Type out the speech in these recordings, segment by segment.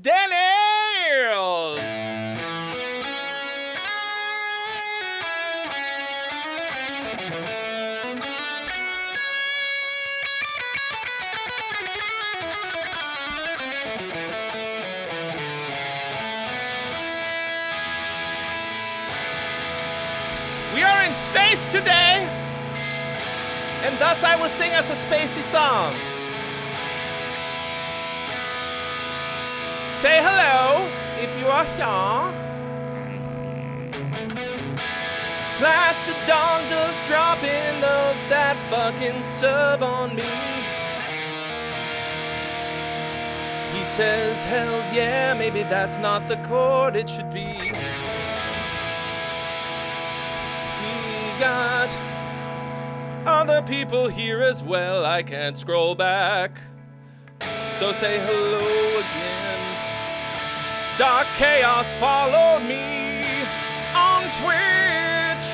Daniels! We are in space today, and thus I will sing us a spacey song. Say hello if you are here. Plastodon just dropping those that fucking sub on me. He says, hells yeah, maybe that's not the chord it should be. We got other people here as well, I can't scroll back. So say hello again. Dark Chaos followed me on Twitch.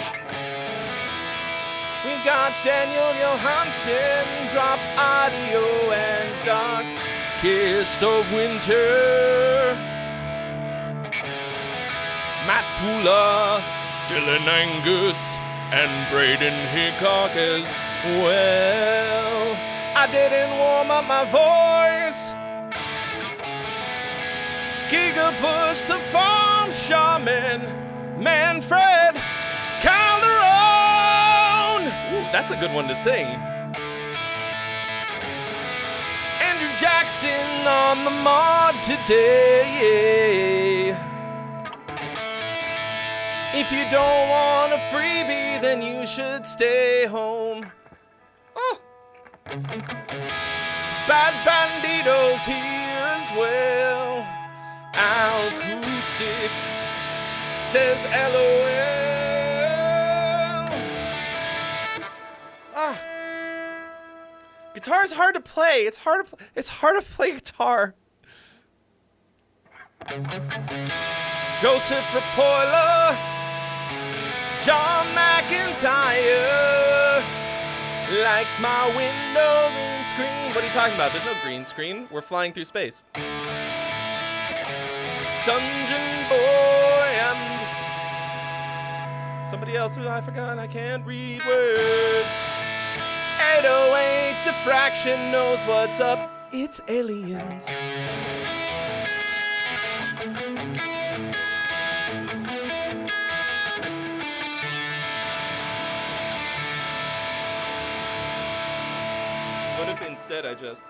We got Daniel Johansson, Drop Audio, and Darkest of Winter. Matt Pula, Dylan Angus, and Braden Hickok as well. I didn't warm up my voice. Gigapush, the farm shaman, Manfred Calderon. Ooh, that's a good one to sing. Andrew Jackson on the mod today. If you don't want a freebie, then you should stay home. Oh. Bad Banditos here as well. Acoustic says LOL. Ah. Guitar is hard to play. It's hard to play guitar. Joseph Rapola, John McIntyre likes my window green screen. What are you talking about? There's no green screen. We're flying through space. Dungeon Boy and somebody else who I forgot. I can't read words. 808 Diffraction knows what's up. It's aliens. What if instead I just...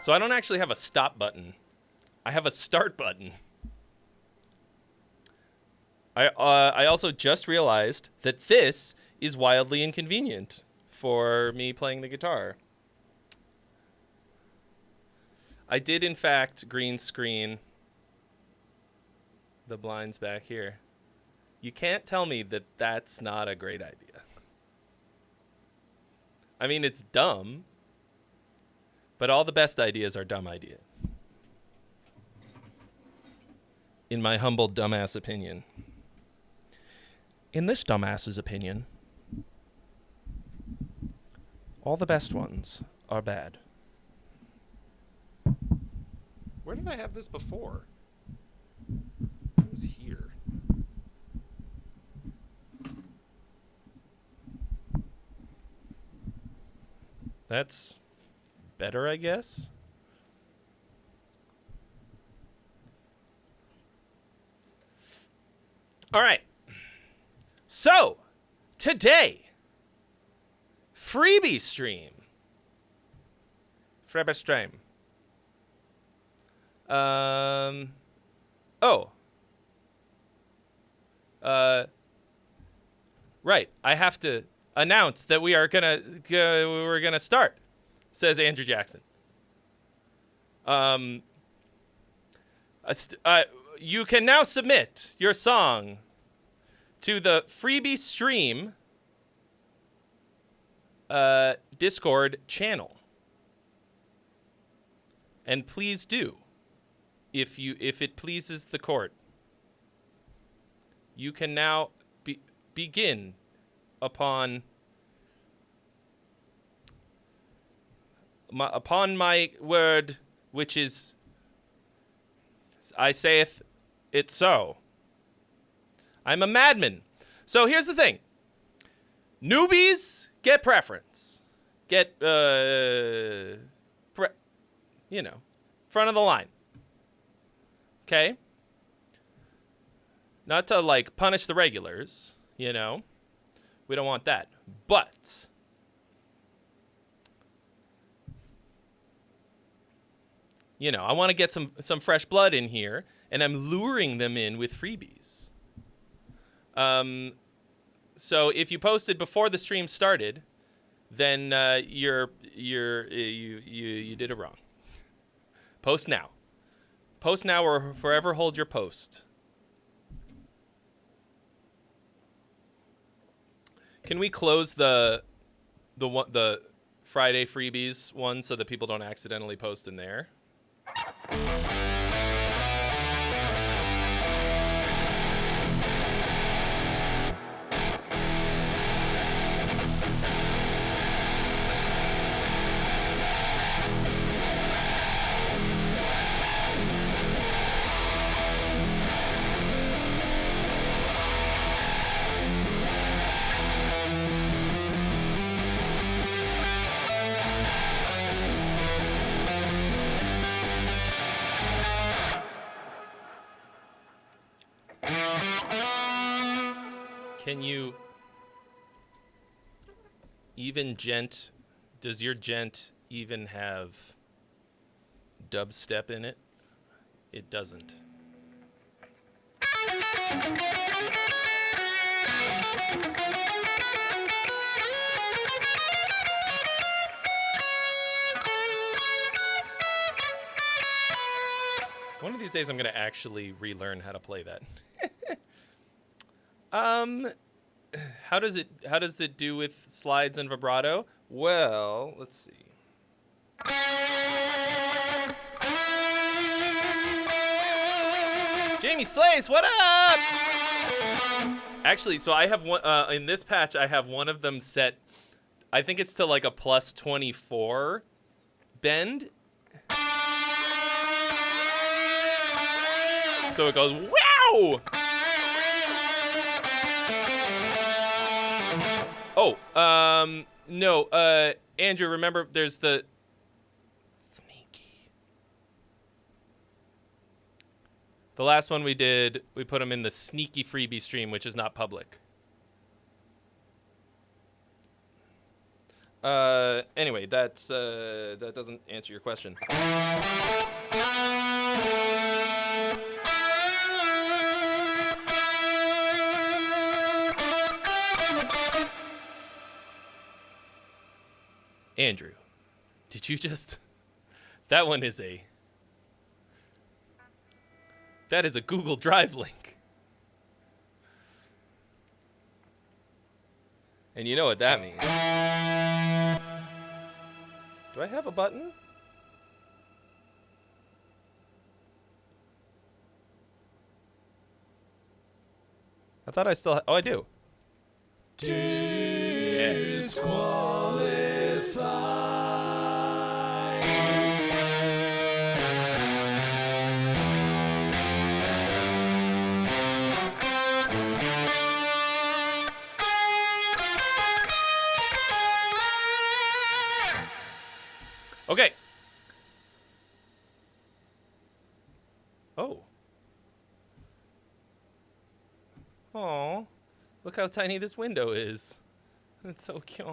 So I don't actually have a stop button. I have a start button. I also just realized that this is wildly inconvenient for me playing the guitar. I did, in fact, green screen the blinds back here. You can't tell me that that's not a great idea. I mean, it's dumb. But all the best ideas are dumb ideas. In my humble dumbass opinion. In this dumbass's opinion, all the best ones are bad. Where did I have this before? It was here. That's... better, I guess. All right. So, today, freebie stream. Freebie stream. Right. I have to announce that we are we're gonna start. Says Andrew Jackson. You can now submit your song to the freebie stream Discord channel. And please do, if it pleases the court. You can now begin upon my word, which is, I saith it so. I'm a madman. So here's the thing. Newbies get preference. Get, front of the line. Okay? Not to, like, punish the regulars, We don't want that. But... I want to get some fresh blood in here, and I'm luring them in with freebies. So if you posted before the stream started, then you did it wrong. Post now. Post now or forever hold your post. Can we close the Friday freebies one so that people don't accidentally post in there? Can you even gent? Does your gent even have dubstep in it? It doesn't. One of these days I'm going to actually relearn how to play that. How does it do with slides and vibrato? Well, let's see. Jamie Slays, what up? Actually, so I have one in this patch. I have one of them set. I think it's to like a plus 24 bend. So it goes, wow! Oh, no, Andrew, remember there's the sneaky. The last one we did, we put them in the sneaky freebie stream, which is not public. Anyway, that doesn't answer your question. Andrew, did you just... That is a Google Drive link. And you know what that means. Do I have a button? I thought I still... Oh, I do. Yes. Okay. Oh. Aw. Look how tiny this window is. It's so cute.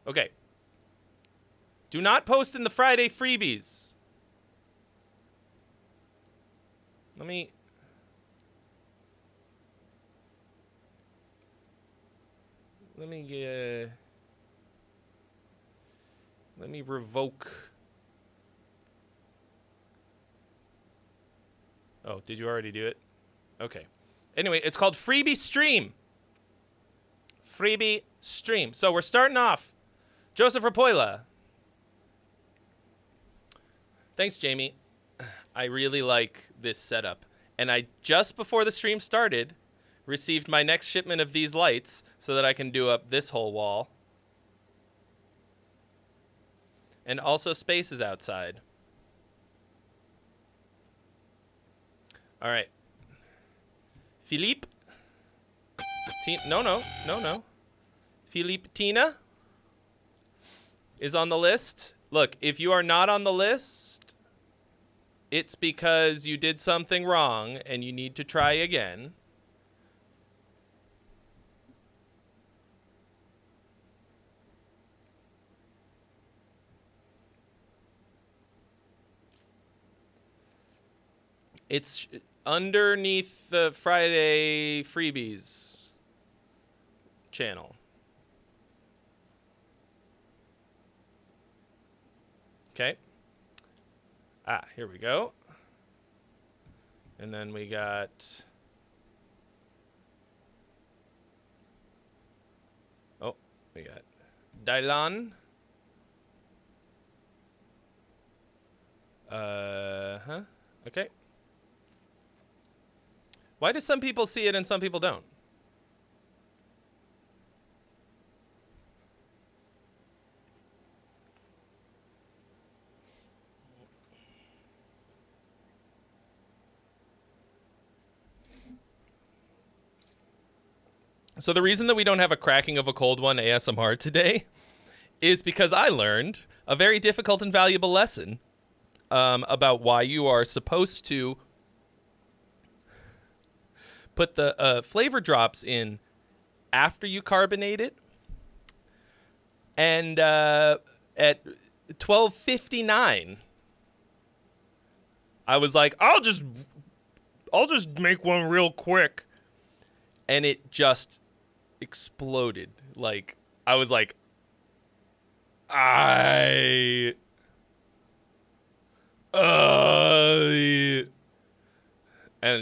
Okay. Do not post in the Friday freebies. Let me revoke. Oh, did you already do it? Okay. Anyway, it's called Freebie Stream. Freebie Stream. So we're starting off. Joseph Rapoila. Thanks, Jamie. I really like this setup. And I, just before the stream started, received my next shipment of these lights so that I can do up this whole wall. And also spaces outside. All right. Philippe. No. Philippe Tina is on the list. Look, if you are not on the list, it's because you did something wrong and you need to try again. It's underneath the Friday freebies channel. Okay. Here we go. And then we got... Oh, we got Dylan. Okay. Why do some people see it and some people don't? So the reason that we don't have a cracking of a cold one ASMR today is because I learned a very difficult and valuable lesson about why you are supposed to put the flavor drops in after you carbonate it. And at 12:59, I was like, I'll just make one real quick. And it just exploded. Like, I was like, and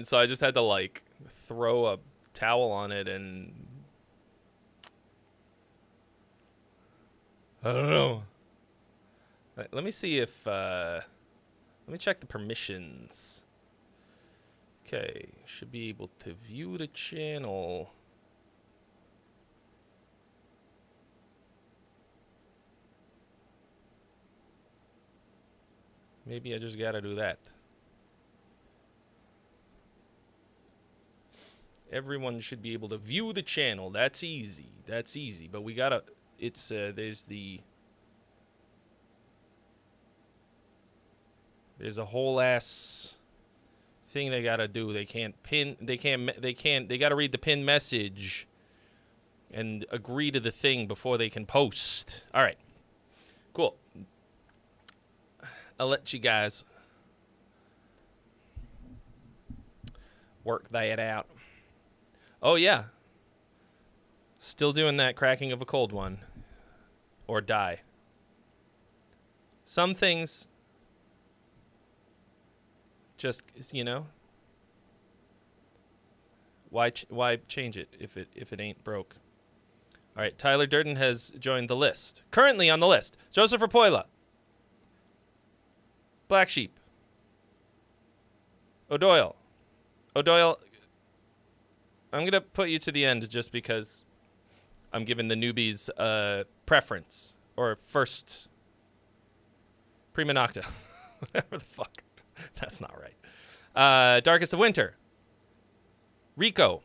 so I just had to like throw a towel on it, and I don't know. Let me see if let me check the permissions. Okay, should be able to view the channel. Maybe I just gotta do that. Everyone should be able to view the channel. That's easy. That's easy. But we gotta. It's there's a whole ass thing they gotta do. They can't pin. They gotta read the pin message and agree to the thing before they can post. All right. Cool. I'll let you guys work that out. Oh, yeah. Still doing that cracking of a cold one. Or die. Some things just, you know, why change it if it ain't broke? All right, Tyler Durden has joined the list. Currently on the list, Joseph Rapoila, Black Sheep, O'Doyle, I'm going to put you to the end just because I'm giving the newbies preference, or first prima nocta. Whatever the fuck. That's not right. Darkest of Winter, Rico.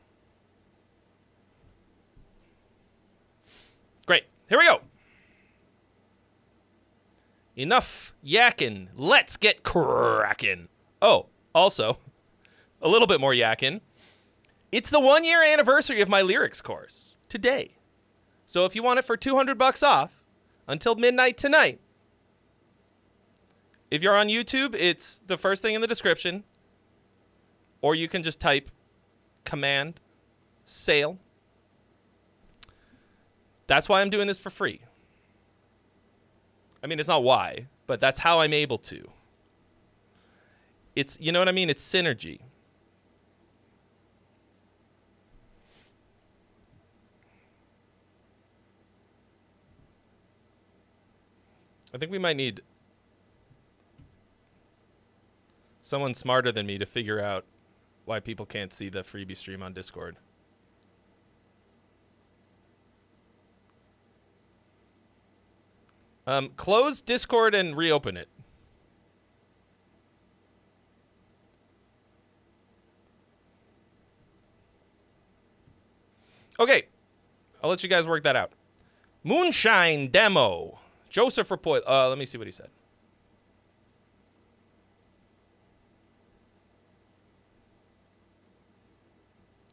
Great. Here we go. Enough yakking. Let's get cracking. Oh, also, a little bit more yakking. It's the 1-year anniversary of my lyrics course today. So if you want it for $200 off until midnight tonight, if you're on YouTube, it's the first thing in the description. Or you can just type command sale. That's why I'm doing this for free. I mean, it's not why, but that's how I'm able to. It's, you know what I mean? It's synergy. I think we might need someone smarter than me to figure out why people can't see the freebie stream on Discord. Close Discord and reopen it. Okay. I'll let you guys work that out. Moonshine demo. Joseph Rapoy. Let me see what he said.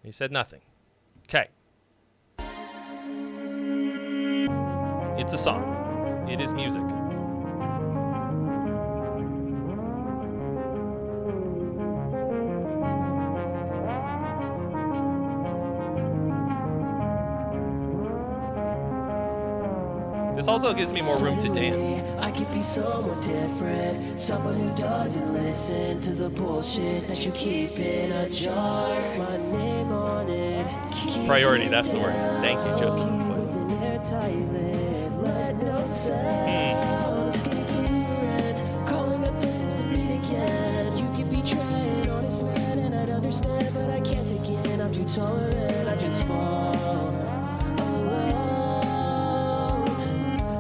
He said nothing. Okay. It's a song. It is music. This also gives me more room to dance. I could be someone different, someone who doesn't listen to the bullshit that you keep in a jar. My name on it. Priority, that's the word. Thank you, Joseph. Let no sound escape from your end. Calling up distance to meet again. You can be trying, honest man, and I'd understand, but I can't again. I'm too tolerant. I just fall alone.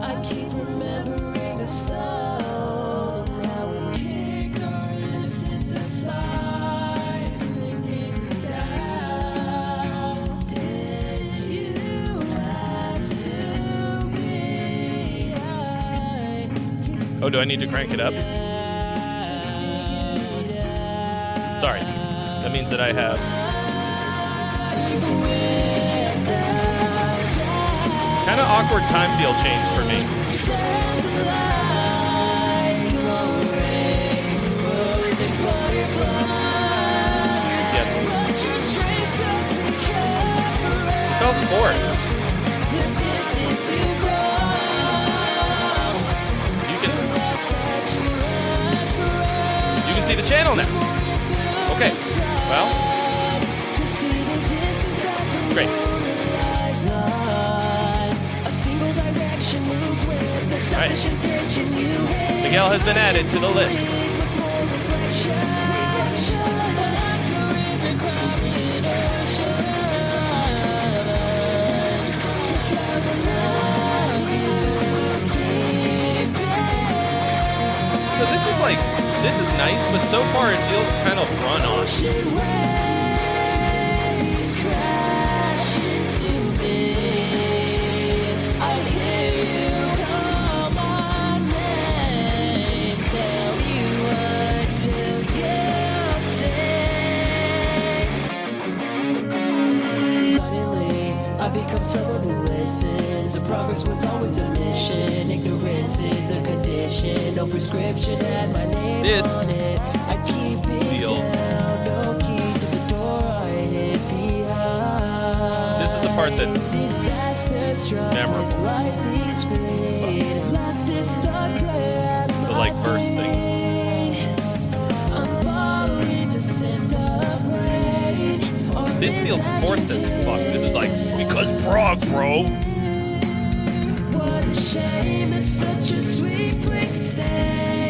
I keep remembering the stone and how we kicked our innocence aside and then kicked down. Did you ask to be? Oh, do I need to crank it up? Sorry. That means that I have of awkward time field change for me. It felt forced. You can see the channel now. Okay. Well. Great. All right. Miguel has been added to the list. So this is nice, but so far it feels kind of run on. Become someone who listens. The progress was always a mission. Ignorance is a condition. No prescription had my name on it. I keep it feels down. No key to the door. I hid behind. This is the part that's memorable. The like verse thing. This feels forced as fuck. This is like, because prog, bro.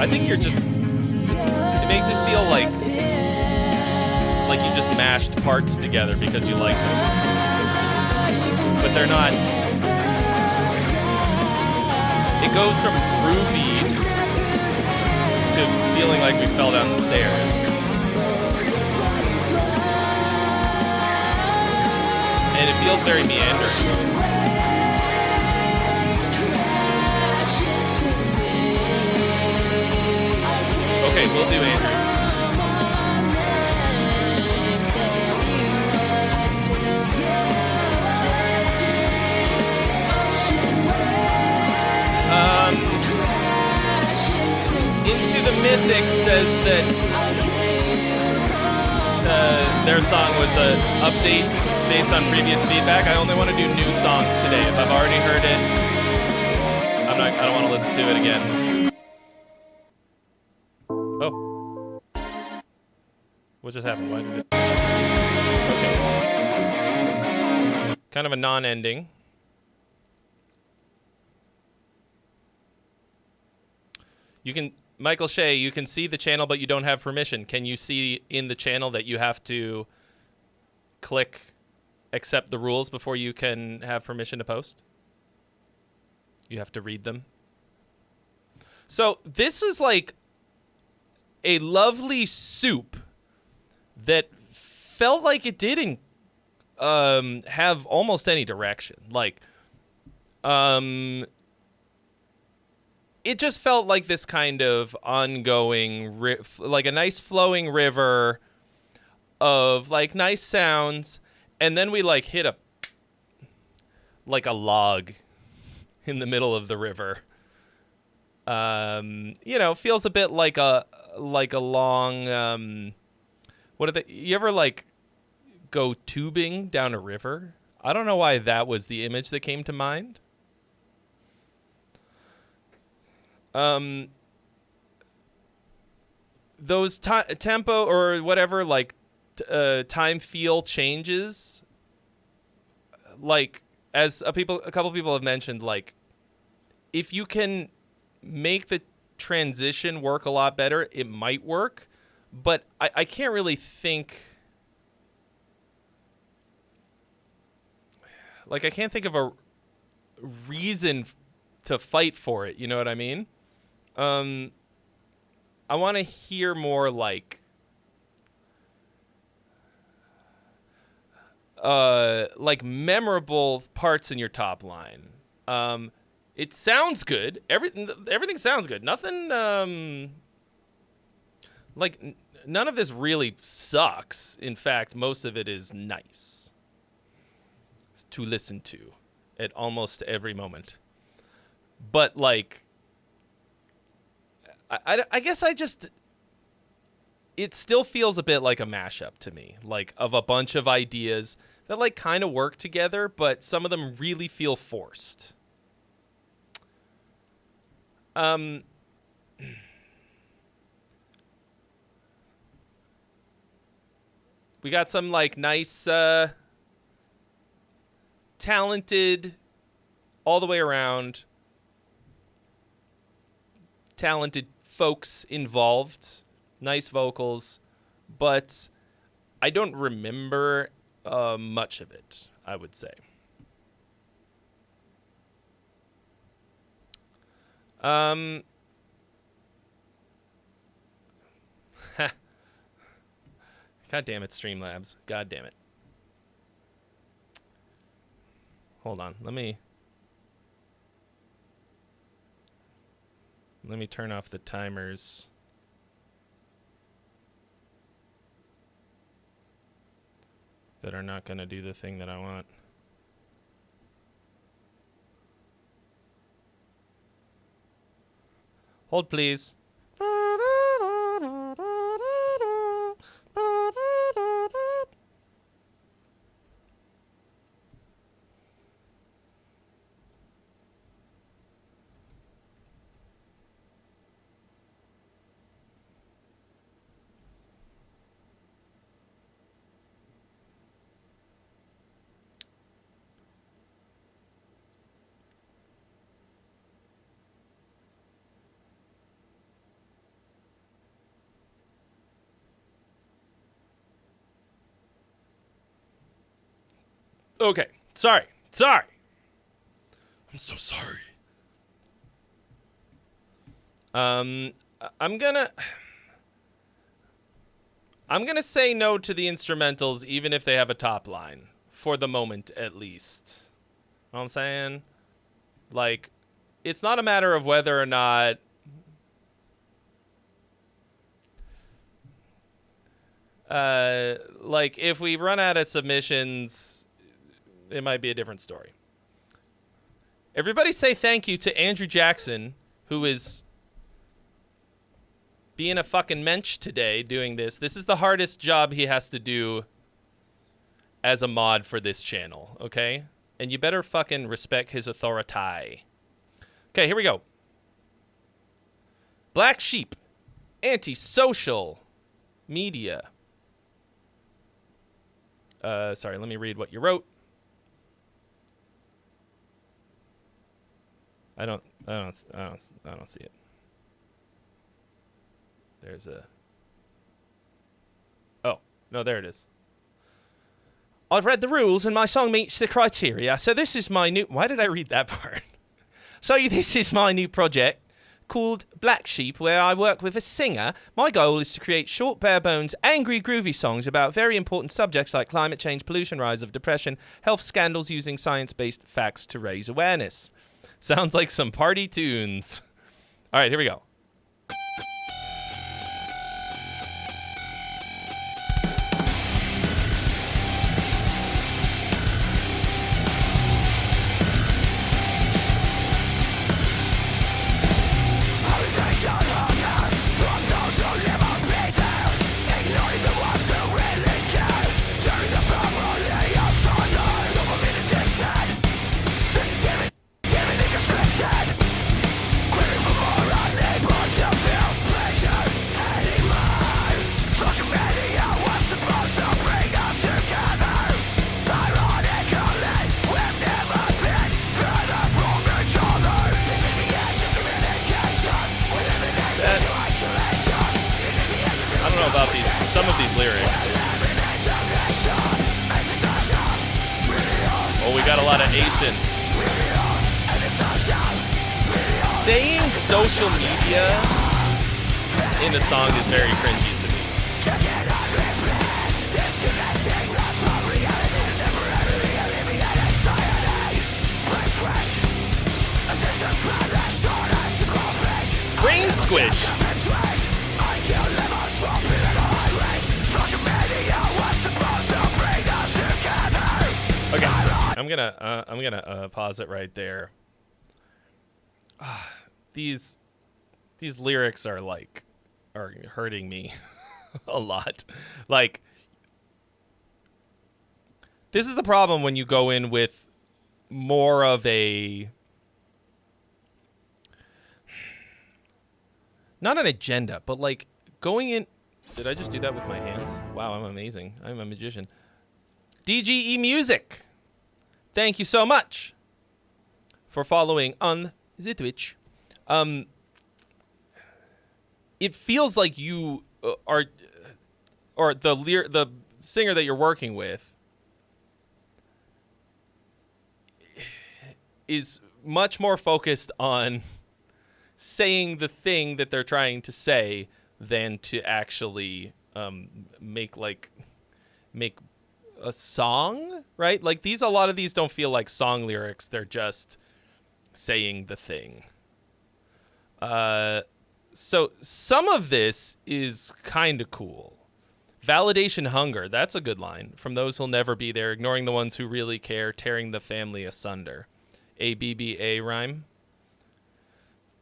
I think you're just, it makes it feel like you just mashed parts together because you like them. But they're not. It goes from groovy to feeling like we fell down the stairs. And it feels very meandering. Okay, we'll do Andrew. Into the Mythic says that their song was an update based on previous feedback. I only want to do new songs today. If I've already heard it, I don't want to listen to it again. Oh. What just happened? Why did it? Okay. Kind of a non-ending. You can, Michael Shea, you can see the channel, but you don't have permission. Can you see in the channel that you have to click accept the rules before you can have permission to post? You have to read them. So this is like a lovely soup that felt like it didn't have almost any direction. Like, it just felt like this kind of ongoing, like a nice flowing river of like nice sounds. And then we like hit a log in the middle of the river. Feels a bit like a long, you ever like go tubing down a river? I don't know why that was the image that came to mind. Those tempo or whatever, like time feel changes, like as a couple people have mentioned, like if you can make the transition work a lot better, it might work, but I can't really think, like I can't think of a reason to fight for it, you know what I mean? I want to hear more like memorable parts in your top line. It sounds good. Everything sounds good. Nothing none of this really sucks. In fact, most of it is nice to listen to. at almost every moment. But, like, I guess it still feels a bit like a mashup to me, like, of a bunch of ideas that, like, kind of work together, but some of them really feel forced. We got some, like, nice, talented, all the way around, talented folks involved, nice vocals, but I don't remember much of it, I would say. God damn it, Streamlabs. God damn it. Hold on. Let me turn off the timers. That are not going to do the thing that I want. Hold, please. Okay. Sorry. I'm so sorry. I'm gonna say no to the instrumentals, even if they have a top line, for the moment at least. Know what I'm saying? Like, it's not a matter of whether or not like, if we run out of submissions, it might be a different story. Everybody say thank you to Andrew Jackson, who is being a fucking mensch today doing this. This is the hardest job he has to do as a mod for this channel, okay? And you better fucking respect his authority. Okay, here we go. Black Sheep, antisocial media. Sorry, let me read what you wrote. I don't see it. There's a... Oh, no, there it is. I've read the rules and my song meets the criteria, so this is my new... Why did I read that part? So this is my new project called Black Sheep, where I work with a singer. My goal is to create short, bare-bones, angry, groovy songs about very important subjects like climate change, pollution, rise of depression, health scandals, using science-based facts to raise awareness. Sounds like some party tunes. All right, here we go. Some of these lyrics. Oh, we got a lot of Asian. Saying social media in a song is very cringy to me. Brain squish. Okay. I'm gonna pause it right there. These lyrics are hurting me a lot. Like, this is the problem when you go in with more of a, not an agenda, but like going in. Did I just do that with my hands? Wow, I'm amazing. I'm a magician. DGE Music, thank you so much for following on the Twitch. It feels like you are, or the singer that you're working with is much more focused on saying the thing that they're trying to say than to actually make a song, right? Like a lot of these don't feel like song lyrics. They're just saying the thing. So some of this is kind of cool. Validation hunger, that's a good line. From those who'll never be there, ignoring the ones who really care, tearing the family asunder. ABBA rhyme.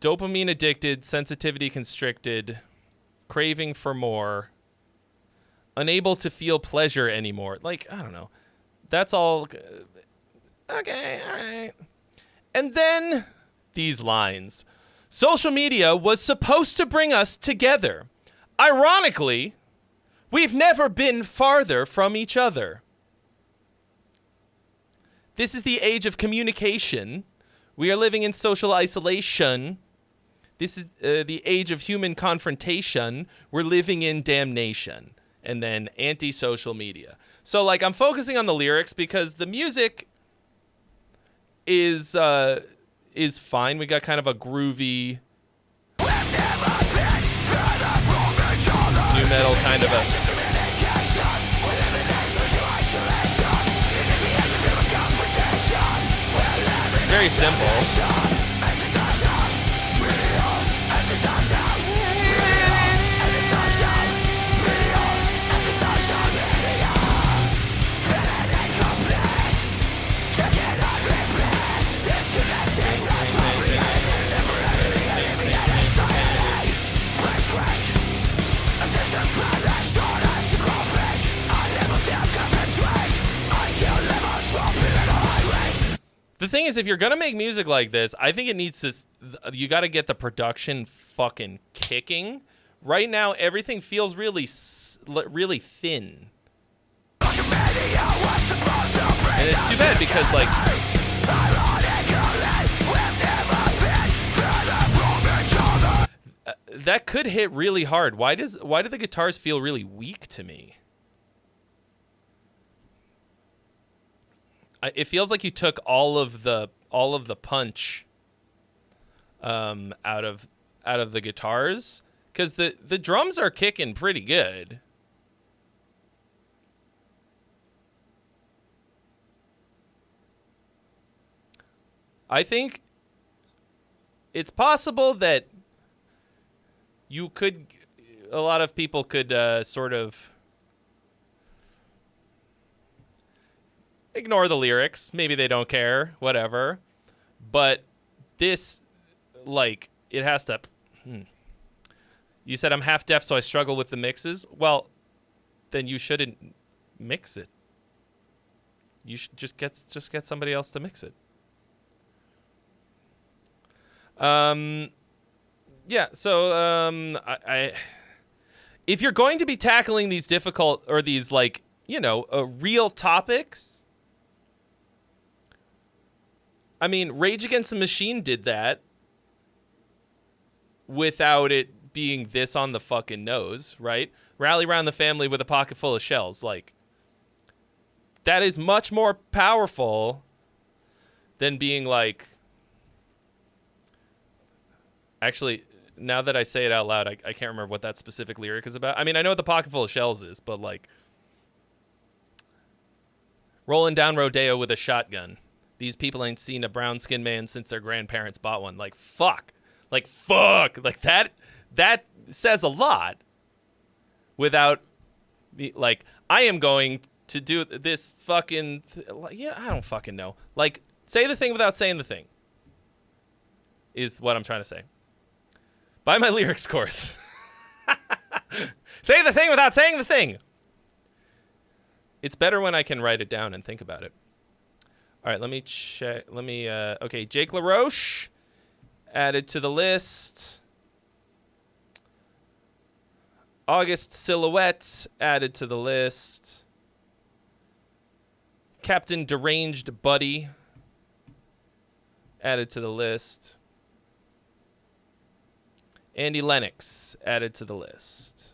Dopamine addicted, sensitivity constricted, craving for more, unable to feel pleasure anymore. Like, I don't know. That's all. Okay, all right. And then these lines. Social media was supposed to bring us together. Ironically, we've never been farther from each other. This is the age of communication. We are living in social isolation. This is the age of human confrontation. We're living in damnation. And then anti-social media. So, like, I'm focusing on the lyrics because the music is fine. We got kind of a groovy new metal kind of a. Very simple. The thing is, if you're gonna make music like this, I think it needs to. You got to get the production fucking kicking. Right now, everything feels really thin, and it's too bad because like. That could hit really hard. Why do the guitars feel really weak to me? It feels like you took all of the punch out of the guitars, because the drums are kicking pretty good. I think it's possible that a lot of people could sort of ignore the lyrics. Maybe they don't care, whatever. But this, like, it has to. You said I'm half deaf, so I struggle with the mixes. Well, then you shouldn't mix it. You should just get somebody else to mix it. Yeah. So I if you're going to be tackling these difficult or these like real topics. I mean, Rage Against the Machine did that without it being this on the fucking nose, right? Rally Round the Family with a Pocket Full of Shells. Like, that is much more powerful than being like... Actually, now that I say it out loud, I can't remember what that specific lyric is about. I mean, I know what the Pocket Full of Shells is, but like... Rolling down Rodeo with a shotgun. These people ain't seen a brown-skinned man since their grandparents bought one. Like, fuck. Like, fuck. Like, that says a lot without, like, I am going to do this fucking... I don't fucking know. Like, say the thing without saying the thing is what I'm trying to say. Buy my lyrics course. Say the thing without saying the thing. It's better when I can write it down and think about it. All right, let me check. Okay, Jake LaRoche added to the list. August Silhouette added to the list. Captain Deranged Buddy added to the list. Andy Lennox added to the list.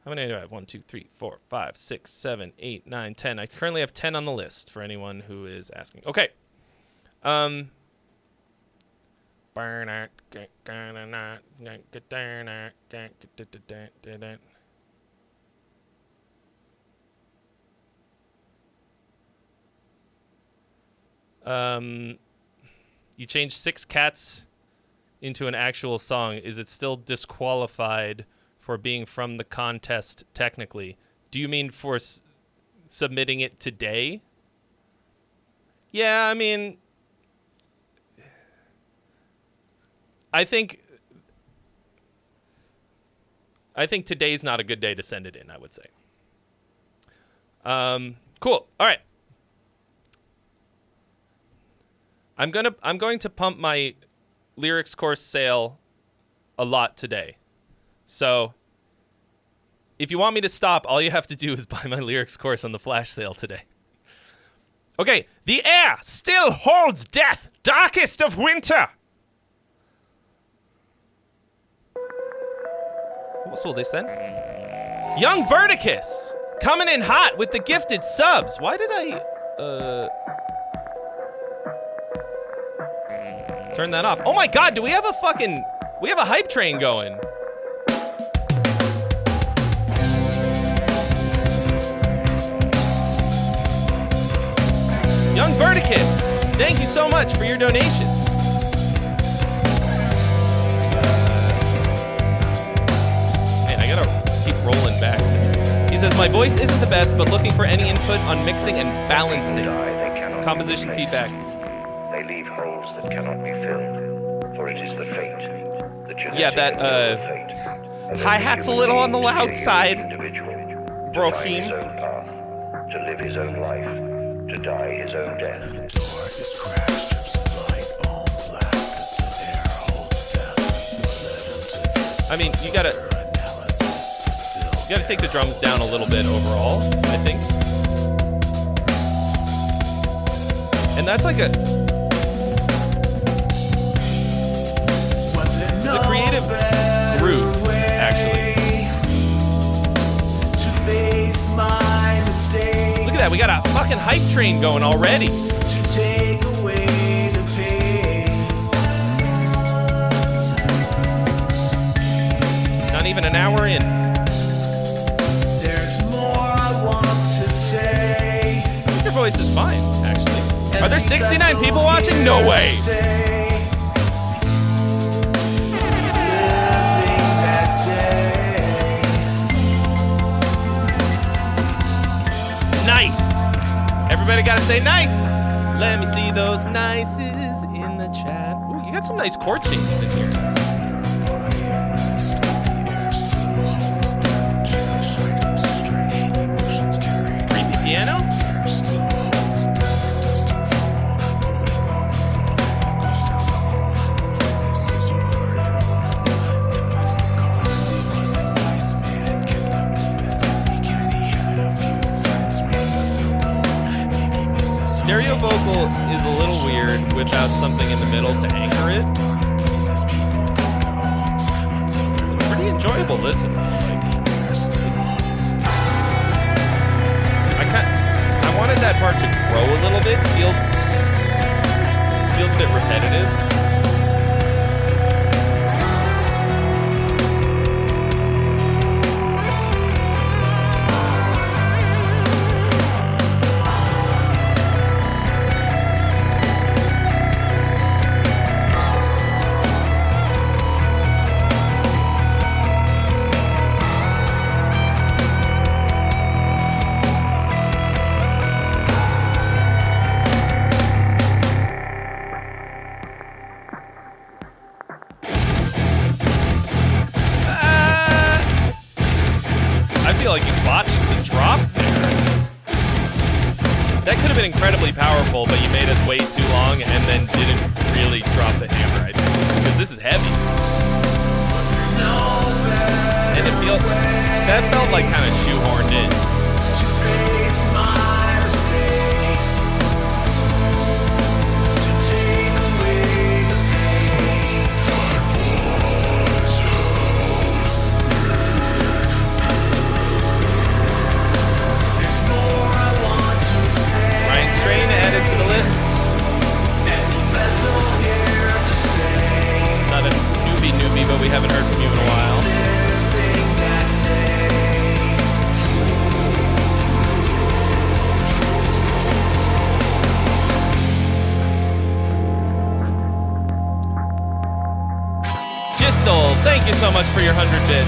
How many do I have? 1, 2, 3, 4, 5, 6, 7, 8, 9, 10. I currently have 10 on the list for anyone who is asking. Okay. You changed 6 cats into an actual song. Is it still disqualified for being from the contest technically? Do you mean for submitting it today? Yeah, I mean, I think today's not a good day to send it in, I would say. Cool. All right. I'm going to pump my lyrics course sale a lot today. So if you want me to stop, all you have to do is buy my lyrics course on the flash sale today. Okay, the air still holds death, darkest of winter. What's all this then? Young Verticus coming in hot with the gifted subs. Why did I turn that off? Oh my god, do we have a hype train going? Young Verticus, thank you so much for your donation. Man, I gotta keep rolling back. He says, my voice isn't the best, but looking for any input on mixing and balancing. Composition feedback. They leave holes that cannot be filled, for it is the fate. Yeah, that hi-hat's a little on the loud side. Brohim. To live his own life, to die his own death. The door is crashed, strips of light, all black, as the air holds death. Led into this. I mean, you gotta take the drums down a little bit overall, I think. And that's like it's a creative groove, actually. Look at that, we got a fucking hype train going already. To take away the pain. Not even an hour in. There's more I want to say. I think your voice is fine, actually. Are there 69 people watching? No way. Nice. Everybody gotta say nice. Let me see those nices in the chat. Ooh, you got some nice chord changes in here. Creepy piano? Stereo vocal is a little weird without something in the middle to anchor it. Pretty enjoyable listen. I wanted that part to grow a little bit. Feels a bit repetitive. incredibly powerful, but you made us wait too long and then didn't really drop the hammer, I think. Because this is heavy. And it feels... That felt like kind of shoehorned in. Train added to the list. Not a newbie, but we haven't heard from you in a while. Gistel, thank you so much for your 100 bit.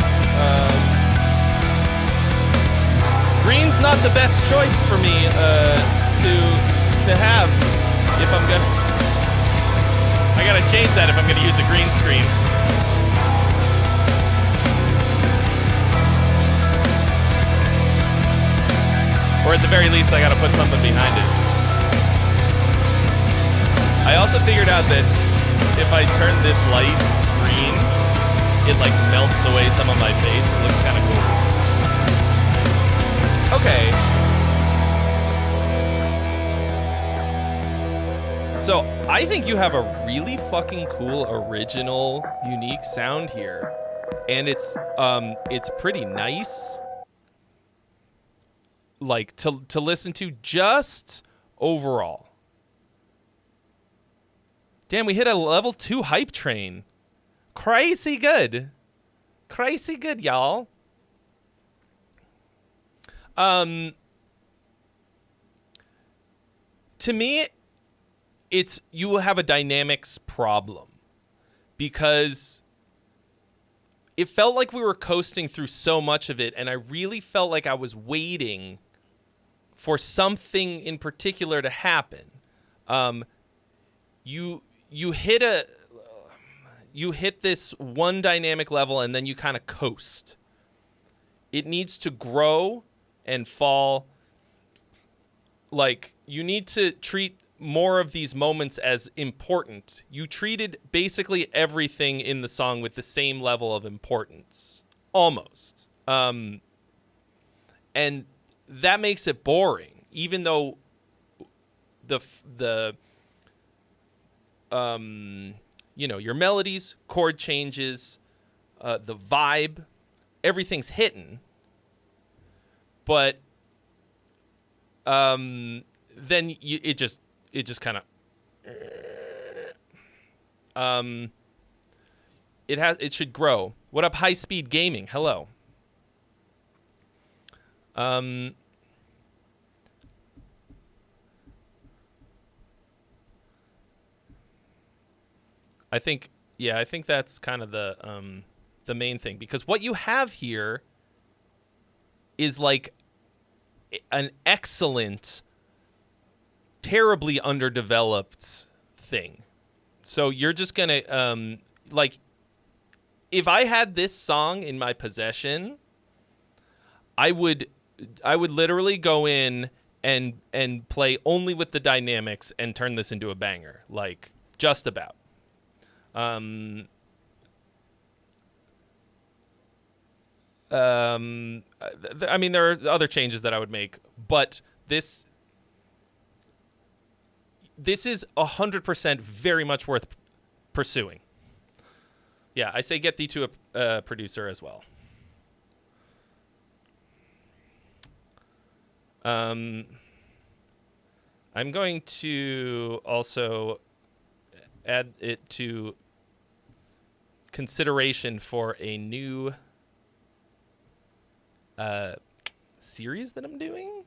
Green's not the best choice for me to have if I'm gonna. I gotta change that if I'm gonna use a green screen. Or at the very least, I gotta put something behind it. I also figured out that if I turn this light green, it like melts away some of my face. It looks kind of cool. Okay. So I think you have a really fucking cool, original, unique sound here, and it's pretty nice, like to listen to just overall. Damn, we hit a level 2 hype train. Crazy good, y'all. To me, it's you will have a dynamics problem because it felt like we were coasting through so much of it, and I really felt like I was waiting for something in particular to happen. You hit this one dynamic level, and then you kind of coast. It needs to grow and fall. Like, you need to treat more of these moments as important. You treated basically everything in the song with the same level of importance, almost. And that makes it boring, even though your melodies, chord changes, the vibe, everything's hitting. But then it just kind of it should grow. What up, High Speed Gaming? Hello. I think that's kind of the main thing, because what you have here is like an excellent, terribly underdeveloped thing. So you're just gonna like, if I had this song in my possession, I would literally go in and play only with the dynamics and turn this into a banger, like just about. I mean, there are other changes that I would make, but this is 100% very much worth pursuing. Yeah, I say get thee to a producer as well. I'm going to also add it to consideration for a new series that I'm doing,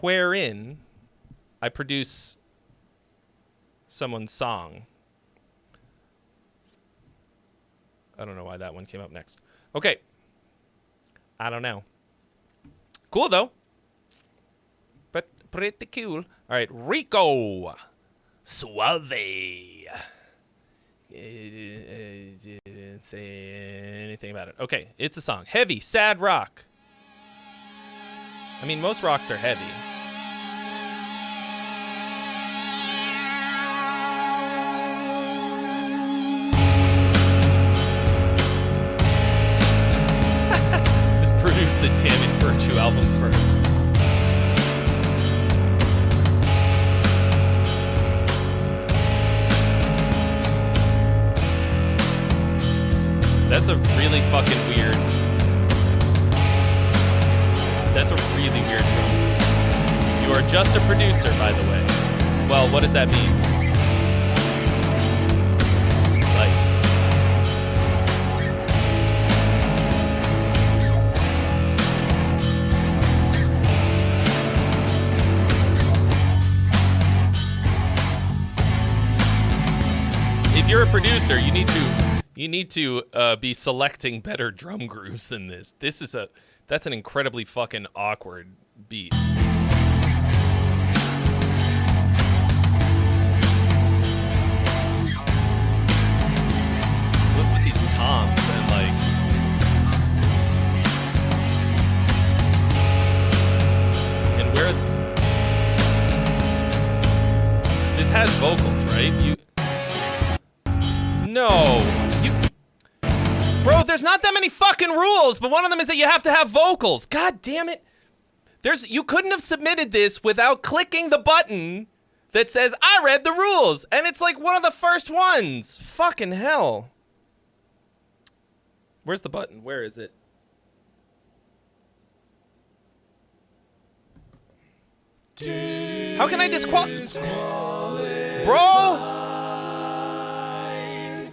wherein I produce someone's song. I don't know why that one came up next. Okay. I don't know. Cool, though. But pretty cool. All right, Rico. Suave. Didn't say anything about it. Okay, it's a song. Heavy, sad rock. I mean, most rocks are heavy. Just produce the Damn It Virtue album first. That's a really fucking weird. That's a really weird drum. You are just a producer, by the way. Well, what does that mean? Like, if you're a producer, you need to be selecting better drum grooves than this. That's an incredibly fucking awkward beat. What's with these toms and like? And where? This has vocals, right? No. Bro, there's not that many fucking rules, but one of them is that you have to have vocals. God damn it. You couldn't have submitted this without clicking the button that says, I read the rules. And it's like one of the first ones. Fucking hell. Where's the button? Where is it? How can I disqualify? Bro?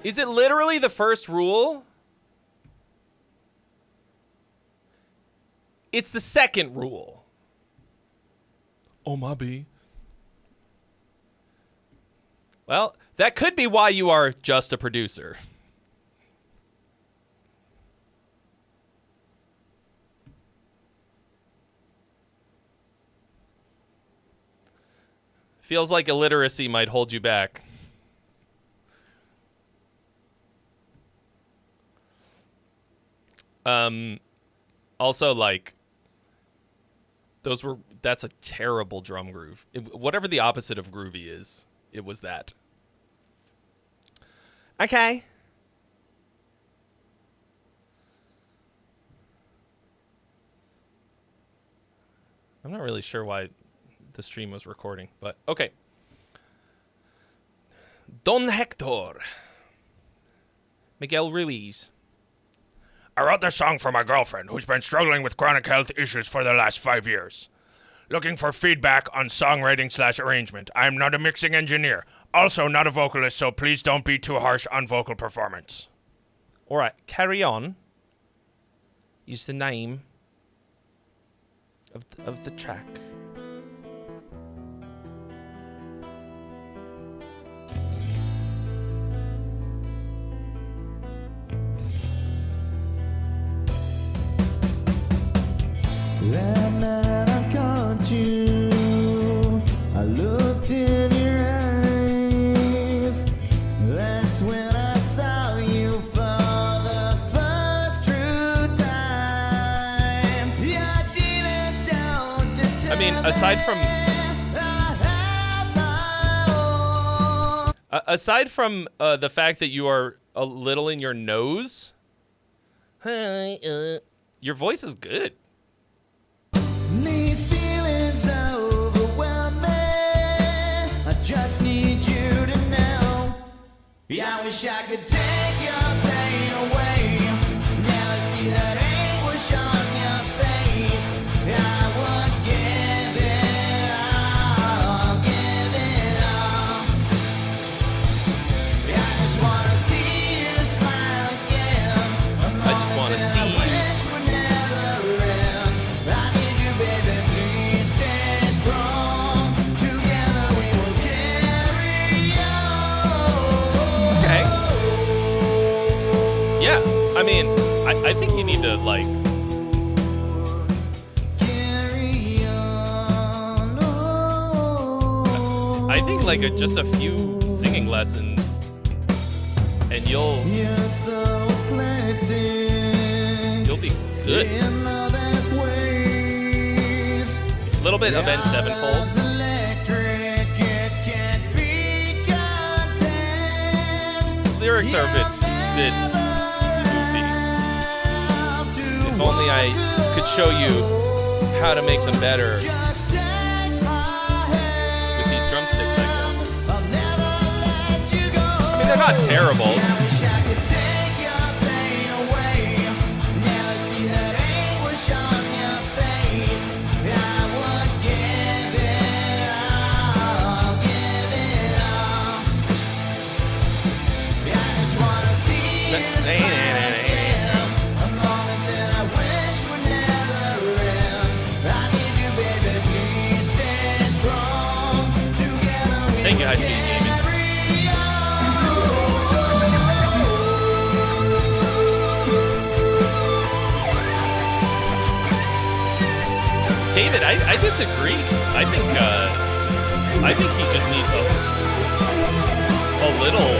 Is it literally the first rule? It's the second rule. Oh, my B. Well, that could be why you are just a producer. Feels like illiteracy might hold you back. Also, like, that's a terrible drum groove. Whatever the opposite of groovy is, it was that. Okay. I'm not really sure why the stream was recording, but okay. Don Hector. Miguel Ruiz. I wrote this song for my girlfriend, who's been struggling with chronic health issues for the last 5 years. Looking for feedback on songwriting/arrangement. I am not a mixing engineer. Also not a vocalist, so please don't be too harsh on vocal performance. All right, Carry On is the name of the track. That night I caught you, I looked in your eyes. That's when I saw you for the first true time. Your demons don't deter I mean, aside from the fact that you are a little in your nose, your voice is good. These feelings overwhelm me. I just need you to know. I wish I could take your pain away. Never see that anguish on your face. I would give it all, give it all. I just wanna see you smile again. I just wanna see you. Yeah, I mean, I think you need to, like... I think, like, just a few singing lessons, and you'll be good. in the best ways. little bit Avenged Sevenfold. Lyrics are a bit goofy. If only I could show you how to make them better with these drumsticks, I guess. I mean, they're not terrible. Thank you, High Speed Gaming. David, I disagree. I think he just needs a little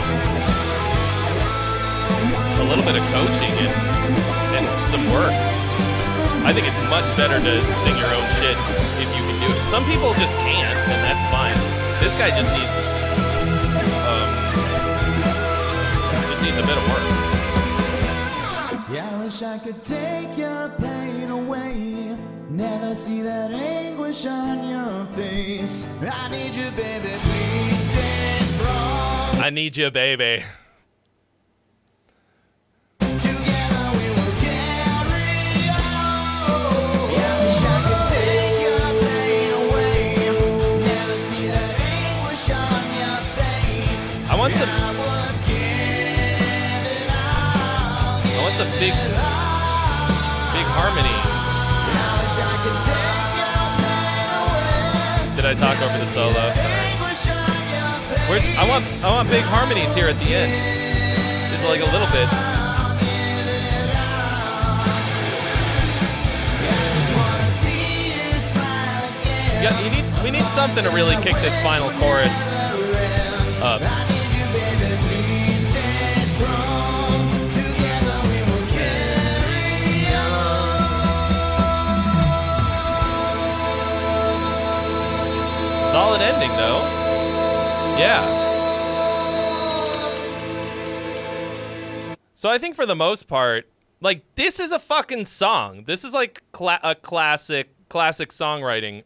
bit of coaching and some work. I think it's much better to sing your own shit if you can do it. Some people just can't, and that's fine. This guy just needs a bit of work. Yeah, I wish I could take your pain away. Never see that anguish on your face. I need you, baby, please stay strong. I need you, baby. Together we will carry on. Yeah, I wish I could take your pain away. Never see that anguish on your face. I want some big harmony. Did I talk over the solo? Sorry. I want big harmonies here at the end. Just like a little bit. Yeah, we need something to really kick this final chorus up. Solid ending, though. Yeah. So I think for the most part, like, this is a fucking song. This is like a classic songwriting.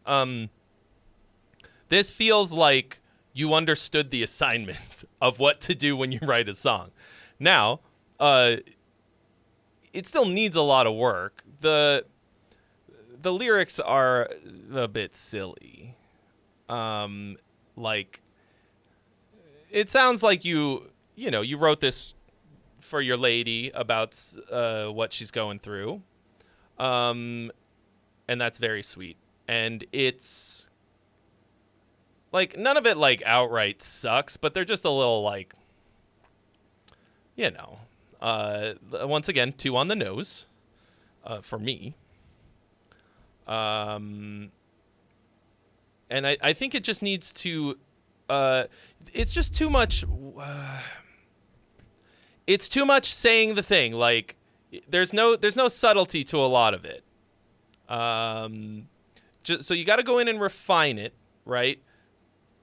This feels like you understood the assignment of what to do when you write a song. Now, it still needs a lot of work. The lyrics are a bit silly. Like, it sounds like you wrote this for your lady about what she's going through. And that's very sweet. And it's like, none of it like outright sucks, but they're just a little like, once again, 2 on the nose, for me. And I think it just needs to, it's just too much, it's too much saying the thing. Like, there's no subtlety to a lot of it. So you got to go in and refine it, right?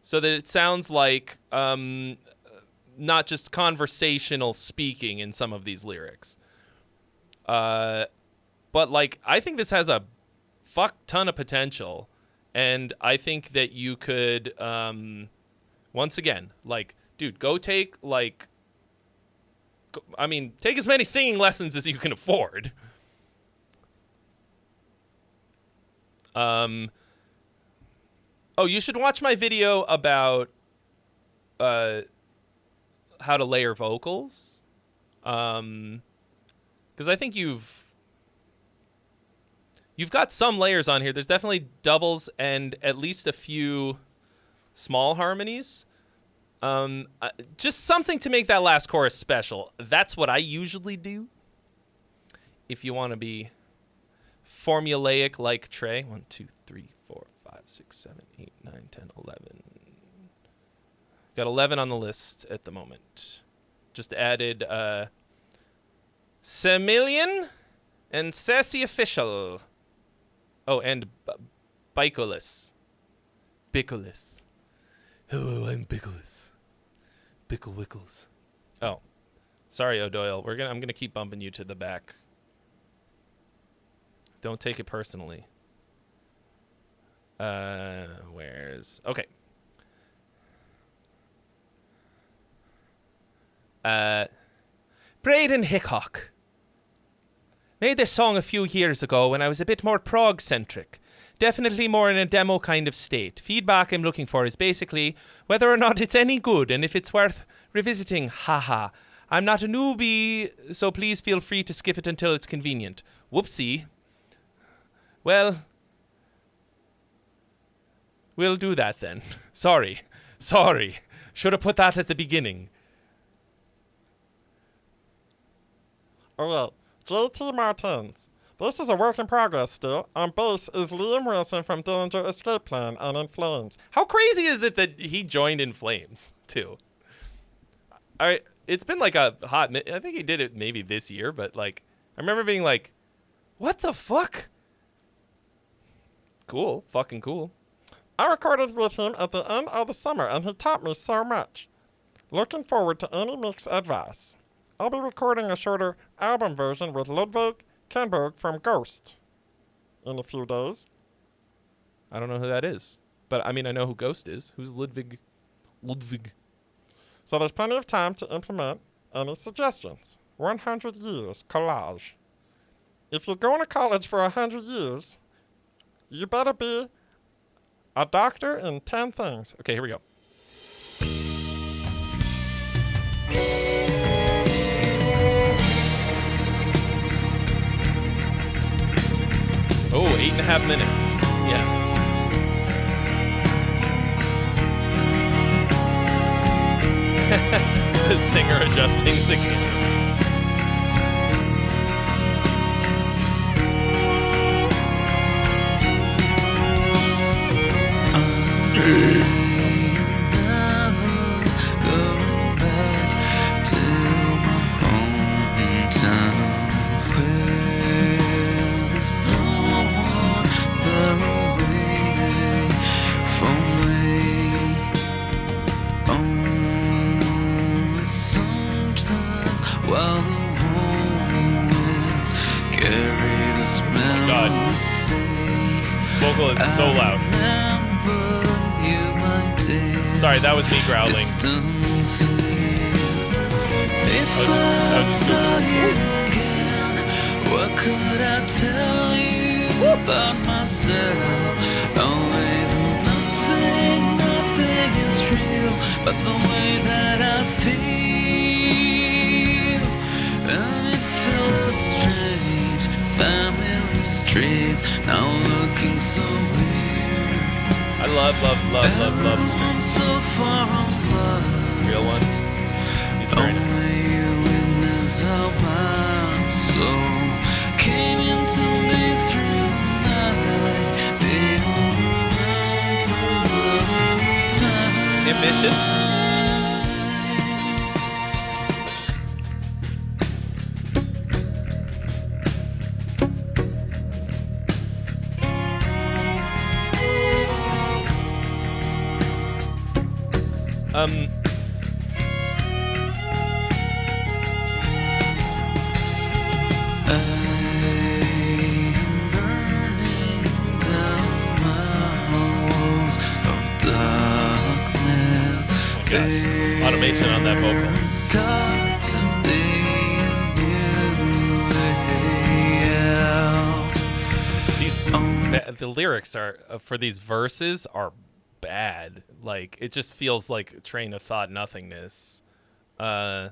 So that it sounds like not just conversational speaking in some of these lyrics. But, like, I think this has a fuck ton of potential. And I think that you could, once again, like, dude, take as many singing lessons as you can afford. You should watch my video about how to layer vocals. Because I think you've got some layers on here. There's definitely doubles and at least a few small harmonies. Just something to make that last chorus special. That's what I usually do. If you want to be formulaic like Trey. 1, 2, 3, 4, 5, 6, 7, 8, 9, 10, 11. Got 11 on the list at the moment. Just added Semillion and Sassy Official. Oh, and Bicolus. Bicolus. Hello, I'm Bicolus. Bickle Wickles. Oh. Sorry, O'Doyle. I'm gonna keep bumping you to the back. Don't take it personally. Where's... Okay. Braden Hickok. Made this song a few years ago when I was a bit more prog-centric. Definitely more in a demo kind of state. Feedback I'm looking for is basically whether or not it's any good and if it's worth revisiting. Haha. I'm not a newbie, so please feel free to skip it until it's convenient. Whoopsie. Well, we'll do that then. Sorry. Should have put that at the beginning. Alright, JT Martins. This is a work in progress still. On bass is Liam Wilson from Dillinger Escape Plan and In Flames. How crazy is it that he joined In Flames, too? It's been like a hot minute. I think he did it maybe this year, but like, I remember being like, what the fuck? Cool. Fucking cool. I recorded with him at the end of the summer and he taught me so much. Looking forward to any mix advice. I'll be recording a shorter album version with Ludwig Kenberg from Ghost in a few days. I don't know who that is. But I mean, I know who Ghost is. Who's Ludwig? So there's plenty of time to implement any suggestions. 100 years collage. If you're going to college for 100 years, you better be a doctor in 10 things. Okay, here we go. Oh, 8.5 minutes. Yeah. The singer adjusting the camera. Vocal is so loud. Sorry, that was me growling. What could I tell you about myself? Only nothing is real, but the way that I feel, and it feels so strange. Familiar streets now looking so weird. I love streams. So far apart. Real ones. He's very nice. Only you witness how my soul came into me through the night. Beyond the mountains of time. Ambitious. Automation on that vocal. The lyrics are for these verses are bad. Like, it just feels like train of thought nothingness. I'm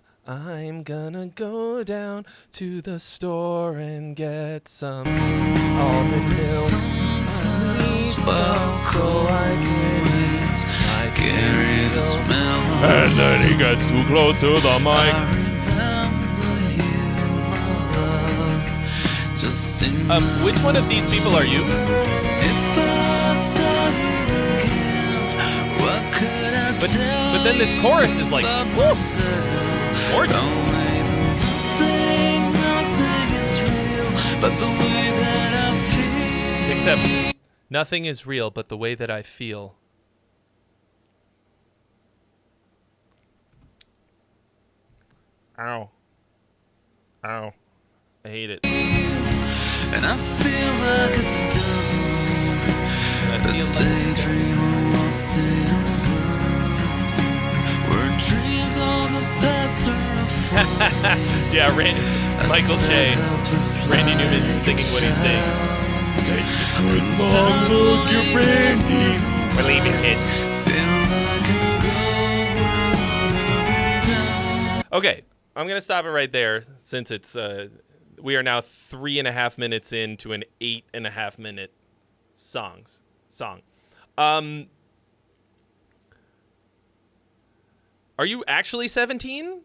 gonna go down to the store and get some almond milk. So I can eat my carry the smell. And then he gets too close to the mic. Which one of these people are you? But then this chorus is like, gorgeous. Except Nothing is real but the way that I feel. Ow. Ow. I hate it. And I feel like a stone. I feel like Daydream lost in a world where dreams of the past are afar. yeah, Michael Shea, Randy Newman singing what he sings. Takes a good long look at Randy. We're leaving it. Okay, I'm gonna stop it right there since it's we are now 3.5 minutes into an 8.5 minute song. Are you actually 17?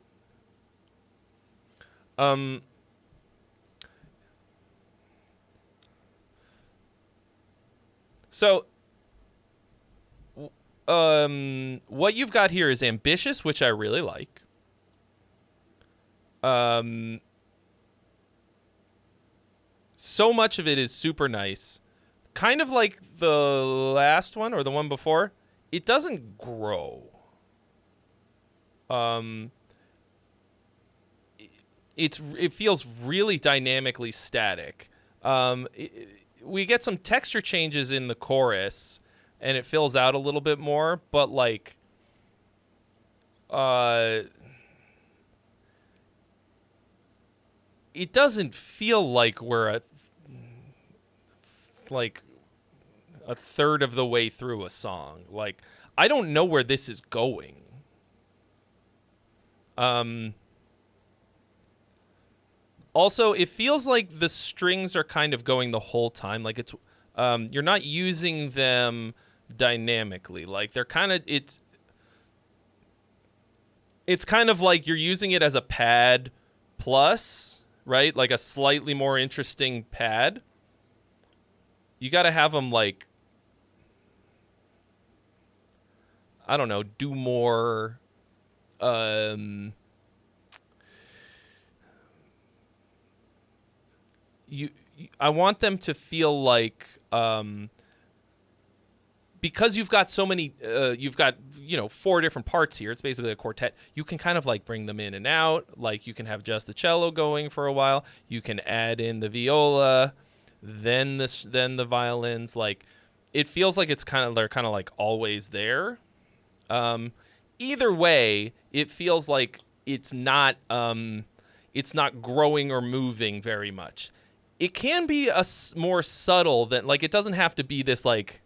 So, what you've got here is ambitious, which I really like. So much of it is super nice. Kind of like the last one or the one before. It doesn't grow. It feels really dynamically static. We get some texture changes in the chorus, and it fills out a little bit more, but like, it doesn't feel like we're a third of the way through a song. Like, I don't know where this is going. Also, it feels like the strings are kind of going the whole time. Like it's, you're not using them dynamically. Like they're kind of, it's kind of like you're using it as a pad plus, right? Like a slightly more interesting pad. You got to have them like, I don't know, do more, I want them to feel like, because you've got so many, you've got, 4 different parts here. It's basically a quartet. You can kind of like bring them in and out. Like you can have just the cello going for a while. You can add in the viola, then the violins. Like it feels like they're kind of like always there. Either way, it feels like it's not growing or moving very much. It can be more subtle than, like, it doesn't have to be this like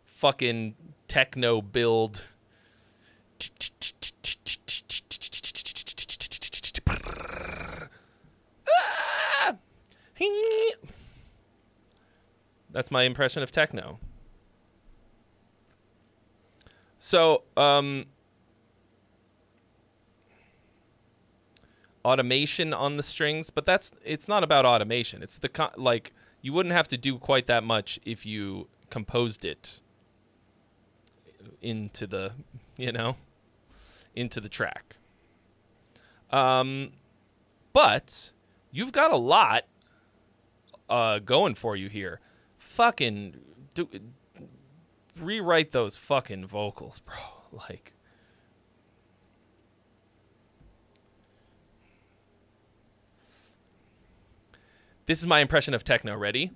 fucking techno build. That's my impression of techno. So, automation on the strings, but it's not about automation. It's like you wouldn't have to do quite that much if you composed it into the, into the track. But you've got a lot going for you here. Fucking rewrite those fucking vocals, bro. Like, this is my impression of techno. Ready?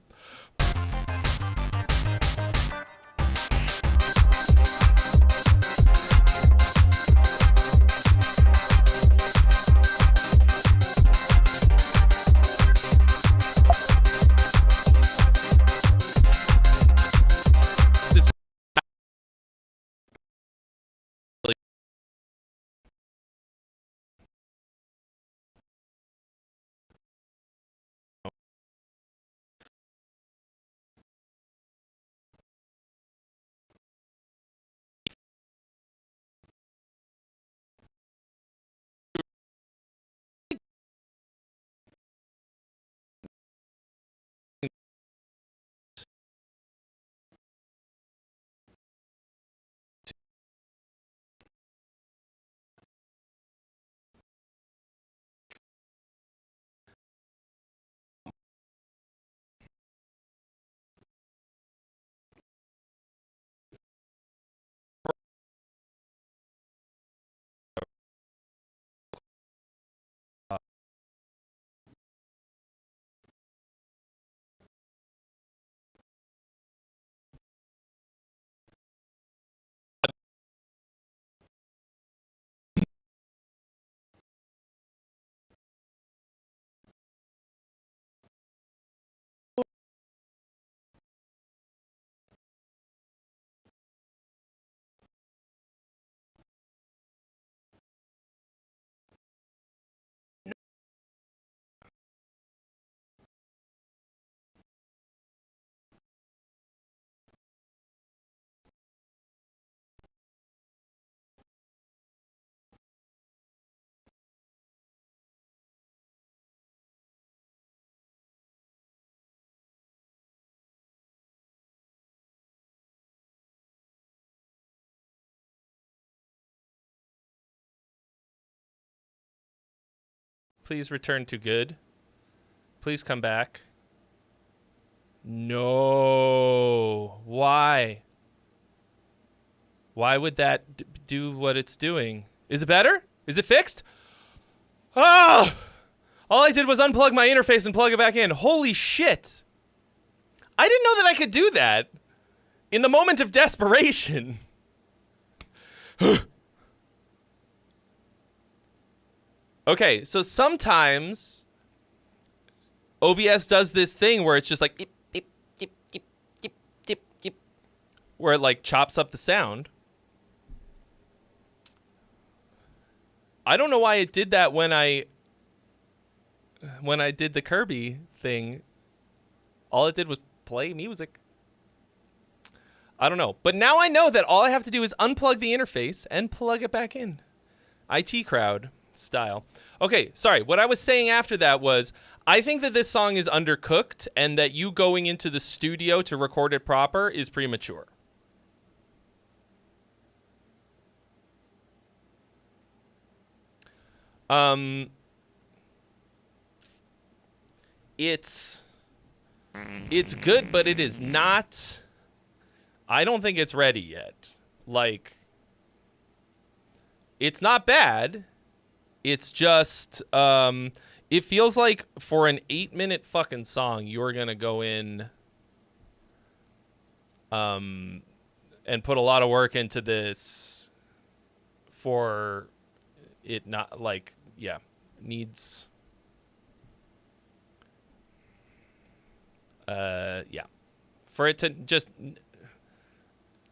Please return to good. Please come back. No. Why? Why would that do what it's doing? Is it better? Is it fixed? Ah! All I did was unplug my interface and plug it back in. Holy shit. I didn't know that I could do that in the moment of desperation. Okay, so sometimes OBS does this thing where it's just like yip, yip, yip, yip, yip, yip, yip, where it like chops up the sound. I don't know why it did that when I did the Kirby thing. All it did was play music. I don't know. But now I know that all I have to do is unplug the interface and plug it back in. IT crowd style. Okay, sorry. What I was saying after that was I think that this song is undercooked and that you going into the studio to record it proper is premature. It's good, but it is not. I don't think it's ready yet. Like, it's not bad. It's just, it feels like for an 8-minute fucking song, you're gonna go in, and put a lot of work into this for it not, like, yeah, needs, yeah, for it to just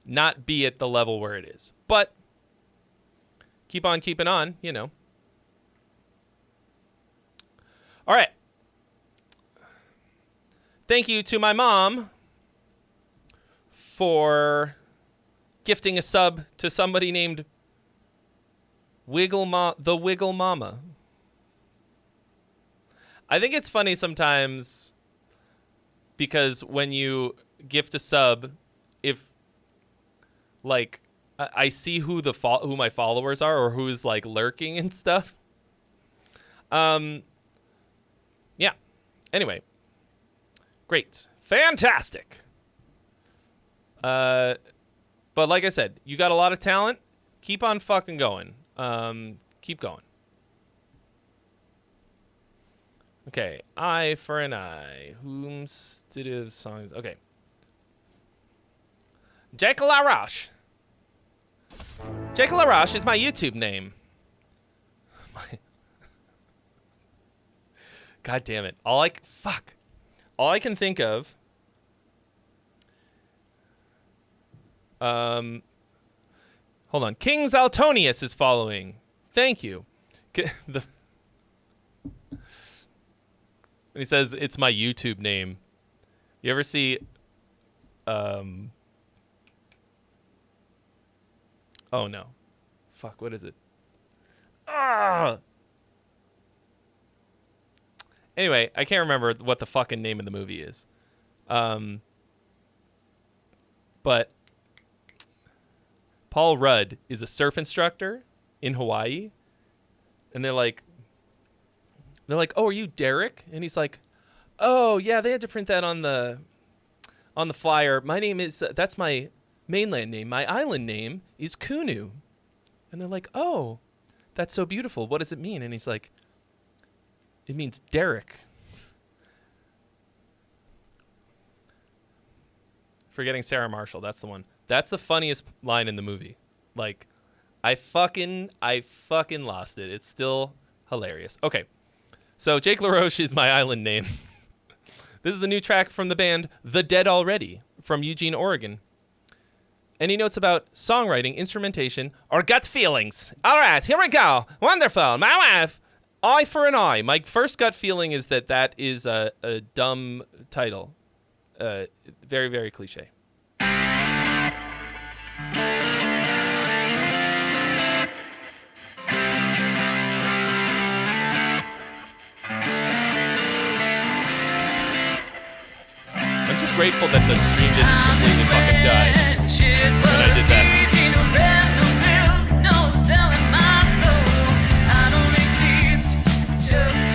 not be at the level where it is. But keep on keeping on, you know. All right. Thank you to my mom for gifting a sub to somebody named the Wiggle Mama. I think it's funny sometimes because when you gift a sub, if like I see who my followers are or who's like lurking and stuff. Yeah. Anyway. Great. Fantastic. But like I said, you got a lot of talent. Keep on fucking going. Keep going. Okay. Eye for an eye. Whomstead songs. Okay. Jake LaRoche. Jake LaRoche is my YouTube name. God damn it. All I can think of. Hold on. King Zaltonius is following. Thank you. He says it's my YouTube name. You ever see oh no. Fuck, what is it? Ah! Anyway, I can't remember what the fucking name of the movie is. But Paul Rudd is a surf instructor in Hawaii. And they're like, "Oh, are you Derek?" And he's like, "Oh, yeah, they had to print that on the flyer. My name is that's my mainland name. My island name is Kunu." And they're like, "Oh, that's so beautiful. What does it mean?" And he's like, "It means Derek." Forgetting Sarah Marshall. That's the one. That's the funniest line in the movie. Like, I fucking lost it. It's still hilarious. Okay. So Jake LaRoche is my island name. This is a new track from the band The Dead Already from Eugene, Oregon. Any notes about songwriting, instrumentation, or gut feelings? All right, here we go. Wonderful. My wife. Eye for an eye. My first gut feeling is that is a dumb title. Very, very cliche. I'm just grateful that the stream didn't completely fucking die when I did that. Just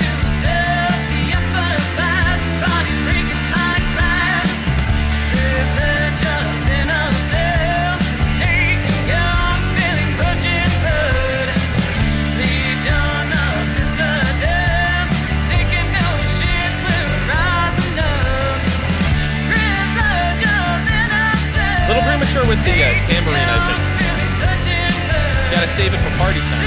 sure with the tambourine, I think. You gotta save it for party time.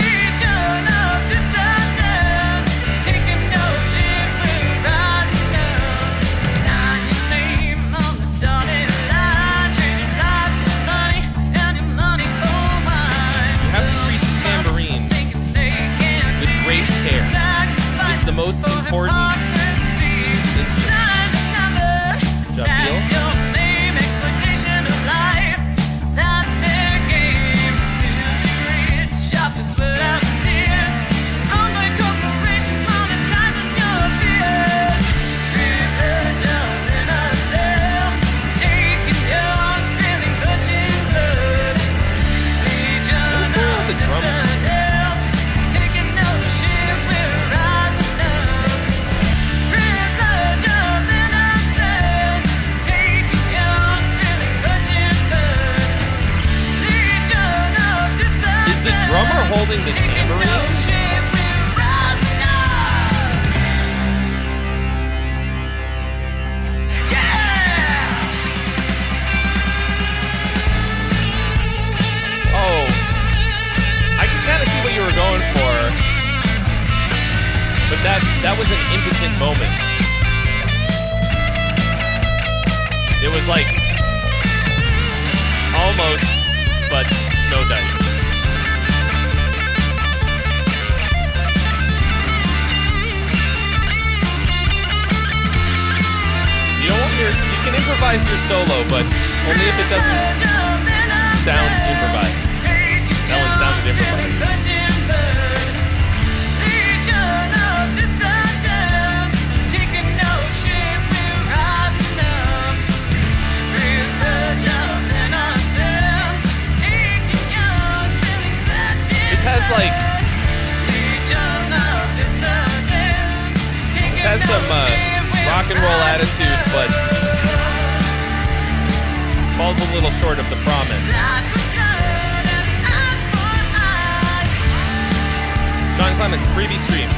You have to treat the tambourine with great care. It's the most important instrument. Do you feel? Drummer holding the tambourine? Oh, I can kind of see what you were going for, but that was an impotent moment. It was like almost, but no dice. You can improvise your solo, but only if it doesn't sound improvised. That one sounded improvised. This has like... This has some rock and roll attitude, but falls a little short of the promise. John Clements, Freebie Stream.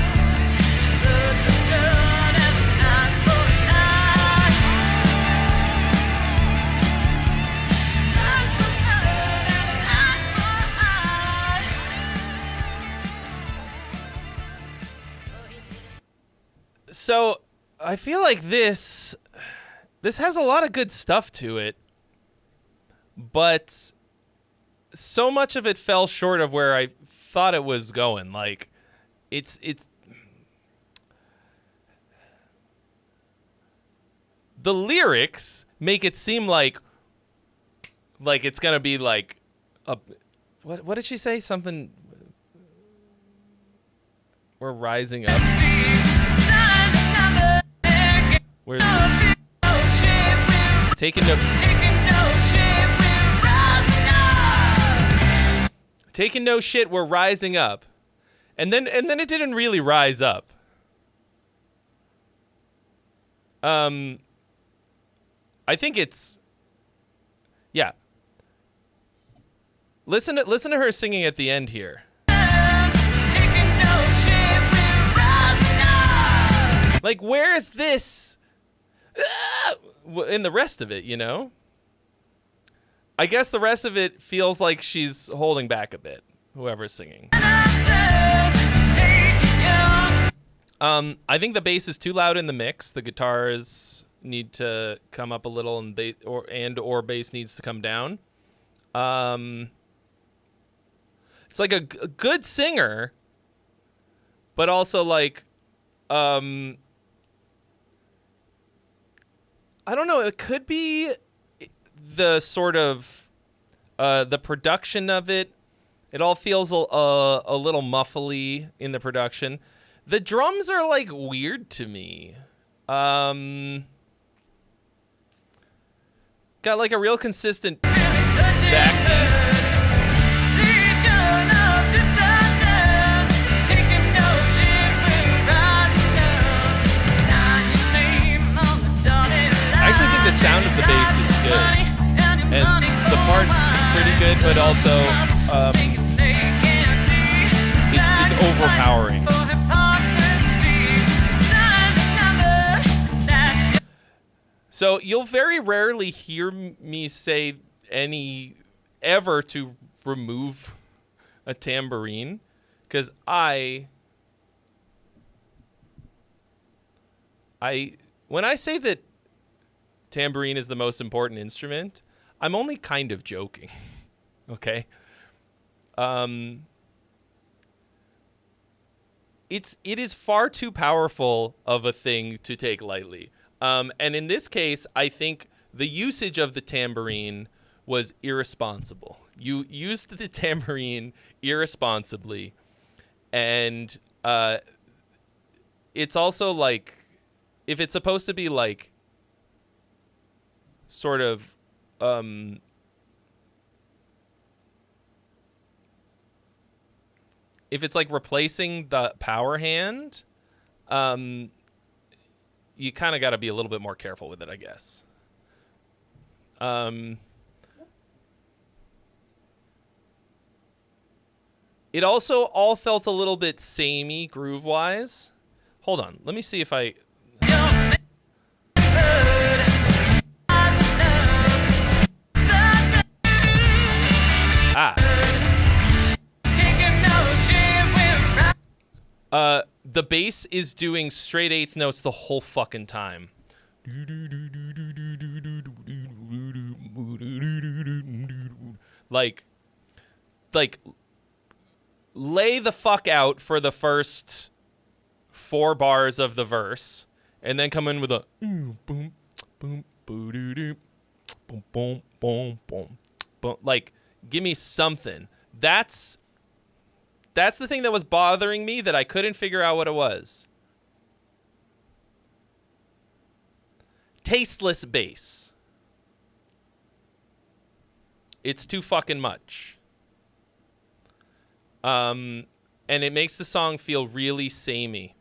So, I feel like this has a lot of good stuff to it, but so much of it fell short of where I thought it was going. Like, it's the lyrics make it seem like it's gonna be like a what did she say? Something. We're rising up. We're taking no shit. We're rising up, and then it didn't really rise up. I think it's, yeah. Listen to her singing at the end here. Like, where is this in the rest of it, you know? I guess the rest of it feels like she's holding back a bit, whoever's singing. I think the bass is too loud in the mix. The guitars need to come up a little, and or bass needs to come down. It's like a good singer, but also like, I don't know. It could be the sort of the production of it. It all feels a little muffly in the production. The drums are like weird to me. Got like a real consistent backbeat. I actually think the sound of the bass is good, and the part's pretty good, but also it's overpowering. So you'll very rarely hear me say ever to remove a tambourine, because when I say that tambourine is the most important instrument, I'm only kind of joking. Okay? It is far too powerful of a thing to take lightly. And in this case, I think the usage of the tambourine was irresponsible. You used the tambourine irresponsibly, and it's also like, if it's supposed to be like sort of if it's like replacing the power hand, you kind of got to be a little bit more careful with it, I guess. It also all felt a little bit samey groove-wise. Hold on, let me see if I... The bass is doing straight eighth notes the whole fucking time. Like, lay the fuck out for the first 4 bars of the verse, and then come in with a boom, boom, boom, boom, boom, boom, boom. Like, give me something. That's the thing that was bothering me, that I couldn't figure out what it was. Tasteless bass. It's too fucking much. And it makes the song feel really samey.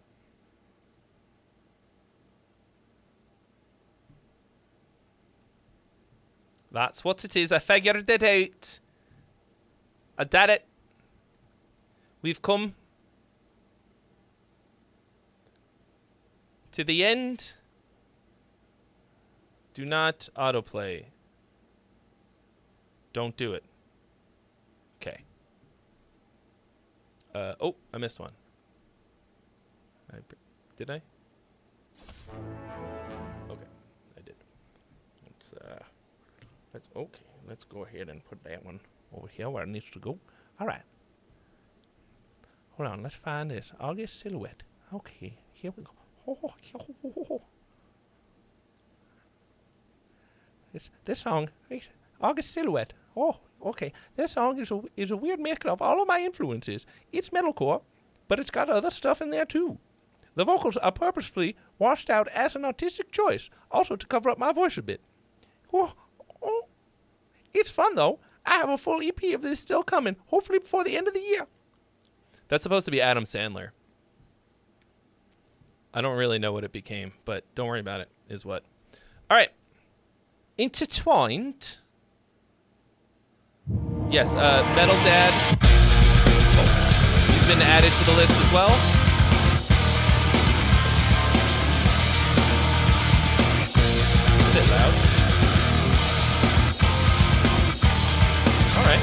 That's what it is. I figured it out. I did it. We've come to the end. Do not autoplay. Don't do it. Okay. Oh, I missed one. Did I? Okay, I did. Let's go ahead and put that one over here where it needs to go. All right. Hold on, let's find this. August Silhouette. Okay, here we go. This song, August Silhouette. Oh, okay. This song is a weird mix of all of my influences. It's metalcore, but it's got other stuff in there too. The vocals are purposefully washed out as an artistic choice, also to cover up my voice a bit. Oh, it's fun though. I have a full EP of this still coming, hopefully before the end of the year. That's supposed to be Adam Sandler. I don't really know what it became, but don't worry about it, is what. All right. Intertwined. Yes, Metal Dad. Oh, he's been added to the list as well. A bit loud. All right.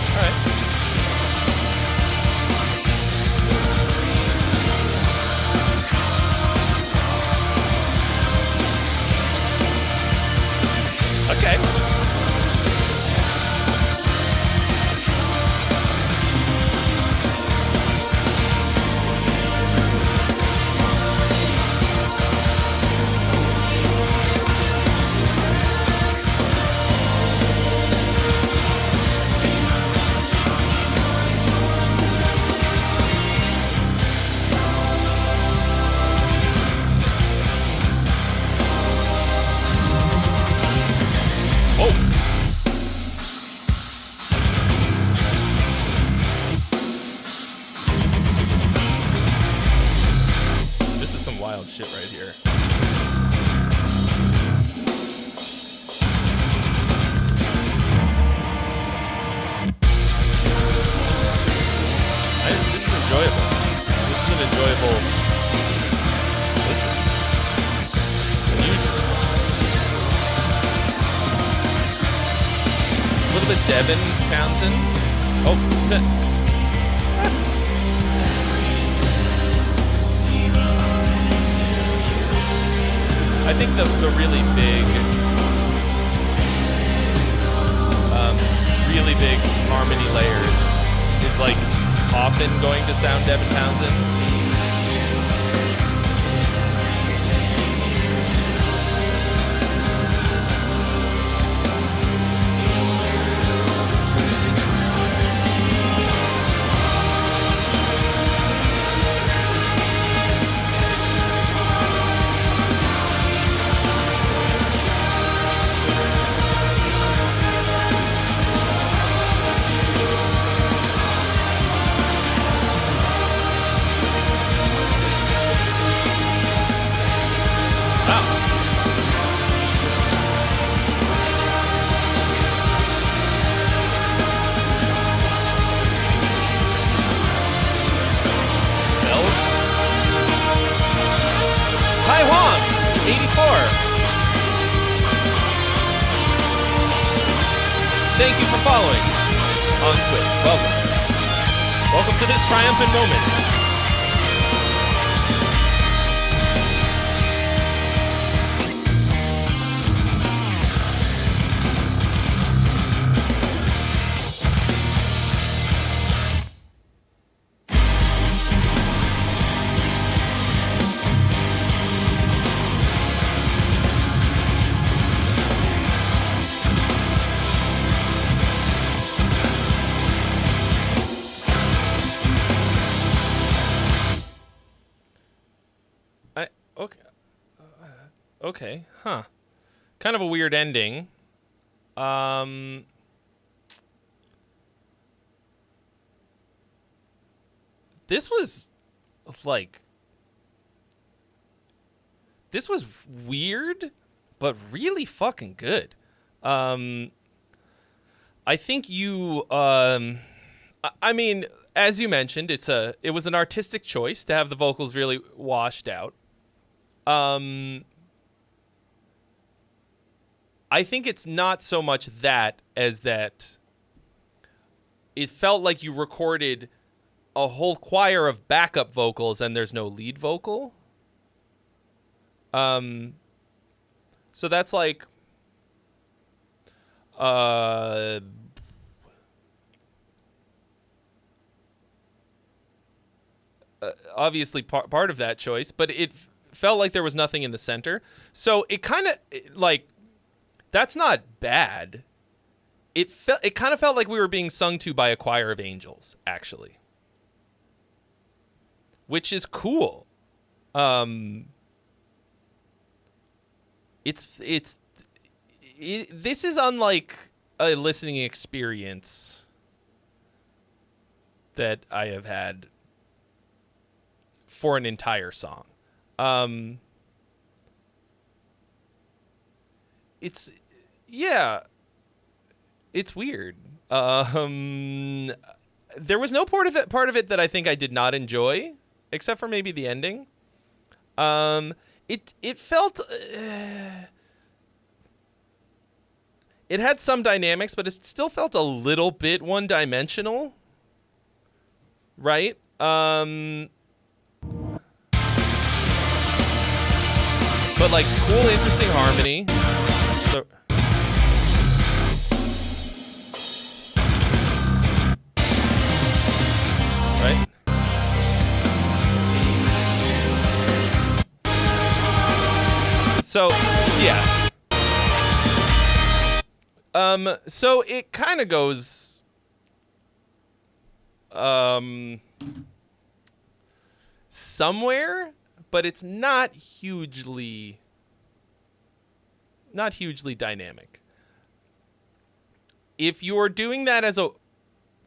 Okay. Devin Townsend. Oh, I think the really big harmony layers is like often going to sound Devin Townsend. Thank you for following on Twitch. Welcome. Welcome to this triumphant moment. Okay, huh. Kind of a weird ending. This was weird, but really fucking good. I think you, I mean, as you mentioned, it was an artistic choice to have the vocals really washed out. I think it's not so much that as that it felt like you recorded a whole choir of backup vocals and there's no lead vocal. So that's like obviously part of that choice, but it felt like there was nothing in the center. So it kind of like, that's not bad. It kind of felt like we were being sung to by a choir of angels, actually, which is cool. This is unlike a listening experience that I have had for an entire song. It's weird. There was no part of it that I think I did not enjoy, except for maybe the ending. It felt it had some dynamics, but it still felt a little bit one-dimensional, right? But like cool, interesting harmony. So, right? So, yeah. So it kind of goes somewhere, but it's not hugely dynamic. If you're doing that as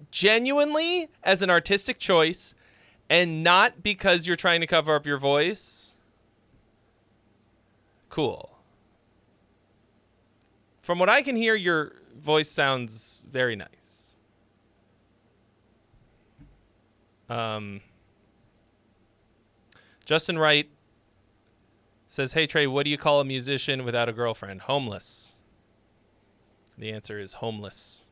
genuinely as an artistic choice and not because you're trying to cover up your voice, cool. From what I can hear, your voice sounds very nice. Justin Wright says, "Hey Trey, what do you call a musician without a girlfriend?" Homeless. The answer is homeless.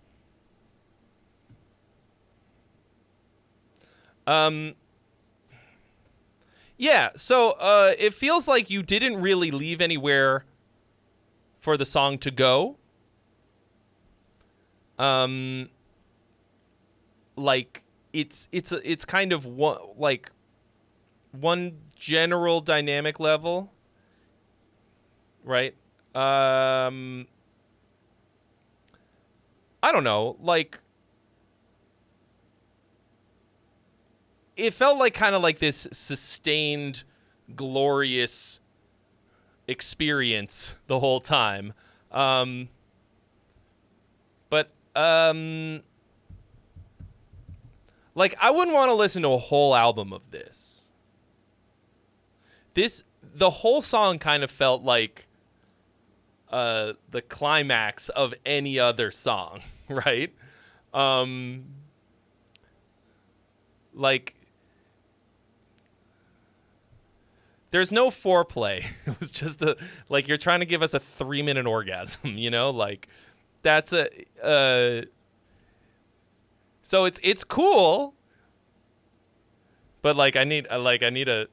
Yeah, so it feels like you didn't really leave anywhere for the song to go. Like it's kind of one general dynamic level, right? I don't know, like it felt like kind of like this sustained, glorious experience the whole time. But like I wouldn't want to listen to a whole album of this. The whole song kind of felt like the climax of any other song, right? Like there's no foreplay. It was just like you're trying to give us a 3-minute orgasm, you know? Like that's so it's cool. But like I need to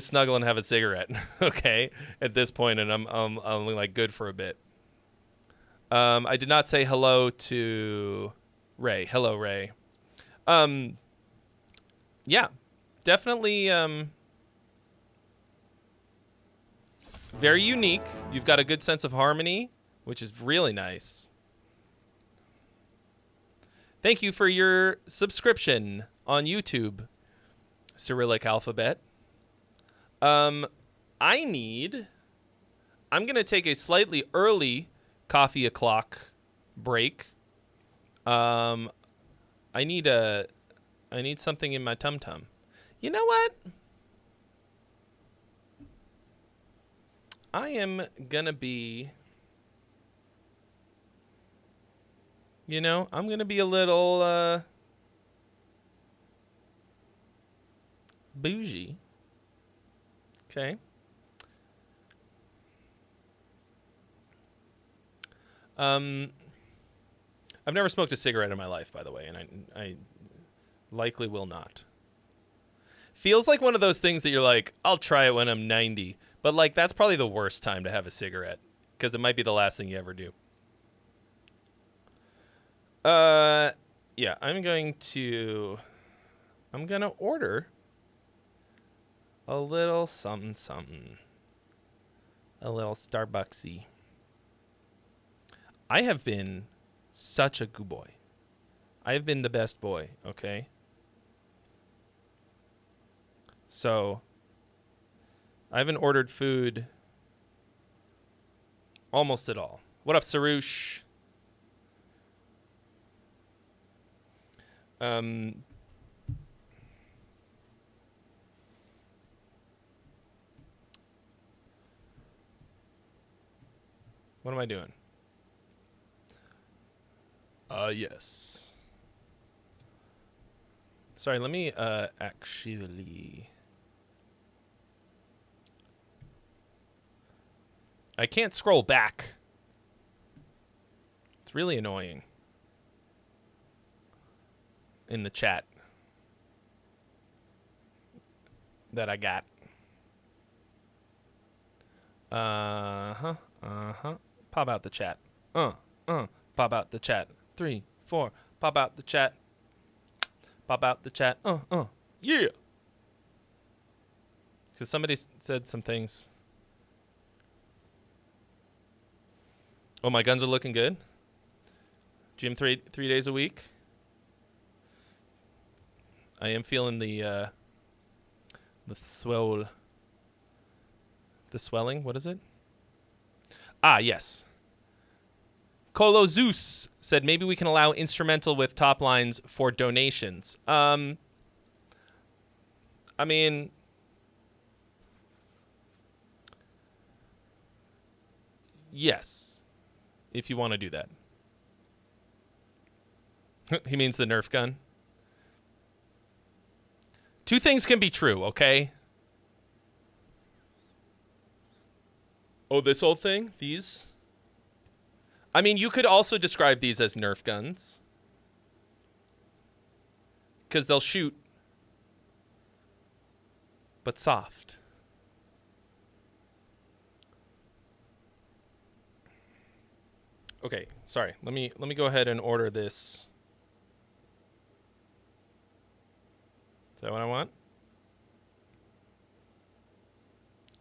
snuggle and have a cigarette, okay? At this point, and I'm like good for a bit. I did not say hello to Ray. Hello, Ray. Yeah, definitely very unique. You've got a good sense of harmony, which is really nice. Thank you for your subscription on YouTube, Cyrillic Alphabet. I'm going to take a slightly early coffee o'clock break. I need something in my tum-tum. You know what? I am going to be, I'm going to be a little bougie. Okay. I've never smoked a cigarette in my life, by the way, and I likely will not. Feels like one of those things that you're like, I'll try it when I'm 90. But, like, that's probably the worst time to have a cigarette, because it might be the last thing you ever do. Yeah, I'm going to order a little something, something. A little Starbucksy. I have been such a good boy. I have been the best boy, okay? So, I haven't ordered food almost at all. What up, Sarush? What am I doing? Yes. Sorry, let me actually... I can't scroll back. It's really annoying. In the chat that I got. Pop out the chat. Pop out the chat. 3, 4. Pop out the chat. Pop out the chat. Yeah. Because somebody said some things. Oh, my guns are looking good. Gym 3 days a week. I am feeling the swell. The swelling. What is it? Ah, yes. Colo Zeus said maybe we can allow instrumental with top lines for donations. I mean, yes, if you want to do that. He means the Nerf gun. Two things can be true, okay? Oh, this old thing? These? I mean, you could also describe these as Nerf guns. because they'll shoot, but soft. Okay, sorry. Let me go ahead and order this. Is that what I want?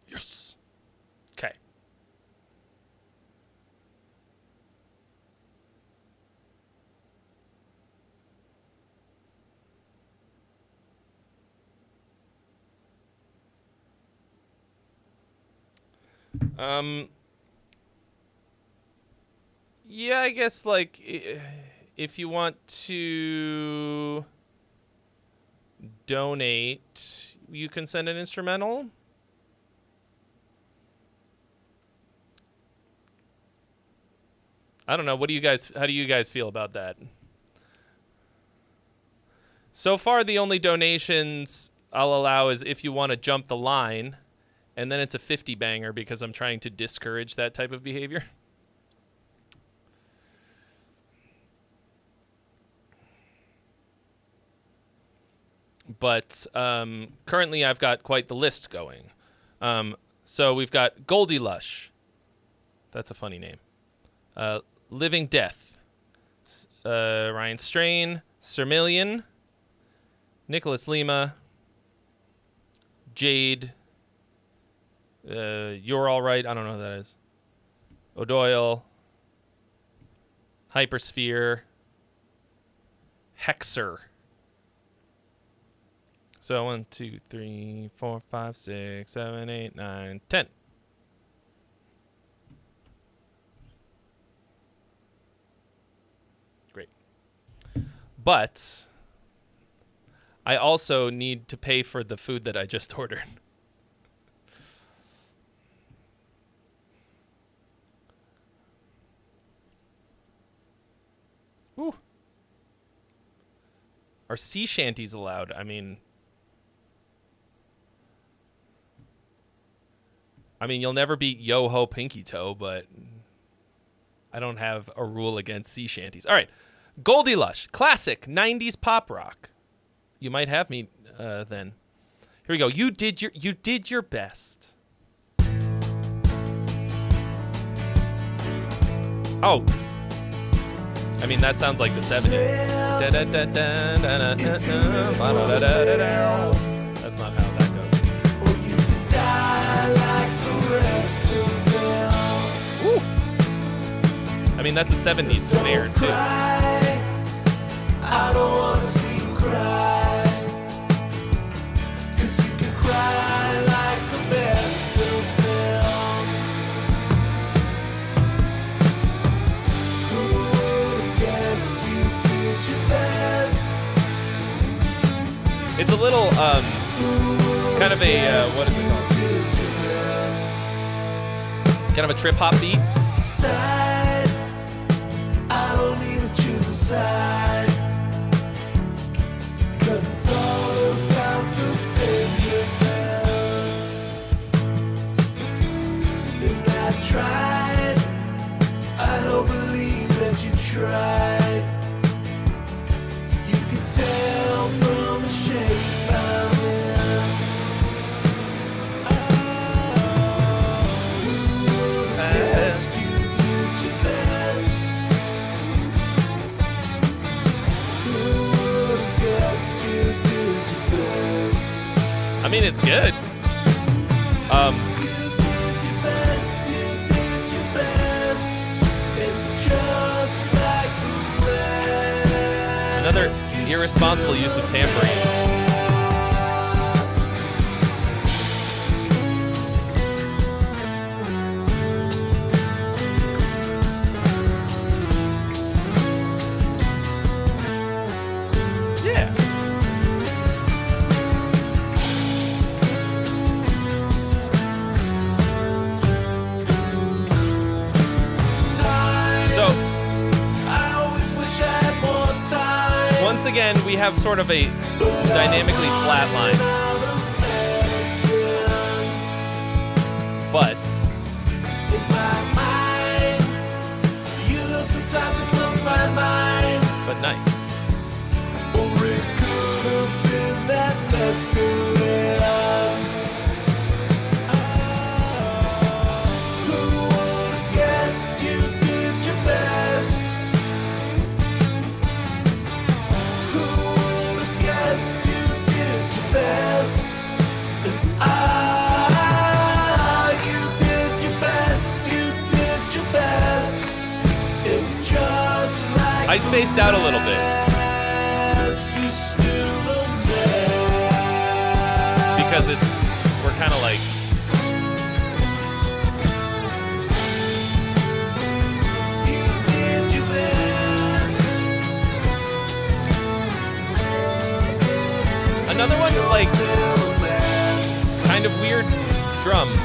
Yes. Okay. Yeah, I guess like if you want to donate, you can send an instrumental. I don't know. How do you guys feel about that? So far, the only donations I'll allow is if you want to jump the line, and then it's a 50 banger because I'm trying to discourage that type of behavior. But currently, I've got quite the list going. So we've got Goldie Lush. That's a funny name. Living Death. Ryan Strain. Sermillion. Nicholas Lima. Jade. You're All Right. I don't know who that is. O'Doyle. Hypersphere. Hexer. So 1, 2, 3, 4, 5, 6, 7, 8, 9, 10. Great. But I also need to pay for the food that I just ordered. Ooh. Are sea shanties allowed? I mean, you'll never beat Yo-Ho Pinky Toe, but I don't have a rule against sea shanties. All right. Goldie Lush, classic 90s pop rock. You might have me then. Here we go. You did your best. Oh. I mean, that sounds like the 70s. That's not how that goes. Woo. I mean, that's a 70s snare, too. I don't wanna see you cry, 'cause you can cry like the best of them. Who would've guessed you did your best? It's a little, kind of a, what is it called? Kind of a trip hop beat. Side, I don't need to choose a side, 'cause it's all about the bigness. And I tried, I don't believe that you tried. You can tell from the shape I'm in. Yes, you did your best. Who would've guessed you did your best? I mean, it's good. Your best, you did your best. And just like the rest. Another irresponsible use of tambourine. Yeah. So, I always wish I had more time. once again, we have sort of a dynamically flat line. But In my mind, you know, sometimes it blows my mind. nice. Or it could I spaced out a little bit because we're kind of like. Another one like kind of weird drums.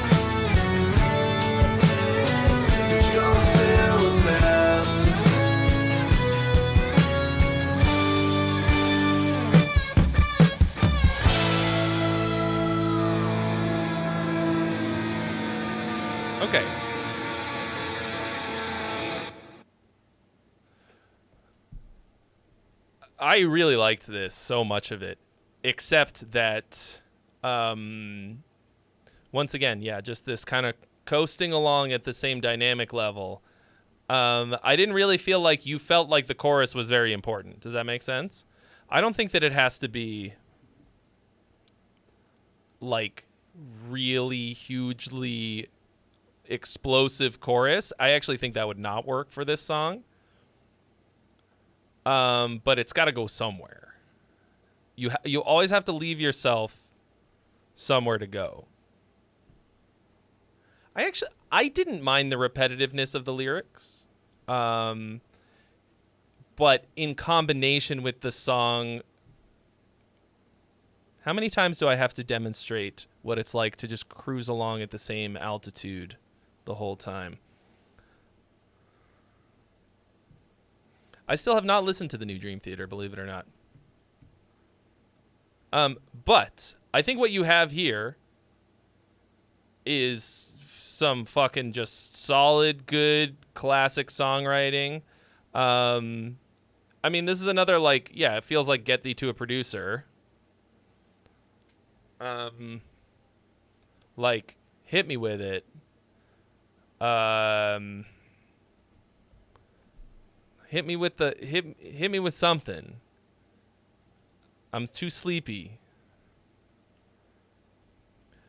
Okay. I really liked this, so much of it. Except that, once again, yeah, just this kind of coasting along at the same dynamic level. I didn't really feel like you felt like the chorus was very important. Does that make sense? I don't think that it has to be, like, really hugely explosive chorus. I actually think that would not work for this song. But it's got to go somewhere. You always have to leave yourself somewhere to go. I didn't mind the repetitiveness of the lyrics. But in combination with the song, how many times do I have to demonstrate what it's like to just cruise along at the same altitude the whole time? I still have not listened to the new Dream Theater, believe it or not. But I think what you have here is some fucking just solid, good, classic songwriting. I mean, this is another, like, yeah, it feels like Get Thee to a Producer. Like, hit me with it. Hit me with something. I'm too sleepy.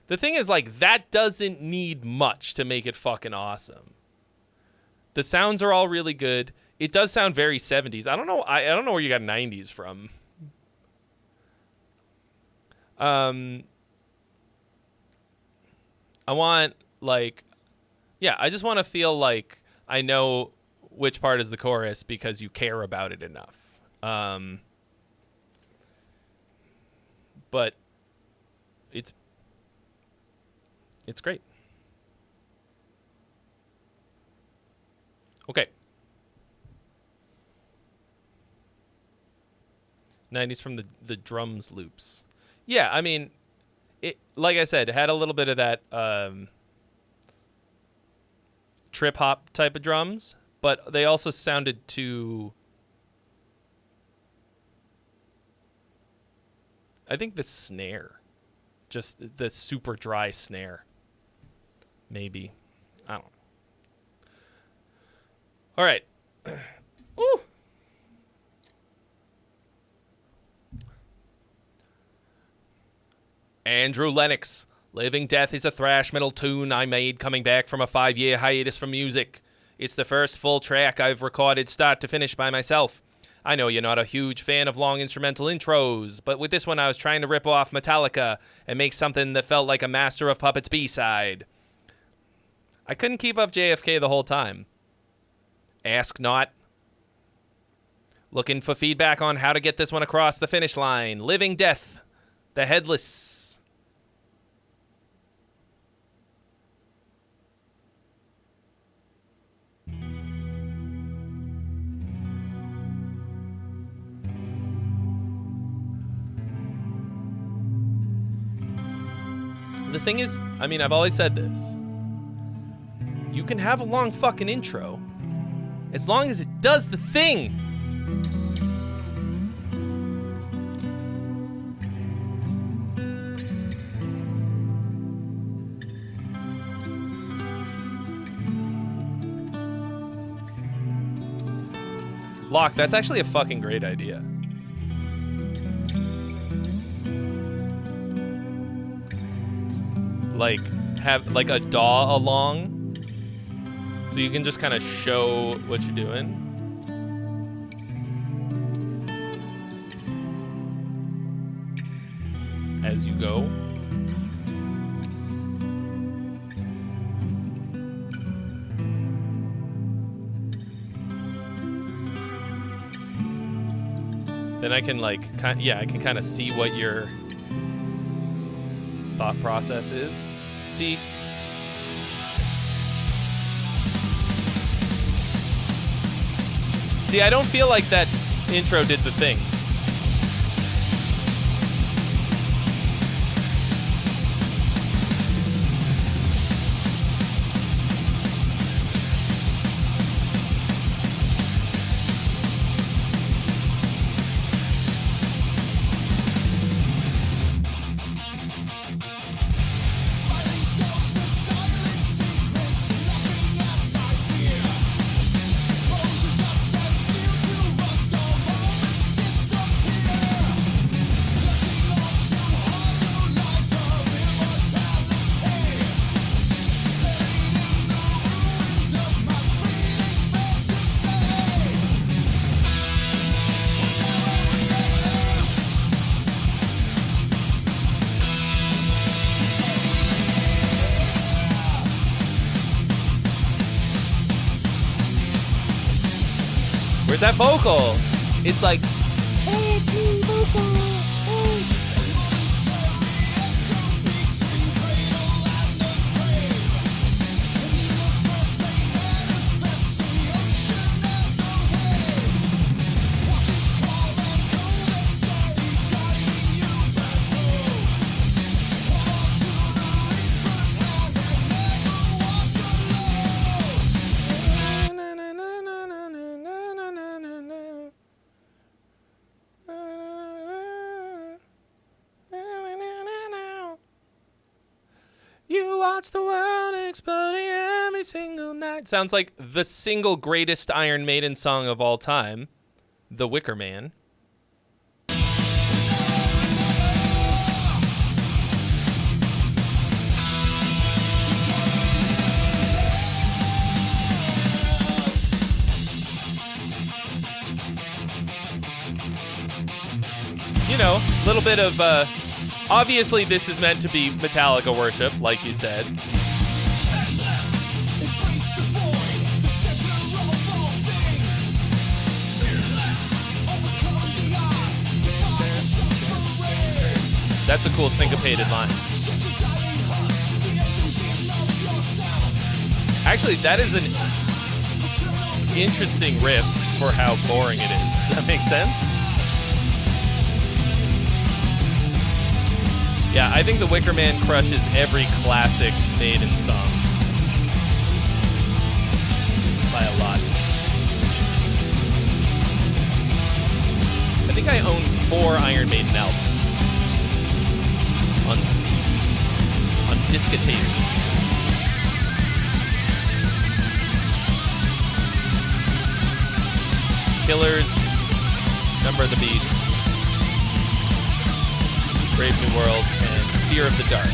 The thing is, like, that doesn't need much to make it fucking awesome. The sounds are all really good. It does sound very 70s. I don't know where you got 90s from. I want, like, yeah, I just want to feel like I know which part is the chorus because you care about it enough. But it's great. Okay. 90s from the drums loops. Yeah, I mean, it, like I said, it had a little bit of that trip hop type of drums, but they also sounded too, I think the snare, just the super dry snare. Maybe. I don't know. All right. Ooh. Andrew Lennox. Living Death is a thrash metal tune I made coming back from a 5-year hiatus from music. It's the first full track I've recorded start to finish by myself. I know you're not a huge fan of long instrumental intros, but with this one I was trying to rip off Metallica and make something that felt like a Master of Puppets B-side. I couldn't keep up JFK the whole time. Ask not. Looking for feedback on how to get this one across the finish line. Living Death, The Headless. The thing is, I mean, I've always said this. You can have a long fucking intro as long as it does the thing. Locke, that's actually a fucking great idea. Like, have like a DAW along so you can just kind of show what you're doing. as you go. Then I can like, I can kind of see what your thought process is. See, I don't feel like that intro did the thing. Where's that vocal? It's like, hey, it's me, vocal. Hey. You watch the world exploding every single night. Sounds like the single greatest Iron Maiden song of all time, The Wicker Man. You know, a little bit of, obviously this is meant to be Metallica worship, like you said. That's a cool syncopated line. Actually, that is an interesting riff for how boring it is. Does that make sense? Yeah, I think The Wicker Man crushes every classic Maiden song. By a lot. I think I own 4 Iron Maiden albums. On CD. On discotape. Killers. Number of the Beast. Brave New World, and Fear of the Dark.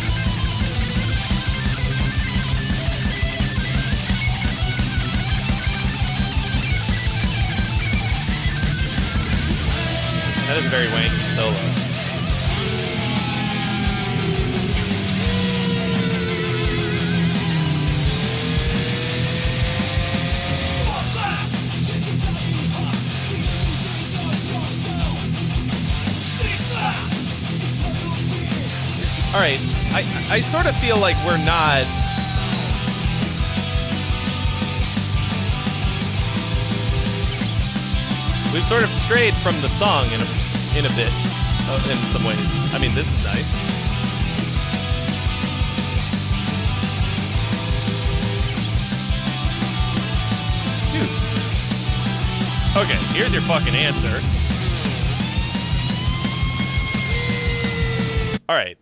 That is a very wanky solo. All right, I sort of feel like we're not. We've sort of strayed from the song in a bit, in some ways. I mean, this is nice. Dude. Okay, here's your fucking answer. All right.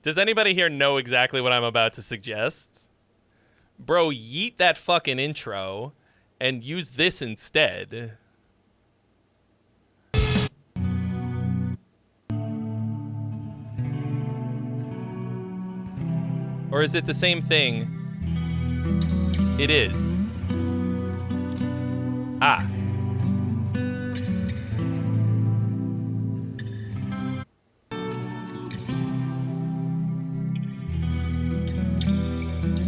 Does anybody here know exactly what I'm about to suggest? Bro, yeet that fucking intro and use this instead. Or is it the same thing? It is. Ah.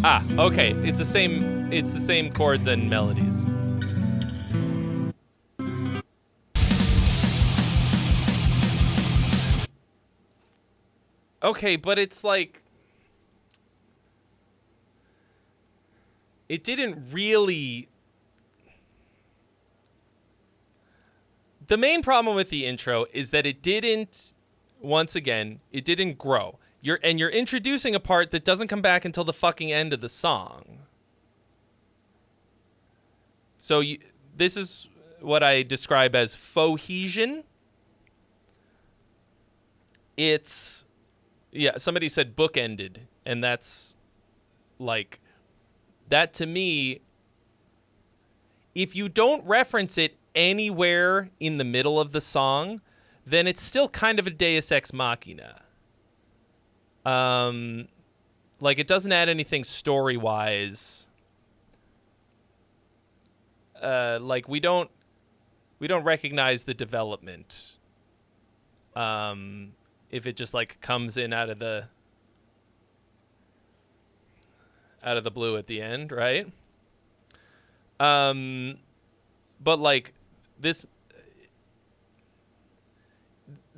Okay. It's the same chords and melodies. Okay, but it's like it didn't really. The main problem with the intro is that it didn't, once again, it didn't grow. You're introducing a part that doesn't come back until the fucking end of the song. So this is what I describe as fohesion. It's, yeah, somebody said bookended, and that's like, that to me, if you don't reference it anywhere in the middle of the song, then it's still kind of a Deus Ex Machina. Like, it doesn't add anything story-wise. Like, we don't recognize the development. If it just like comes in out of the blue at the end, right? But like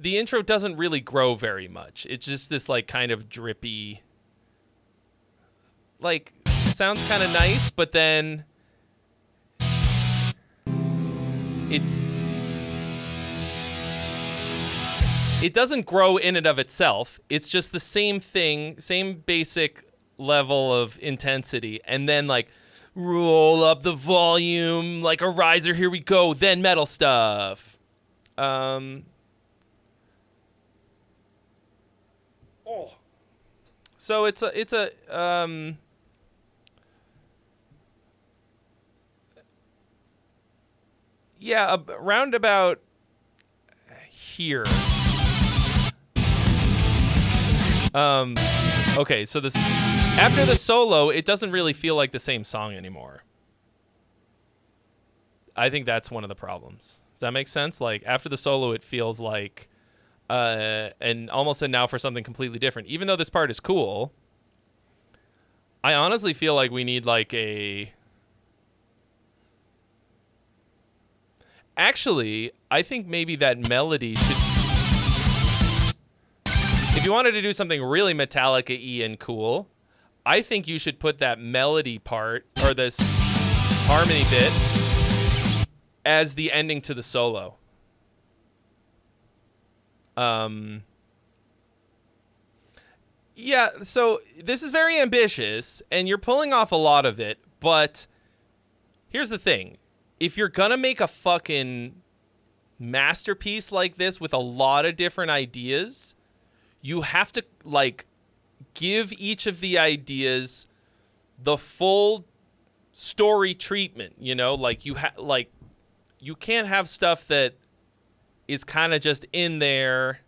the intro doesn't really grow very much. It's just this like kind of drippy, like, sounds kind of nice, but then it doesn't grow in and of itself. It's just the same thing, same basic level of intensity, and then like roll up the volume like a riser, here we go, then metal stuff. So it's a yeah, around about here. Okay, so this, after the solo, it doesn't really feel like the same song anymore. I think that's one of the problems. Does that make sense? Like, after the solo, it feels like and almost a now for something completely different. Even though this part is cool, I honestly feel like we need like a... Actually, I think maybe that melody should... If you wanted to do something really Metallica-y and cool, I think you should put that melody part, or this harmony bit, as the ending to the solo. Yeah, so this is very ambitious, and you're pulling off a lot of it, but here's the thing. If you're gonna make a fucking masterpiece like this with a lot of different ideas, you have to, like, give each of the ideas the full story treatment, you know? Like, you can't have stuff that is kind of just in there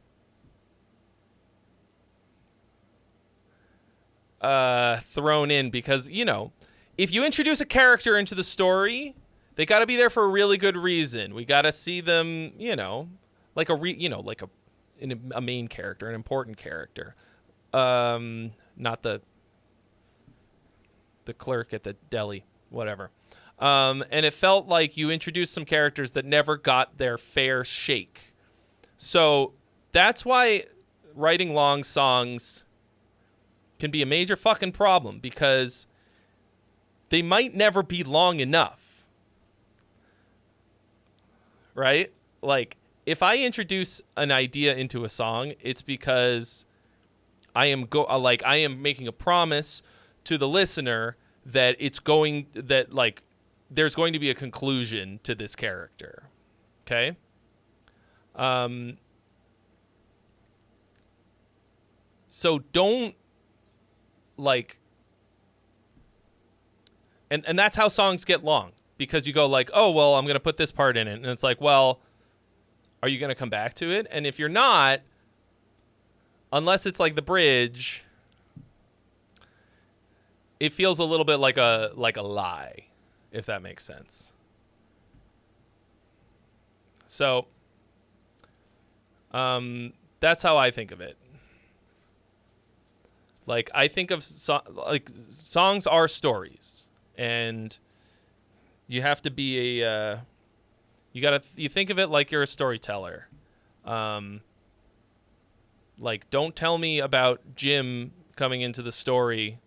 thrown in because, you know, if you introduce a character into the story, they got to be there for a really good reason. We got to see them, you know, like a main character, an important character. Not the clerk at the deli, whatever. And it felt like you introduced some characters that never got their fair shake. So that's why writing long songs can be a major fucking problem, because they might never be long enough. Right? Like, if I introduce an idea into a song, it's because I am making a promise to the listener that there's going to be a conclusion to this character. Okay? So don't, like, and that's how songs get long, because you go like, oh, well, I'm going to put this part in it. And it's like, well, are you going to come back to it? And if you're not, unless it's like the bridge, it feels a little bit like a lie, if that makes sense. So, that's how I think of it. Like, I think of songs are stories, and you have to be you think of it like you're a storyteller. Like, don't tell me about Jim coming into the story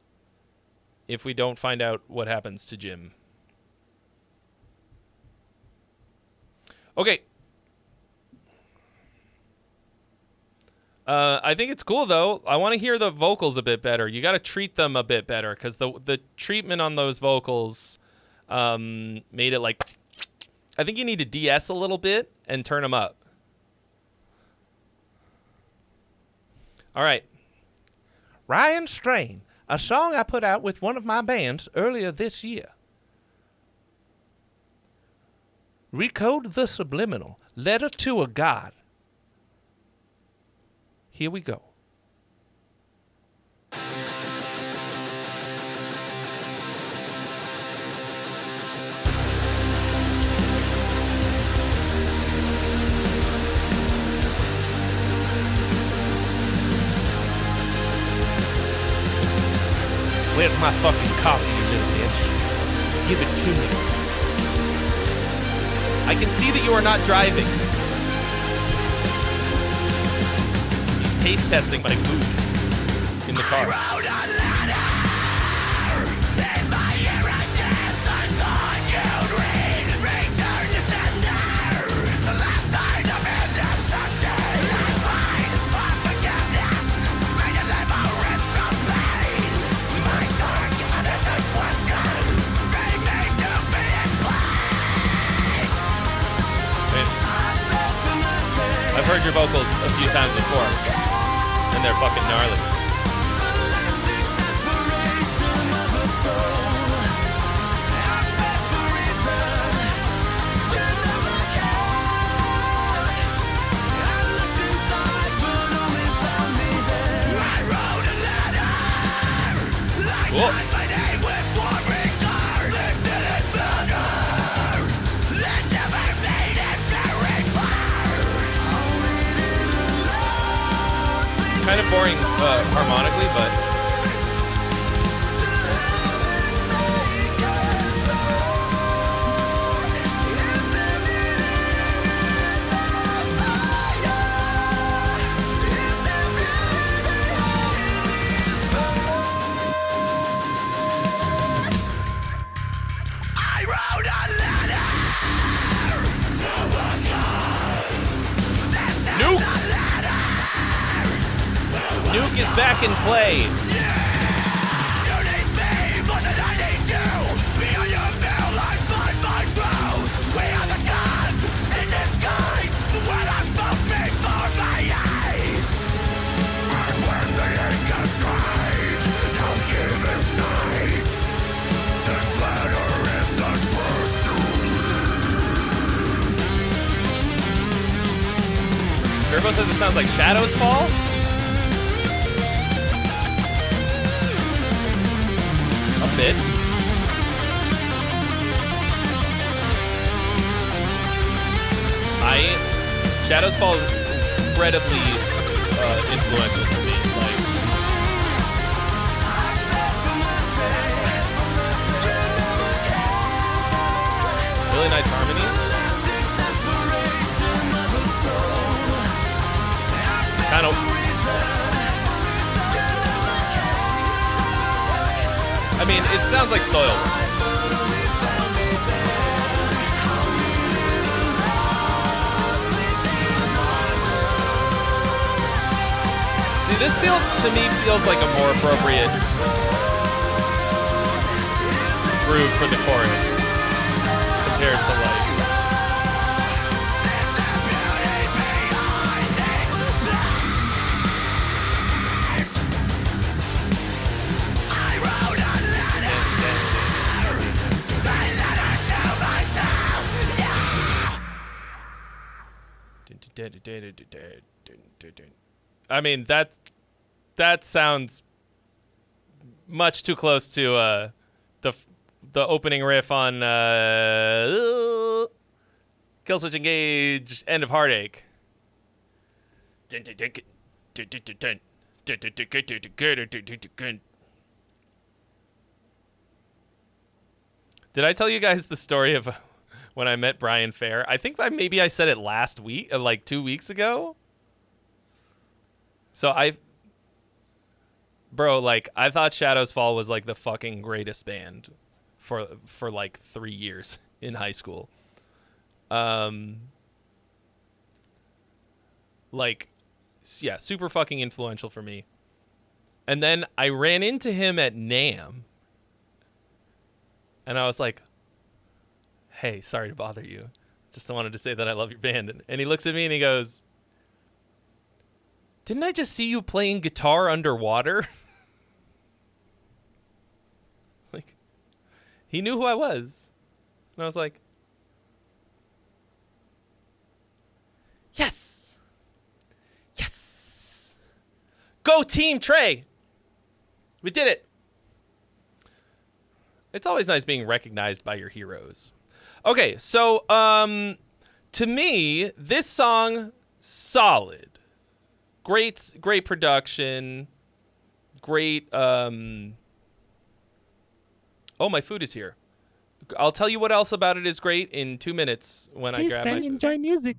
if we don't find out what happens to Jim. Okay. I think it's cool, though. I want to hear the vocals a bit better. You got to treat them a bit better, because the treatment on those vocals made it like... I think you need to DS a little bit and turn them up. All right. Ryan Strain, a song I put out with one of my bands earlier this year. Recode the subliminal. Letter to a God. Here we go. Where's my fucking coffee, you little bitch? Give it to me. I can see that you are not driving. He's taste testing my food in the car. I've heard your vocals a few times before, and they're fucking gnarly. Cool. Kind of boring harmonically, but Nuke is back in play. Turbo says it sounds like Shadows Fall. A bit. Shadows Fall is incredibly influential for me. Like, really nice harmonies. Kind of. I mean, it sounds like Soil. See, this to me feels like a more appropriate groove for the chorus compared to like. I mean, that sounds much too close to the opening riff on Killswitch Engage, End of Heartache. Did I tell you guys the story of when I met Brian Fair? I think maybe I said it last week, like 2 weeks ago. So I thought Shadows Fall was like the fucking greatest band for like 3 years in high school. Super fucking influential for me. And then I ran into him at NAMM. And I was like, hey, sorry to bother you. Just wanted to say that I love your band. And he looks at me and he goes, didn't I just see you playing guitar underwater? Like, he knew who I was. And I was like, yes! Yes! Go Team Trey! We did it! It's always nice being recognized by your heroes. Okay, so, to me, this song, solid. Great production. Great, oh, my food is here. I'll tell you what else about it is great in 2 minutes when I grab my food. Enjoy music.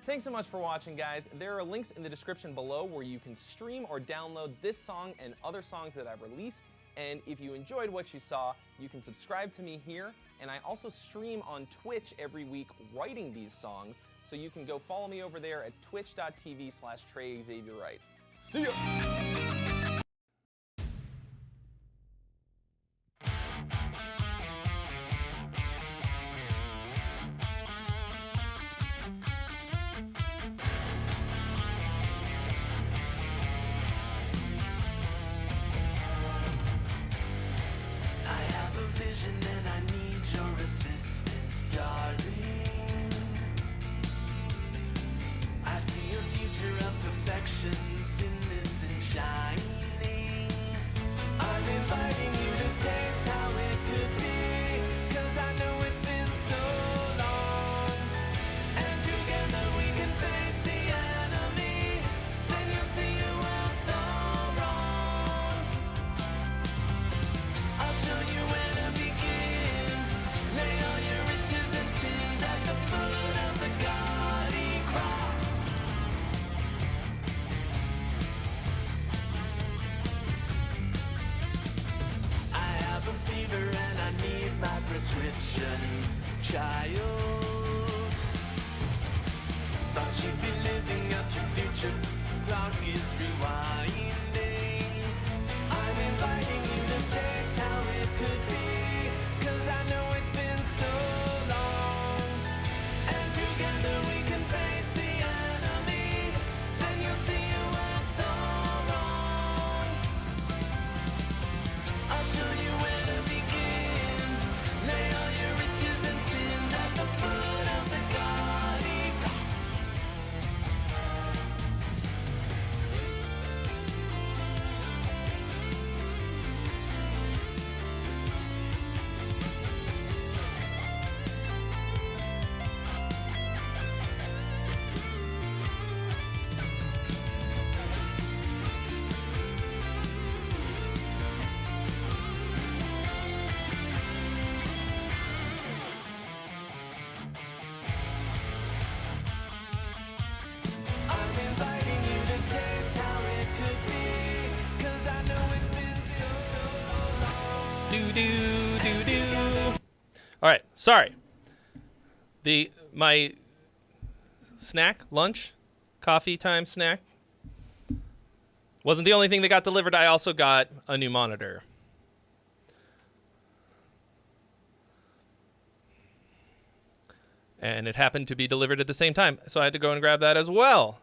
Thanks so much for watching, guys. There are links in the description below where you can stream or download this song and other songs that I've released. And if you enjoyed what you saw, you can subscribe to me here. And I also stream on Twitch every week writing these songs. So you can go follow me over there at twitch.tv/Trey Xavier Writes. See ya! Prescription, child. Thought you'd be living out your future. Clock is rewinding. I'm inviting you to taste how it could be. 'Cause I know it's been so long. And together we can face the enemy. Then you'll see you were so wrong. I'll show you where to begin. Lay all your riches and sins at the foot of the gaudy cross. Sorry. My snack, lunch, coffee time snack wasn't the only thing that got delivered. I also got a new monitor. And it happened to be delivered at the same time, so I had to go and grab that as well.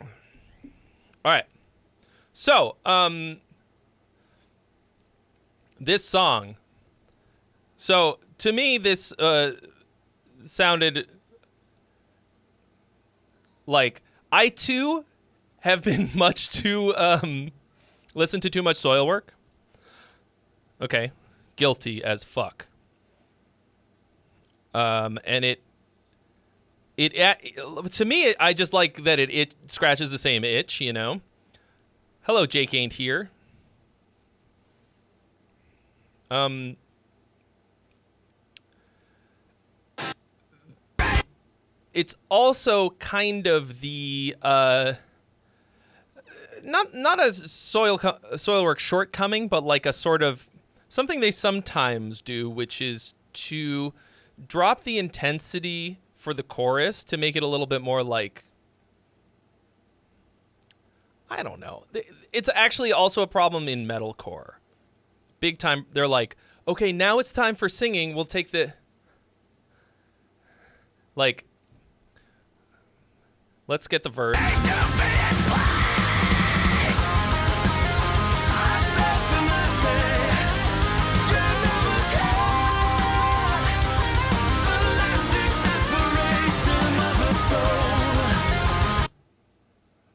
All right. So, this song. So, to me, this sounded like I, too, have been much too, listened to too much soil work. Okay. Guilty as fuck. And to me, I just like that it scratches the same itch, you know? Hello, Jake ain't here. It's also kind of the, not as soil work shortcoming, but like a sort of something they sometimes do, which is to drop the intensity for the chorus to make it a little bit more like, I don't know. It's actually also a problem in metalcore. Big time. They're like, okay, now it's time for singing. We'll take the, like, let's get the verse.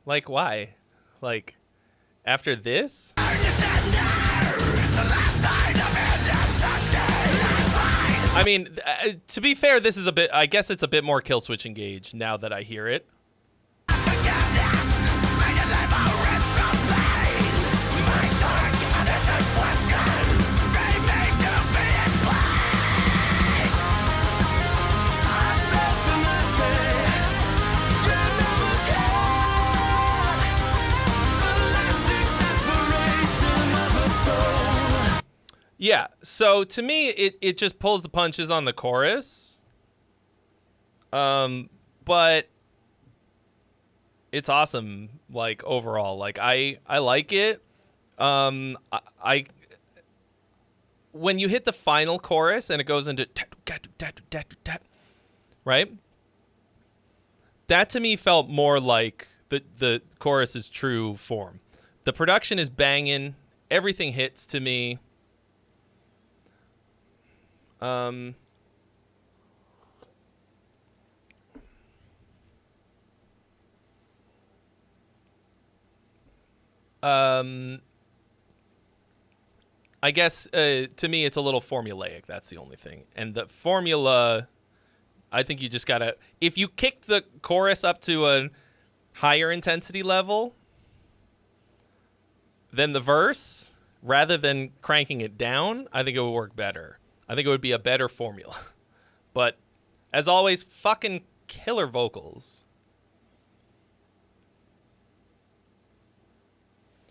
Like, why? Like, after this? I mean, to be fair, this is a bit, I guess it's a bit more kill switch engaged now that I hear it. Yeah, so to me, it just pulls the punches on the chorus. But it's awesome, like, overall. Like, I like it. When you hit the final chorus and it goes into right? That to me felt more like the chorus's true form. The production is banging. Everything hits to me. I guess to me it's a little formulaic. That's the only thing. And the formula, I think you just gotta, if you kick the chorus up to a higher intensity level than the verse, rather than cranking it down, I think it would work better. I think it would be a better formula. But, as always, fucking killer vocals.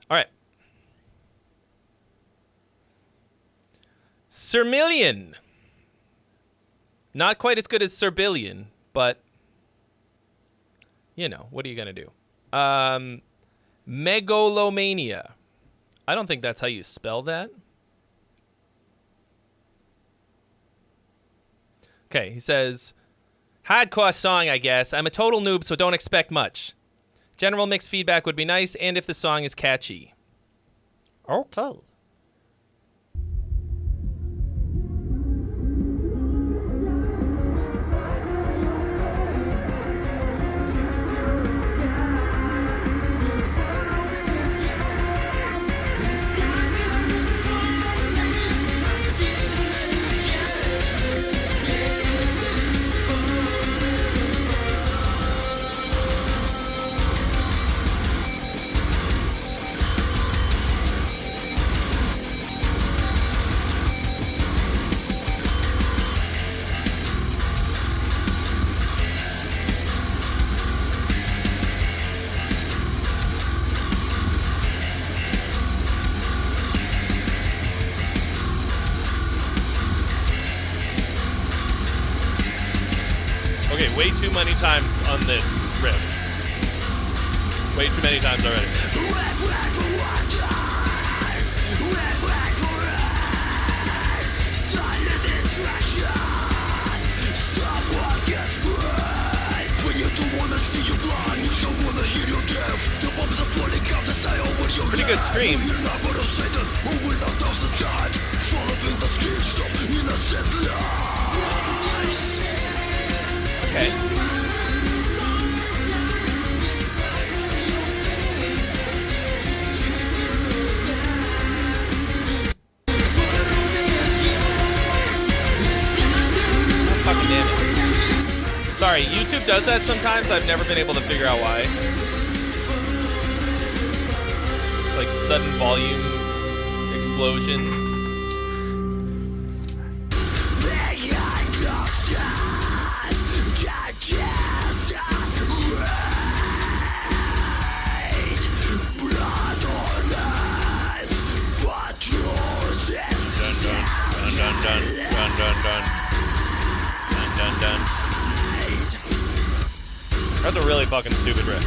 All right. Sirmillion. Not quite as good as Serbillion, but, you know, what are you going to do? Megalomania. I don't think that's how you spell that. Okay, he says, hardcore song, I guess. I'm a total noob, so don't expect much. General mixed feedback would be nice, and if the song is catchy. Okay. way too many times on this riff. Way too many times already. Pretty good stream. Okay. Fucking damn it. Sorry, YouTube does that sometimes. I've never been able to figure out why. Like sudden volume explosion. Dun, dun, dun, dun, dun. Dun, dun, dun. That's a really fucking stupid riff.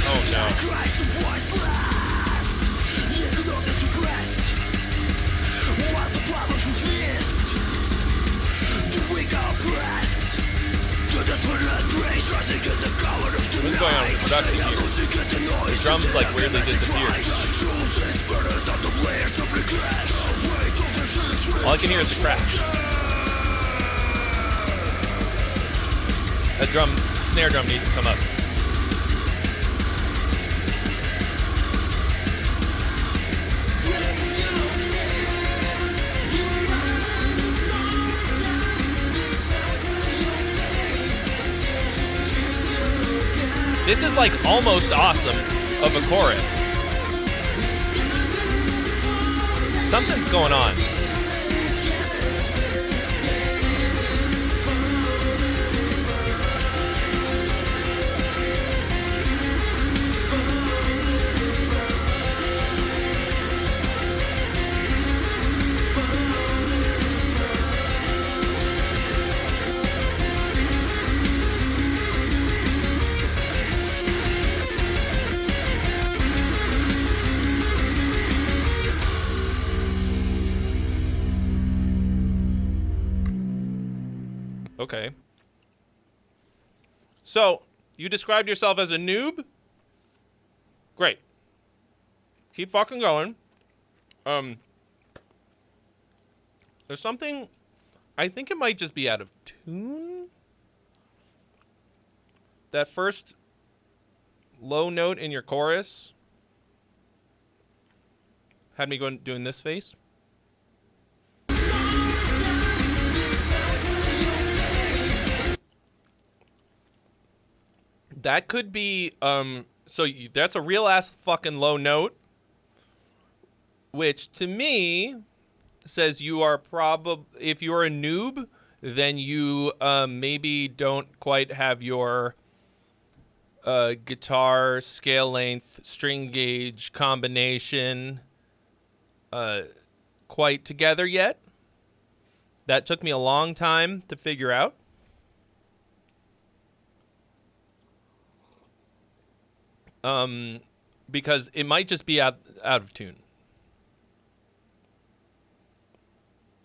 Oh no. What's going on with the production here? The drums like weirdly disappeared. All I can hear is the crash. That snare drum needs to come up. This is like almost awesome of a chorus. Something's going on. Okay. So, you described yourself as a noob? Great. Keep fucking going. There's something, I think it might just be out of tune. That first low note in your chorus had me going doing this face. That could be, that's a real ass fucking low note, which to me says you are if you're a noob, then you maybe don't quite have your guitar scale length, string gauge combination quite together yet. That took me a long time to figure out. Because it might just be out of tune.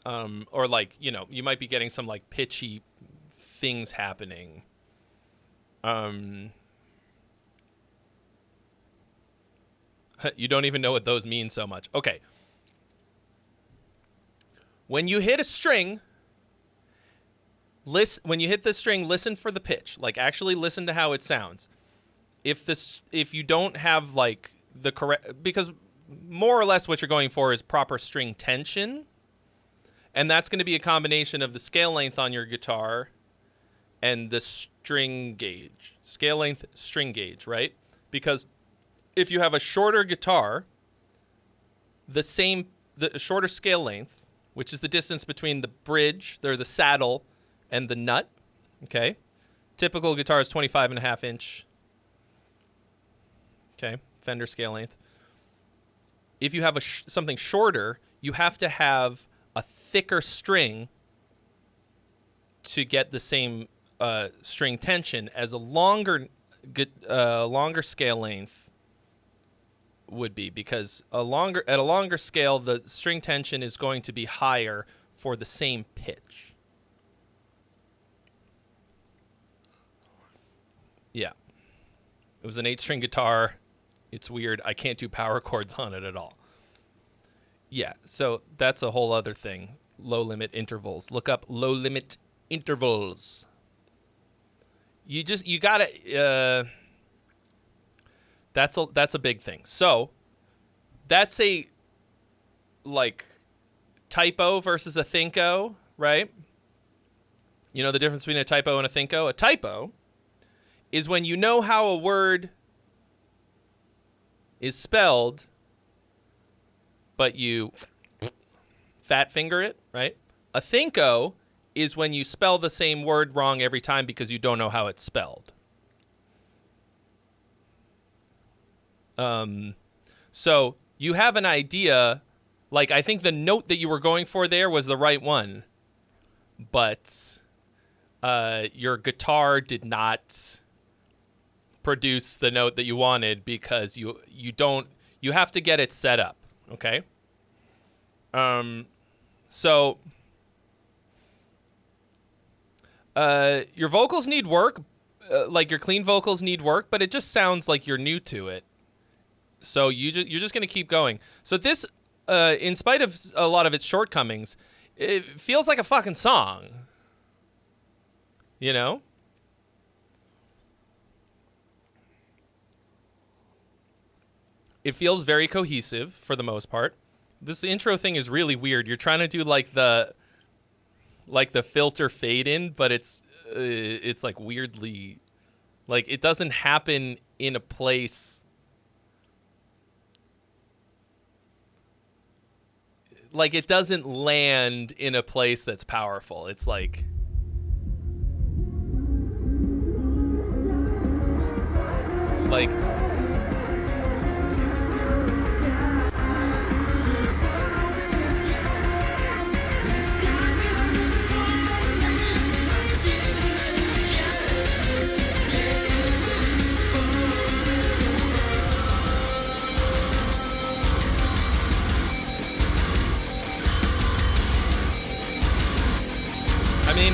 Or like, you know, you might be getting some like pitchy things happening. You don't even know what those mean so much. Okay. When you hit a string, when you hit the string, listen for the pitch. Like actually listen to how it sounds. If you don't have like the correct, because more or less what you're going for is proper string tension, and that's going to be a combination of the scale length on your guitar and the string gauge, scale length, string gauge, right? Because if you have a shorter guitar, the shorter scale length, which is the distance between the bridge, the saddle, and the nut, okay? Typical guitar is 25.5 inch. Okay, Fender scale length. If you have something shorter, you have to have a thicker string to get the same string tension as a longer scale length would be, because at a longer scale, the string tension is going to be higher for the same pitch. Yeah. It was an 8-string guitar. It's weird. I can't do power chords on it at all. Yeah, so that's a whole other thing. Low limit intervals. Look up low limit intervals. You gotta. That's a big thing. So that's a typo versus a thinko, right? You know the difference between a typo and a thinko? A typo is when you know how a word is spelled, but you fat finger it, right? A thinko is when you spell the same word wrong every time because you don't know how it's spelled. So you have an idea, I think the note that you were going for there was the right one, but your guitar did not produce the note that you wanted because you have to get it set up, okay? So your vocals need work, your clean vocals need work, but it just sounds like you're new to it. So you're just gonna keep going. So this, in spite of a lot of its shortcomings, it feels like a fucking song. You know? It feels very cohesive for the most part. This intro thing is really weird. You're trying to do the filter fade in, but it's weirdly, it doesn't happen in a place. It doesn't land in a place that's powerful. It's like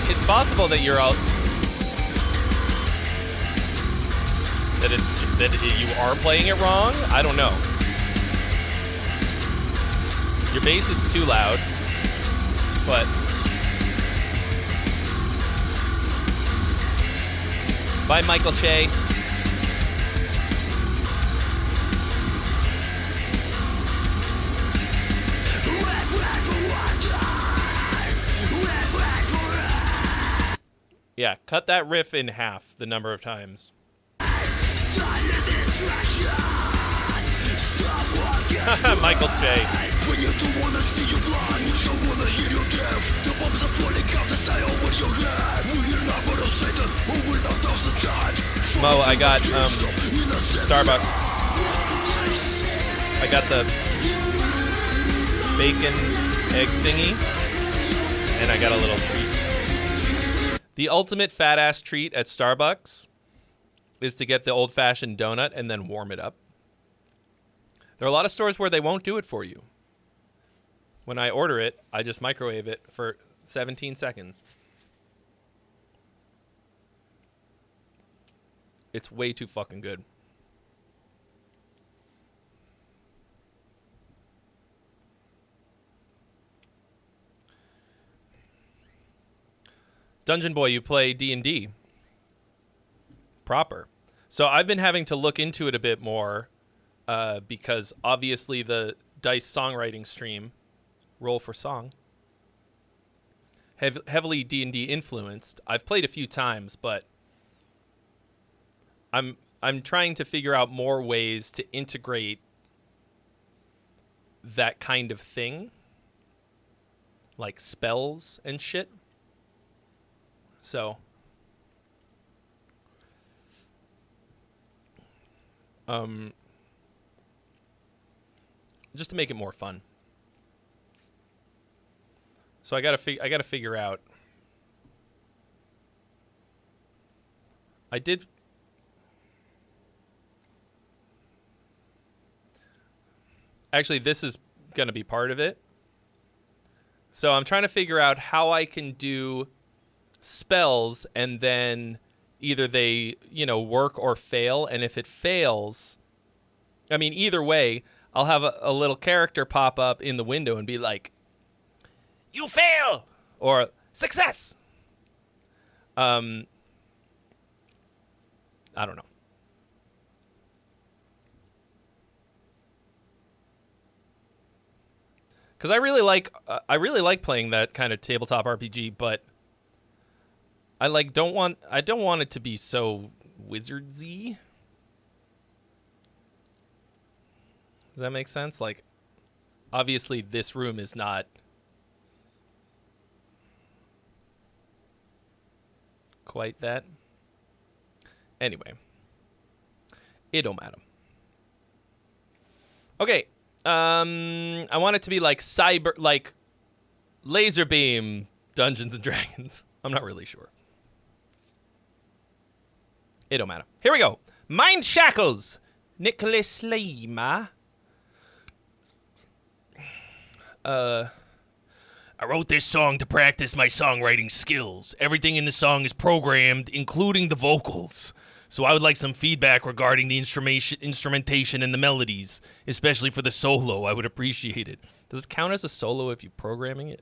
it's possible that you're out, that you are playing it wrong. I don't know. Your bass is too loud, but bye, Michael Shea. Yeah, cut that riff in half the number of times. Michael J. Mo, I got Starbucks. I got the bacon egg thingy, and I got a little treat. The ultimate fat-ass treat at Starbucks is to get the old-fashioned donut and then warm it up. There are a lot of stores where they won't do it for you. When I order it, I just microwave it for 17 seconds. It's way too fucking good. Dungeon Boy, you play D&D proper. So I've been having to look into it a bit more because obviously the DICE songwriting stream, Roll for Song, heavily D&D influenced. I've played a few times, but I'm trying to figure out more ways to integrate that kind of thing, like spells and shit. So, just to make it more fun. So I gotta figure out. I did. Actually, this is gonna be part of it. So I'm trying to figure out how I can do spells and then either they, work or fail. And if it fails, I mean, either way, I'll have a little character pop up in the window and be like, "You fail!" or "Success!" I don't know. Because I really like playing that kind of tabletop RPG, but I don't want it to be so wizardsy. Does that make sense? Like, obviously, this room is not quite that. Anyway, it don't matter. Okay. I want it to be like laser beam Dungeons and Dragons. I'm not really sure. It don't matter. Here we go. Mind Shackles. Nicholas Lima. I wrote this song to practice my songwriting skills. Everything in the song is programmed, including the vocals. So I would like some feedback regarding the instrumentation and the melodies, especially for the solo. I would appreciate it. Does it count as a solo if you program it?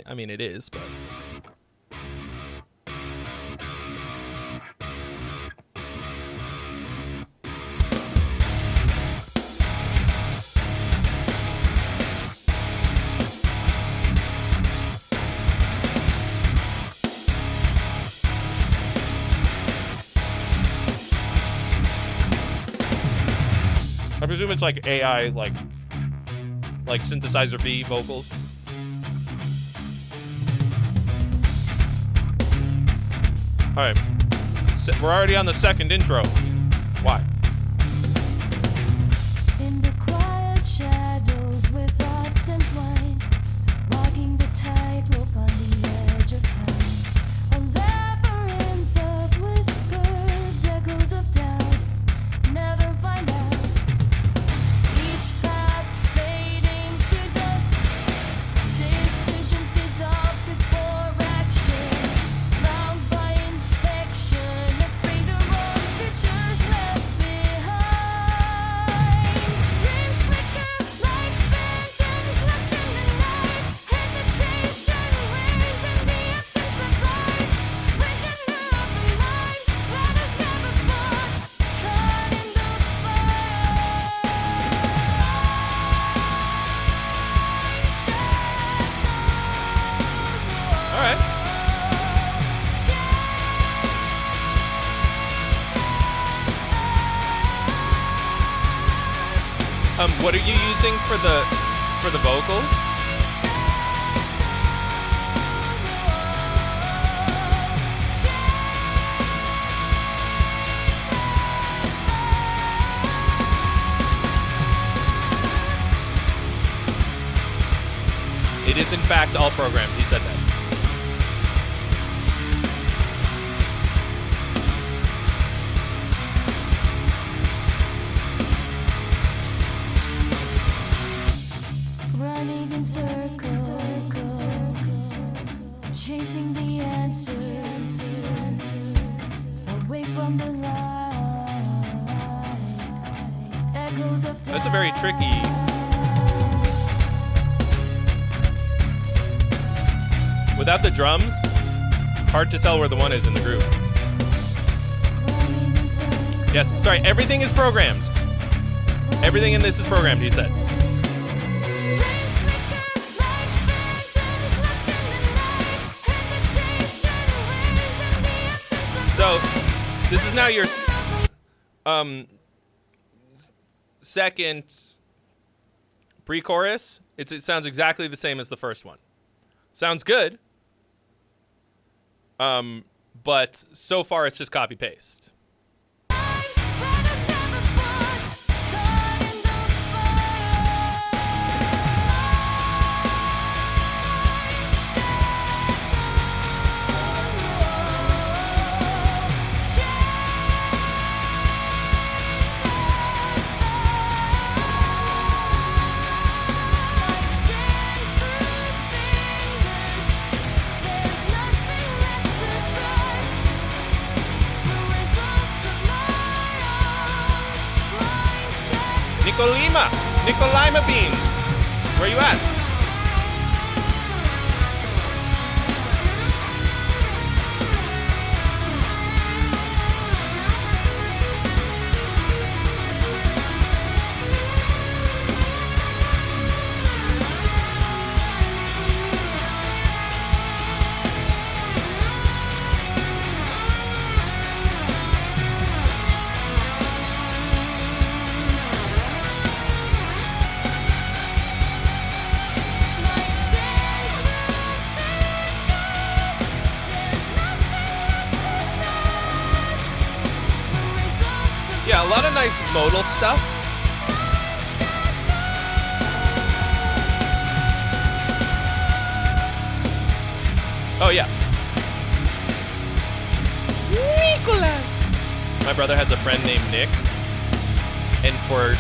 I mean, it is, but. I presume it's like AI, like synthesizer V vocals. All right, we're already on the second intro. Why? In the quiet shadows where thoughts entwine, walking the tightrope on the edge of time. A labyrinth of whispers, echoes of doubt, never find out. Each path fading to dust, decisions dissolve before action, bound by inspection, afraid to roll futures left behind. Dreams flicker like phantoms lost in the night, hesitation waves in the absence of light. Prisoner of the mind, battles never fought, caught in the All right. What are you using for the vocals? It is in fact all programmed. He said that. running in circles, chasing the answers, away from the light. Echoes of That's a very tricky. Without the drums, hard to tell where the one is in the group. Yes, sorry, everything is programmed. Everything in this is programmed, he said. So, this is now your second pre-chorus. It sounds exactly the same as the first one. Sounds good. But so far it's just copy-paste. Nicolima Beans. Where you at? Yeah, a lot of nice modal stuff. Oh, yeah. Nicholas! My brother has a friend named Nick. And for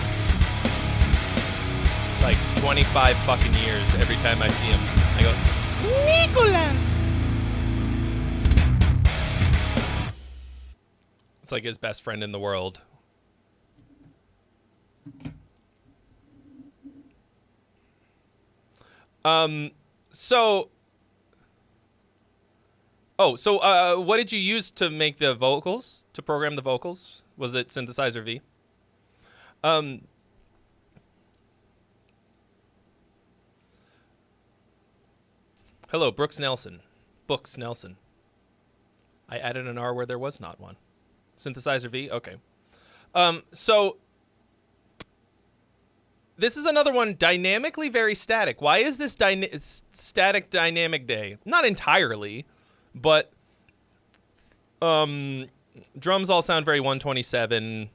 like 25 fucking years, every time I see him, I go, Nicholas! It's like his best friend in the world. What did you use to make the vocals, to program the vocals? Was it Synthesizer V? Hello, Brooks Nelson. Books Nelson. I added an R where there was not one. Synthesizer V? Okay. This is another one, dynamically very static. Why is this static dynamic day? Not entirely, but drums all sound very 127.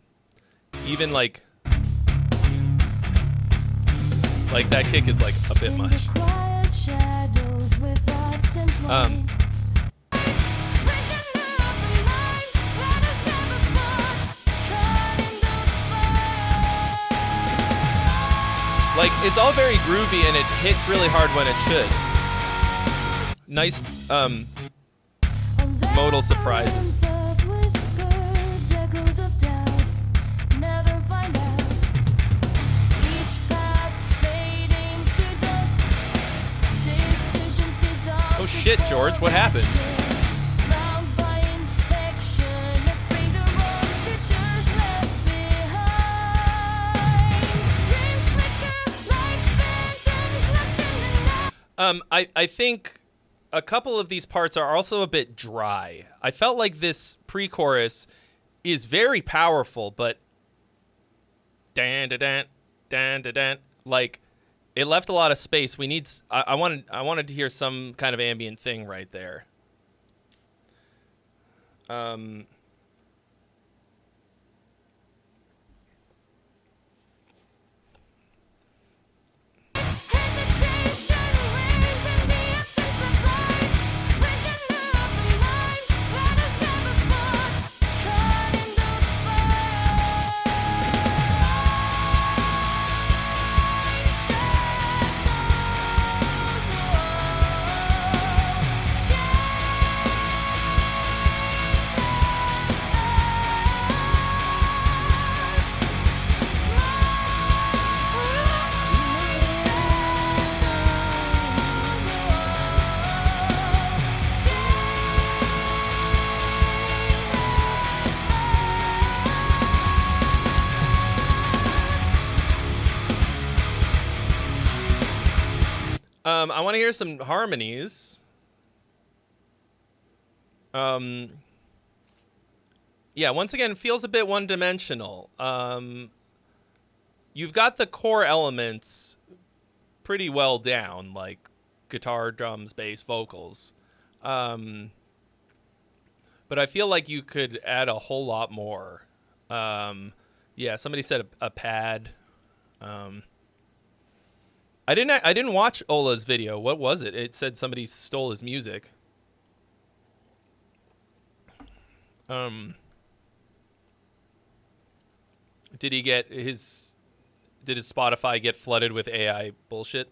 Even like that kick is like a bit much. Like, it's all very groovy and it hits really hard when it should. Nice modal surprises. Oh shit, George, what happened? I think a couple of these parts are also a bit dry. I felt like this pre-chorus is very powerful, but like it left a lot of space. We need. I wanted to hear some kind of ambient thing right there. I want to hear some harmonies. Yeah, once again, feels a bit one-dimensional. You've got the core elements pretty well down, like guitar, drums, bass, vocals. But I feel like you could add a whole lot more. Yeah, somebody said a pad. I didn't watch Ola's video. What was it? It said somebody stole his music. Did his Spotify get flooded with AI bullshit?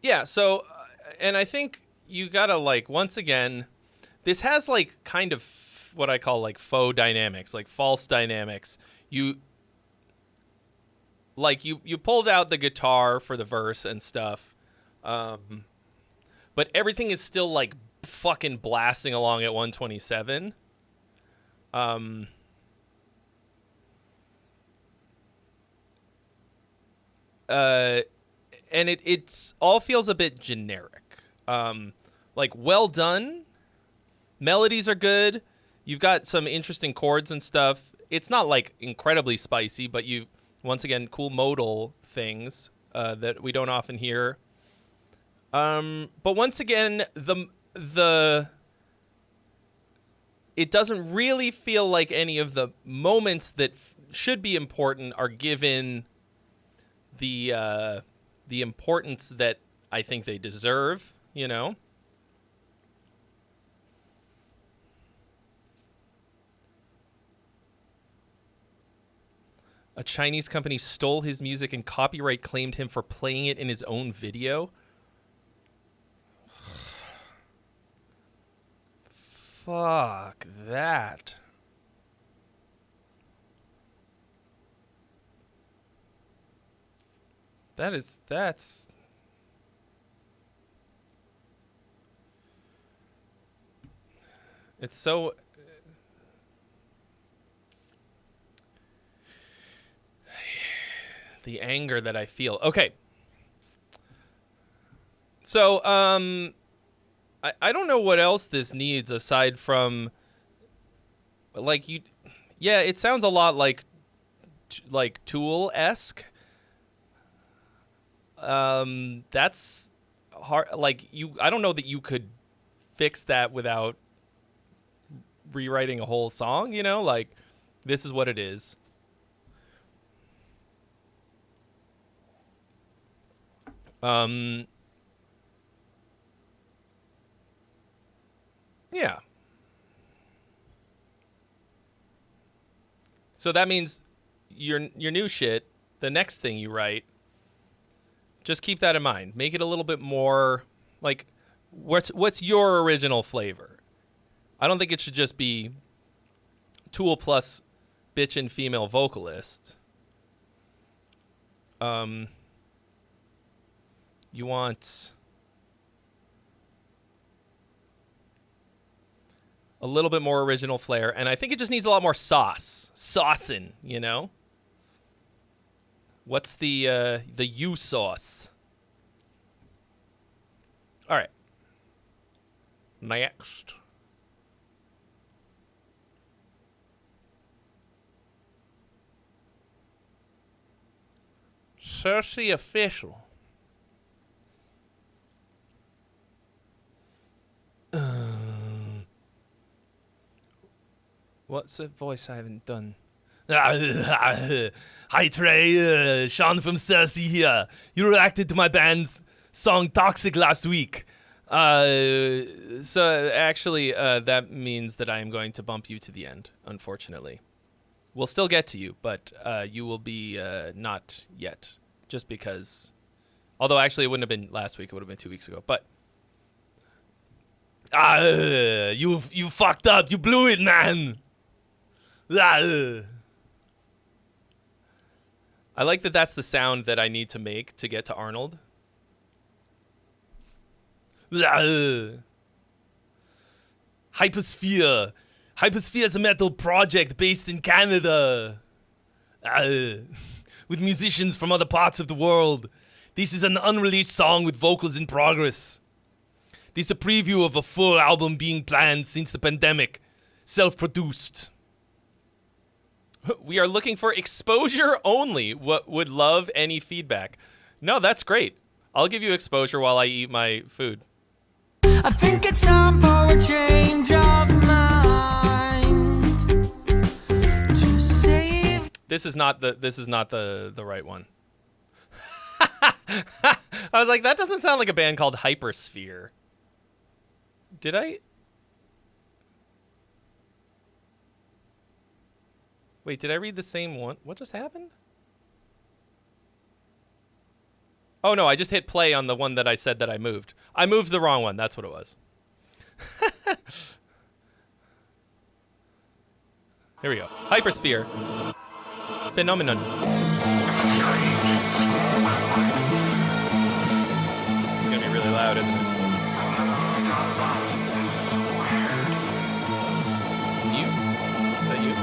Yeah, so, and I think you gotta, like, once again, this has, like, kind of what I call, like, faux dynamics, like, false dynamics. You pulled out the guitar for the verse and stuff, but everything is still, like, fucking blasting along at 127. And it's all feels a bit generic. Like, well done. Melodies are good. You've got some interesting chords and stuff. It's not, like, incredibly spicy, but you, once again, cool modal things that we don't often hear. But once again, it doesn't really feel like any of the moments that should be important are given the importance that I think they deserve, you know? A Chinese company stole his music and copyright claimed him for playing it in his own video. Fuck that. That's... It's so... The anger that I feel. Okay. So, I don't know what else this needs aside from, like, you... Yeah, it sounds a lot like Tool-esque. That's hard. Like, I don't know that you could fix that without rewriting a whole song, you know? Like, this is what it is. Yeah. So that means your new shit, the next thing you write, just keep that in mind. Make it a little bit more like, what's your original flavor? I don't think it should just be Tool plus bitchin' female vocalist. You want a little bit more original flair, and I think it just needs a lot more saucing, you know? What's the U sauce? All right. Next. Cersei official. What's a voice I haven't done? Hi, Trey. Sean from Cersei here. You reacted to my band's song Toxic last week. So actually, that means that I am going to bump you to the end, unfortunately. We'll still get to you, but you will be not yet. Just because... Although, actually, it wouldn't have been last week. It would have been 2 weeks ago. But... you fucked up. You blew it, man. I like that that's the sound that I need to make to get to Arnold. Hyposphere. Hyposphere is a metal project based in Canada. With musicians from other parts of the world. This is an unreleased song with vocals in progress. This is a preview of a full album being planned since the pandemic. Self-produced. We are looking for exposure only. Would love any feedback. No, that's great. I'll give you exposure while I eat my food. I think it's time for a change of mind to save. This is not the right one. I was like, that doesn't sound like a band called Hypersphere. Did I? Wait, did I read the same one? What just happened? Oh, no, I just hit play on the one that I said that I moved. I moved the wrong one. That's what it was. Here we go. Hypersphere. Phenomenon. It's going to be really loud, isn't it? Muse? Is that you?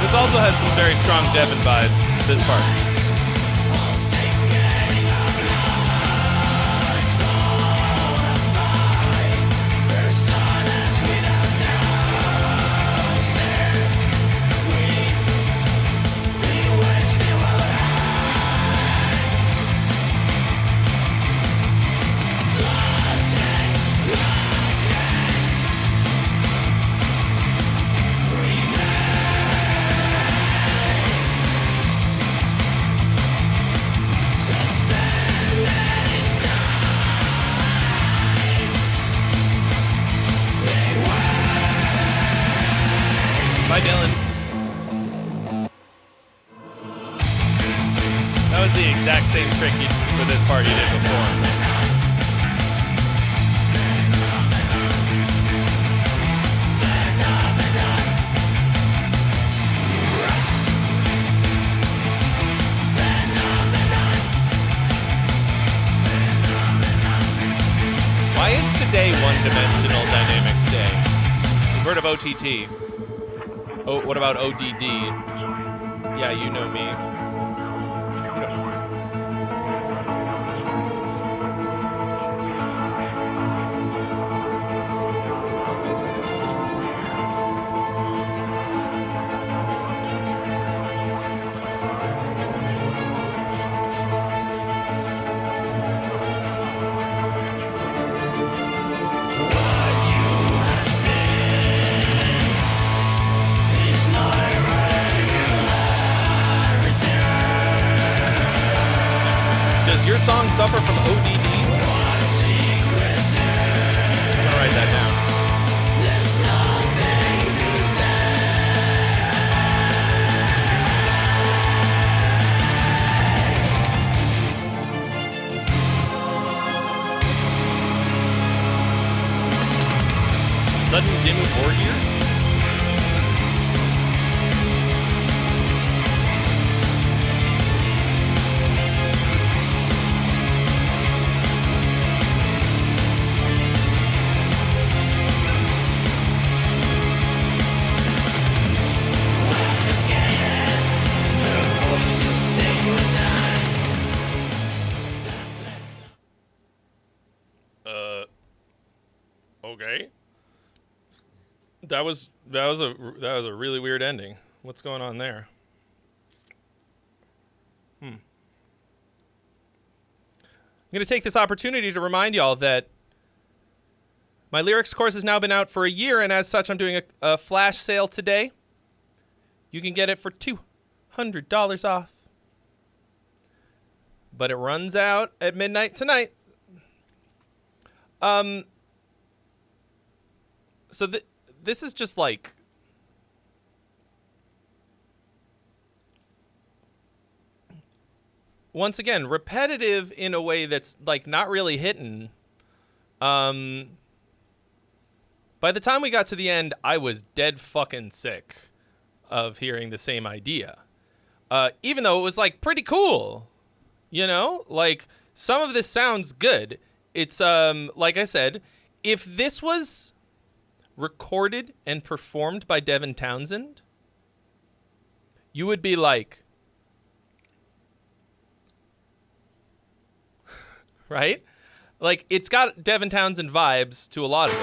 This also has some very strong Devon vibes, this part. Bye, Dylan. That was the exact same trick for this part you did before. Why is today one-dimensional dynamics day? We've heard of OTT. Oh, what about ODD? Yeah, you know me. You know. Does your song suffer from ODD? I'm gonna write that down. Sudden dim warrior? Okay. That was a really weird ending. What's going on there? I'm going to take this opportunity to remind y'all that my lyrics course has now been out for a year, and as such, I'm doing a flash sale today. You can get it for $200 off. But it runs out at midnight tonight. So this is just like... once again, repetitive in a way that's like not really hitting. By the time we got to the end, I was dead fucking sick of hearing the same idea. Even though it was like pretty cool, you know, like some of this sounds good. It's like I said, if this was recorded and performed by Devin Townsend, you would be like, right? Like, it's got Devin Townsend vibes to a lot of it.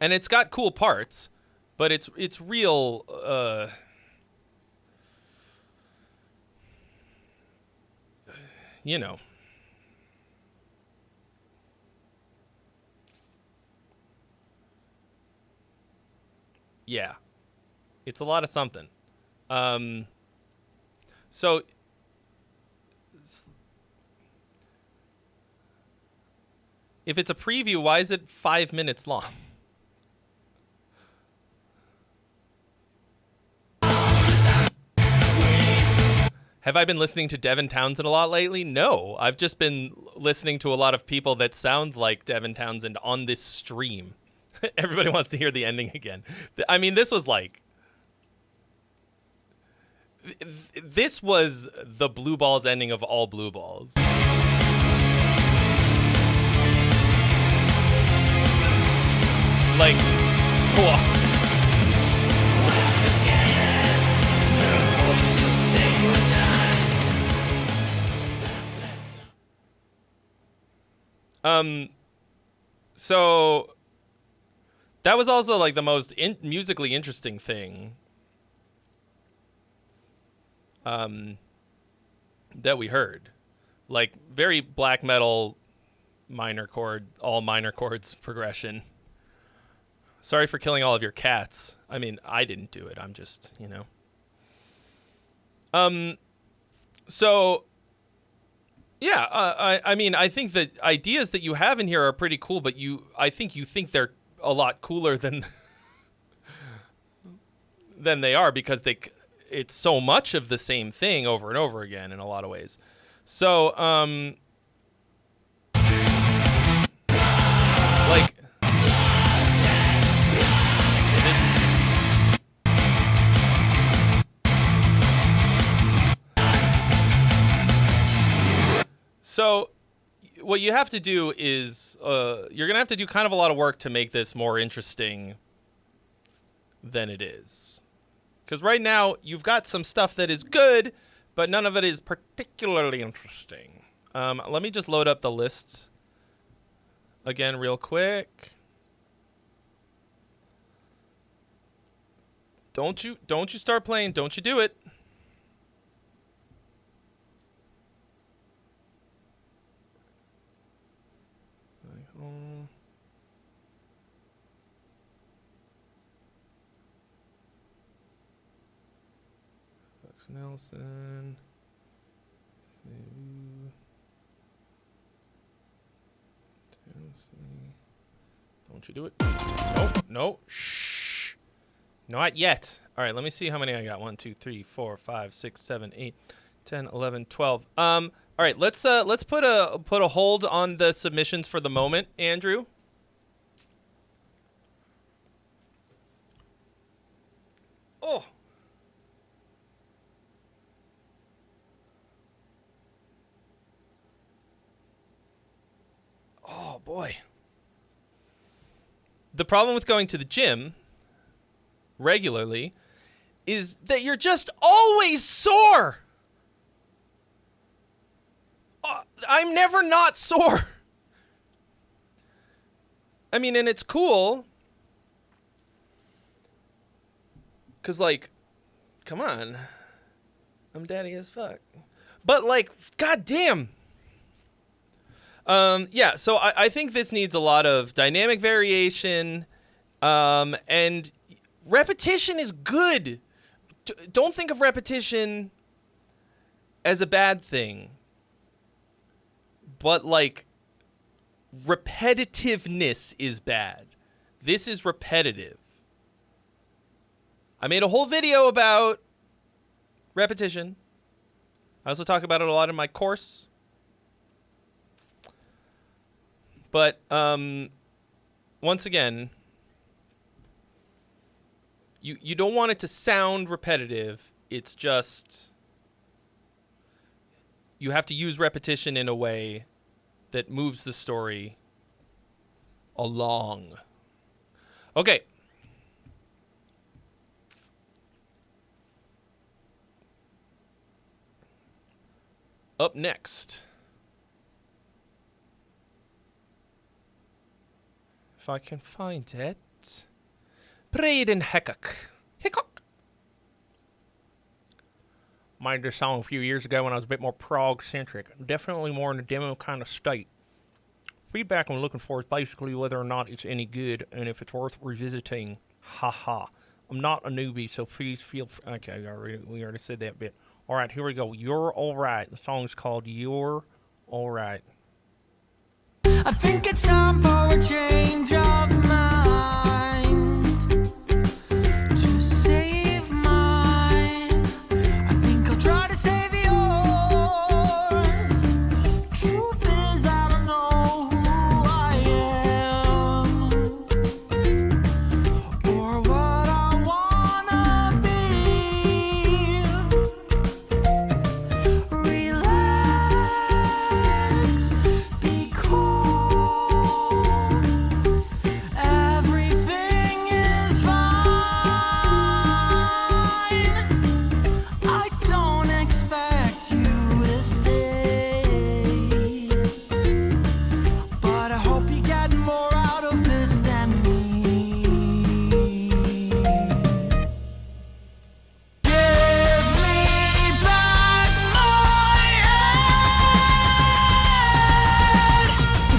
And it's got cool parts, but it's real, you know. Yeah. It's a lot of something. So if it's a preview, why is it 5 minutes long? Have I been listening to Devin Townsend a lot lately? No. I've just been listening to a lot of people that sound like Devin Townsend on this stream. Everybody wants to hear the ending again. I mean, this was like... this was the Blue Balls ending of all Blue Balls. Like, so that was also like the most musically interesting thing that we heard. Like, very black metal minor chord, all minor chords progression. Sorry for killing all of your cats. I mean, I didn't do it. I'm just, you know. So yeah, I mean, I think the ideas that you have in here are pretty cool, but I think you think they're a lot cooler than they are, because it's so much of the same thing over and over again in a lot of ways. So, like, so what you have to do is you're going to have to do kind of a lot of work to make this more interesting than it is. Because right now, you've got some stuff that is good, but none of it is particularly interesting. Let me just load up the lists again real quick. Don't you start playing. Don't you do it. Nelson. Don't you do it. No. Shh. Not yet. All right, let me see how many I got. 1, 2, 3, 4, 5, 6, 7, 8, 10, 11, 12. All right, let's put a hold on the submissions for the moment, Andrew. Oh. Oh, boy. The problem with going to the gym regularly is that you're just always sore. I'm never not sore. I mean, and it's cool. Because, like, come on. I'm daddy as fuck. But, like, goddamn. Yeah, so I think this needs a lot of dynamic variation. And repetition is good. Don't think of repetition as a bad thing. But, like, repetitiveness is bad. This is repetitive. I made a whole video about repetition. I also talk about it a lot in my course. But, once again, you don't want it to sound repetitive. It's just, you have to use repetition in a way that moves the story along. Okay. Up next, if I can find it, Braden Hickok. Made this song a few years ago when I was a bit more prog-centric. Definitely more in a demo kind of state. Feedback I'm looking for is basically whether or not it's any good and if it's worth revisiting. Haha. I'm not a newbie, so please feel... Okay, we already said that bit. All right, here we go. You're Alright. The song's called You're Alright. I think it's time for a change of mind to save mine. I think I'll try to save yours. Truth is, I don't know who I am or what I wanna be. Relax, be cool. Everything is fine. I don't expect you to stay, but I hope you get more out of this than me. Give me back my head.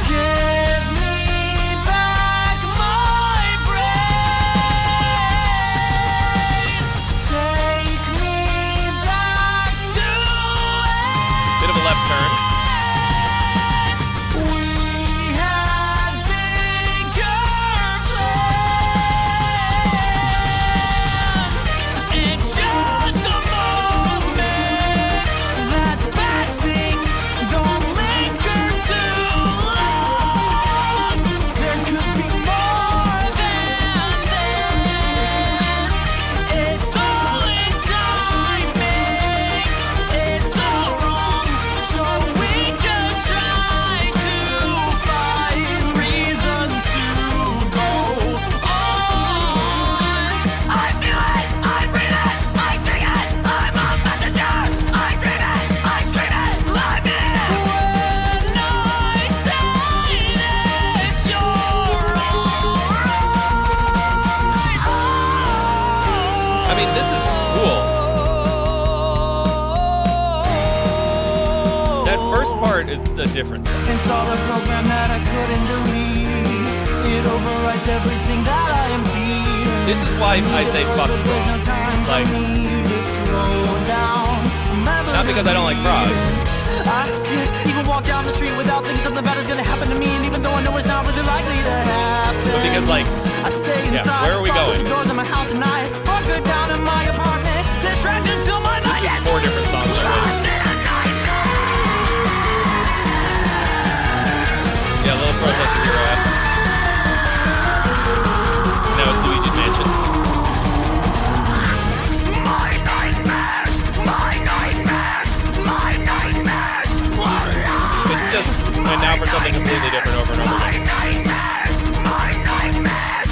Give me back my brain. Take me back to Bit of a left turn. when we had bigger plans. It's just a moment that's passing. Don't linger too long. There could be more than this. It's all in timing. It's all wrong, so we just try to find reasons to go on. I feel it, I breathe it, I sing it, I'm a messenger. I dream it, I scream it, I'm in it. When I say this, you're alright. I mean, this is cool. That first part is a different song. Install a program that I couldn't delete. It overrides everything that I am feeling. This is why I say fuck There's no prog. time for Like, me to slow down. not because I don't like prog. I can't even walk down the street without thinking something bad is gonna happen to me. And even though I know it's not really likely to happen, But because, like, I stay yeah, inside. where are we lock going? the doors in my house at night. Hunker down in my apartment, distracted till my night. this is 4 different songs already. Yeah, a little protest in your ass. Now it's Luigi's Mansion. My nightmares, my nightmares, my nightmares. It's just, and now for something completely different over and over again. Nightmares, my nightmares.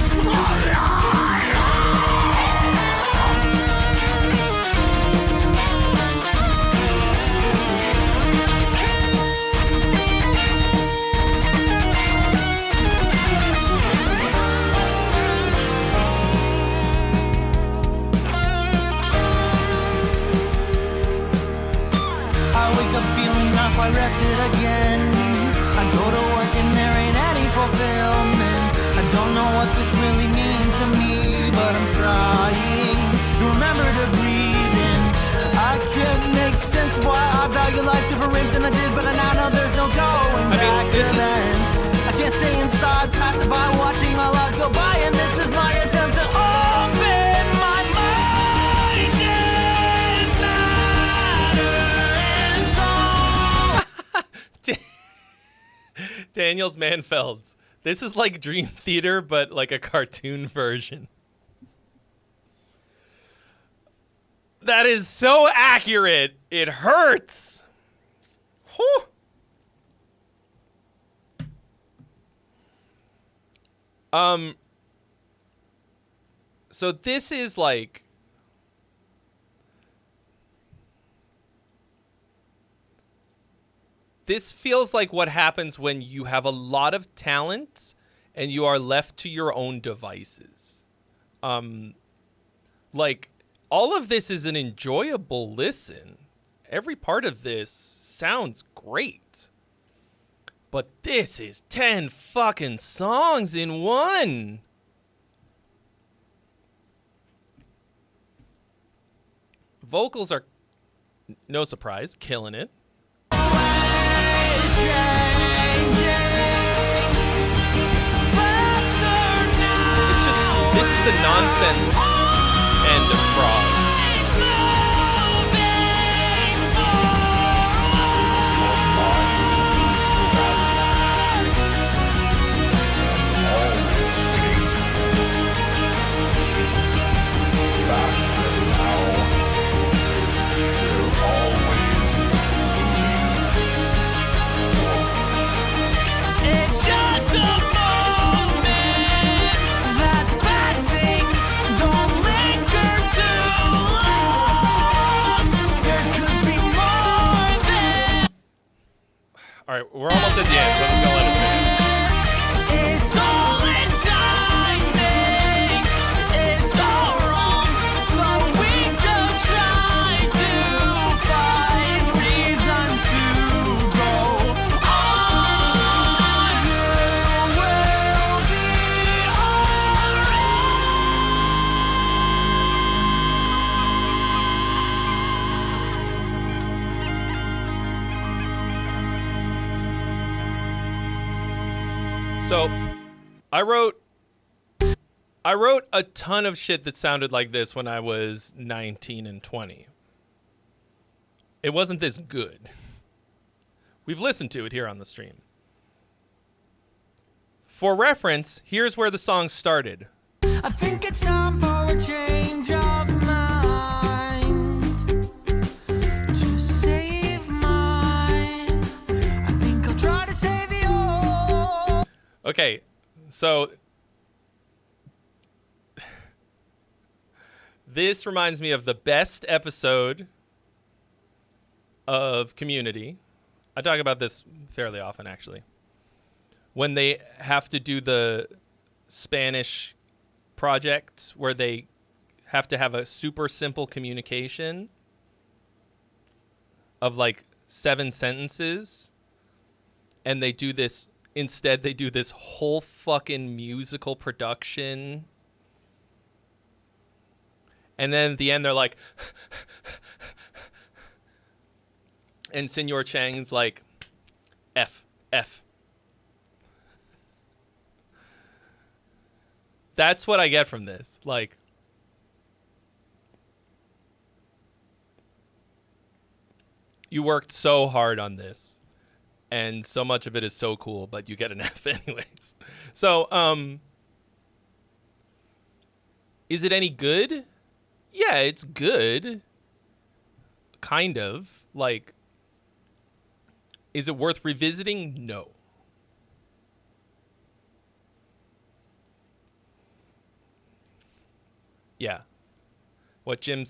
quite rested again. I go to work and there ain't any fulfillment. I don't know what this really means to me, but I'm trying to remember to breathe in. I can't make sense of why I value life different than I did, but I now know there's no going back to then. I can't stay inside, passing by, watching my life go by, and this is my attempt to open my mind. Is matter and all. Daniels Manfelds. This is like Dream Theater, but like a cartoon version. That is so accurate. It hurts. Whew. So this is like this feels like what happens when you have a lot of talent and you are left to your own devices. Like all of this is an enjoyable listen. Every part of this sounds great. But this is 10 fucking songs in one. Vocals are, no surprise, killing it. It's just, this is the nonsense end of Frog. All right, we're almost at the end, so I'm just gonna let it finish. It's all in timing. It's all wrong. So we just try to find reasons to go on. You will be So, I wrote a ton of shit that sounded like this when I was 19 and 20. It wasn't this good. We've listened to it here on the stream. For reference, here's where the song started. I think it's time for a change of mind. To save mine. I think I'll try to save yours. Okay, so this reminds me of the best episode of Community. I talk about this fairly often, actually. When they have to do the Spanish project where they have to have a super simple communication of like 7 sentences, and they do this. Instead, they do this whole fucking musical production. And then at the end, they're like... and Senor Chang's like... F. That's what I get from this. Like... You worked so hard on this. And so much of it is so cool, but you get an F anyways. So, is it any good? Yeah, it's good. Kind of. Like, is it worth revisiting? No. Yeah. What Jim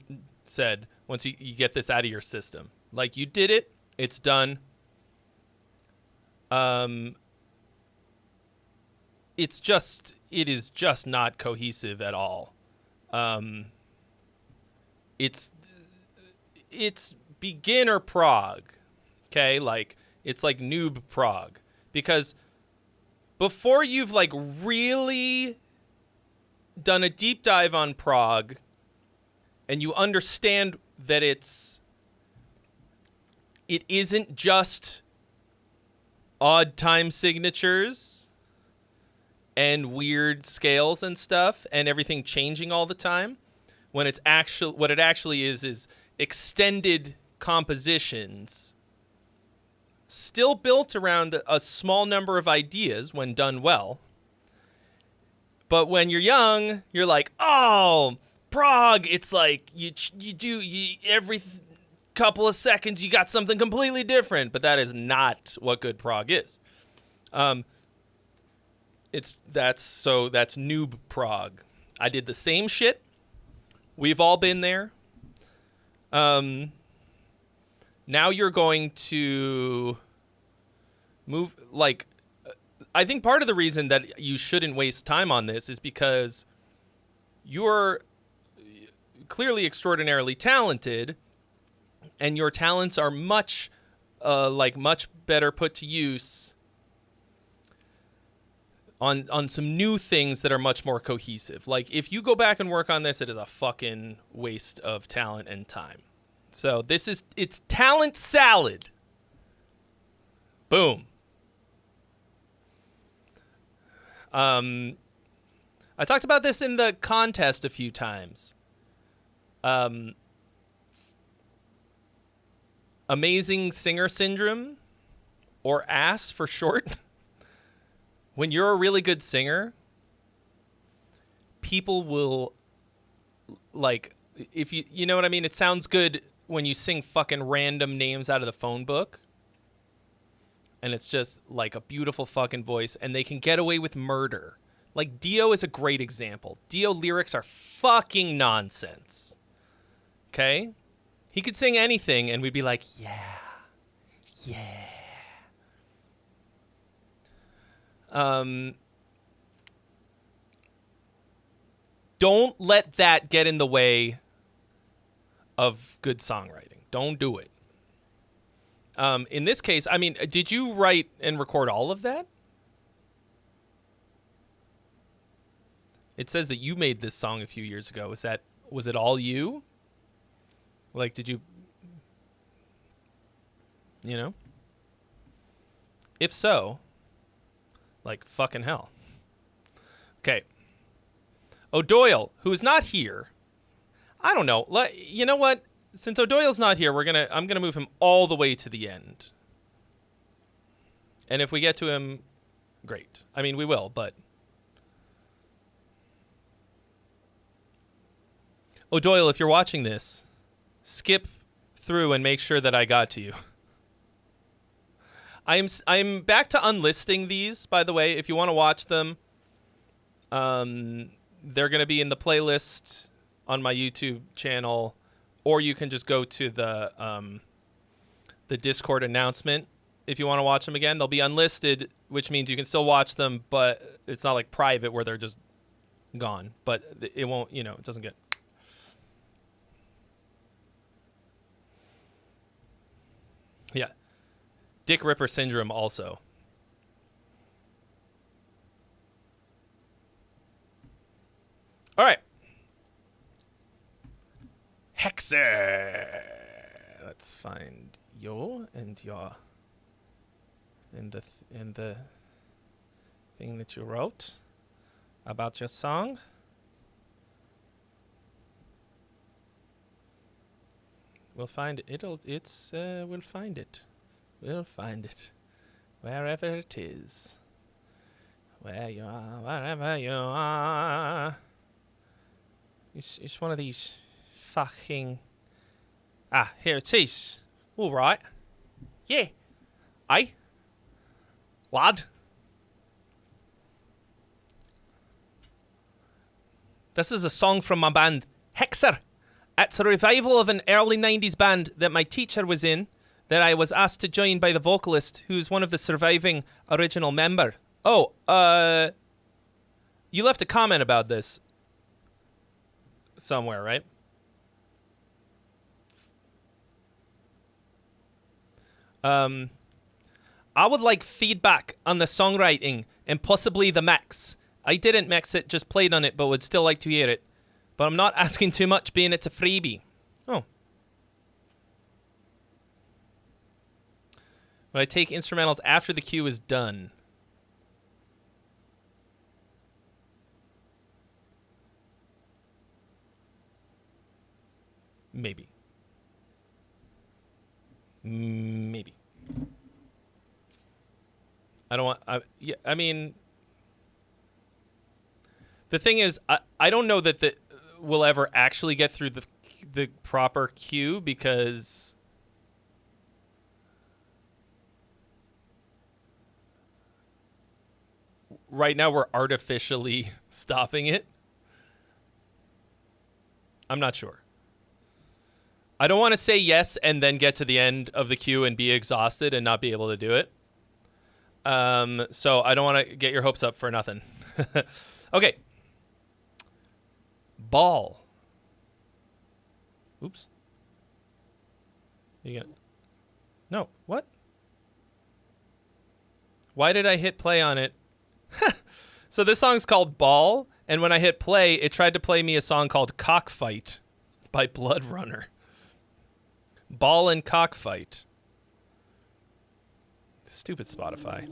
said, once you get this out of your system. Like, you did it. It's done. It is just not cohesive at all. It's beginner prog. Okay, like it's like noob prog, because before you've like really done a deep dive on prog and you understand that it isn't just odd time signatures and weird scales and stuff and everything changing all the time, when it's actually what it actually is extended compositions still built around a small number of ideas when done well. But when you're young, you're like, oh, prog, it's like you every couple of seconds you got something completely different. But that is not what good prog is. That's noob prog. I did the same shit. We've all been there. Now you're going to move, like, I think part of the reason that you shouldn't waste time on this is because you're clearly extraordinarily talented, and your talents are much better put to use on some new things that are much more cohesive. Like, if you go back and work on this, it is a fucking waste of talent and time. So it's talent salad. Boom. I talked about this in the contest a few times. Amazing Singer Syndrome, or ASS for short. When you're a really good singer, people will, like, if you know what I mean? It sounds good when you sing fucking random names out of the phone book. And it's just like a beautiful fucking voice, and they can get away with murder. Like, Dio is a great example. Dio lyrics are fucking nonsense. Okay? He could sing anything, and we'd be like, yeah. Don't let that get in the way of good songwriting. Don't do it. In this case, I mean, did you write and record all of that? It says that you made this song a few years ago. Was it all you? Like, did you know? If so, like, fucking hell. Okay. O'Doyle, who is not here. I don't know. You know what? Since O'Doyle's not here, I'm gonna move him all the way to the end. And if we get to him, great. I mean, we will, but O'Doyle, if you're watching this, skip through and make sure that I got to you. I'm back to unlisting these, by the way. If you want to watch them, they're gonna be in the playlist on my YouTube channel. Or you can just go to the Discord announcement if you want to watch them again. They'll be unlisted, which means you can still watch them, but it's not like private where they're just gone. But it won't, it doesn't get... Yeah. Dick Ripper Syndrome also. All right. Hexer. Let's find your and your in the thing that you wrote about your song. We'll find it. We'll find it. We'll find it wherever it is. Where you are, wherever you are. It's one of these fucking... here it is. All right. Yeah. Aye. Lad. This is a song from my band, Hexer. It's a revival of an early 90s band that my teacher was in, that I was asked to join by the vocalist, who's one of the surviving original member. Oh, you left a comment about this somewhere, right? I would like feedback on the songwriting and possibly the mix. I didn't mix it, just played on it, but would still like to hear it. But I'm not asking too much, being it's a freebie. Oh. But I take instrumentals after the cue is done. Maybe. Maybe. I don't want... I mean... The thing is, I don't know that we'll ever actually get through the proper cue, because... right now we're artificially stopping it. I'm not sure. I don't want to say yes and then get to the end of the queue and be exhausted and not be able to do it. So I don't want to get your hopes up for nothing. Okay. Ball. Oops. You got... No, what? Why did I hit play on it? So this song's called Ball, and when I hit play, it tried to play me a song called Cockfight by Blood Runner. Ball and Cockfight. Stupid Spotify.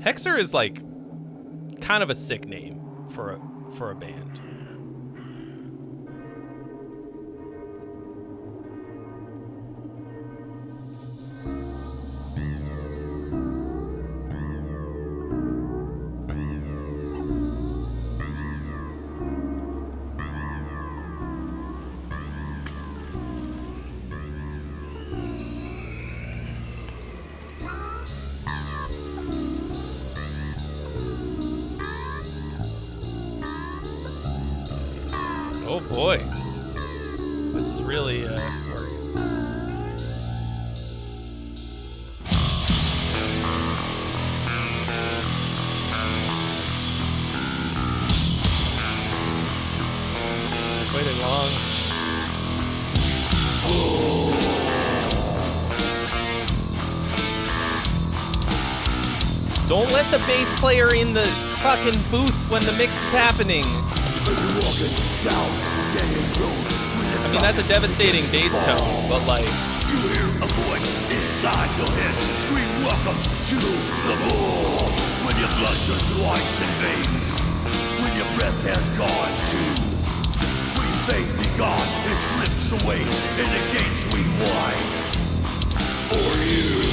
Hexer is like kind of a sick name for a band. Oh boy, this is really worrying. Waiting long. Don't let the bass player in the fucking booth when the mix is happening. I mean, that's a devastating bass tone, but like... You hear a voice inside your head scream, welcome to the ball. When your blood turns white in veins, when your breath has gone too. When faith in God, it slips away and the gates swing wide. For you.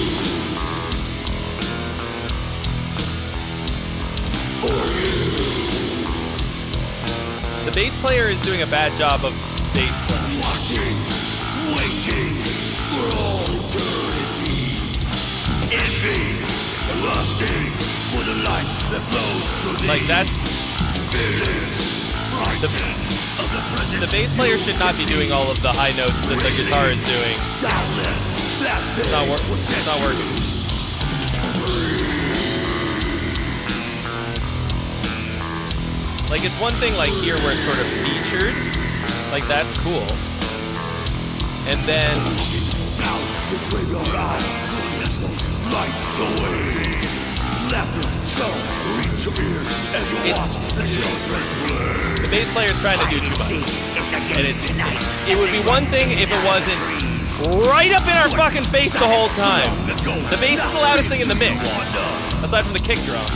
For you. The bass player is doing a bad job of bass playing. Watching, waiting for all eternity. Envy, lusting for the light that flows through thee. Like, that's... The bass player should not be doing all of the high notes that the guitar is doing. It's not working. Like, it's one thing, like, here where it's sort of featured. Like, that's cool. And then... The bass player's trying to do too much. And it would be one thing if it wasn't right up in our fucking face the whole time. The bass is the loudest thing in the mix, aside from the kick drum.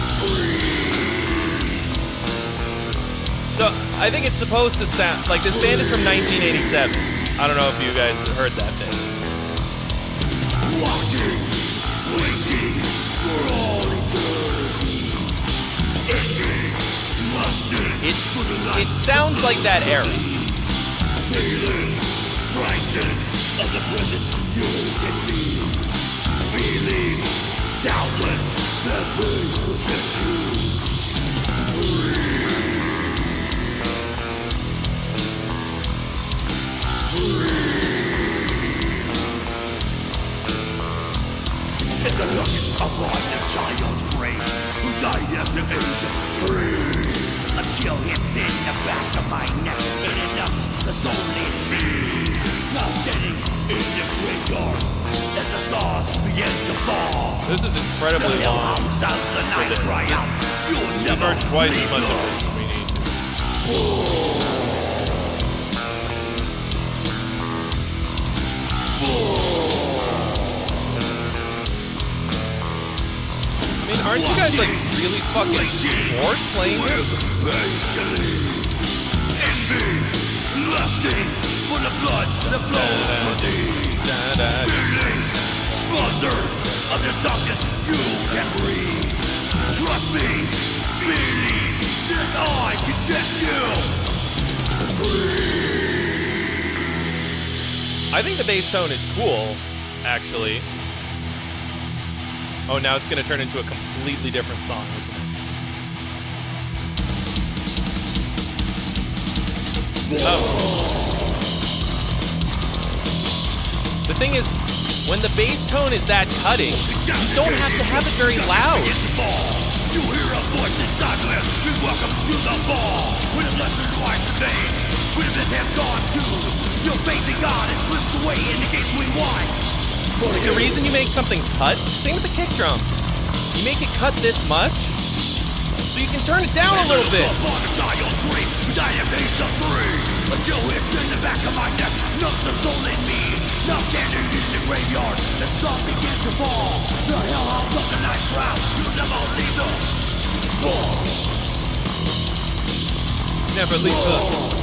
So, I think it's supposed to sound... Like, this band is from 1987. I don't know if you guys heard that thing. Watching, waiting for all eternity. It sounds like that era. Feeling frightened of the presence you can see. Feeling doubtless that they will set you free. In the look upon the child's grave, who died at the age of 3. A chill hits in the back of my neck. It erupts the soul in me. Now sitting in the graveyard as the stars begin to fall. This is incredibly The long. hums of the night this. cry out. You'll We've never heard twice as leave much of home. this as we need to. I mean, aren't you guys like really fucking bored playing this? Envy, lusting for the blood that flows from thee. Feelings smothered of the darkness you can breathe. Trust me, believe that I can set you free. I think the bass tone is cool, actually. Oh, now it's going to turn into a completely different song, isn't it? The thing is, when the bass tone is that cutting, you don't have to have it very loud. You hear a voice inside you. You're welcome to the ball. When the lessons wide veins, when this has gone too, your faith in God is slipped away in the gates we wide. The reason you make something cut, same with the kick drum. You make it cut this much, so you can turn it down a little bit. Until it's in the back of my neck, numbs the soul in me. Now standing in the graveyard, the sun begins to fall. The hellhounds of the night crowd, you'll never leave them. Never leave the...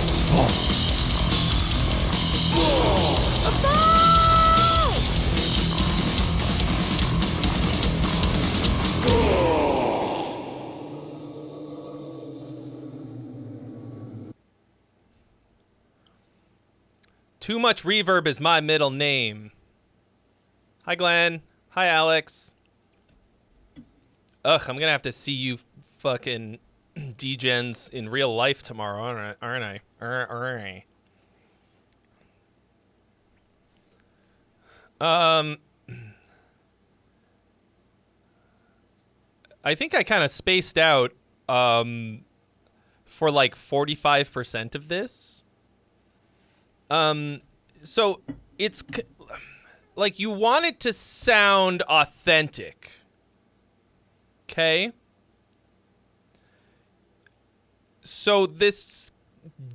Too much reverb is my middle name. Hi, Glenn. Hi, Alex. Ugh, I'm gonna have to see you fucking D-gens in real life tomorrow, aren't I? I think I kind of spaced out for like 45% of this. So it's like you want it to sound authentic. Okay? So this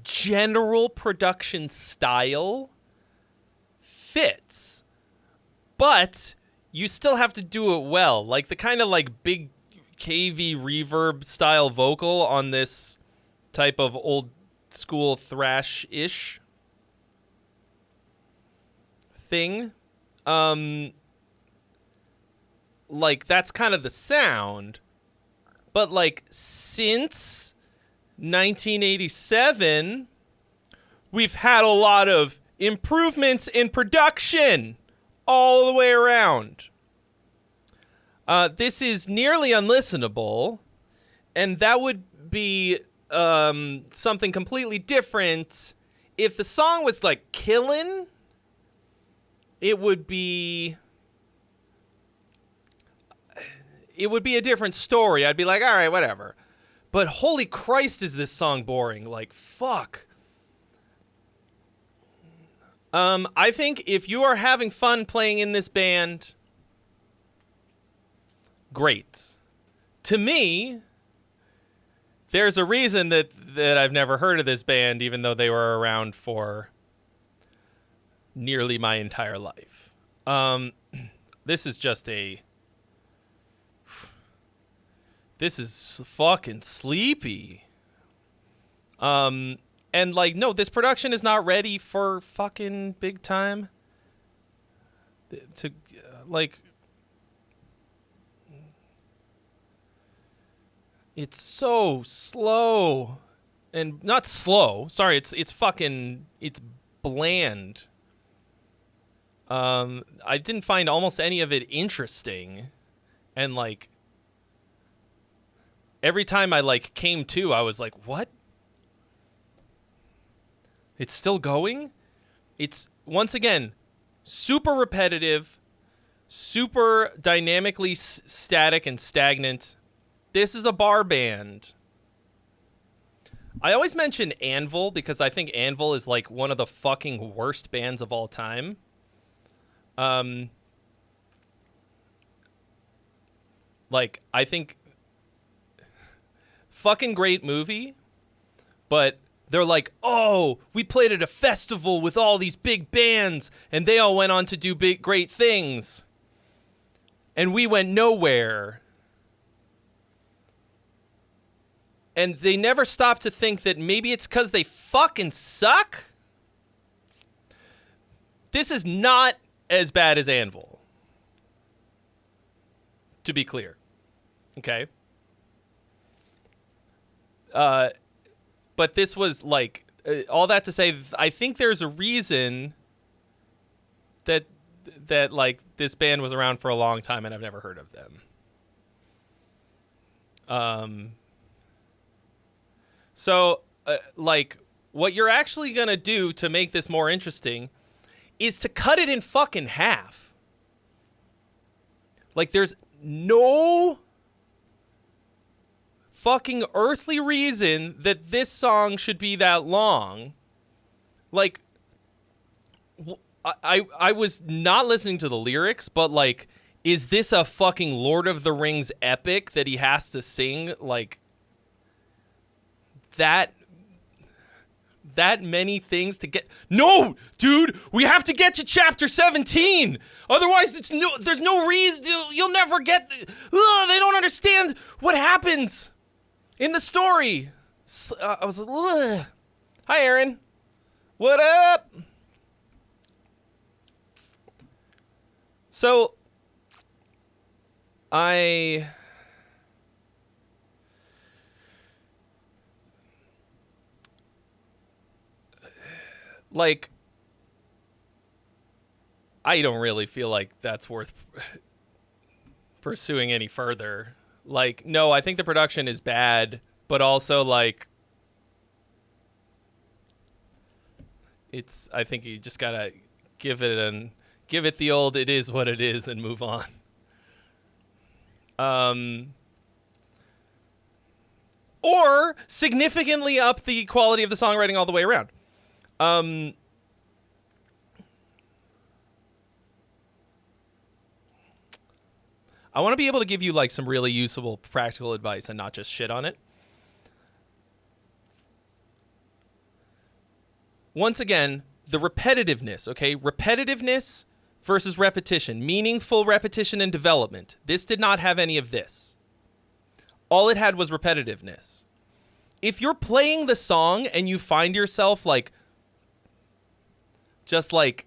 general production style fits, but you still have to do it well. Like the kind of like big KV reverb style vocal on this type of old school thrash-ish thing. Like that's kind of the sound. But like since 1987, we've had a lot of improvements in production all the way around. This is nearly unlistenable, and that would be something completely different if the song was like killing. It would be a different story. I'd be like, all right, whatever. But holy Christ, is this song boring? Like, fuck. I think if you are having fun playing in this band, great. To me, there's a reason that I've never heard of this band, even though they were around for nearly my entire life. This is just this is fucking sleepy. And like, no, this production is not ready for fucking big time. Like, it's so slow, and not slow. Sorry, it's bland. I didn't find almost any of it interesting, and like every time I like came to, I was like, what? It's still going? It's, once again, super repetitive, super dynamically static and stagnant. This is a bar band. I always mention Anvil because I think Anvil is like one of the fucking worst bands of all time. Like, I think fucking great movie, but they're like, oh, we played at a festival with all these big bands and they all went on to do big, great things. And we went nowhere. And they never stop to think that maybe it's because they fucking suck. This is not as bad as Anvil. To be clear. Okay? But this was like, all that to say, I think there's a reason that like this band was around for a long time and I've never heard of them. So, like, what you're actually going to do to make this more interesting is to cut it in fucking half. Like, there's no fucking earthly reason that this song should be that long. Like, I was not listening to the lyrics, but, like, is this a fucking Lord of the Rings epic that he has to sing, like, that many things to get? No, dude, we have to get to chapter 17. Otherwise, there's no reason. You'll never get. They don't understand what happens in the story. I was like, ugh. Hi, Aaron. What up? So, like, I don't really feel like that's worth pursuing any further. Like, no, I think the production is bad, but also, like, I think you just gotta give it the old, it is what it is, and move on. Or significantly up the quality of the songwriting all the way around. I want to be able to give you like some really usable practical advice and not just shit on it. Once again, the repetitiveness, okay? Repetitiveness versus repetition. Meaningful repetition and development. This did not have any of this. All it had was repetitiveness. If you're playing the song and you find yourself like just like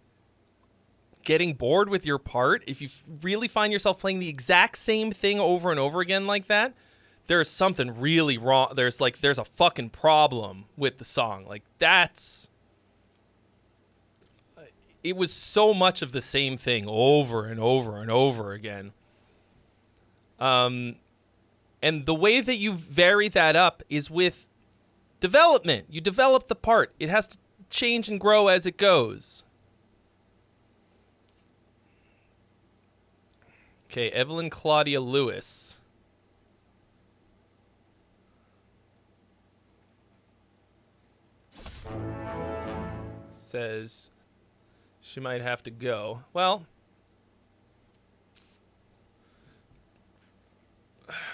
getting bored with your part, if you really find yourself playing the exact same thing over and over again like that, there's something really wrong. There's a fucking problem with the song. Like, it was so much of the same thing over and over and over again. And the way that you vary that up is with development. You develop the part. It has to change and grow as it goes. Okay, Evelyn Claudia Lewis says she might have to go. Well,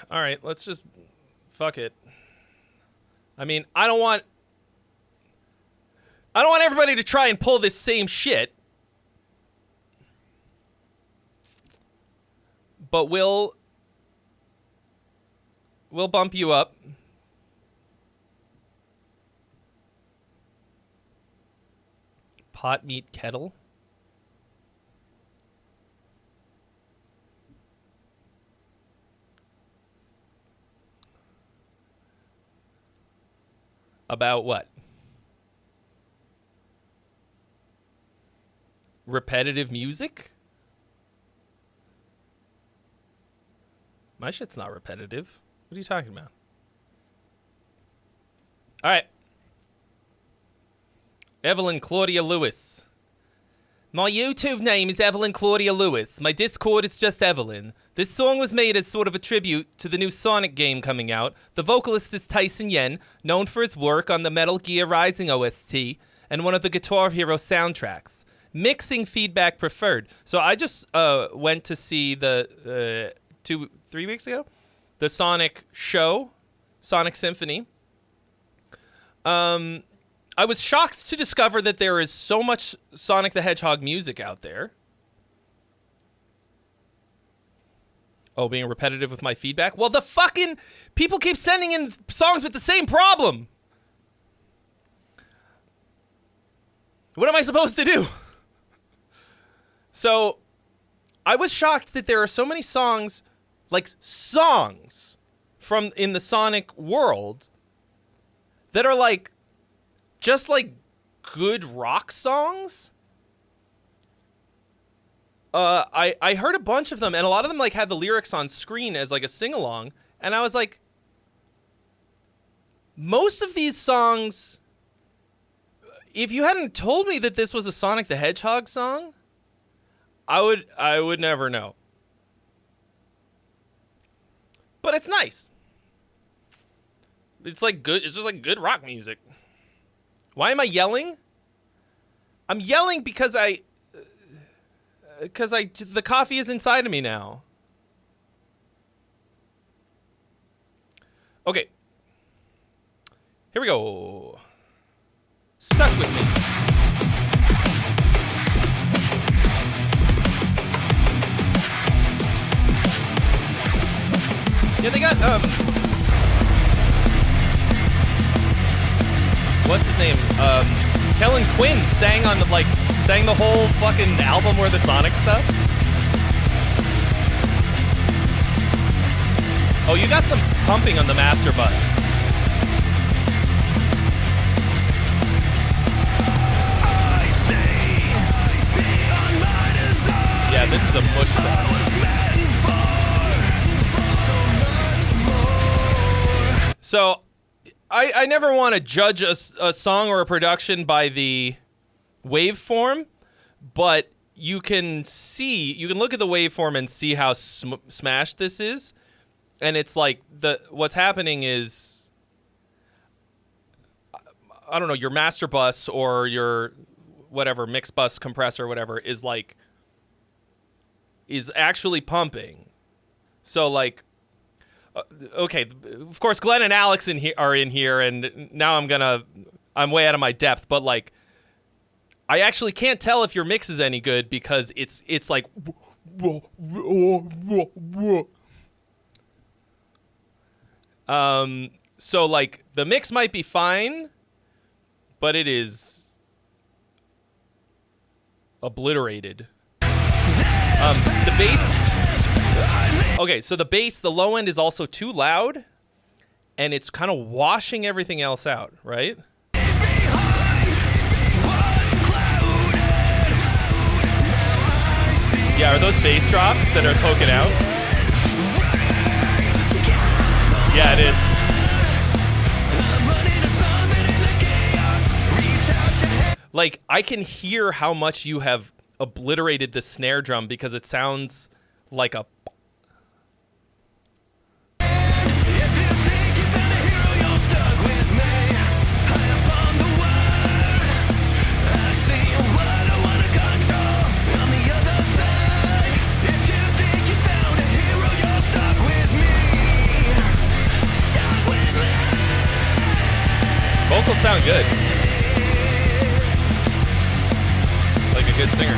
all right, let's just fuck it. I mean, I don't want everybody to try and pull this same shit. But we'll bump you up. Pot meat kettle. About what? Repetitive music? My shit's not repetitive. What are you talking about? All right. Evelyn Claudia Lewis. My YouTube name is Evelyn Claudia Lewis. My Discord is just Evelyn. This song was made as sort of a tribute to the new Sonic game coming out. The vocalist is Tyson Yen, known for his work on the Metal Gear Rising OST and one of the Guitar Hero soundtracks. Mixing feedback preferred. So I just went to see the 3 weeks ago, the Sonic show, Sonic Symphony. I was shocked to discover that there is so much Sonic the Hedgehog music out there. Oh, being repetitive with my feedback? Well, the fucking people keep sending in songs with the same problem. What am I supposed to do? So, I was shocked that there are so many songs, like songs from in the Sonic world that are like just like good rock songs. I heard a bunch of them, and a lot of them like had the lyrics on screen as like a sing-along, and I was like, most of these songs, if you hadn't told me that this was a Sonic the Hedgehog song, I would never know. But it's nice. It's like good. It's just like good rock music. Why am I yelling? I'm yelling because the coffee is inside of me now. Okay. Here we go. Stuck with me. Yeah, they got, what's his name? Kellen Quinn sang the whole fucking album where the Sonic stuff. Oh, you got some pumping on the master bus. Yeah, this is a mush bus. So, I never want to judge a song or a production by the waveform, but you can look at the waveform and see how smashed this is, and it's like what's happening is, I don't know, your master bus or your whatever mix bus compressor or whatever is actually pumping. So like, okay, of course Glenn and Alex are in here, and now I'm way out of my depth, but like, I actually can't tell if your mix is any good because it's like, so like the mix might be fine, but it is obliterated. The bass. Okay, so the low end is also too loud, and it's kind of washing everything else out, right? Yeah, are those bass drops that are poking out? Yeah, it is. Like, I can hear how much you have obliterated the snare drum because it sounds like a... Vocals sound good. Like a good singer.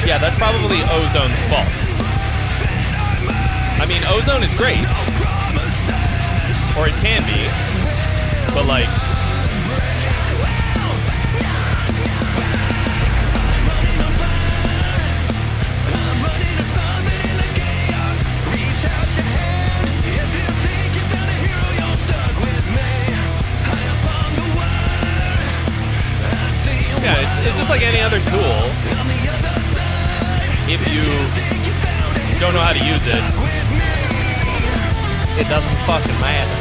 Yeah, that's probably Ozone's fault. I mean, Ozone is great. Or it can be. But like... Yeah, it's just like any other tool. If you don't know how to use it, It doesn't fucking matter.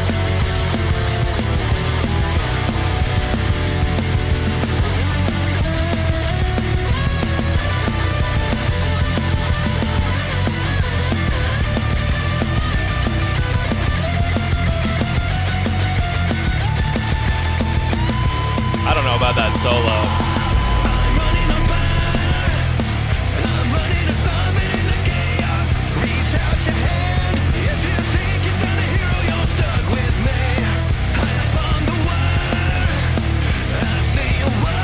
I don't know about that solo.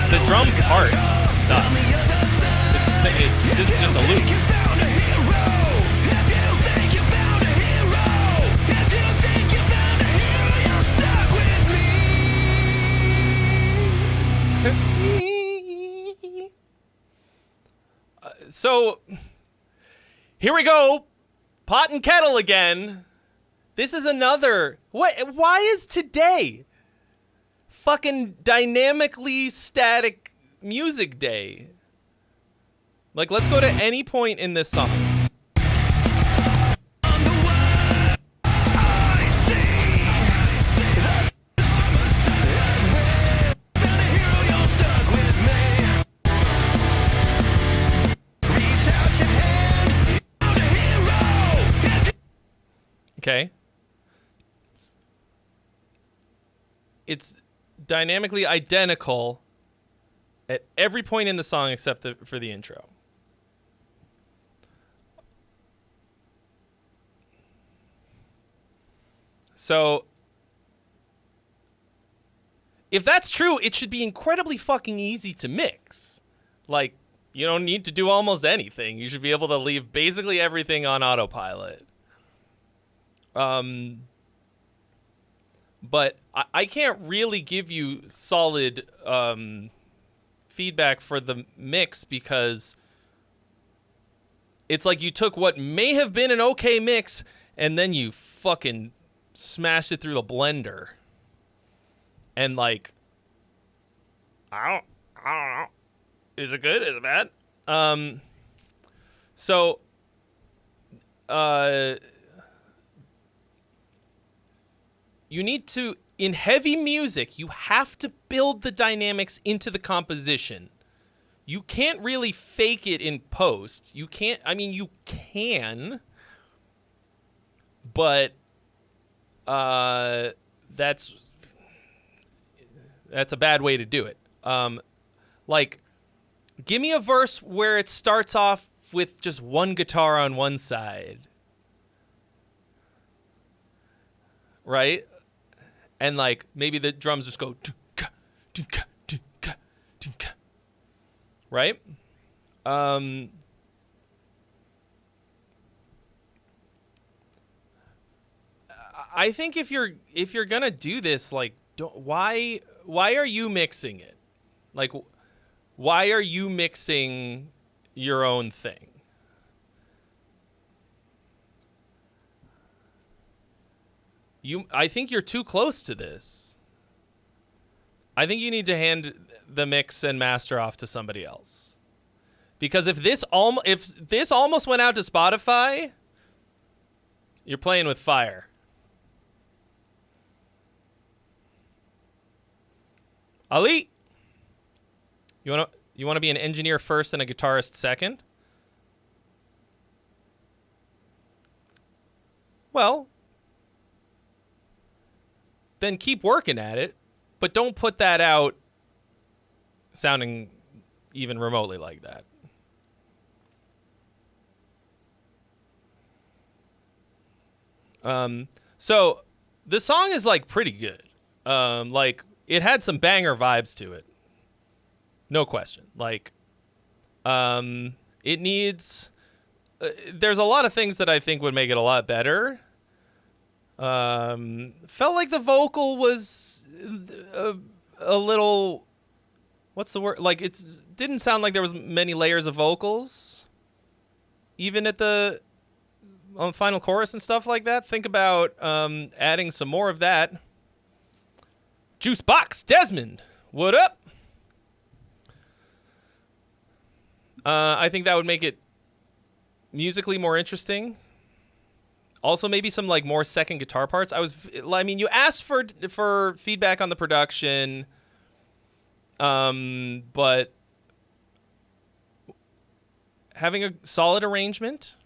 The drum part sucks. This is just a loop. So, here we go. Pot and kettle again. This is another. What? Why is today fucking dynamically static music day? Like, let's go to any point in this song. Okay. It's dynamically identical at every point in the song except for the intro. So, if that's true, it should be incredibly fucking easy to mix. Like, you don't need to do almost anything. You should be able to leave basically everything on autopilot. But I can't really give you solid feedback for the mix because it's like you took what may have been an okay mix and then you fucking smashed it through the blender. And like, I don't know. Is it good? Is it bad? You need to, in heavy music, you have to build the dynamics into the composition. You can't really fake it in post. You can't, I mean, you can, but that's a bad way to do it. Like, give me a verse where it starts off with just one guitar on one side. Right? And like maybe the drums just go doo-ka, doo-ka, doo-ka, doo-ka. Right? I think if you're gonna do this, like, why are you mixing it? Like, why are you mixing your own thing? I think you're too close to this. I think you need to hand the mix and master off to somebody else. Because if this almost went out to Spotify, you're playing with fire. Ali, you want to be an engineer first and a guitarist second? Well, then keep working at it, but don't put that out sounding even remotely like that. So the song is like pretty good. Like it had some banger vibes to it. No question. Like, it needs, there's a lot of things that I think would make it a lot better. Felt like the vocal was a little, what's the word? Like it didn't sound like there was many layers of vocals, even at the final chorus and stuff like that. Think about adding some more of that. Juice Box Desmond, what up? I think that would make it musically more interesting. Also, maybe some like more second guitar parts. I mean, you asked for feedback on the production, but having a solid arrangement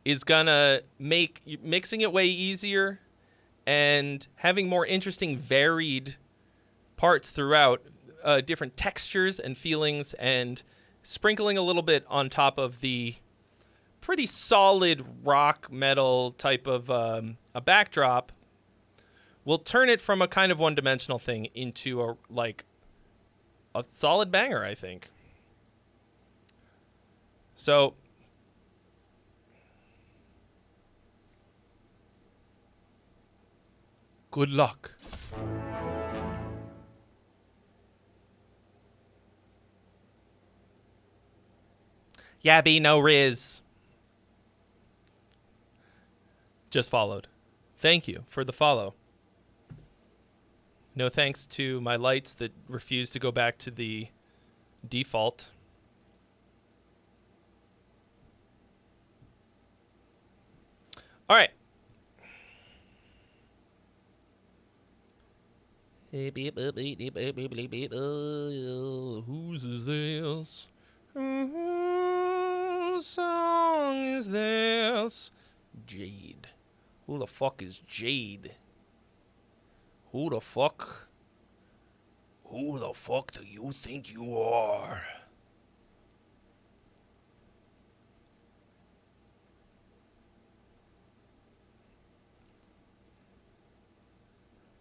is gonna make mixing it way easier, and having more interesting, varied parts throughout, different textures and feelings, and sprinkling a little bit on top of the pretty solid rock metal type of a backdrop will turn it from a kind of one-dimensional thing into a solid banger, I think. So good luck. Yabby no riz. Just followed. Thank you for the follow. No thanks to my lights that refuse to go back to the default. All right. Whose is this? Whose song is this? Jade. Who the fuck is Jade? Who the fuck do you think you are?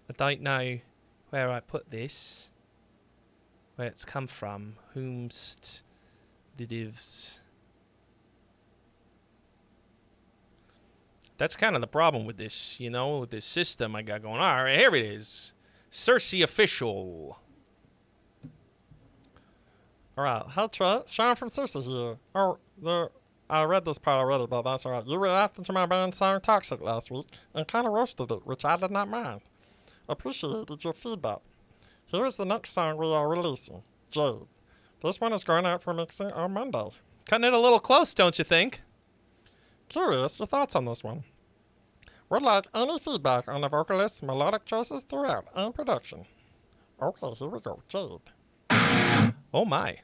I don't know where I put this, where it's come from, whomst the divs. That's kind of the problem with this, with this system I got going on. All right, here it is. Cersei official. All right, hi Trey, Sean from Cersei here. I read this part already, but that's all right. You reacted to my band's song Toxic last week and kind of roasted it, which I did not mind. Appreciated your feedback. Here's the next song we are releasing, Jade. This one is going out for mixing on Monday. Cutting it a little close, don't you think? Curious your thoughts on this one. Would like any feedback on the vocalist's melodic choices throughout and production. Okay, here we go, Jade. Oh my.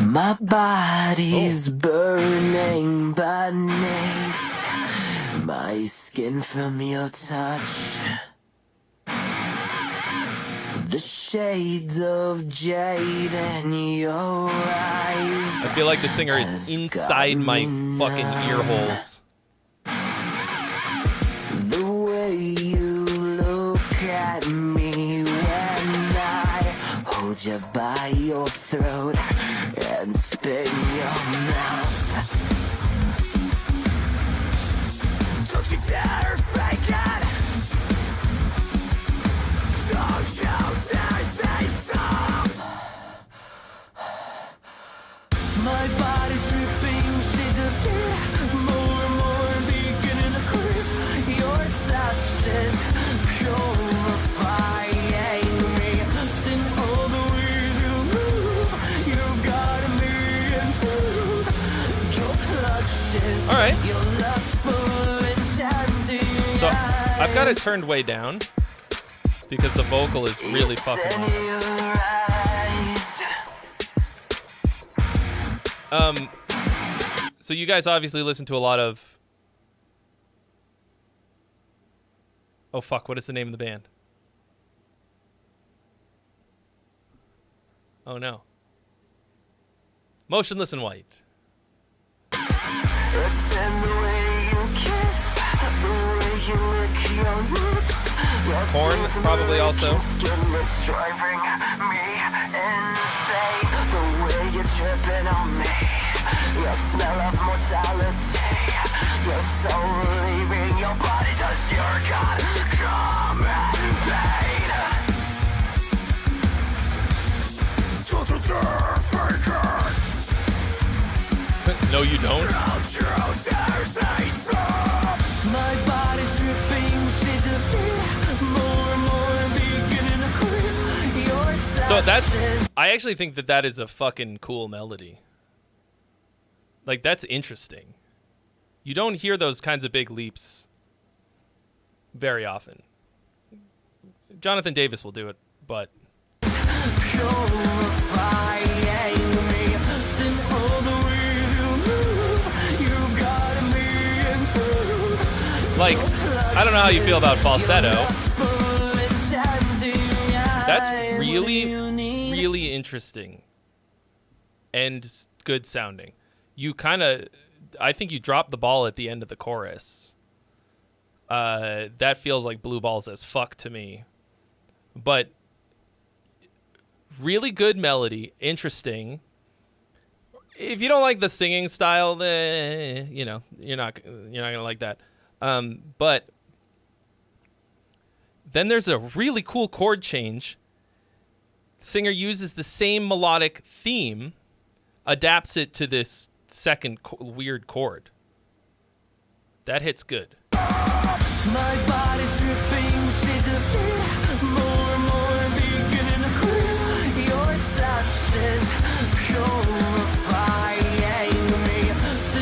My body's burning beneath my skin from your touch. The shades of jade in your eyes. I feel like the singer is inside my fucking ear holes. The way you look at me when I hold you by your throat and spin your mouth. Don't you dare fake it. Don't you dare say stop. My body's dripping shades of you. More and more beginning to creep. Your touch is purifying me. In all the ways you move, you've got me enthused. Your clutches, all right. Your lustful intending. So I've got it turned way down because the vocal is really fucking loud. So you guys obviously listen to a lot of... Oh fuck, what is the name of the band? Oh no. Motionless in White. It's in the way you kiss, the way you lick your lips. Korn probably also. Skin that's driving me insane. The way you're tripping on me. Your smell of mortality. Your soul leaving your body. Does your God come in pain? No, you don't. My body's dripping shades of tears. More and more beginning to creep. So I actually think that is a fucking cool melody. Like, that's interesting. You don't hear those kinds of big leaps very often. Jonathan Davis will do it, but like, I don't know how you feel about falsetto. That's really, really interesting and good sounding. You kind of, I think you dropped the ball at the end of the chorus. That feels like blue balls as fuck to me. But really good melody, interesting. If you don't like the singing style, then you're not gonna like that. But then there's a really cool chord change. Singer uses the same melodic theme, adapts it to this second weird chord. That hits good. My body's dripping shades of tear, more and more beginning to clear. Your touch is purifying me.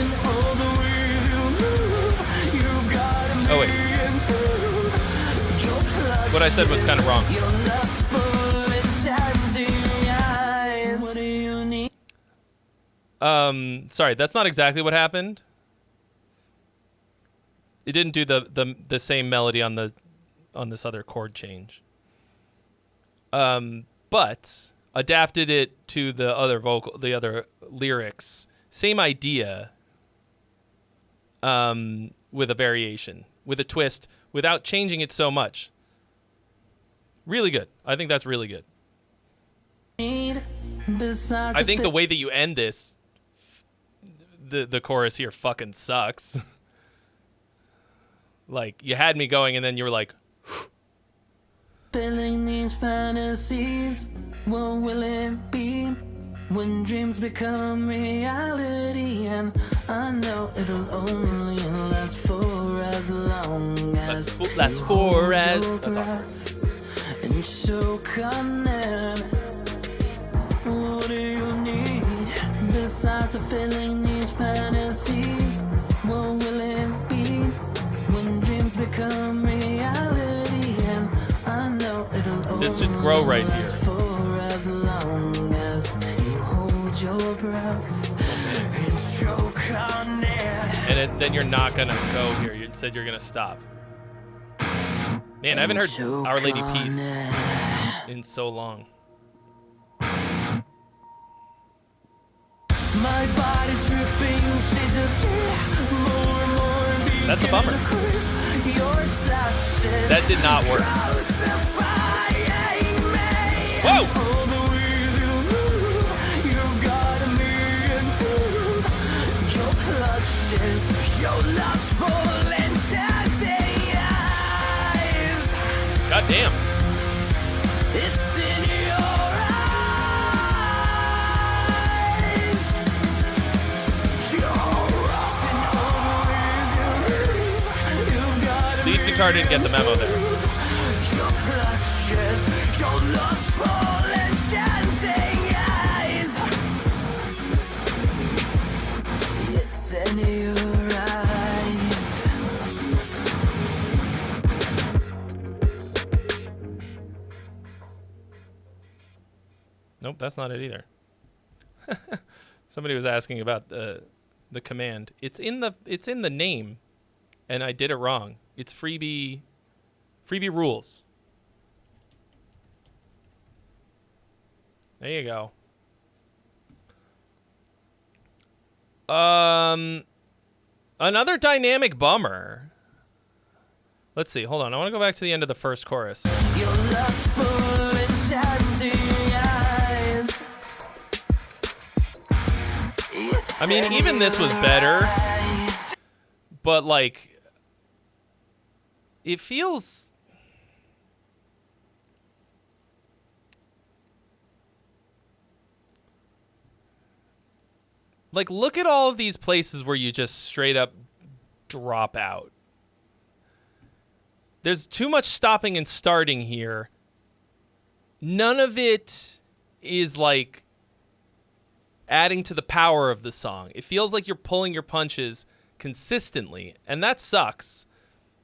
In all the ways you move, you've got me. Oh wait, what I said was kind of wrong. Your lustful enchanting eyes. What do you need? Sorry, that's not exactly what happened. It didn't do the same melody on this other chord change. But adapted it to the other lyrics. Same idea. With a variation, with a twist, without changing it so much. Really good. I think that's really good. I think the way that you end this, the chorus here fucking sucks. Like, you had me going, and then you were like, Filling these fantasies, what will it be when dreams become reality? And I know it'll only last for as long as that's awkward. and so connect. What do you need besides fulfilling these fantasies? What will it be when dreams become reality? And I know it'll This should grow right only here. last for as long as you hold your breath and so connect. and then you're not gonna go here. You said you're gonna stop. Man, I haven't heard Our Lady Peace in so long. My body's dripping shades of tear, more and more. That's a bummer. That did not work. Whoa! God damn. It's in your eyes. Lead guitar didn't get the memo there. Your clutches, your lustful enchanting eyes. It's in your eyes. Nope, that's not it either. Somebody was asking about the command. It's in the name, and I did it wrong. It's FREEBIE Rules. There you go. Another dynamic bummer. Let's see. Hold on. I want to go back to the end of the first chorus. Your lustful enchanting eyes. I mean, even this was better, but like, it feels like, look at all of these places where you just straight up drop out. There's too much stopping and starting here. none of it is like adding to the power of the song. It feels like you're pulling your punches consistently, and that sucks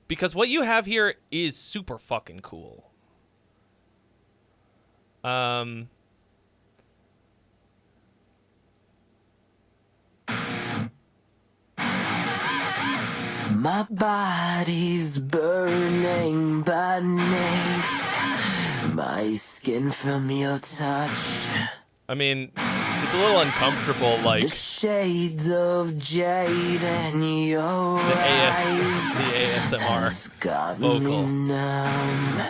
because what you have here is super fucking cool. My body's burning beneath my skin from your touch. I mean, it's a little uncomfortable, like The shades of jade in your eyes the ASMR has got vocal. me numb.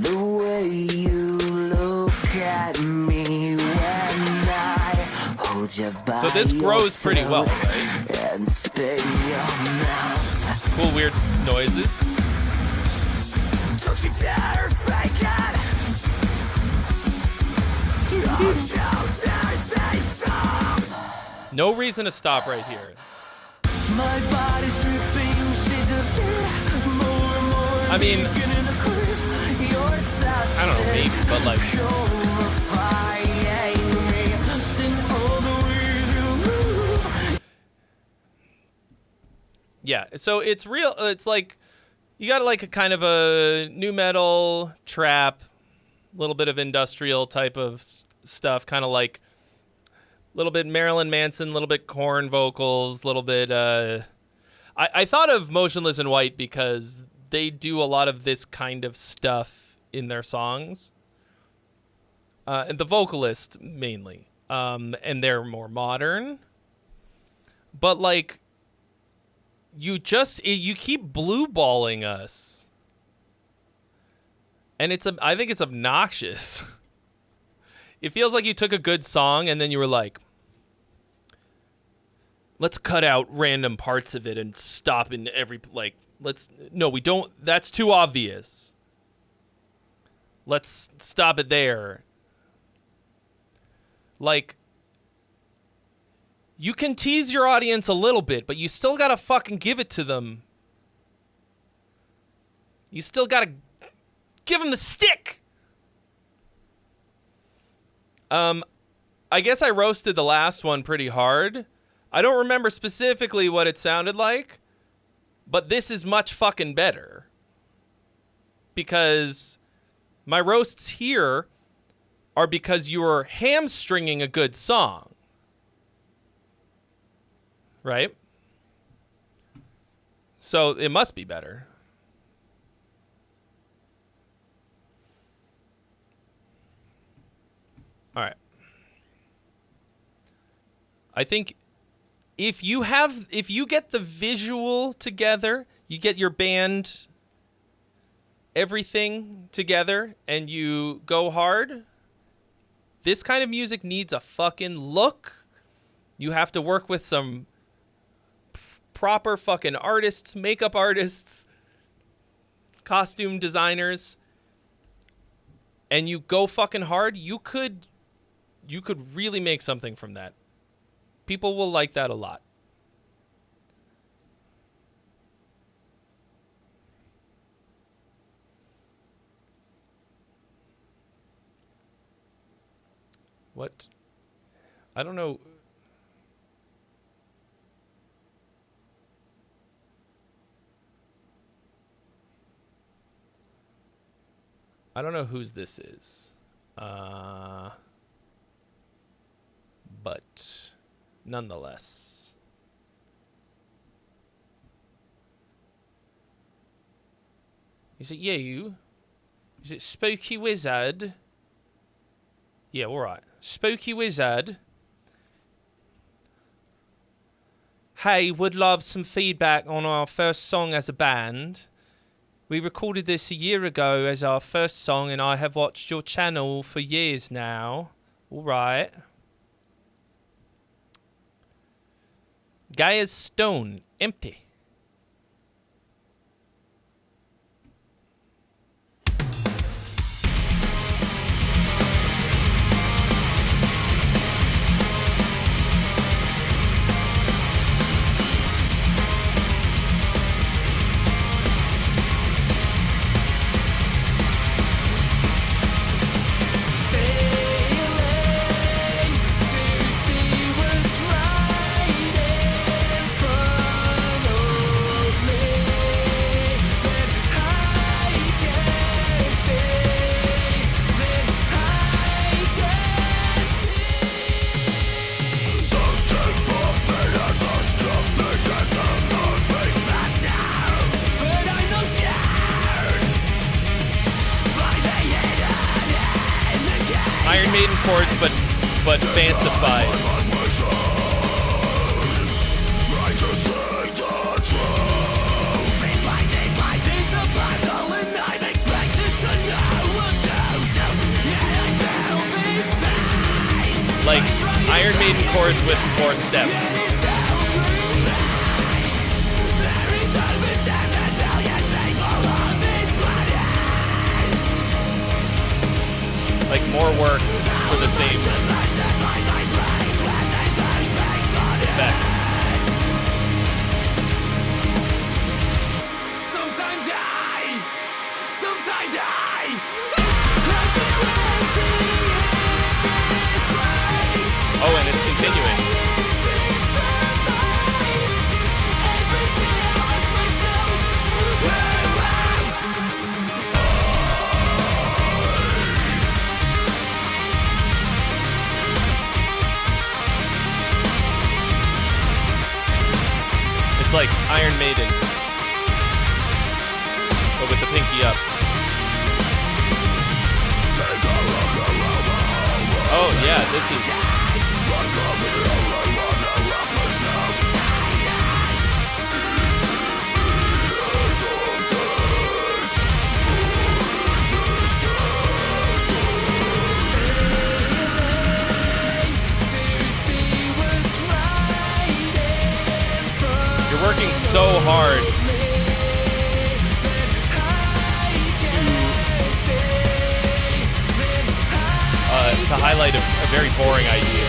The way you look at me when I hold you by So this your grows pretty well, throat right? and spin your mouth. Cool weird noises. Don't you dare fake it! Don't you dare say stop! No reason to stop right here. My body's dripping shades of you. More and more I mean, beginning to creep. Your touch I don't know, maybe, but like, purifying me. In all the ways you move. yeah. So it's real. It's like you got like a kind of a new metal trap, a little bit of industrial type of stuff, kind of like a little bit Marilyn Manson, a little bit Korn vocals, a little bit. I thought of Motionless in White because they do a lot of this kind of stuff in their songs, and the vocalist mainly, and they're more modern. But like, you keep blue balling us, and I think it's obnoxious. It feels like you took a good song and then you were like, let's cut out random parts of it and stop in every, like, we don't, that's too obvious. Let's stop it there. Like, you can tease your audience a little bit, but you still gotta fucking give it to them. You still gotta give them the stick. I guess I roasted the last one pretty hard. I don't remember specifically what it sounded like, but this is much fucking better. Because my roasts here are because you are hamstringing a good song. Right? So it must be better. All right. I think if you get the visual together, you get your band, everything together, and you go hard, this kind of music needs a fucking look. You have to work with some proper fucking artists, makeup artists, costume designers, and you go fucking hard, you could really make something from that. People will like that a lot. What? I don't know. I don't know whose this is. But nonetheless. Is it you? Is it Spooky Wizard? Yeah, alright. Spooky Wizard. Hey, would love some feedback on our first song as a band. We recorded this a year ago as our first song, and I have watched your channel for years now. Alright. Gaia's Stone, empty. Iron Maiden chords, but fancified. Like Iron Maiden chords with more steps. Like more work for the same effect. Oh, and it's continuing. It's like Iron Maiden, but with the pinky up. Oh yeah, this is... You're working so hard to highlight a very boring idea.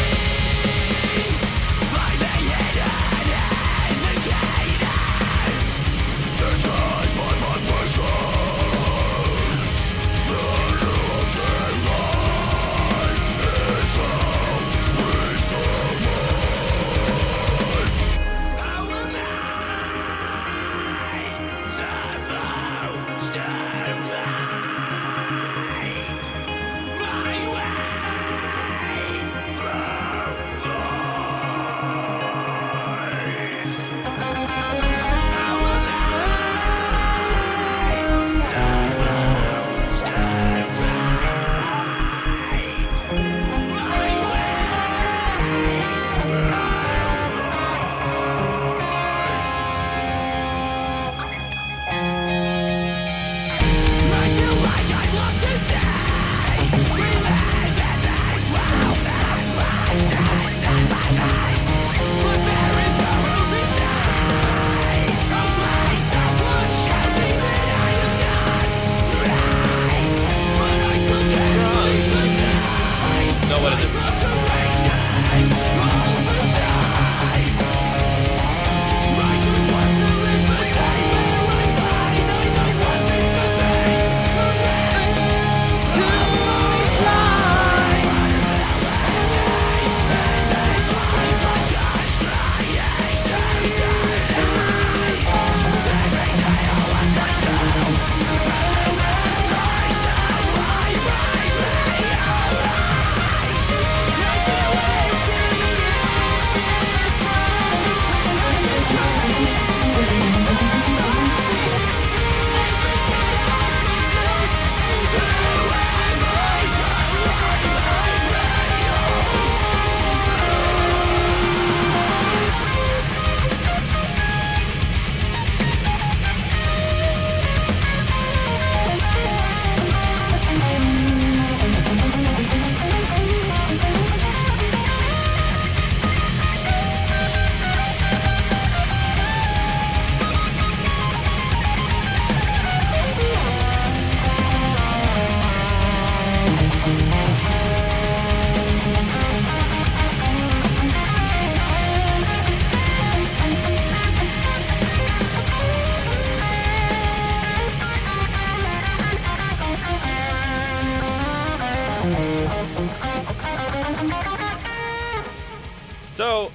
So,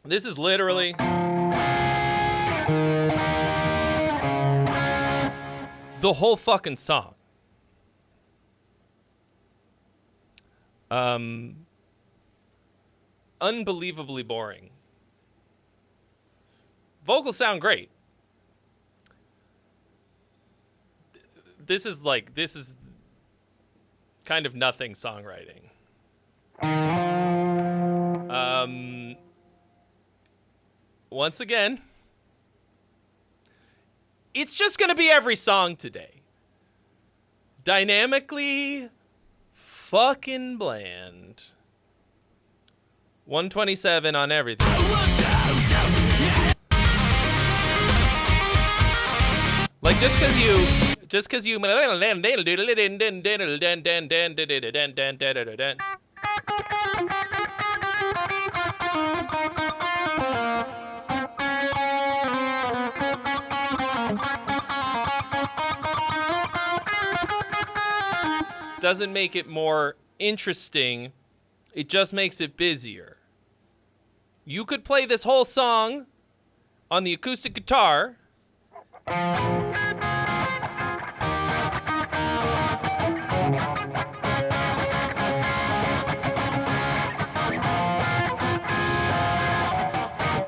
this is literally the whole fucking song. Unbelievably boring. Vocals sound great. This is kind of nothing songwriting. Once again, it's just going to be every song today. Dynamically fucking bland. 127 on everything. Like just cause you doesn't make it more interesting. It just makes it busier. You could play this whole song on the acoustic guitar.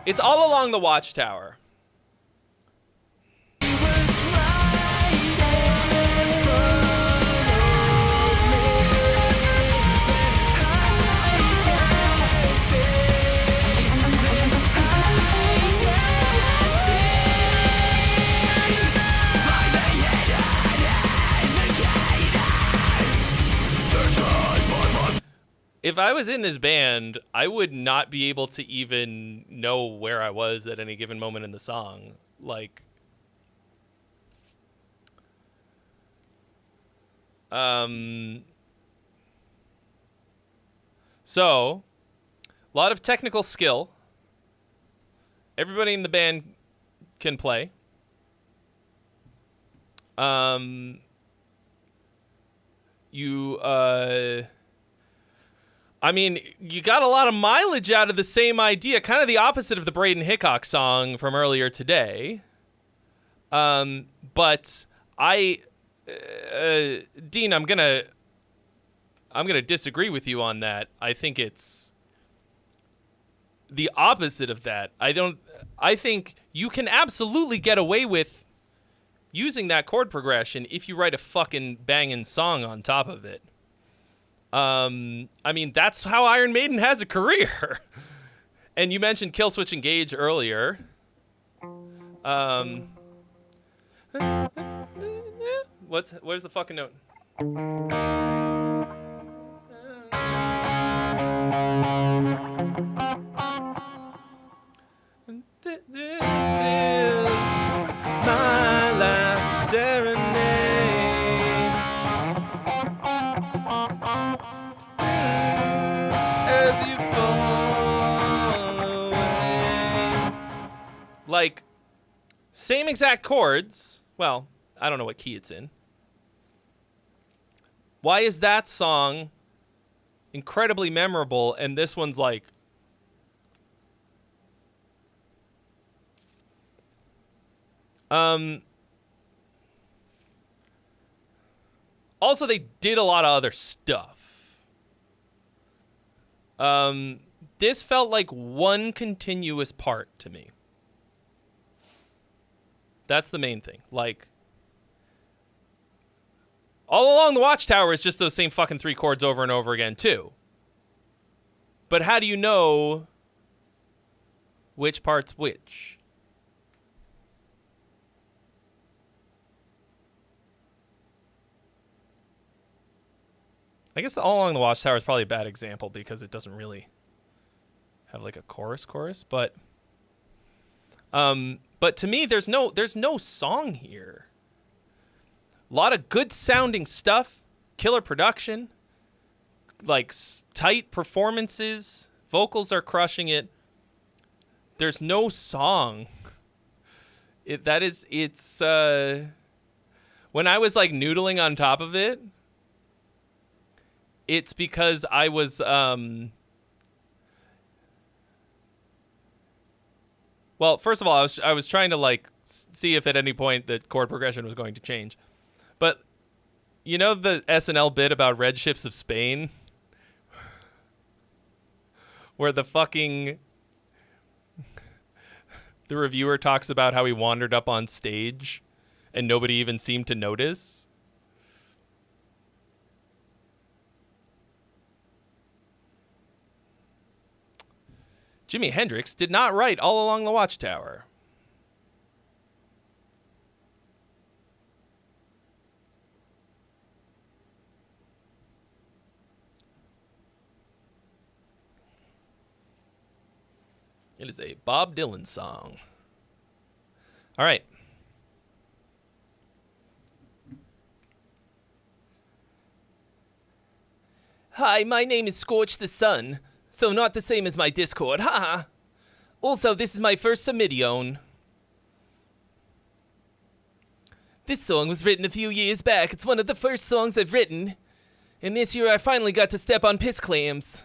It's All Along the Watchtower. If I was in this band, I would not be able to even know where I was at any given moment in the song. Like, so, a lot of technical skill. Everybody in the band can play. I mean, you got a lot of mileage out of the same idea, kind of the opposite of the Braden Hickok song from earlier today. But Dean, I'm gonna disagree with you on that. I think it's the opposite of that. I think you can absolutely get away with using that chord progression if you write a fucking banging song on top of it. I mean, that's how Iron Maiden has a career. And you mentioned Killswitch Engage earlier. Where's the fucking note? This is my last serenade. As you fall away. Like, same exact chords. Well, I don't know what key it's in. Why is that song incredibly memorable and this one's like... Also, they did a lot of other stuff. This felt like one continuous part to me. That's the main thing. Like, All Along the Watchtower is just those same fucking three chords over and over again, too. But how do you know which part's which? I guess the All Along the Watchtower is probably a bad example because it doesn't really have like a chorus, but to me there's no song here. A lot of good sounding stuff, killer production, like tight performances, vocals are crushing it. There's no song. When I was like noodling on top of it, it's because I was, well, first of all, I was trying to like see if at any point the chord progression was going to change. But you know the SNL bit about Red Ships of Spain? Where the reviewer talks about how he wandered up on stage and nobody even seemed to notice? Jimi Hendrix did not write All Along the Watchtower. It is a Bob Dylan song. All right. Hi, my name is Scorch the Sun, so not the same as my Discord, haha. Also, this is my first submission. This song was written a few years back. It's one of the first songs I've written. And this year I finally got to step on piss clams.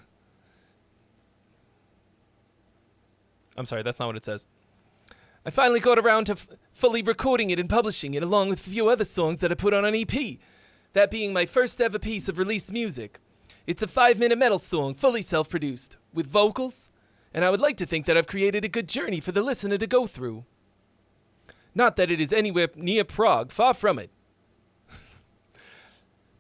I'm sorry, that's not what it says. I finally got around to fully recording it and publishing it, along with a few other songs that I put on an EP. That being my first ever piece of released music. It's a 5-minute metal song, fully self-produced, with vocals, and I would like to think that I've created a good journey for the listener to go through. Not that it is anywhere near prog, far from it.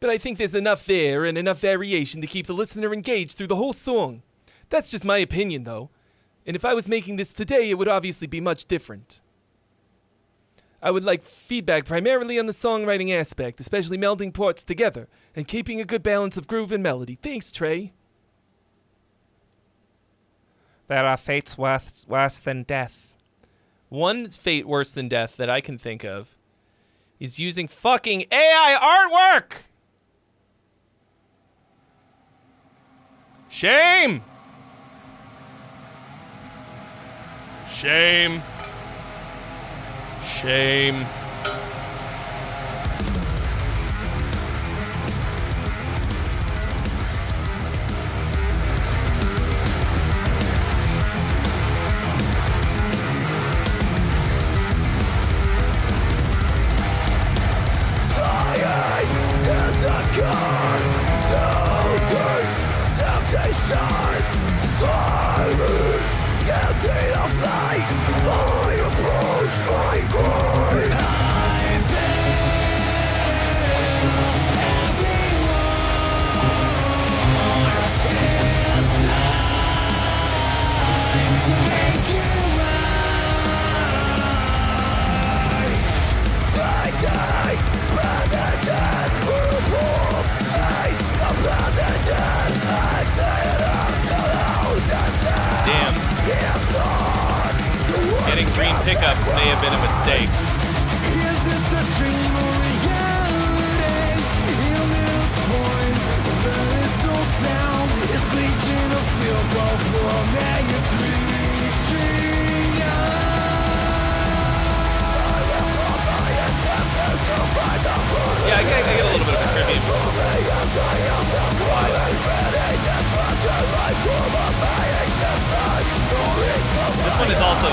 But I think there's enough there and enough variation to keep the listener engaged through the whole song. That's just my opinion, though. And if I was making this today, it would obviously be much different. I would like feedback primarily on the songwriting aspect, especially melding parts together and keeping a good balance of groove and melody. Thanks, Trey. There are fates worse than death. One fate worse than death that I can think of is using fucking AI artwork! Shame! Shame. Shame. Green pickups may have been a mistake. Is this a dream or reality? In this point, there is no sound. It's legion of filth all for me. It's reaching Yeah, I get a little bit of a tribute. This one is also...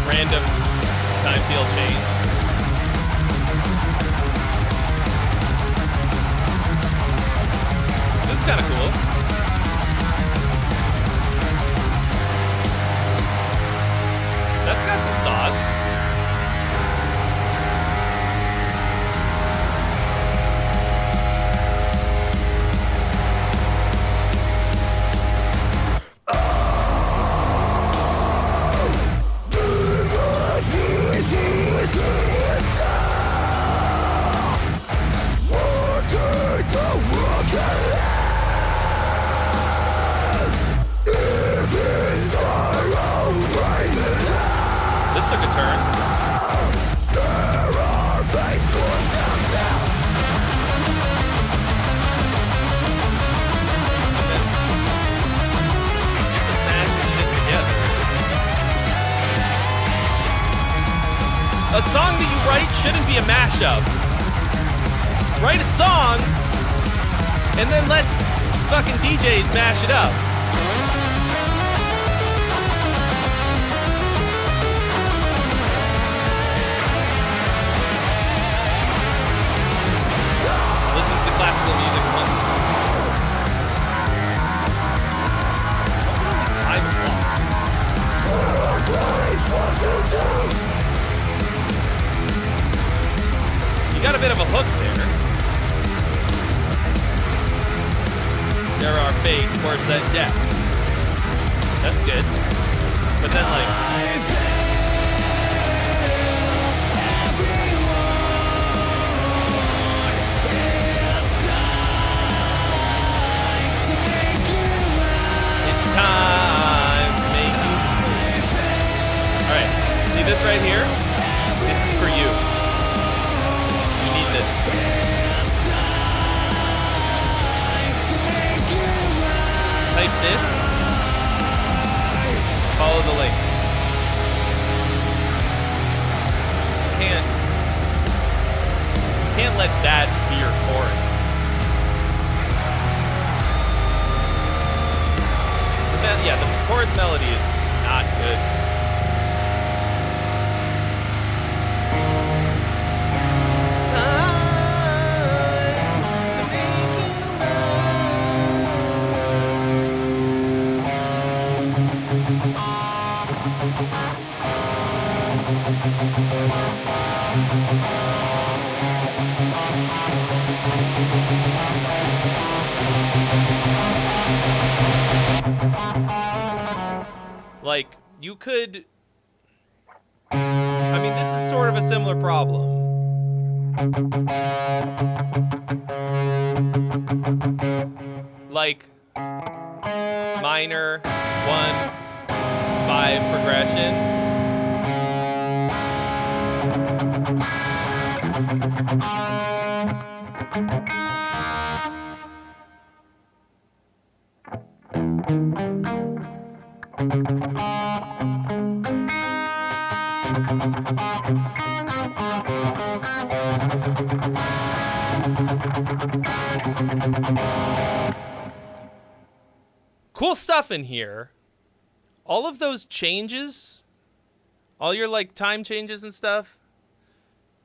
Random time field change. This is kind of cool. That's got some sauce. Took a turn. A song that you write shouldn't be a mashup. Write a song and then let fucking DJs mash it up. fade towards that depth. That's good. But then like time to make you. Alright, see this right here? This is for you. You need this. Type this. Follow the link. Can't let that be your chorus. Yeah, the chorus melody is not good. Time to make you Like, you could... I mean, this is sort of a similar problem. Like, minor, 1-5 progression. Cool stuff in here. All of those changes, all your like time changes and stuff,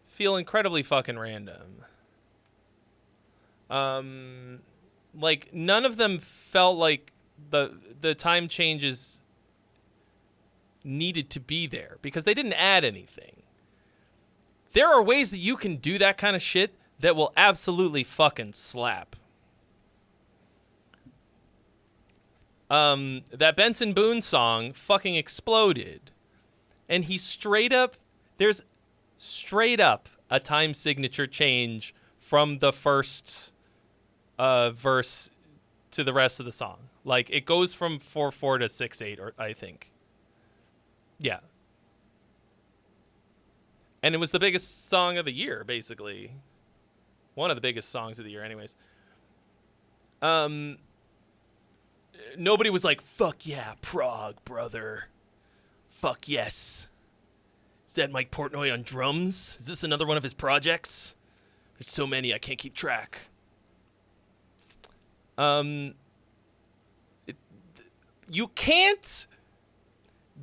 feel incredibly fucking random. Like none of them felt like the time changes needed to be there because they didn't add anything. There are ways that you can do that kind of shit that will absolutely fucking slap. That Benson Boone song fucking exploded. And he there's straight up a time signature change from the first verse to the rest of the song. Like, it goes from 4/4 to 6/8, or I think. Yeah. And it was the biggest song of the year, basically. One of the biggest songs of the year, anyways. Nobody was like, fuck yeah, Prague, brother. Fuck yes. Is that Mike Portnoy on drums? Is this another one of his projects? There's so many, I can't keep track. You can't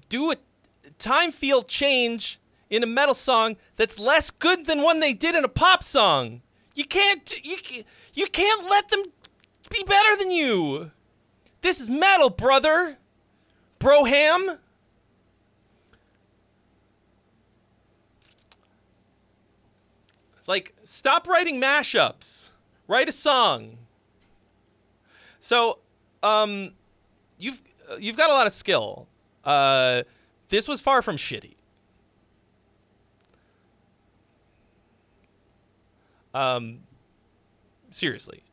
do a time field change in a metal song that's less good than one they did in a pop song. You can't let them be better than you. This is metal, brother. Broham. Like, stop writing mashups. Write a song. So, you've got a lot of skill. This was far from shitty. Seriously.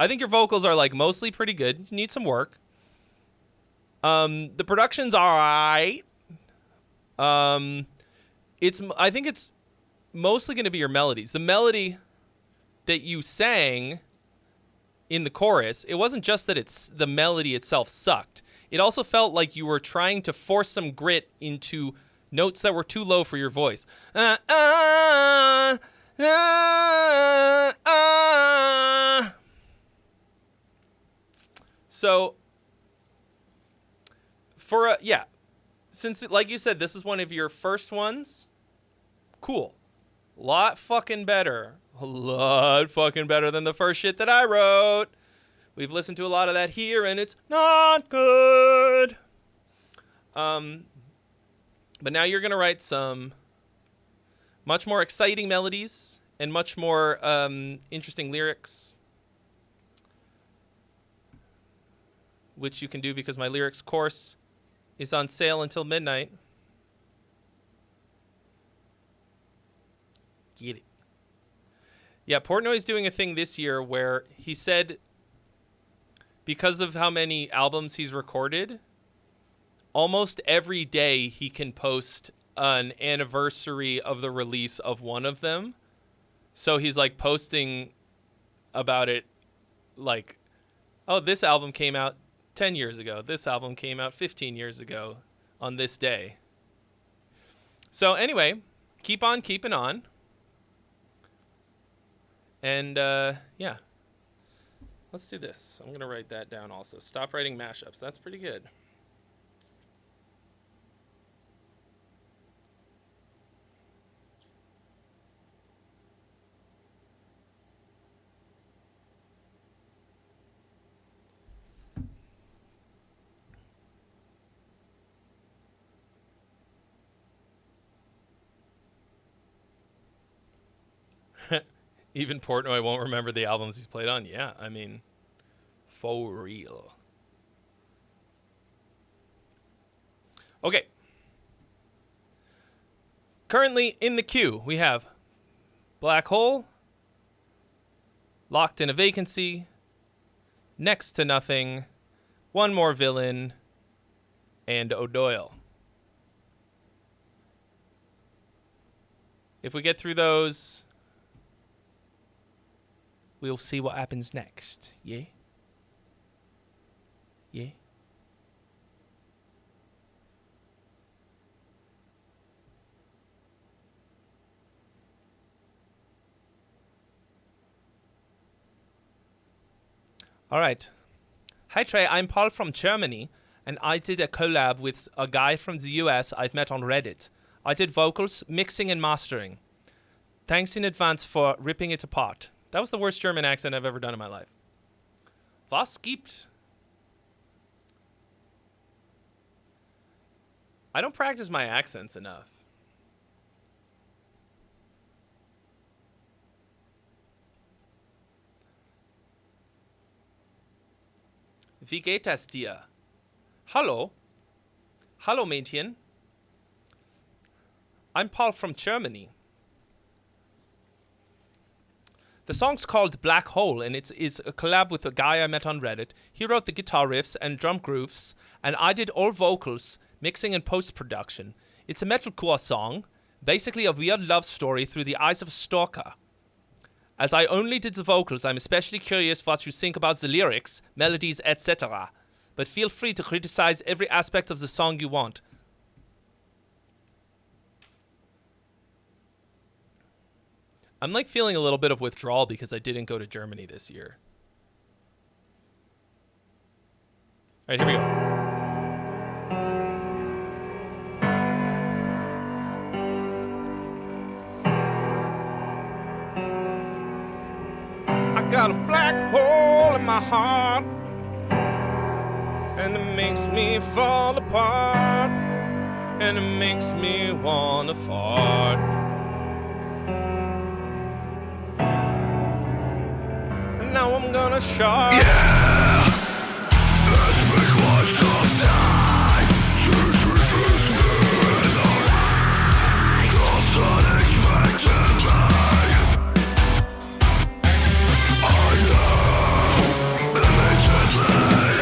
I think your vocals are like mostly pretty good. You need some work. The production's alright. I think it's mostly going to be your melodies. The melody that you sang in the chorus, it wasn't just that the melody itself sucked. It also felt like you were trying to force some grit into notes that were too low for your voice. So, since, like you said, this is one of your first ones, cool. A lot fucking better than the first shit that I wrote. We've listened to a lot of that here, and it's not good. But now you're going to write some much more exciting melodies and much more interesting lyrics. which you can do because my lyrics course is on sale until midnight. Get it. Yeah, Portnoy's doing a thing this year where he said because of how many albums he's recorded, almost every day he can post an anniversary of the release of one of them. So he's like posting about it like, oh, this album came out 10 years ago. This album came out 15 years ago on this day. So anyway, keep on keeping on. And yeah, let's do this. I'm going to write that down also. Stop writing mashups. That's pretty good. Even Portnoy won't remember the albums he's played on. Yeah, I mean, for real. Okay. Currently in the queue, we have Black Hole, Locked in a Vacancy, Next to Nothing, One More Villain, and O'Doyle. If we get through those, we'll see what happens next. Yeah? Yeah? All right. Hi, Trey. I'm Paul from Germany, and I did a collab with a guy from the US I've met on Reddit. I did vocals, mixing, and mastering. Thanks in advance for ripping it apart. That was the worst German accent I've ever done in my life. Was gibt? I don't practice my accents enough. Wie geht es dir? Hallo? Hallo, Mädchen. I'm Paul from Germany. The song's called Black Hole, and it's a collab with a guy I met on Reddit. He wrote the guitar riffs and drum grooves, and I did all vocals, mixing and post-production. It's a metalcore song, basically a weird love story through the eyes of a stalker. As I only did the vocals, I'm especially curious what you think about the lyrics, melodies, etc. But feel free to criticize every aspect of the song you want. I'm like feeling a little bit of withdrawal because I didn't go to Germany this year. All right, here we go. I got a black hole in my heart, and it makes me fall apart, and it makes me wanna fart. And now I'm gonna shark. Yeah, let's make lots of time. Since we first met in the light, just unexpectedly. I know, immediately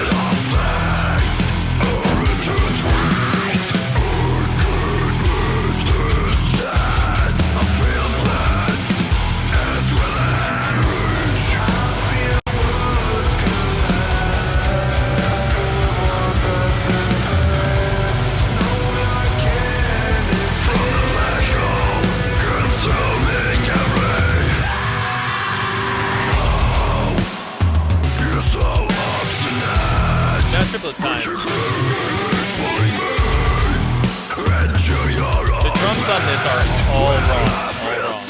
our fates are intertwined. Our goodness descends. I feel bliss as within reach. Feel words collapse. No one can escape from the black hole, consuming everything. You're so obstinate. Now triplet time. The drums on this are all wrong. All wrong.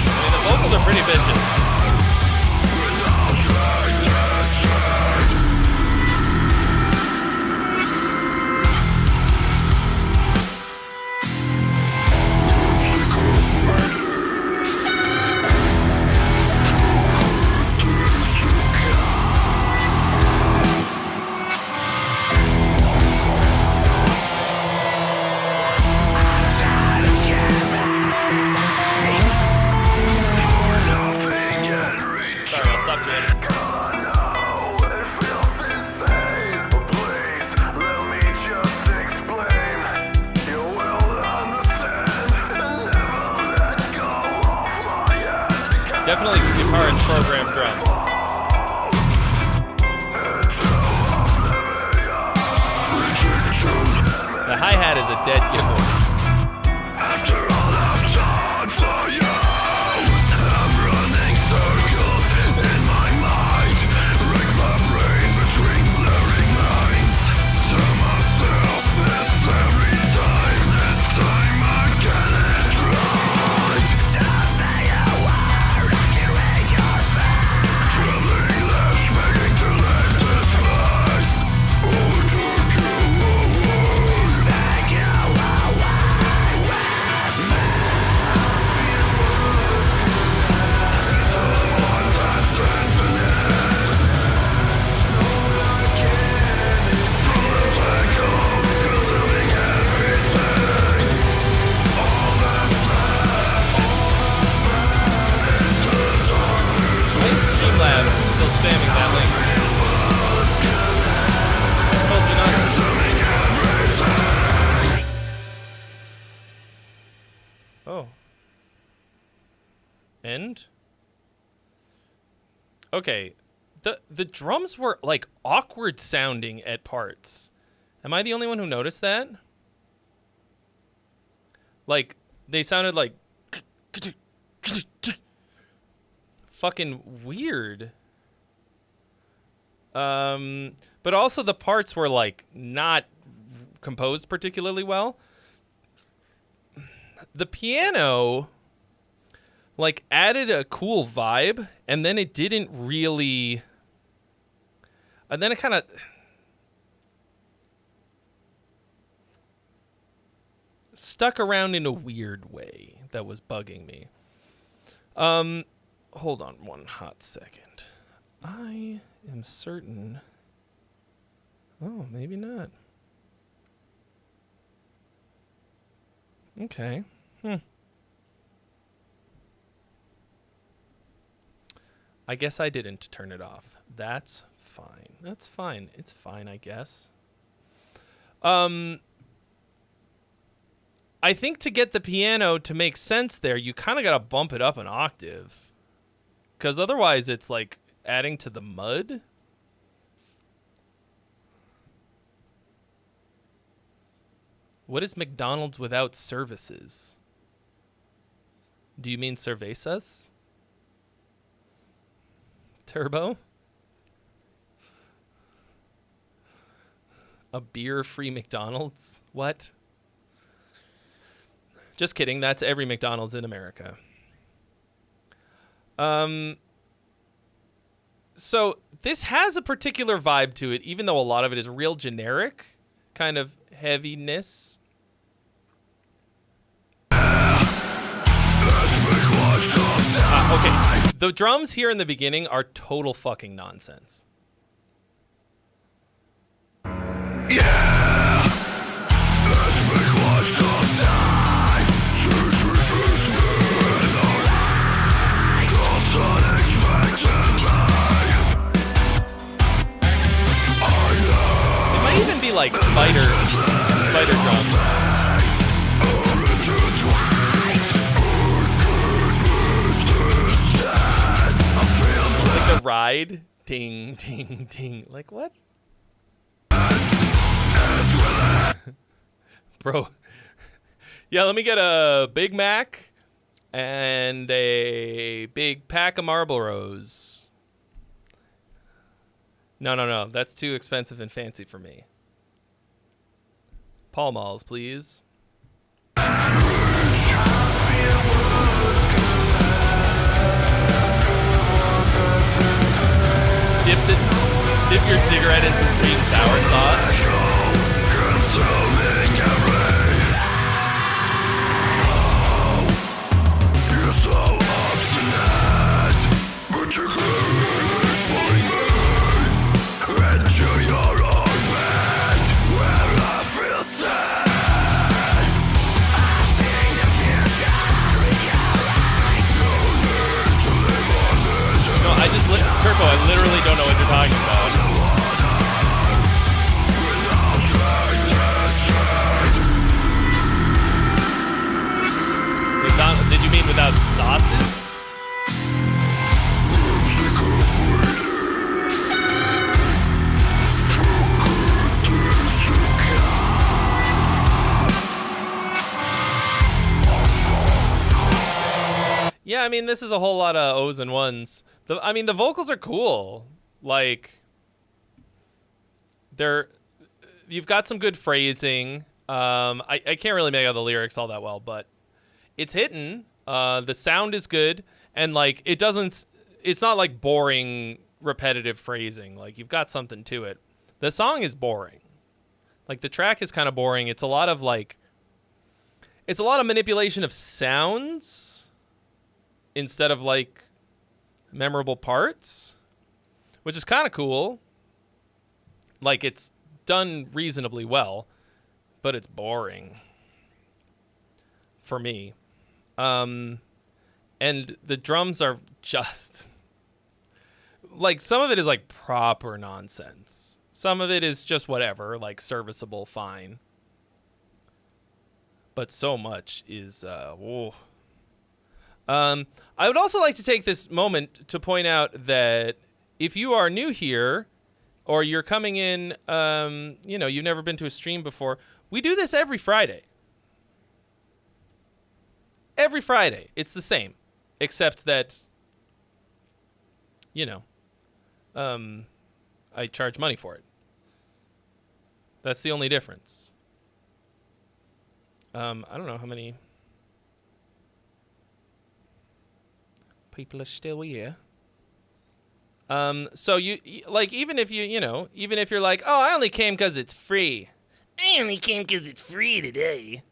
I mean, the vocals are pretty vicious. hi-hat is a dead giveaway. After all I've done for you, I'm running circles in my mind. Rack my brain between blurring lines. Tell myself this every time. This time I get it right. Don't say a word, I can read your face. Feeling left, begging to leave this place. Oh, take you away. Take you away with me. One that's infinite. From the black hole, consuming everything. All that's left is the darkness. Why is Streamlabs still spamming that link? I told you not to. Oh. End? Okay. The drums were like awkward sounding at parts. Am I the only one who noticed that? Like they sounded like fucking weird. But also the parts were like not composed particularly well. The piano like added a cool vibe, and then it didn't really, and then it kind of stuck around in a weird way that was bugging me. Hold on one hot second. I am certain. Oh, maybe not. Okay. I guess I didn't turn it off. That's fine. That's fine. It's fine, I guess. I think to get the piano to make sense there, you kind of got to bump it up an octave. Because otherwise it's like adding to the mud. What is McDonald's without services? Do you mean cervezas? Turbo? A beer-free McDonald's? What? Just kidding. That's every McDonald's in America. So this has a particular vibe to it, even though a lot of it is real generic kind of heaviness. Okay, the drums here in the beginning are total fucking nonsense. It might even be like spider drums. Like the ride, ding, ding, ding. Like what? Bro. Yeah, let me get a Big Mac and a big pack of Marlboros. No. That's too expensive and fancy for me. Pall Malls, please. Dip your cigarette in some sweet and sour sauce. You're so obstinate, but you're clearly pulling me into your own bed, where I feel safe. I see the future in your eyes. No need to live on this. No, Turbo, I literally don't know what you're talking about. Yeah, I mean, this is a whole lot of O's and ones. The vocals are cool. Like, you've got some good phrasing. I can't really make out the lyrics all that well, but it's hitting. The sound is good, and like it's not like boring, repetitive phrasing. Like, you've got something to it. The song is boring. Like, the track is kind of boring. It's a lot of manipulation of sounds instead of like memorable parts, which is kind of cool. Like, it's done reasonably well, but it's boring for me. And the drums are just like, some of it is like proper nonsense. Some of it is just whatever, like serviceable, fine. But so much is whoa. I would also like to take this moment to point out that if you are new here, or you're coming in, you've never been to a stream before, we do this every Friday. Every Friday. It's the same. Except that, I charge money for it. That's the only difference. I don't know how many people are still here. So you like, even if even if you're like, oh, I only came because it's free. I only came because it's free today.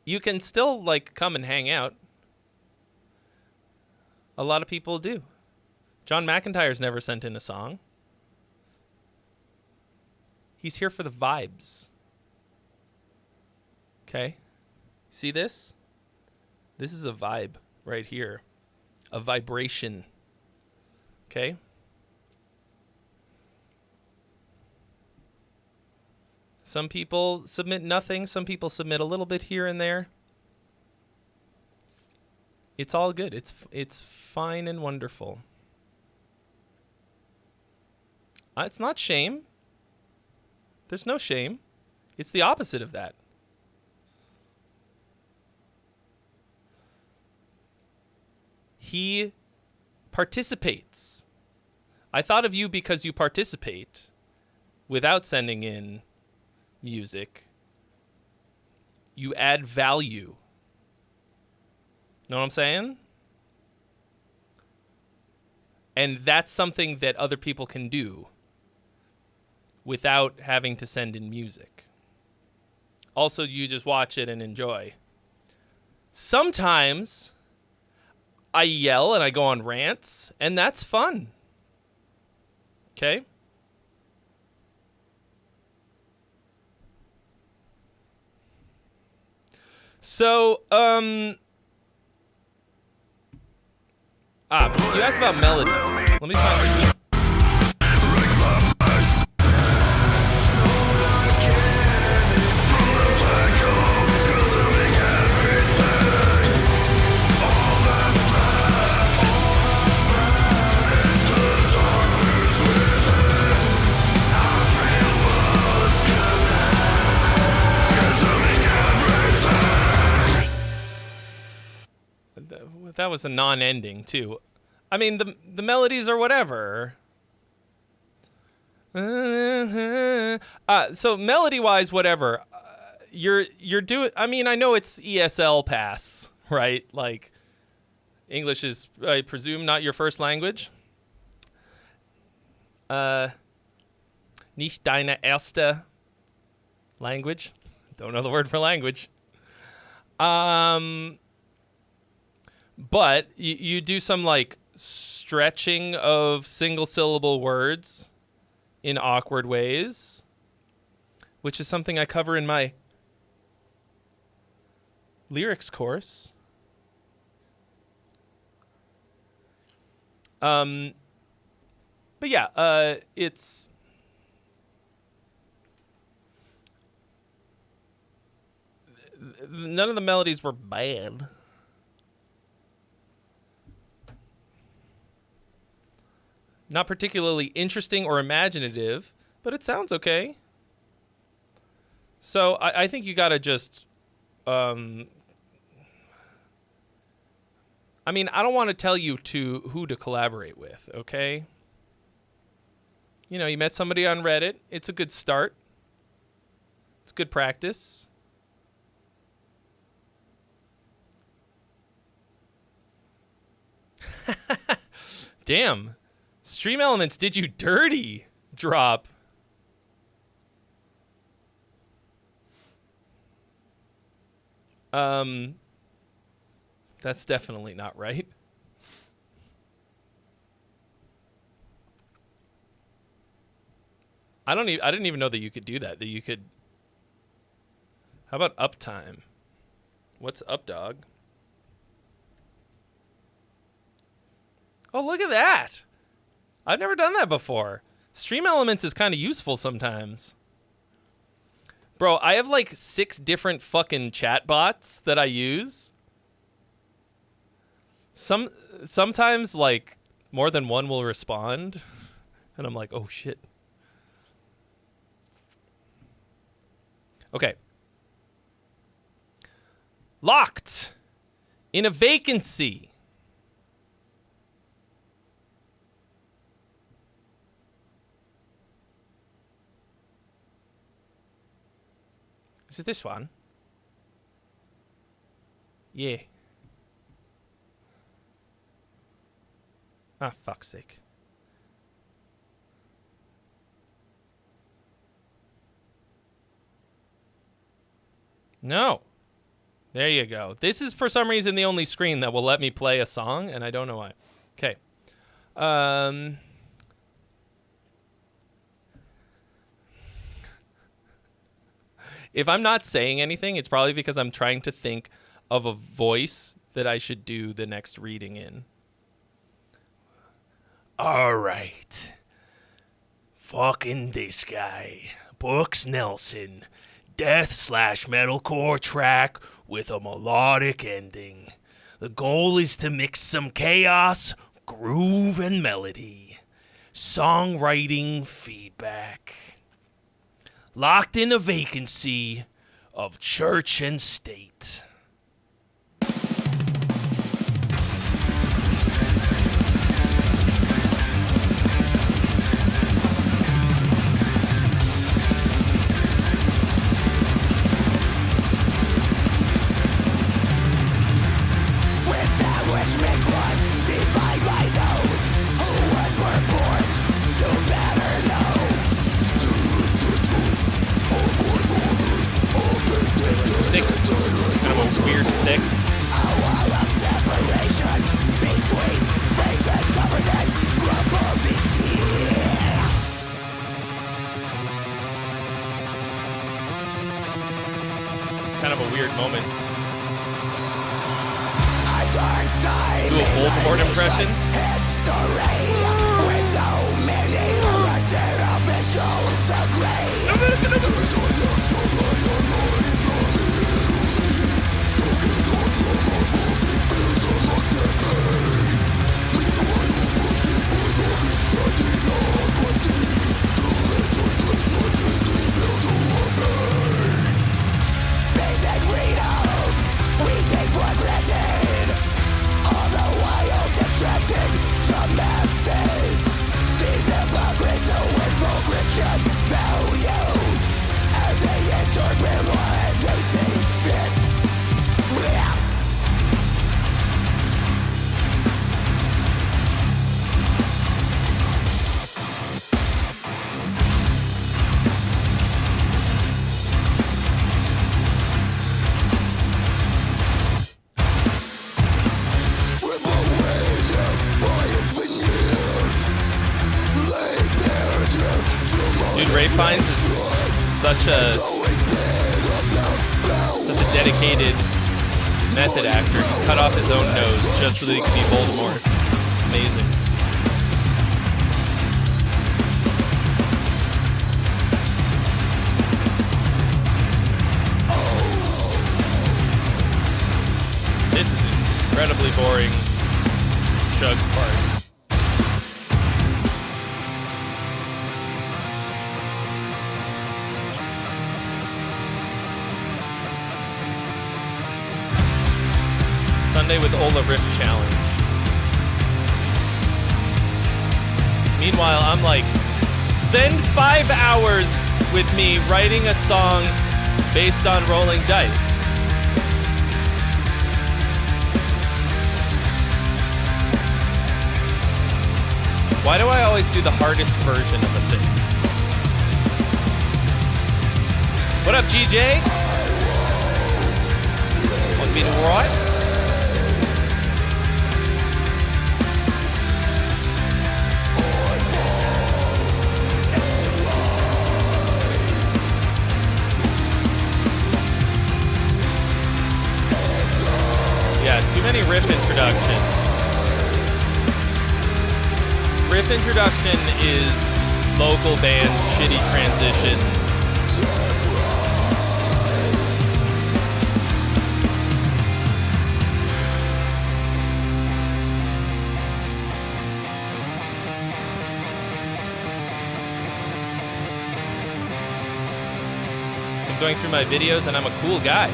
You can still like come and hang out. A lot of people do. John McIntyre's never sent in a song. He's here for the vibes. Okay? See this? This is a vibe right here. A vibration. Okay? Some people submit nothing. Some people submit a little bit here and there. It's all good. It's fine and wonderful. It's not shame. There's no shame. It's the opposite of that. He participates. I thought of you because you participate without sending in music. You add value. Know what I'm saying? And that's something that other people can do without having to send in music. Also, you just watch it and enjoy. Sometimes I yell and I go on rants, and that's fun. Okay? So, you asked about melodies. Let me find it. That was a non-ending too. I mean, the melodies are whatever. So melody-wise, whatever. You're doing. I mean, I know it's ESL pass, right? Like, English is, I presume, not your first language. Nicht deine erste language. Don't know the word for language. But you do some like stretching of single syllable words in awkward ways, which is something I cover in my lyrics course. But yeah, it's none of the melodies were bad. Not particularly interesting or imaginative, but it sounds okay. So I think you gotta just. I mean, I don't want to tell you who to collaborate with. Okay. You know, you met somebody on Reddit. It's a good start. It's good practice. Damn. Stream Elements did you dirty, Drop. That's definitely not right. I didn't even know that you could do that. That you could. How about uptime? What's up, dog? Oh, look at that. I've never done that before. Stream Elements is kind of useful sometimes. Bro, I have like 6 different fucking chat bots that I use. Sometimes like more than one will respond. And I'm like, oh shit. Okay. Locked in a vacancy. Is it this one? Yeah. Ah, fuck's sake. No. There you go. This is for some reason the only screen that will let me play a song, and I don't know why. Okay. If I'm not saying anything, it's probably because I'm trying to think of a voice that I should do the next reading in. All right. Fucking this guy. Brooks Nelson. Death/metalcore track with a melodic ending. The goal is to mix some chaos, groove, and melody. Songwriting feedback. Locked in a vacancy of church and state. Weird six. Kind of a weird moment. Do a Voldemort impression. Ray Fiennes is such a dedicated method actor. He cut off his own nose just so that he could be Voldemort. Amazing. This is an incredibly boring chug part. Sunday with Ola Riff Challenge. Meanwhile, I'm like, spend 5 hours with me writing a song based on rolling dice. Why do I always do the hardest version of a thing? What up, GJ? Want to be the Roy? Yeah, too many riff introductions. Riff introduction is local band shitty transition. I'm going through my videos and I'm a cool guy.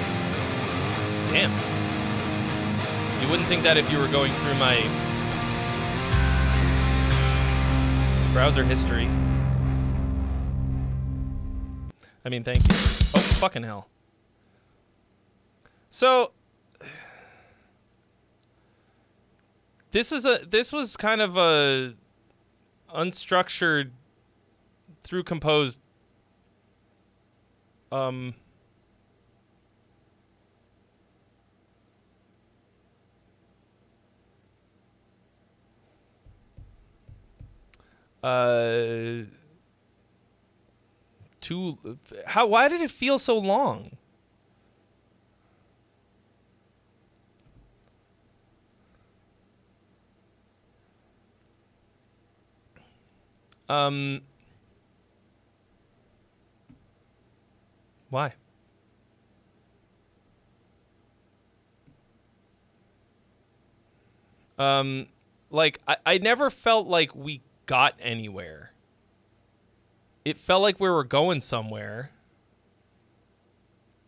Damn. You wouldn't think that if you were going through my browser history. I mean, thank you. Oh, fucking hell. So this was kind of a unstructured through composed why did it feel so long? Why? Like I never felt like we got anywhere. It felt like we were going somewhere,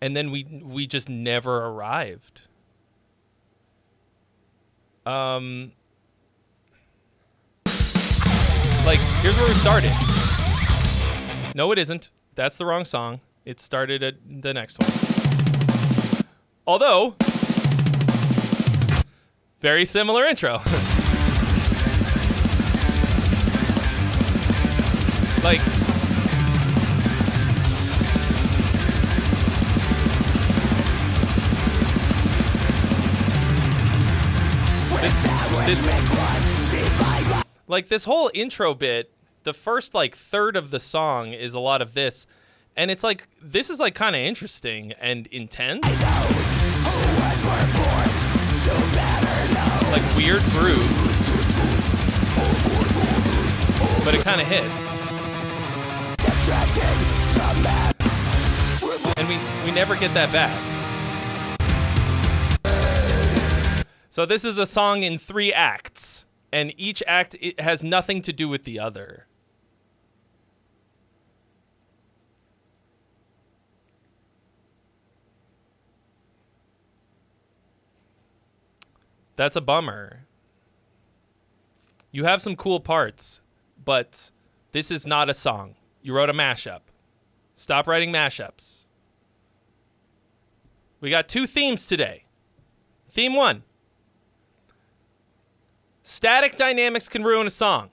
and then we just never arrived. Like, here's where we started. No, it isn't. That's the wrong song. It started at the next one. Although, very similar intro. Like, this whole intro bit, the first like third of the song is a lot of this, and it's like, this is like kind of interesting and intense. Like weird groove, but it kind of hits. And we never get that back. So this is a song in 3 acts, and each act, it has nothing to do with the other. That's a bummer. You have some cool parts, but this is not a song. You wrote a mashup. Stop writing mashups. We got 2 themes today. Theme 1. Static dynamics can ruin a song.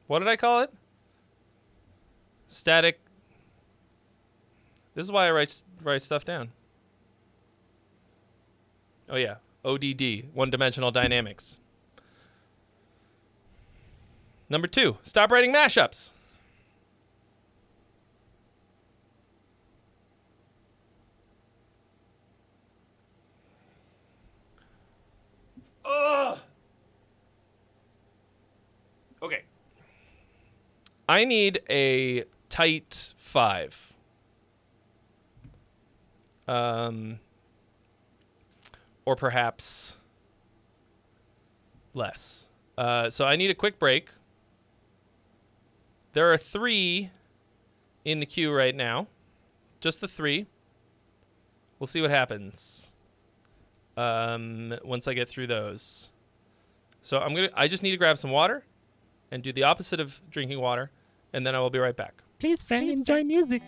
What did I call it? Static. This is why I write stuff down. Oh yeah, ODD, one-dimensional dynamics. Number 2, stop writing mashups. Ugh. Okay. I need a tight 5. Or perhaps less. So I need a quick break. There are 3 in the queue right now. Just the 3. We'll see what happens. once I get through those. So I just need to grab some water and do the opposite of drinking water, and then I will be right back. Please, friend, enjoy music.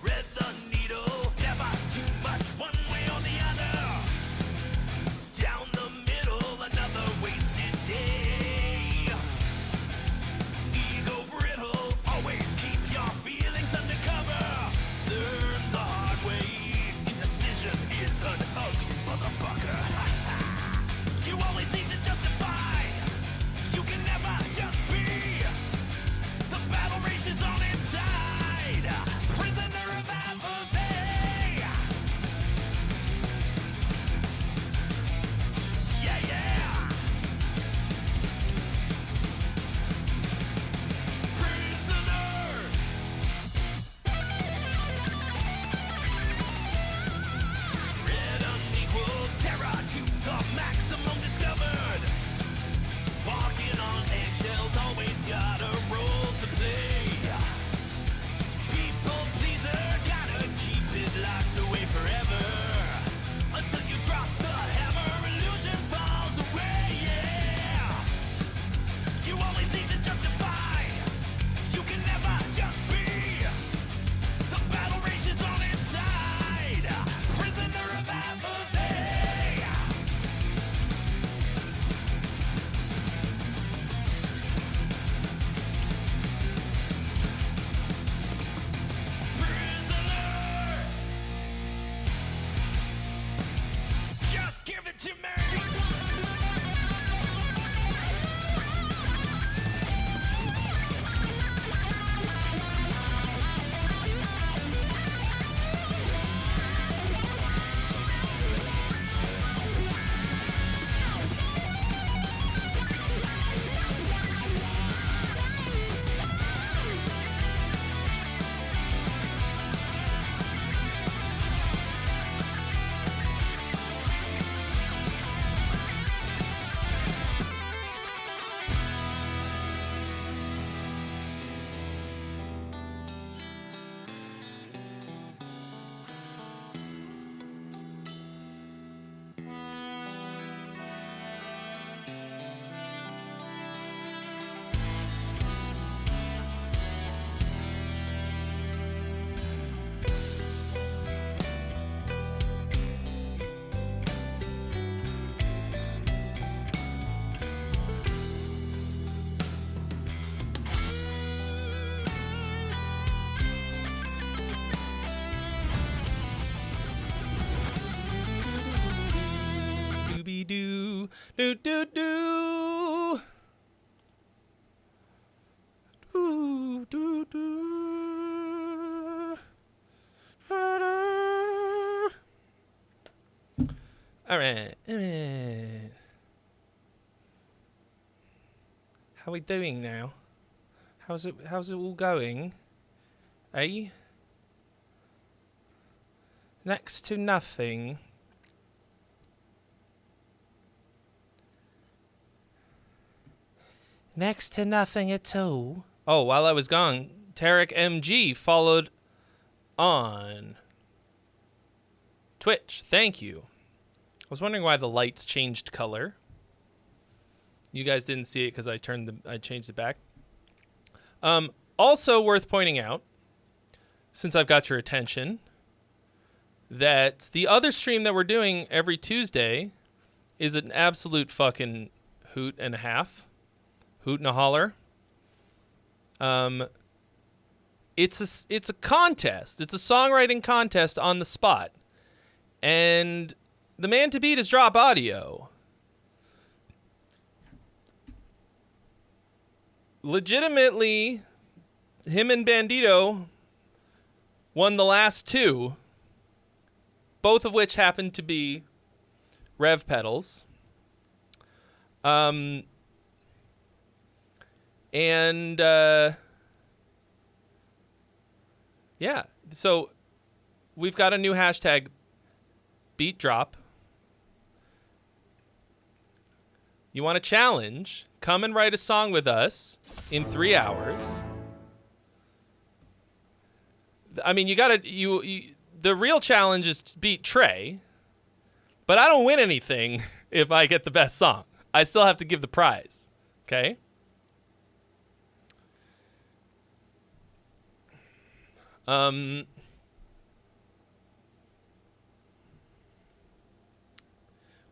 Thread the needle, never too much one way or the other. Down the middle, another wasted day. Ego brittle, always keep your feelings undercover. Learn the hard way, indecision is an ugly motherfucker. You always need to justify, you can never just be. The battle rages on inside. Prisoner of apathy. Yeah, yeah. Prisoner. Dread unequal terror to the maximum discovered. Walking on eggshells, always got a role to play. People pleaser, gotta keep it locked away forever. Until you drop the hammer, illusion falls away, yeah. You always need to justify, you can never just be. The battle rages on inside, prisoner of apathy. Prisoner! Just give it to me! Doo doo doo doo. Doo doo doo. All right. How we doing now? How's it all going? Eh? Next to nothing. Next to nothing at all. Oh, while I was gone, Tarek MG followed on Twitch. Thank you. I was wondering why the lights changed color. You guys didn't see it because I changed it back. Also worth pointing out, since I've got your attention, that the other stream that we're doing every Tuesday is an absolute fucking hoot and a half. Hoot and a holler. It's a contest. It's a songwriting contest on the spot. And the man to beat is Drop Audio. Legitimately, him and Bandito won the last two, both of which happened to be rev pedals. Yeah, so we've got a new hashtag, Beat Drop. You want a challenge? Come and write a song with us in 3 hours. I mean, the real challenge is to beat Trey, but I don't win anything if I get the best song. I still have to give the prize, okay?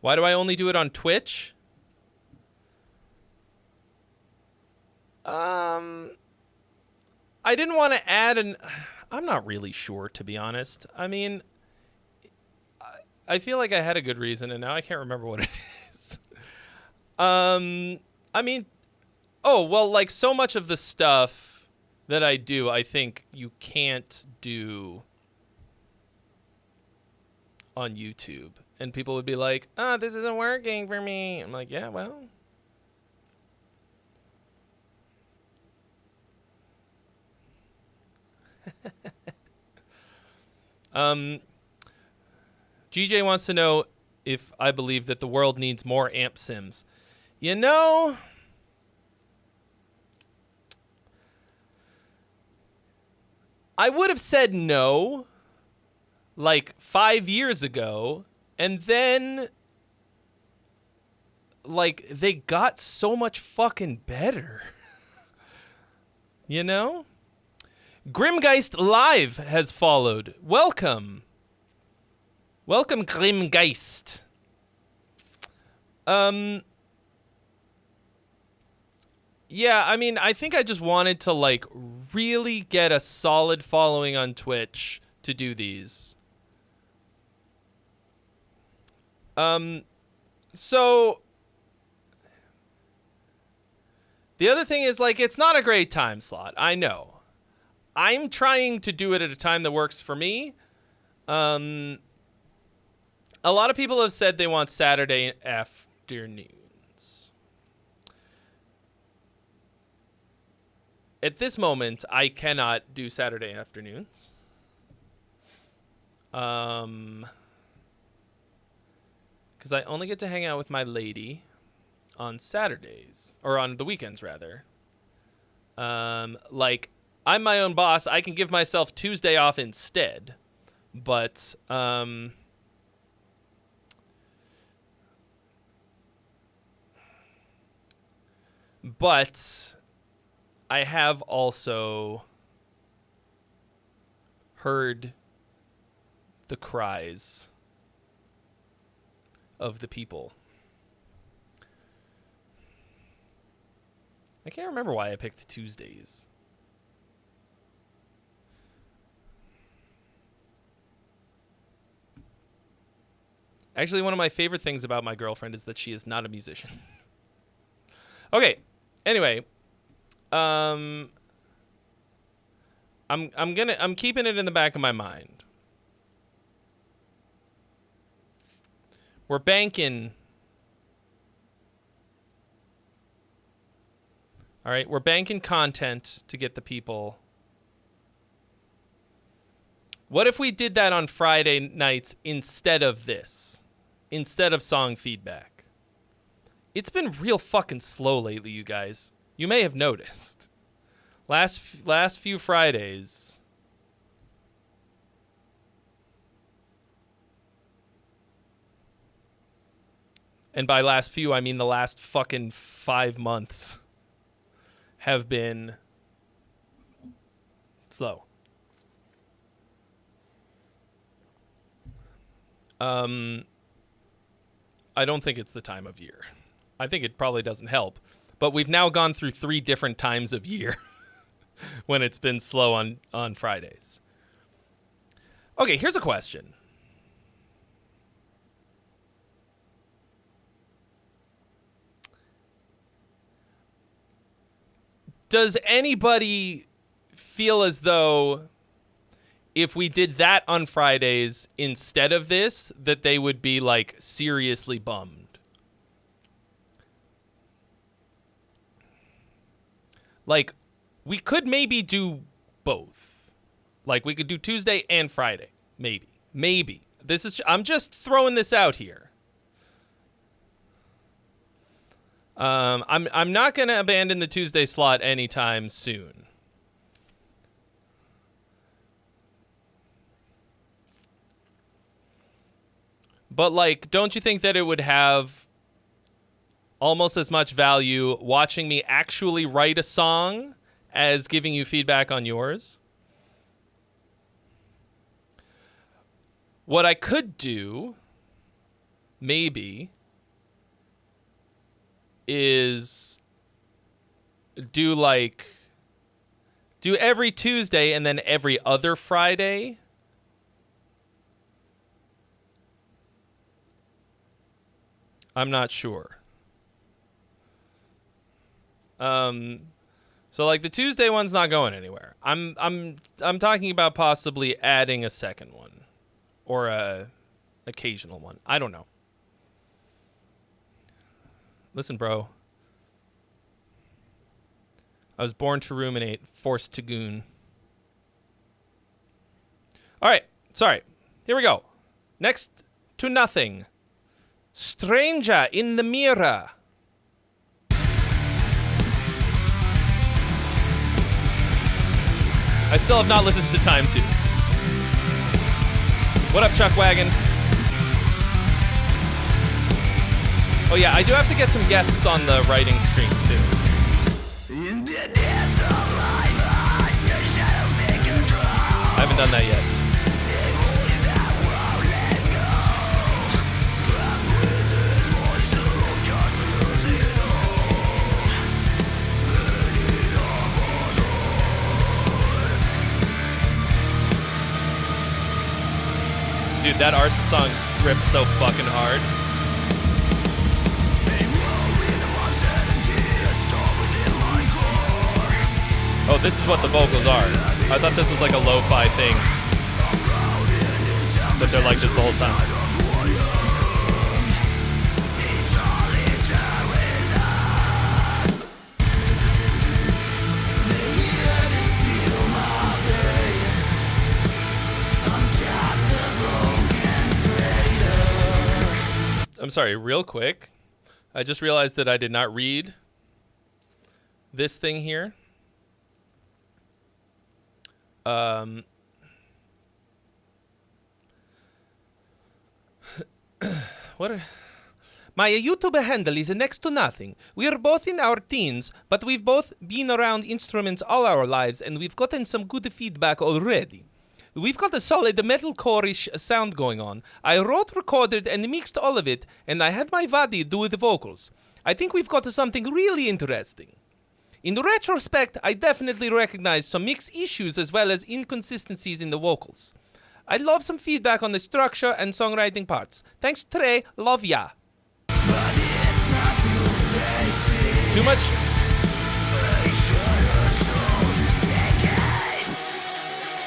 Why do I only do it on Twitch? I didn't want to add I'm not really sure, to be honest. I mean, I feel like I had a good reason, and now I can't remember what it is. I mean, like so much of the stuff that I do, I think you can't do on YouTube. And people would be like, this isn't working for me. I'm like, yeah, well. GJ wants to know if I believe that the world needs more amp sims. You know, I would have said no like 5 years ago, and then like they got so much fucking better. You know? Grimgeist Live has followed. Welcome. Welcome, Grimgeist. Yeah, I mean, I think I just wanted to, like, really get a solid following on Twitch to do these. So the other thing is, like, it's not a great time slot. I know. I'm trying to do it at a time that works for me. A lot of people have said they want Saturday afternoons. At this moment, I cannot do Saturday afternoons. Because I only get to hang out with my lady on Saturdays. Or on the weekends, rather. Like, I'm my own boss. I can give myself Tuesday off instead. But, I have also heard the cries of the people. I can't remember why I picked Tuesdays. Actually, one of my favorite things about my girlfriend is that she is not a musician. Okay. Anyway, I'm keeping it in the back of my mind. We're banking. All right, we're banking content to get the people. What if we did that on Friday nights instead of this? Instead of song feedback? It's been real fucking slow lately, you guys. You may have noticed. Last few Fridays. And by last few, I mean the last fucking 5 months have been slow. I don't think it's the time of year. I think it probably doesn't help. But we've now gone through 3 different times of year when it's been slow on Fridays. Okay, here's a question. Does anybody feel as though if we did that on Fridays instead of this, that they would be, like, seriously bummed? Like, we could maybe do both. Like, we could do Tuesday and Friday. Maybe. Maybe. I'm just throwing this out here. I'm not going to abandon the Tuesday slot anytime soon. But, like, don't you think that it would have almost as much value watching me actually write a song as giving you feedback on yours? What I could do, maybe, is do every Tuesday and then every other Friday. I'm not sure. So, like, the Tuesday one's not going anywhere. I'm talking about possibly adding a second one or a occasional one. I don't know. Listen, bro. I was born to ruminate, forced to goon. All right, sorry. Here we go. Next to nothing. Stranger in the mirror. I still have not listened to Time 2. What up, Chuck Wagon? Oh yeah, I do have to get some guests on the writing stream too. I haven't done that yet. Dude, that Arsa song rips so fucking hard. Oh, this is what the vocals are. I thought this was like a lo-fi thing. But they're like this the whole time. I'm sorry, real quick. I just realized that I did not read this thing here. My YouTube handle is next to nothing. We are both in our teens, but we've both been around instruments all our lives, and we've gotten some good feedback already. We've got a solid metalcore-ish sound going on. I wrote, recorded, and mixed all of it, and I had my buddy do the vocals. I think we've got something really interesting. In retrospect, I definitely recognize some mix issues as well as inconsistencies in the vocals. I'd love some feedback on the structure and songwriting parts. Thanks, Trey. Love ya. Too much?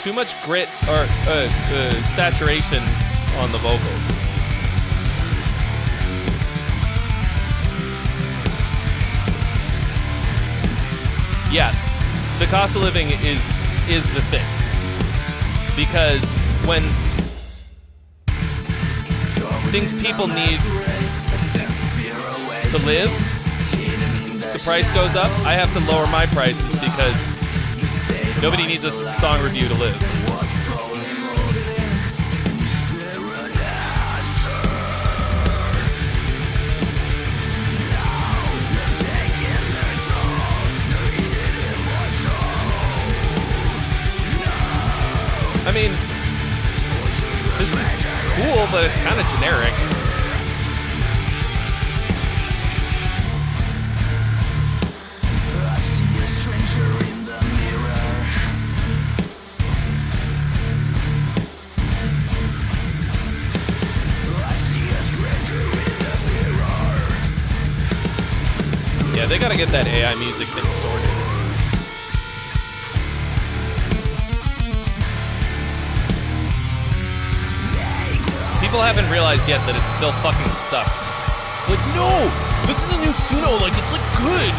Too much grit or saturation on the vocals. Yeah, the cost of living is the thing. Because when things people need to live, the price goes up, I have to lower my prices because nobody needs a song review to live. I mean, this is cool, but it's kind of generic. Yeah, they gotta get that AI music thing sorted. People haven't realized yet that it still fucking sucks. Like, no! Listen to new Suno, like, it's like good!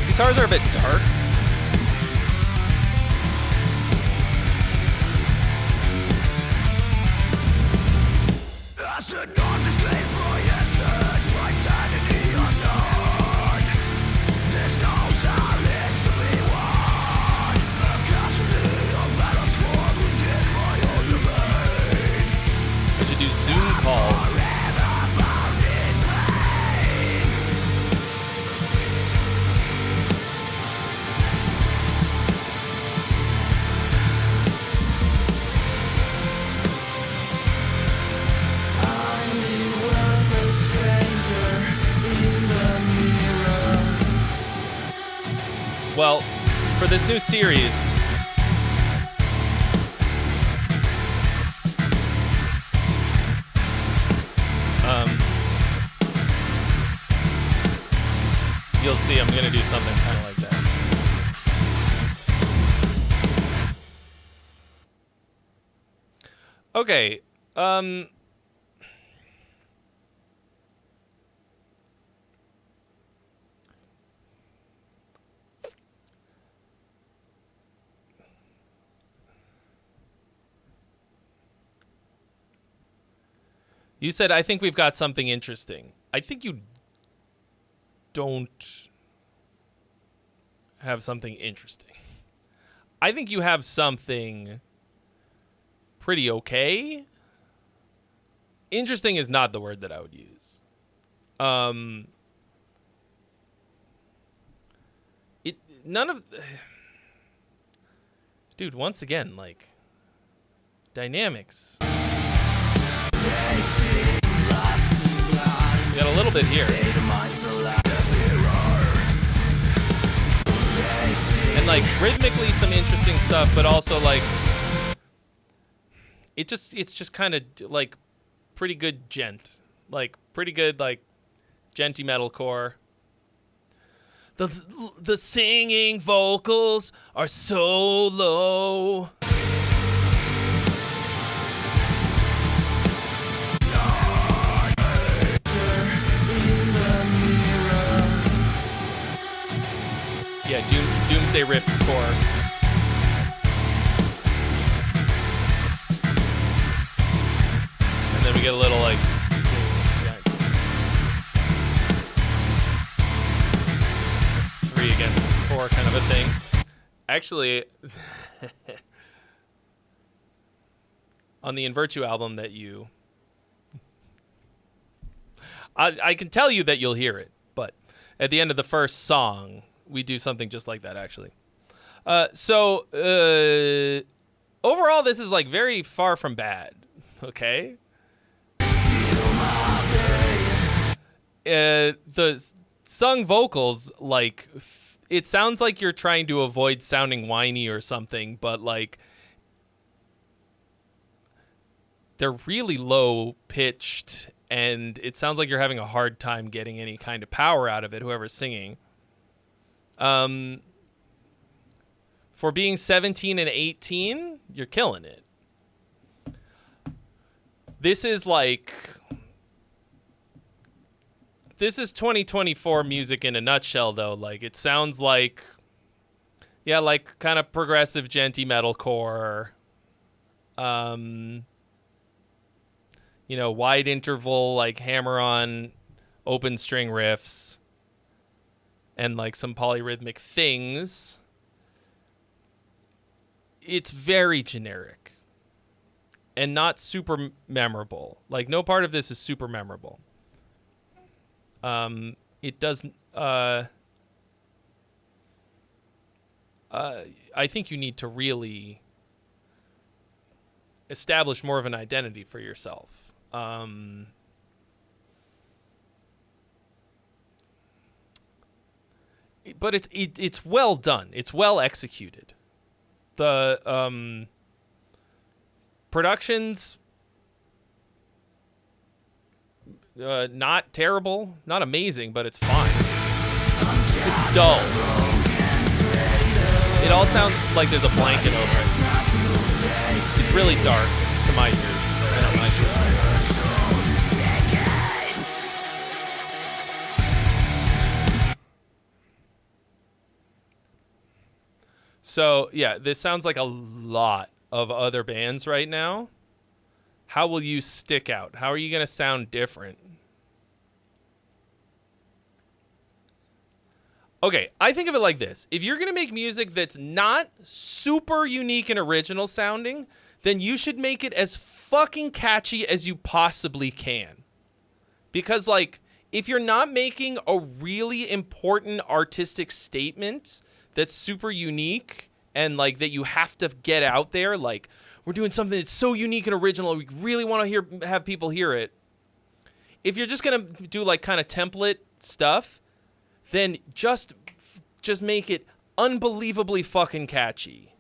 Guitars are a bit dark. I should do Zoom calls. Well, for this new series, you'll see I'm going to do something kind of like that. Okay, you said, I think we've got something interesting. I think you don't have something interesting. I think you have something pretty okay. Interesting is not the word that I would use. Dude, once again, like, dynamics. We got a little bit here. And like rhythmically some interesting stuff, but also like it's just kind of like pretty good gent. Like pretty good like genty metalcore. The singing vocals are so low. Yeah, Doomsday riff core. And then we get a little like 3 against 4 kind of a thing. Actually, on the In Virtue album that you... I can tell you that you'll hear it, but at the end of the first song, we do something just like that, actually. So overall, this is like very far from bad, okay? The sung vocals, like, it sounds like you're trying to avoid sounding whiny or something, but like, they're really low pitched, and it sounds like you're having a hard time getting any kind of power out of it, whoever's singing. For being 17 and 18, you're killing it. This is 2024 music in a nutshell, though. Like, it sounds like, yeah, like kind of progressive genty metalcore, wide interval, like hammer-on open string riffs and like some polyrhythmic things, it's very generic and not super memorable. Like, no part of this is super memorable. It does. I think you need to really establish more of an identity for yourself. But it's well done. It's well executed. The production's not terrible, not amazing, but it's fine. It's dull. It all sounds like there's a blanket over it. It's really dark to my ears. I don't like it. So, yeah, this sounds like a lot of other bands right now. How will you stick out? How are you going to sound different? Okay, I think of it like this. If you're going to make music that's not super unique and original sounding, then you should make it as fucking catchy as you possibly can. Because, like, if you're not making a really important artistic statement that's super unique and, like, that you have to get out there, like, we're doing something that's so unique and original, we really want to have people hear it. If you're just going to do, like, kind of template stuff, then just make it unbelievably fucking catchy.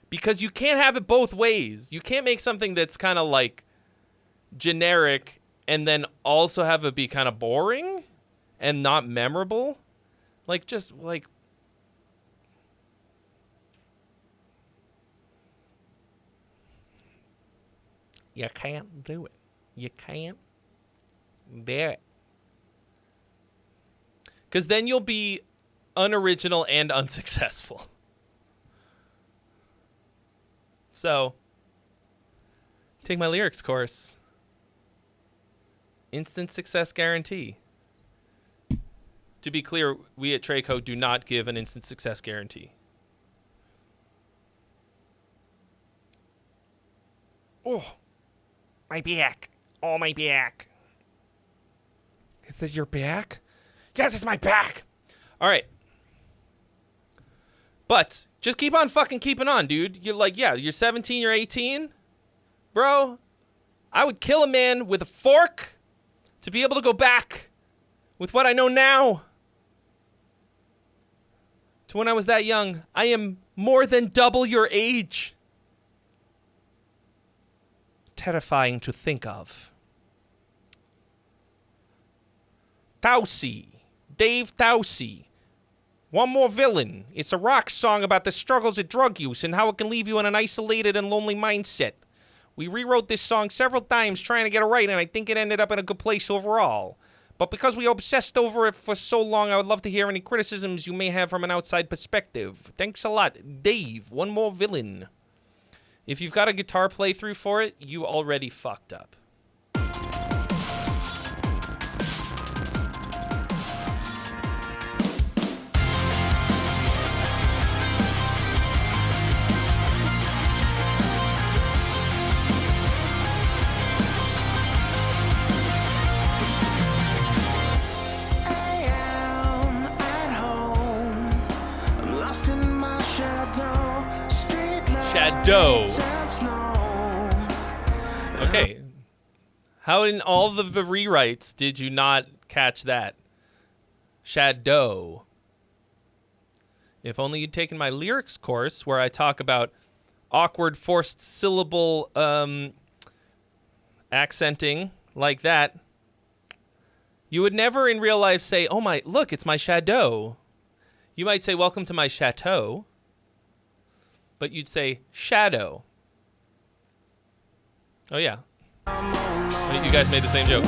Because you can't have it both ways. You can't make something that's kind of, like, generic and then also have it be kind of boring and not memorable. Like, just, like... You can't do it. You can't do it. Because then you'll be unoriginal and unsuccessful. So, take my lyrics course. Instant success guarantee. To be clear, we at Treco do not give an instant success guarantee. Oh, my back. Oh, my back. Is this your back? Yes, it's my back. All right. But just keep on fucking keeping on, dude. You're like, yeah, you're 17, you're 18. Bro, I would kill a man with a fork to be able to go back with what I know now to when I was that young. I am more than double your age. Terrifying to think of. Tousey. Dave Tousey. One More Villain. It's a rock song about the struggles of drug use and how it can leave you in an isolated and lonely mindset. We rewrote this song several times trying to get it right, and I think it ended up in a good place overall. But because we obsessed over it for so long, I would love to hear any criticisms you may have from an outside perspective. Thanks a lot, Dave. One More Villain. If you've got a guitar playthrough for it, you already fucked up. Shadow. Okay. How in all of the rewrites did you not catch that? Shadow. If only you'd taken my lyrics course where I talk about awkward forced syllable accenting like that, you would never in real life say, oh my, look, it's my shadow. You might say, welcome to my chateau. But you'd say shadow. Oh, yeah. You guys made the same joke.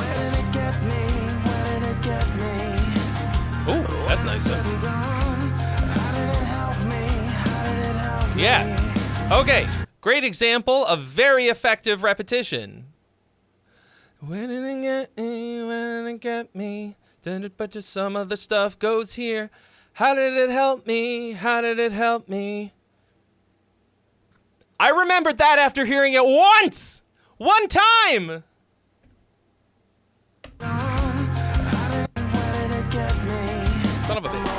Oh, that's nice, though. Yeah. Okay. Great example of very effective repetition. When did it get me? When did it get me? But just some of the stuff goes here. How did it help me? How did it help me? I remembered that after hearing it once! One time! Son of a bitch.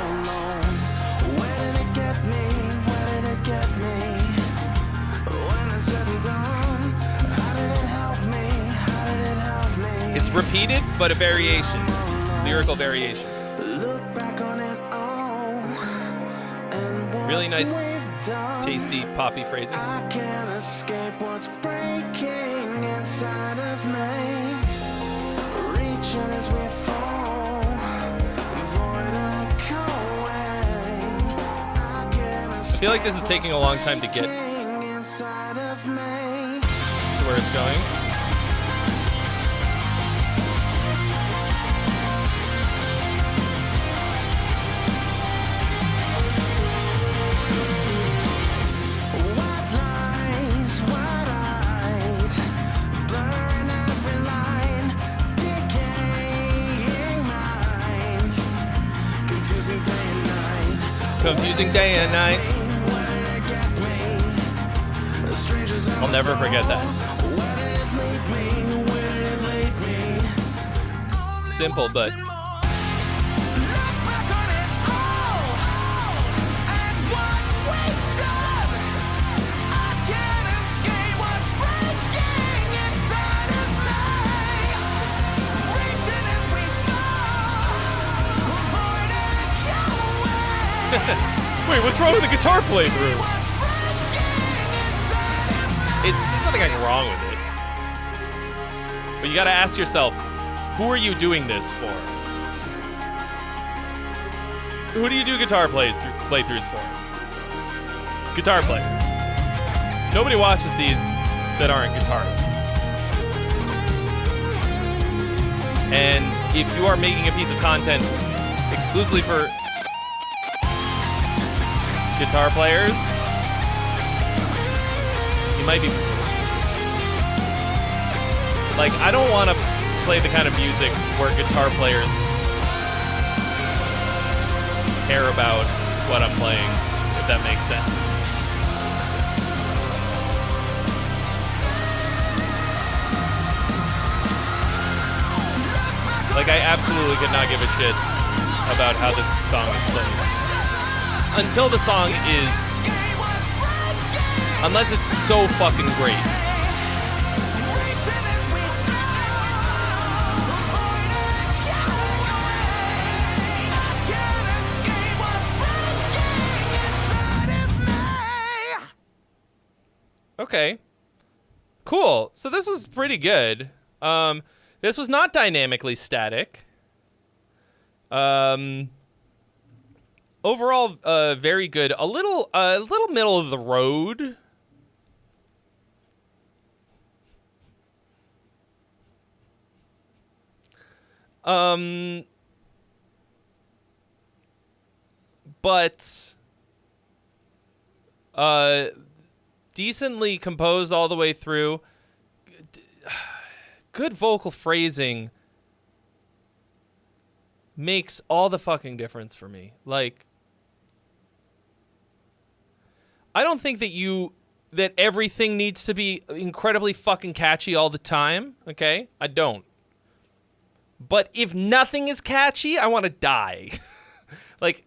It's repeated, but a variation. Lyrical variation. Really nice, tasty, poppy phrasing. I can't escape what's breaking inside of me. Reaching as we fall, void echoing. I can't I feel like this is taking a long time to get to inside of me. where it's going. White lines, wide-eyed, blurring every line, decaying minds, confusing day and night. Confusing day and night. Where did it get me? Strangers I'll never forget that. Where did it lead me? Where did it lead me? Simple, but Look back on it all and what we've done. I can't escape what's breaking inside of me. Reaching as we fall, void echoing. wait, what's wrong with the guitar playthrough? What's breaking inside of me. There's nothing wrong with it. But you gotta ask yourself, who are you doing this for? Who do you do guitar playthroughs for? Guitar players. Nobody watches these that aren't guitarists. And if you are making a piece of content exclusively for guitar players, you might be... Like, I don't want to play the kind of music where guitar players care about what I'm playing, if that makes sense. Like, I absolutely could not give a shit about how this song is played. Until the song is... Unless it's so fucking great. Okay. Cool. So this was pretty good. This was not dynamically static. Overall, very good. A little middle of the road. But decently composed all the way through. Good vocal phrasing makes all the fucking difference for me. Like, I don't think that everything needs to be incredibly fucking catchy all the time, okay? I don't. But if nothing is catchy, I want to die. Like,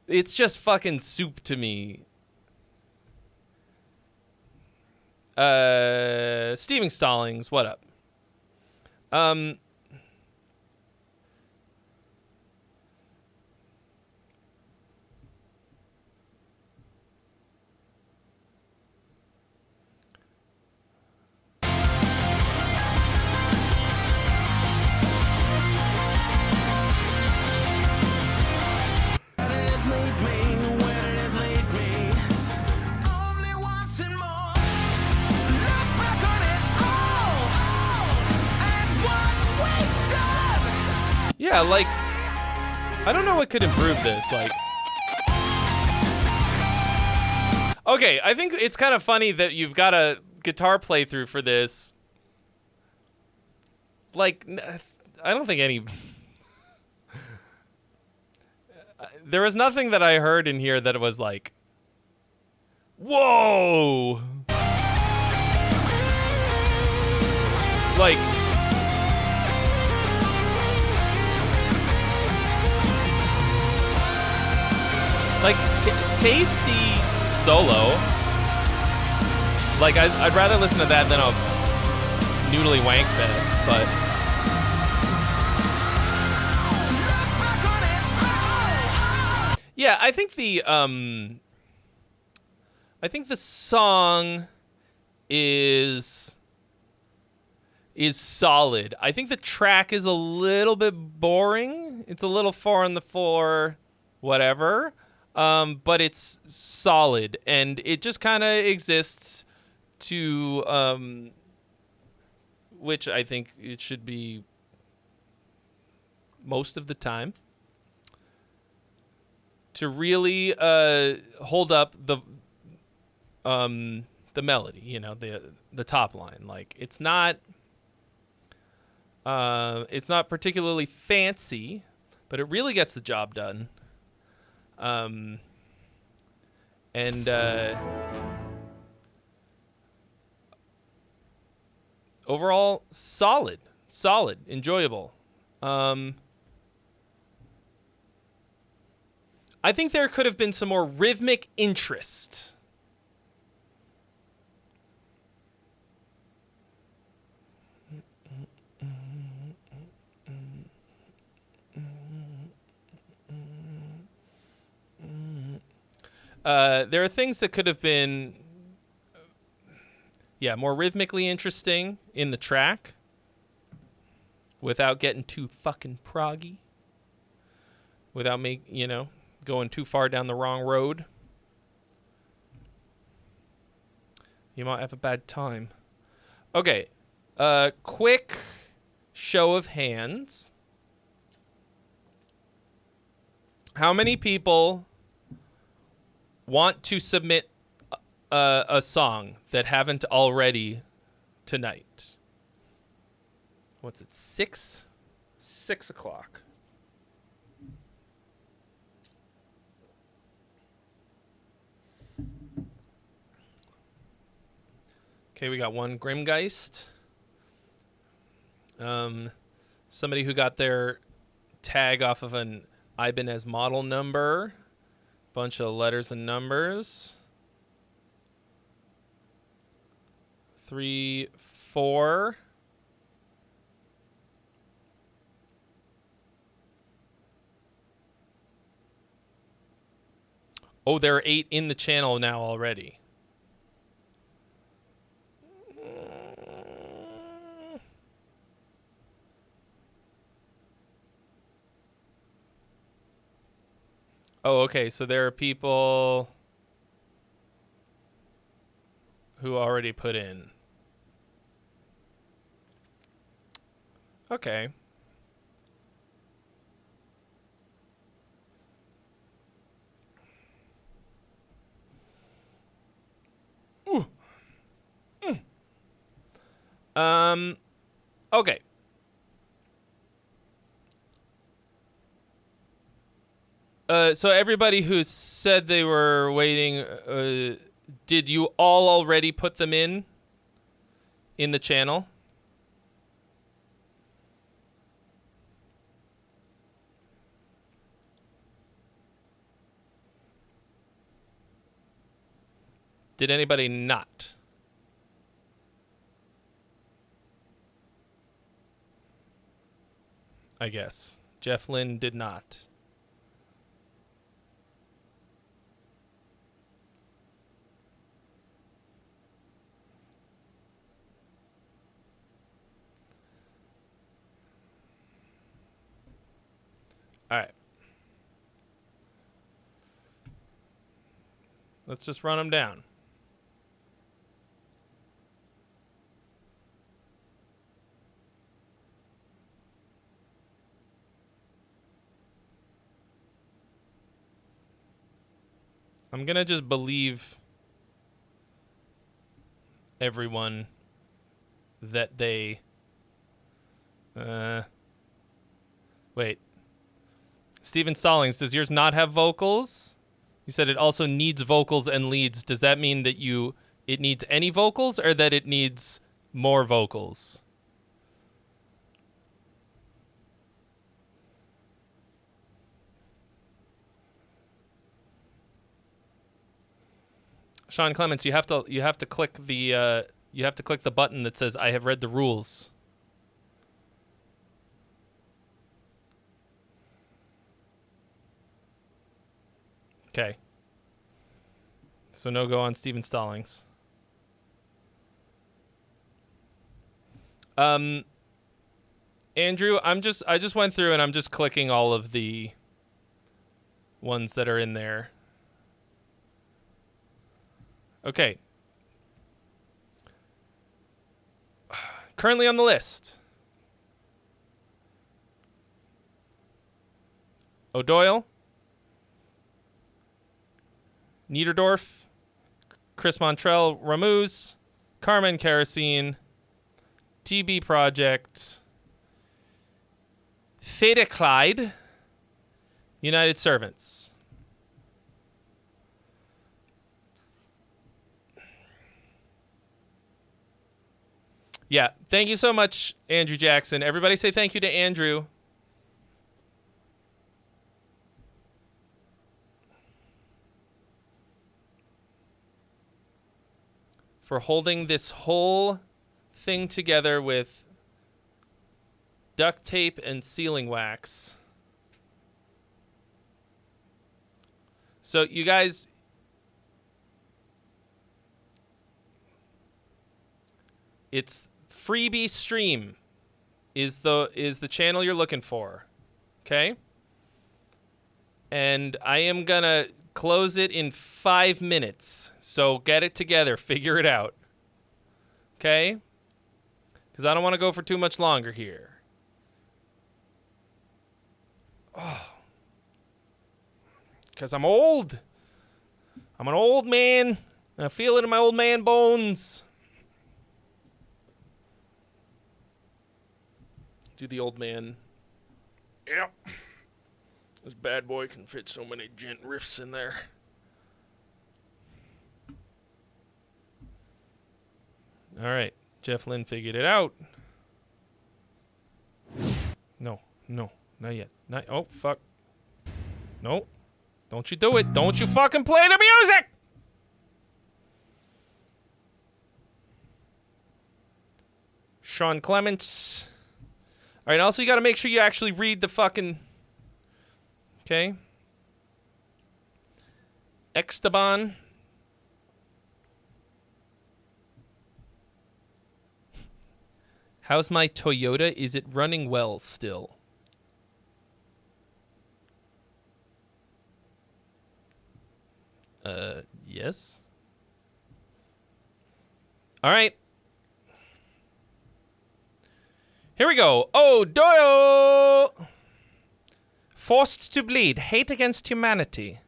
it's just fucking soup to me. Steven Stallings, what up? Yeah, like, I don't know what could improve this. Like, Okay, I think it's kind of funny that you've got a guitar playthrough for this. Like, I don't think any... There was nothing that I heard in here that was like, whoa! Like tasty solo. Like, I'd rather listen to that than a noodly wank fest, but... Yeah, I think the song is solid. I think the track is a little bit boring. It's a little 4 on the floor, whatever. But it's solid, and it just kind of exists to which I think it should be most of the time, to really hold up the melody, you know, the top line. Like, it's not particularly fancy, but it really gets the job done. Overall, solid, enjoyable. I think there could have been some more rhythmic interest. There are things that could have been, more rhythmically interesting in the track without getting too fucking proggy, without going too far down the wrong road. You might have a bad time. Okay, quick show of hands. How many people want to submit a song that haven't already tonight? What's it, 6? 6 o'clock. Okay, we got one Grimgeist. Somebody who got their tag off of an Ibanez model number. Bunch of letters and numbers. 3, 4. Oh, there are 8 in the channel now already. Oh, okay, so there are people who already put in. Okay. Ooh. Okay. So everybody who said they were waiting, did you all already put them in the channel? Did anybody not? I guess. Jeff Lynn did not. All right. Let's just run them down. I'm going to just believe everyone that they... Wait. Steven Stallings, does yours not have vocals? You said it also needs vocals and leads. Does that mean that it needs any vocals or that it needs more vocals? Sean Clements, you have to click the button that says I have read the rules. Okay. So no go on Steven Stallings. Andrew, I just went through and I'm just clicking all of the ones that are in there. Okay. Currently on the list. O'Doyle, Niederdorf, Chris Montrell, Ramuz, Carmen Kerosene, TB Project, Theta Clyde, United Servants. Yeah, thank you so much, Andrew Jackson. Everybody say thank you to Andrew. For holding this whole thing together with duct tape and sealing wax. So you guys, it's Freebie Stream is the channel you're looking for. Okay? And I am gonna close it in 5 minutes. So get it together, figure it out. Okay? Because I don't want to go for too much longer here. Oh. Because I'm old. I'm an old man. And I feel it in my old man bones. Do the old man. Yep. This bad boy can fit so many gent riffs in there. All right. Jeff Lynne figured it out. No, not yet. Oh, fuck. No. Don't you do it. Don't you fucking play the music! Sean Clements. All right, also you got to make sure you actually read the fucking... Okay. Extaban. How's my Toyota? Is it running well still? Yes. All right. Here we go. Oh, Doyle! Forced to bleed. Hate against humanity.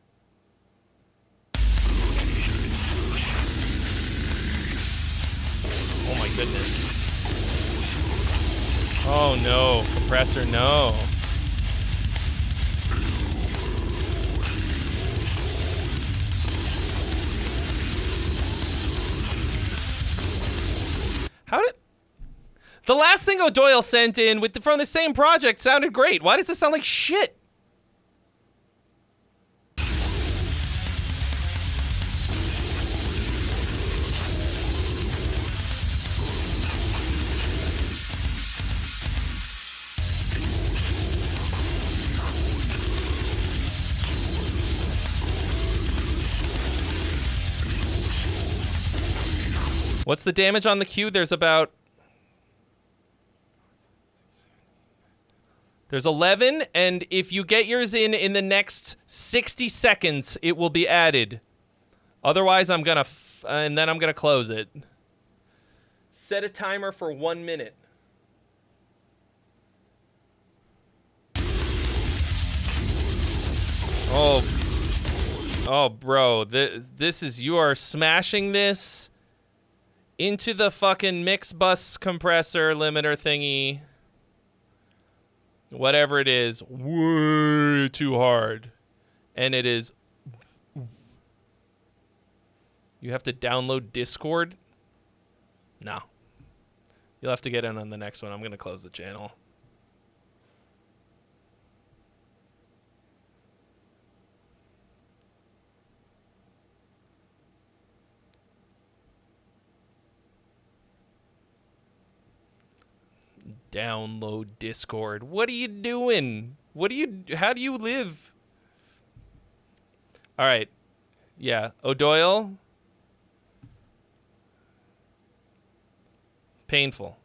Oh my goodness. Oh no. Compressor, no. How did... The last thing O'Doyle sent in from the same project sounded great. Why does this sound like shit? What's the damage on the queue? There's 11, and if you get yours in the next 60 seconds, it will be added. Otherwise, I'm gonna and then I'm gonna close it. Set a timer for 1 minute. Oh, bro, this is, you are smashing this into the fucking mix bus compressor limiter thingy. Whatever it is, way too hard. And it is... You have to download Discord? No. You'll have to get in on the next one. I'm going to close the channel. Download Discord. What are you doing? How do you live? All right. Yeah. O'Doyle. Painful.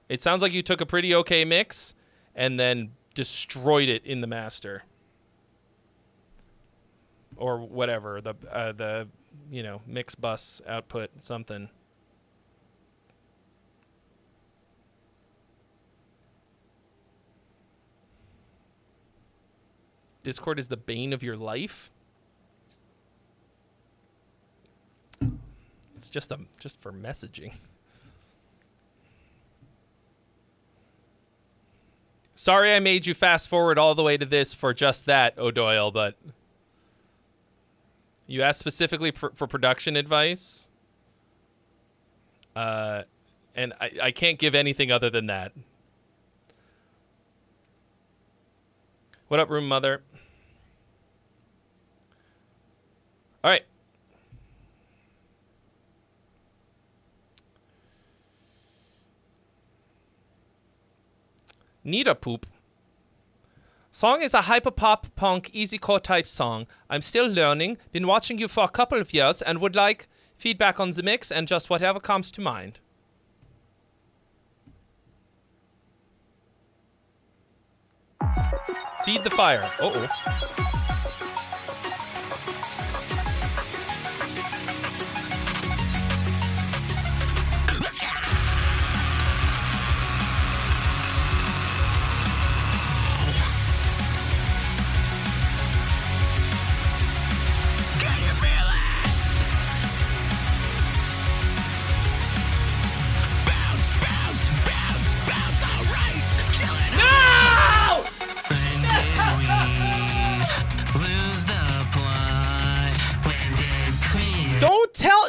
It sounds like you took a pretty okay mix and then destroyed it in the master. Or whatever. The mix bus output something. Discord is the bane of your life? It's just for messaging. Sorry I made you fast forward all the way to this for just that, O'Doyle, but you asked specifically for production advice. And I can't give anything other than that. What up, room mother? All right. Need a poop. Song is a hyperpop punk easycore type song. I'm still learning. Been watching you for a couple of years and would like feedback on the mix and just whatever comes to mind. Feed the fire. Uh-oh.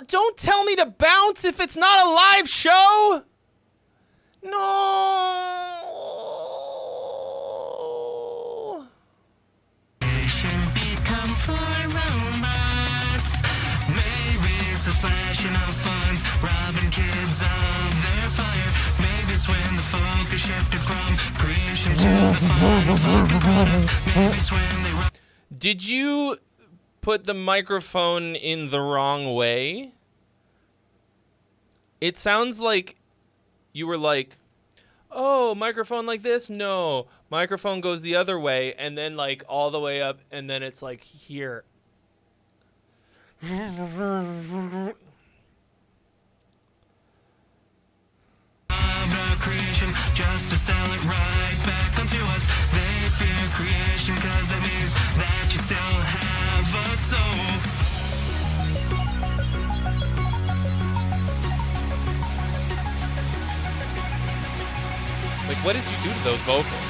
Don't tell me to bounce if it's not a live show. No. Become for robots. Maybe it's a splashing of funds, robbing kids of their fire. Maybe it's when the focus shifted from creation to the fire. Maybe it's when they run. Did you put the microphone in the wrong way? It sounds like you were like, oh, microphone like this? No. Microphone goes the other way and then like all the way up and then it's like here. Creation just to sell it right back onto us. They fear creation because that means that you still have a soul. Like, what did you do to those vocals?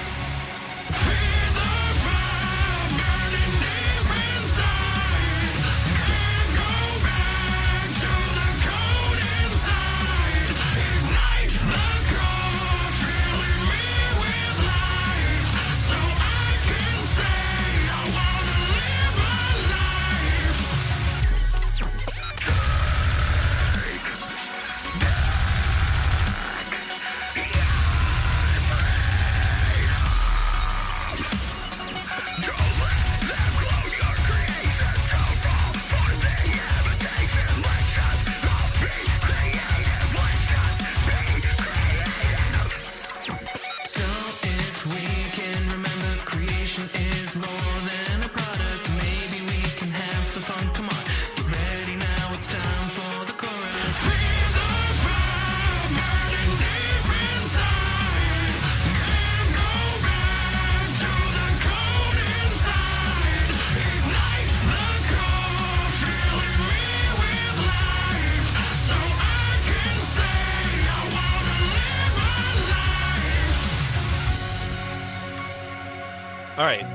All right.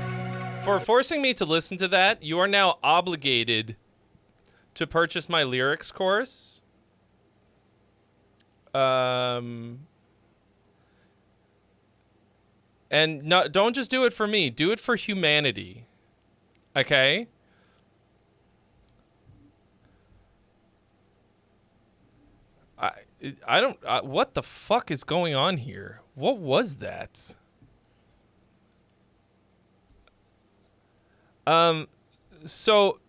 For forcing me to listen to that, you are now obligated to purchase my lyrics course. And don't just do it for me. Do it for humanity. Okay? I don't... what the fuck is going on here? What was that? So...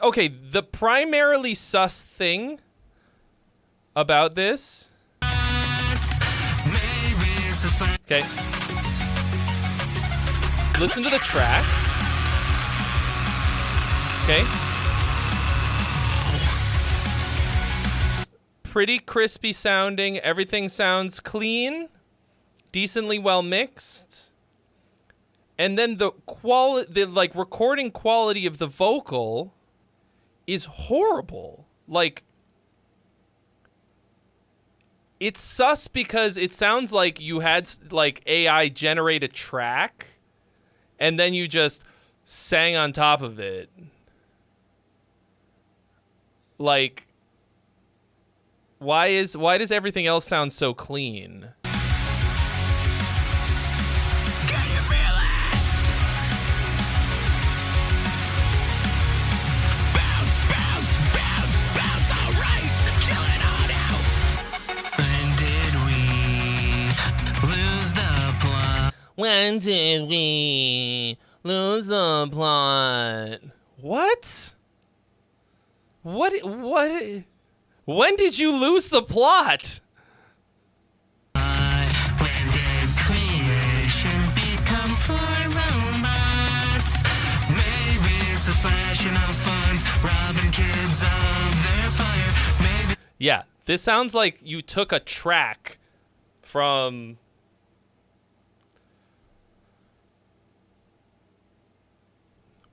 Okay, the primarily sus thing about this... Okay. Listen to the track. Okay. Pretty crispy sounding. Everything sounds clean, decently well mixed. And then the recording quality of the vocal is horrible. Like, it's sus because it sounds like you had like AI generate a track and then you just sang on top of it. Like, why does everything else sound so clean? When did we lose the plot? What? What? When did you lose the plot? When did creation become for robots? Maybe it's a splashing of funds, robbing kids of their fire. Maybe. Yeah, this sounds like you took a track from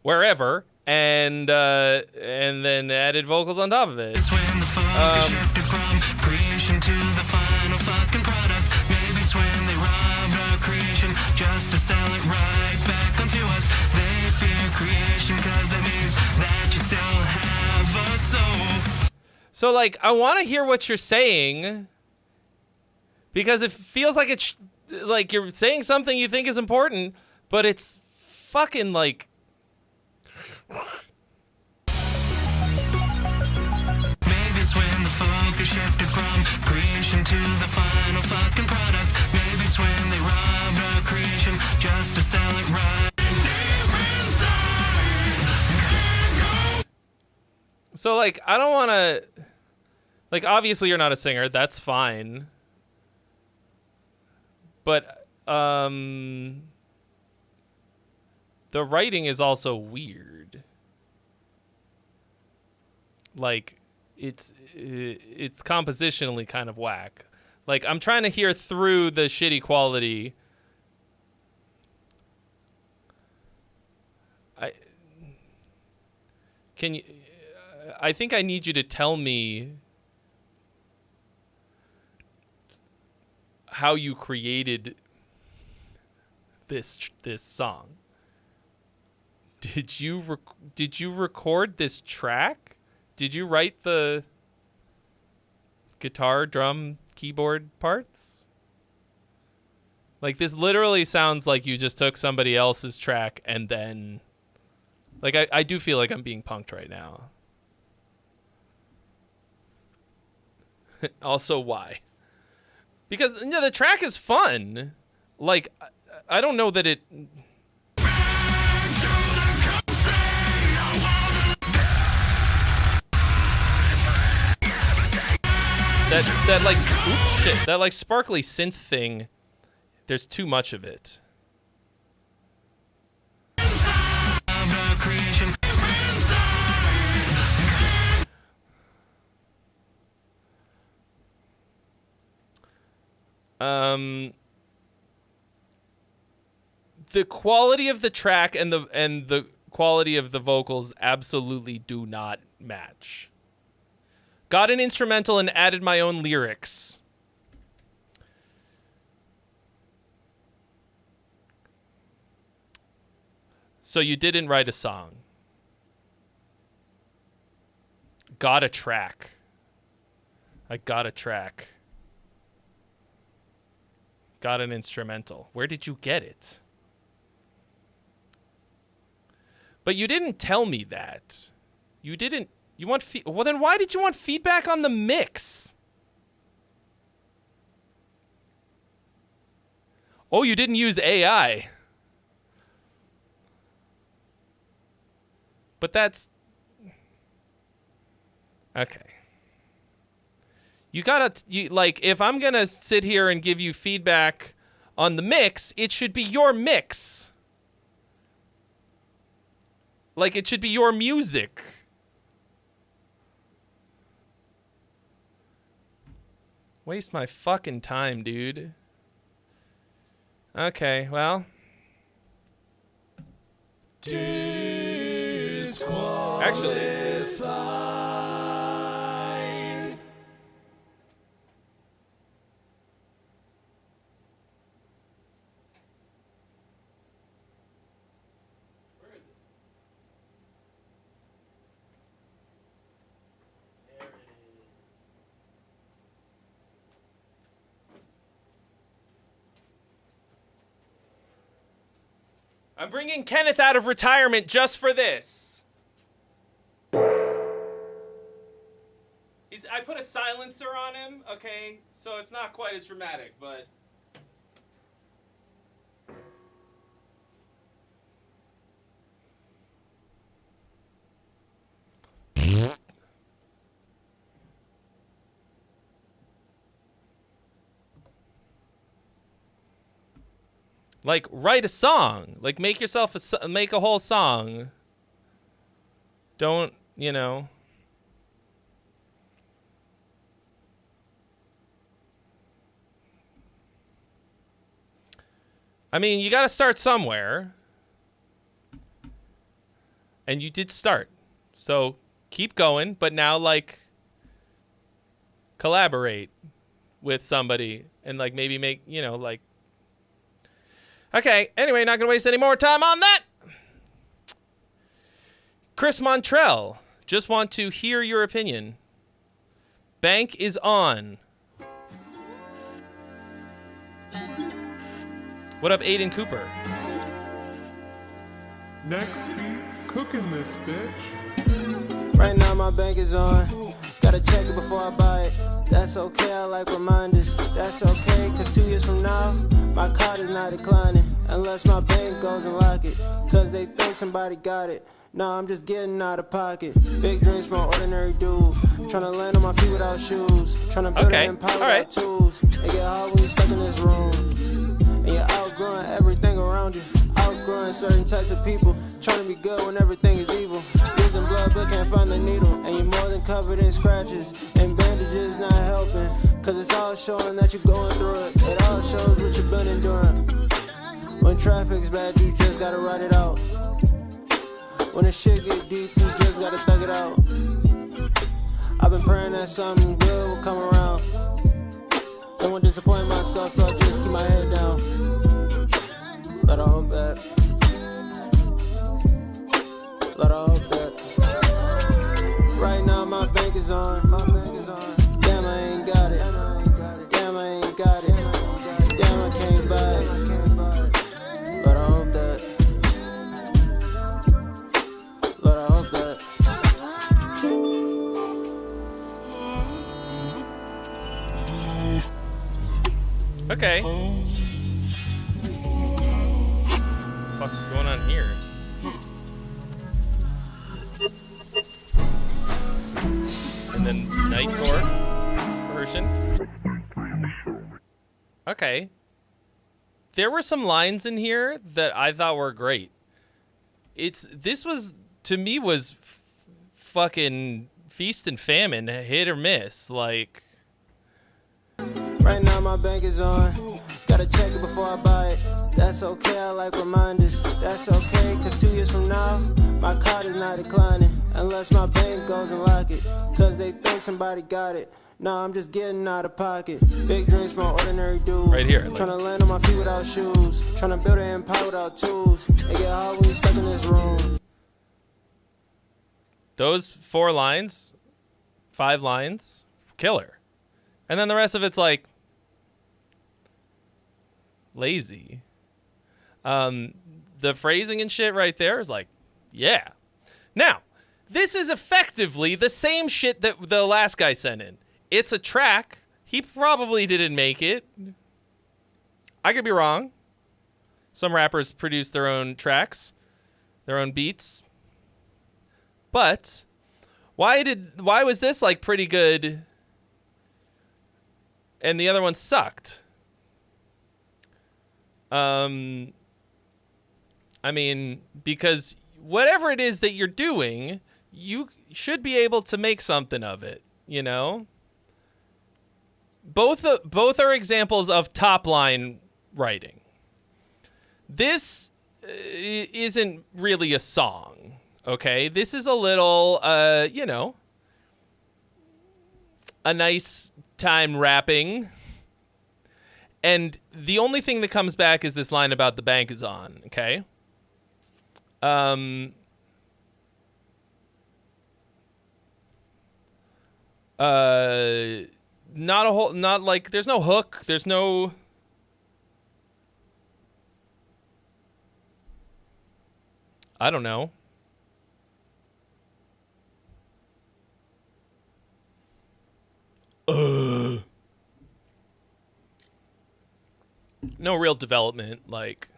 wherever and then added vocals on top of it. It's when the focus shifted from creation to the final fucking product. Maybe it's when they robbed our creation just to sell it right back onto us. They fear creation cause that means that you still have a soul. So, like, I want to hear what you're saying because it feels like it's like you're saying something you think is important, but it's fucking like... Maybe it's when the focus shifted from creation to the final fucking product. Maybe it's when they robbed our creation just to sell it right. So, like, I don't want to... Like, obviously you're not a singer. That's fine. But, the writing is also weird. Like, it's compositionally kind of whack. Like, I'm trying to hear through the shitty quality. I think I need you to tell me how you created this song. Did you record this track? Did you write the guitar, drum, keyboard parts? Like, this literally sounds like you just took somebody else's track and then... Like, I do feel like I'm being punked right now. Also, why? Because, you know, the track is fun. Like, I don't know that it... That like, oops, shit. That, like, sparkly synth thing, there's too much of it. The quality of the track and the quality of the vocals absolutely do not match. Got an instrumental and added my own lyrics. So you didn't write a song. Got a track. I got a track. Got an instrumental. Where did you get it? But you didn't tell me that. You didn't. You want well, then why did you want feedback on the mix? Oh, you didn't use AI. But that's okay. You gotta, like, if I'm gonna sit here and give you feedback on the mix, it should be your mix. Like, it should be your music. Waste my fucking time, dude. Okay, well. Actually. I'm bringing Kenneth out of retirement just for this. I put a silencer on him, okay? So it's not quite as dramatic, but... Like, write a song. Like, make yourself make a whole song. Don't, you know. I mean, you got to start somewhere. And you did start. So, keep going, but now, like, collaborate with somebody and, like, maybe make, you know, like, okay, anyway, not going to waste any more time on that. Chris Montrell, just want to hear your opinion. Bank is on. What up, Aiden Cooper? Next beats cooking this bitch. Right now my bank is on. Gotta check it before I buy it. That's okay, I like reminders. That's okay, cause 2 years from now, my card is not declining. Unless my bank goes and lock it. Cause they think somebody got it. No, I'm just getting out of pocket. Big dreams from an ordinary dude. Tryna land on my feet without shoes. Tryna build an empire without tools. It get hard when you're stuck in this room. And you're outgrowing everything around you. Outgrowing certain types of people. Trying to be good when everything is evil. Losing blood but can't find the needle. And you're more than covered in scratches. And bandages not helping. Cause it's all showing that you're going through it. It all shows what you've been enduring. When traffic's bad, you just gotta ride it out. When the shit get deep, you just gotta thug it out. I've been praying that something good will come around. Don't want to disappoint myself, so I just keep my head down. Let her hope that. Let her hope that. Right now my bank is on. Damn, I ain't got it. Damn, I ain't got it. Damn, I can't buy it. Let her hope that. Let her hope that. Okay. What the fuck is going on here? And then Nightcore version. Okay. There were some lines in here that I thought were great. This was, to me, was fucking feast and famine, hit or miss, like. Right now my bank is on. Gotta check it before I buy it. That's okay, I like reminders. That's okay, cause 2 years from now, my card is not declining. Unless my bank goes and lock it. Cause they think somebody got it. Nah, I'm just getting out of pocket. Big dreams from an ordinary dude. Right here, like- Tryna land on my feet without shoes. Tryna build an empire without tools. It get hard when you stuck in this room. Those 4 lines, 5 lines, killer. And then the rest of it's like lazy. The phrasing and shit right there is like, yeah. Now, this is effectively the same shit that the last guy sent in. It's a track. He probably didn't make it. I could be wrong. Some rappers produce their own tracks, their own beats. But why was this like pretty good and the other one sucked? I mean, because whatever it is that you're doing, you should be able to make something of it, you know? Both are examples of top line writing. This isn't really a song, okay? This is a little, you know, a nice time rapping. And the only thing that comes back is this line about the bank is on, okay? Not like, there's no hook, there's no... I don't know. No real development, like...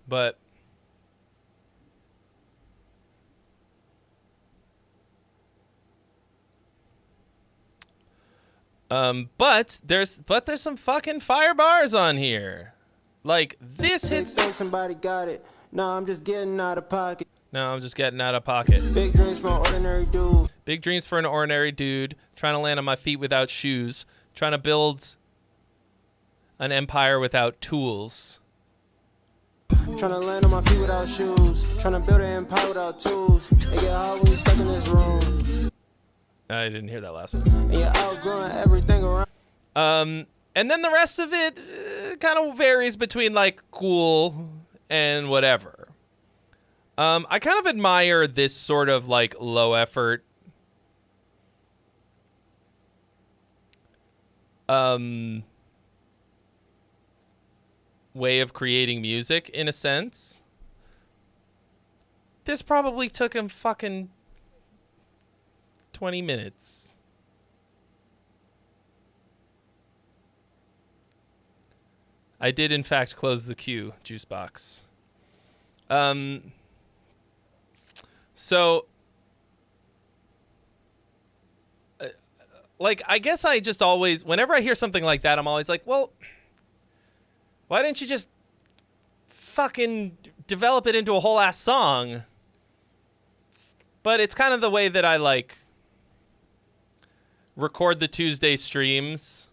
But... But there's some fucking fire bars on here. Like, this hits... Think somebody got it. Nah, I'm just getting out of pocket. No, I'm just getting out of pocket. Big dreams for an ordinary dude. Big dreams for an ordinary dude. Trying to land on my feet without shoes. Trying to build an empire without tools. Tryna land on my feet without shoes. Tryna build an empire without tools. It get hard when you stuck in this room. I didn't hear that last one. And you're outgrowing everything around. And then the rest of it kind of varies between like cool and whatever. I kind of admire this sort of like low effort way of creating music in a sense. This probably took him fucking 20 minutes. I did, in fact, close the queue, Juicebox. So, like, I guess I just always, whenever I hear something like that, I'm always like, well, why didn't you just fucking develop it into a whole ass song? But it's kind of the way that I, like, record the Tuesday streams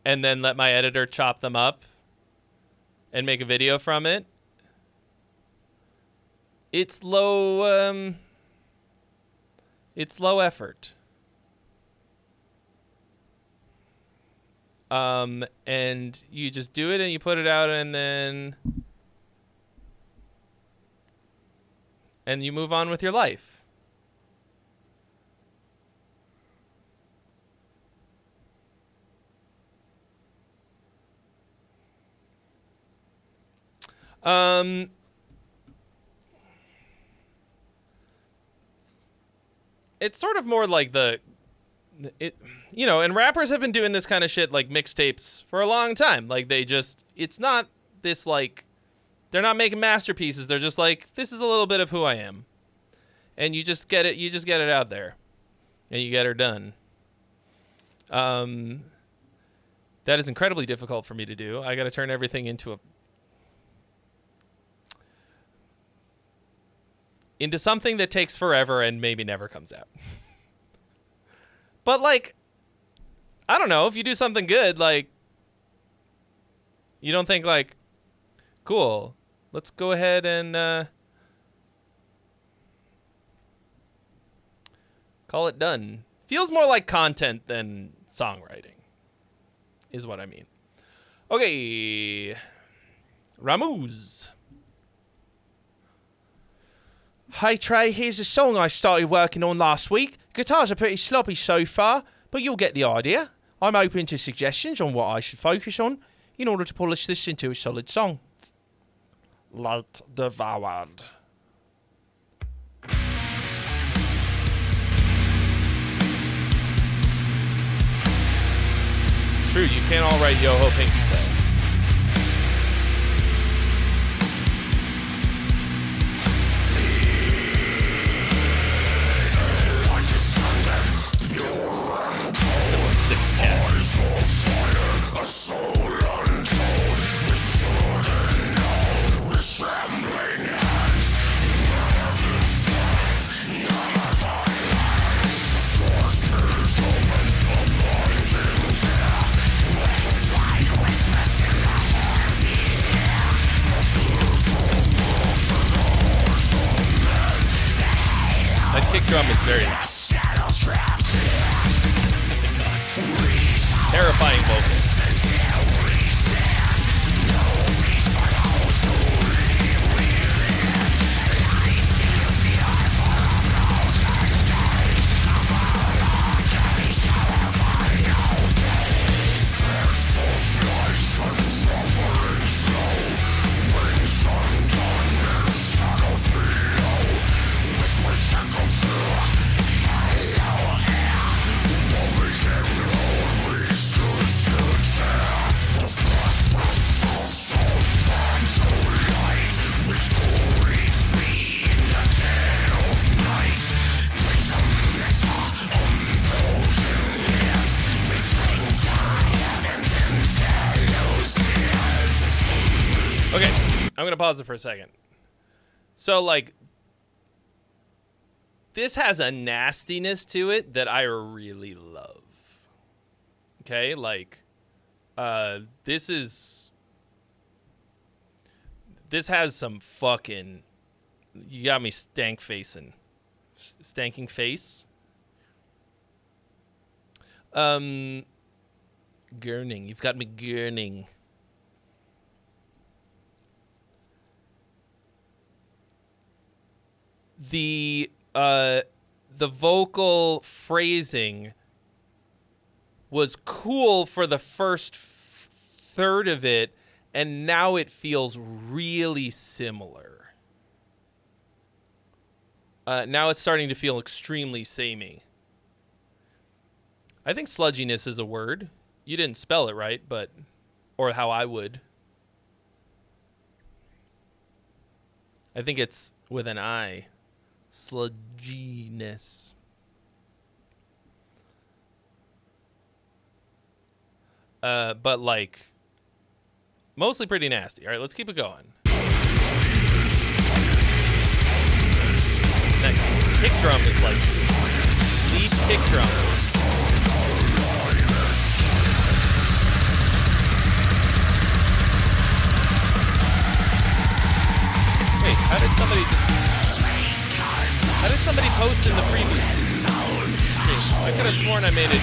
and then let my editor chop them up and make a video from it. It's low effort. And you just do it and you put it out and you move on with your life. It's sort of more like and rappers have been doing this kind of shit like mixtapes for a long time. Like it's not this like, they're not making masterpieces. They're just like, this is a little bit of who I am. And you just get it out there and you get her done. That is incredibly difficult for me to do. I got to turn everything into something that takes forever and maybe never comes out. But, like, I don't know, if you do something good, like, you don't think, like, cool, let's go ahead and call it done Feels more like content than songwriting, is what I mean. Okay. Ramuz. Hey Trey, here's a song I started working on last week. Guitars are pretty sloppy so far, but you'll get the idea. I'm open to suggestions on what I should focus on in order to polish this into a solid song. Light devoured. It's true, you can't all write Yo-Ho Pinky Toe. Six cats. That kick drum is very... terrifying vocals. Okay, I'm going to pause it for a second. So, like, this has a nastiness to it that I really love. Okay, like, this has some fucking, you got me stanking face. Gurning, you've got me gurning. The vocal phrasing was cool for the first third of it, and now it feels really similar. Now it's starting to feel extremely samey. I think sludginess is a word. You didn't spell it right, but... or how I would. I think it's with an I. Sludginess. But like mostly pretty nasty. All right, let's keep it going. That kick drum is like lead kick drum. Wait, how did somebody post in the freebie? I could have sworn I made it.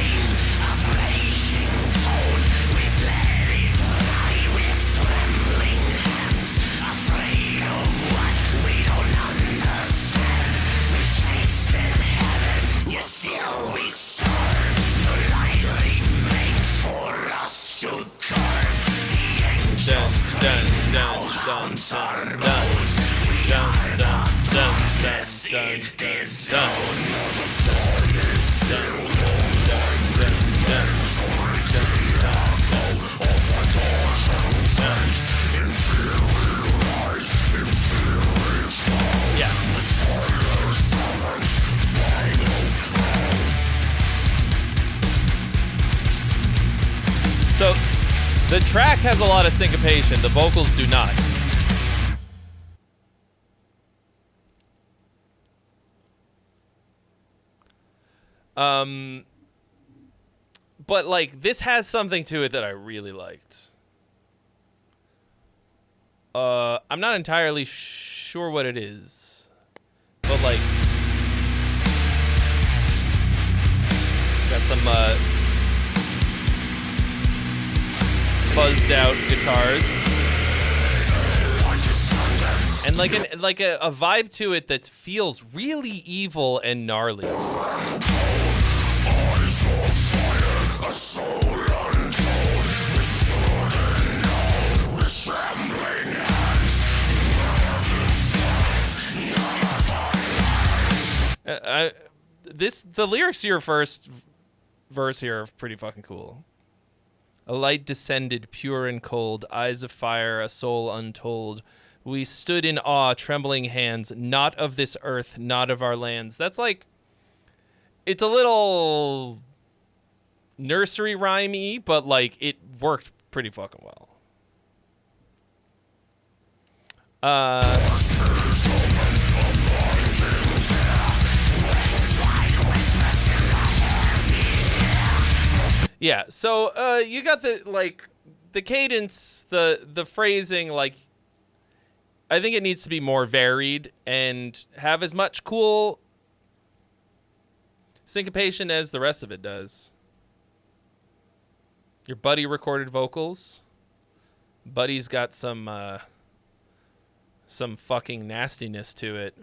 So the track has a lot of syncopation. The vocals do not. But like this has something to it that I really liked. I'm not entirely sure what it is, but like Got some buzzed out guitars. And like a vibe to it that feels really evil and gnarly. The lyrics to your first verse here are pretty fucking cool. A light descended, pure and cold, eyes of fire, a soul untold. We stood in awe, trembling hands, not of this earth, not of our lands. That's like, it's a little nursery rhyme-y, but like it worked pretty fucking well. Yeah, so you got the cadence, the phrasing, like I think it needs to be more varied and have as much cool syncopation as the rest of it does. Your buddy recorded vocals. Buddy's got some fucking nastiness to it.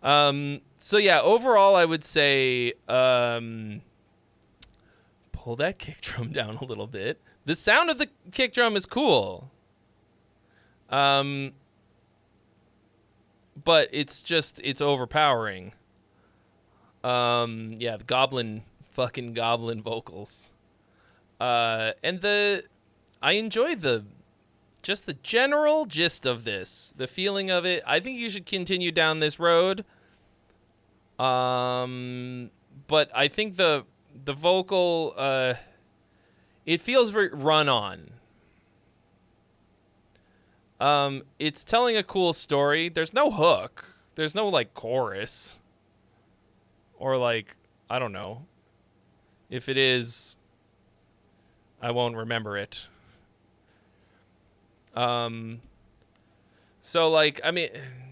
So yeah, overall I would say pull that kick drum down a little bit. The sound of the kick drum is cool. But it's overpowering. Yeah, the fucking goblin vocals. And I enjoyed the general gist of this, the feeling of it. I think you should continue down this road. But I think the vocal, it feels very run on. It's telling a cool story. There's no hook. There's no like chorus. Or like, I don't know. If it is, I won't remember it. So like, I mean,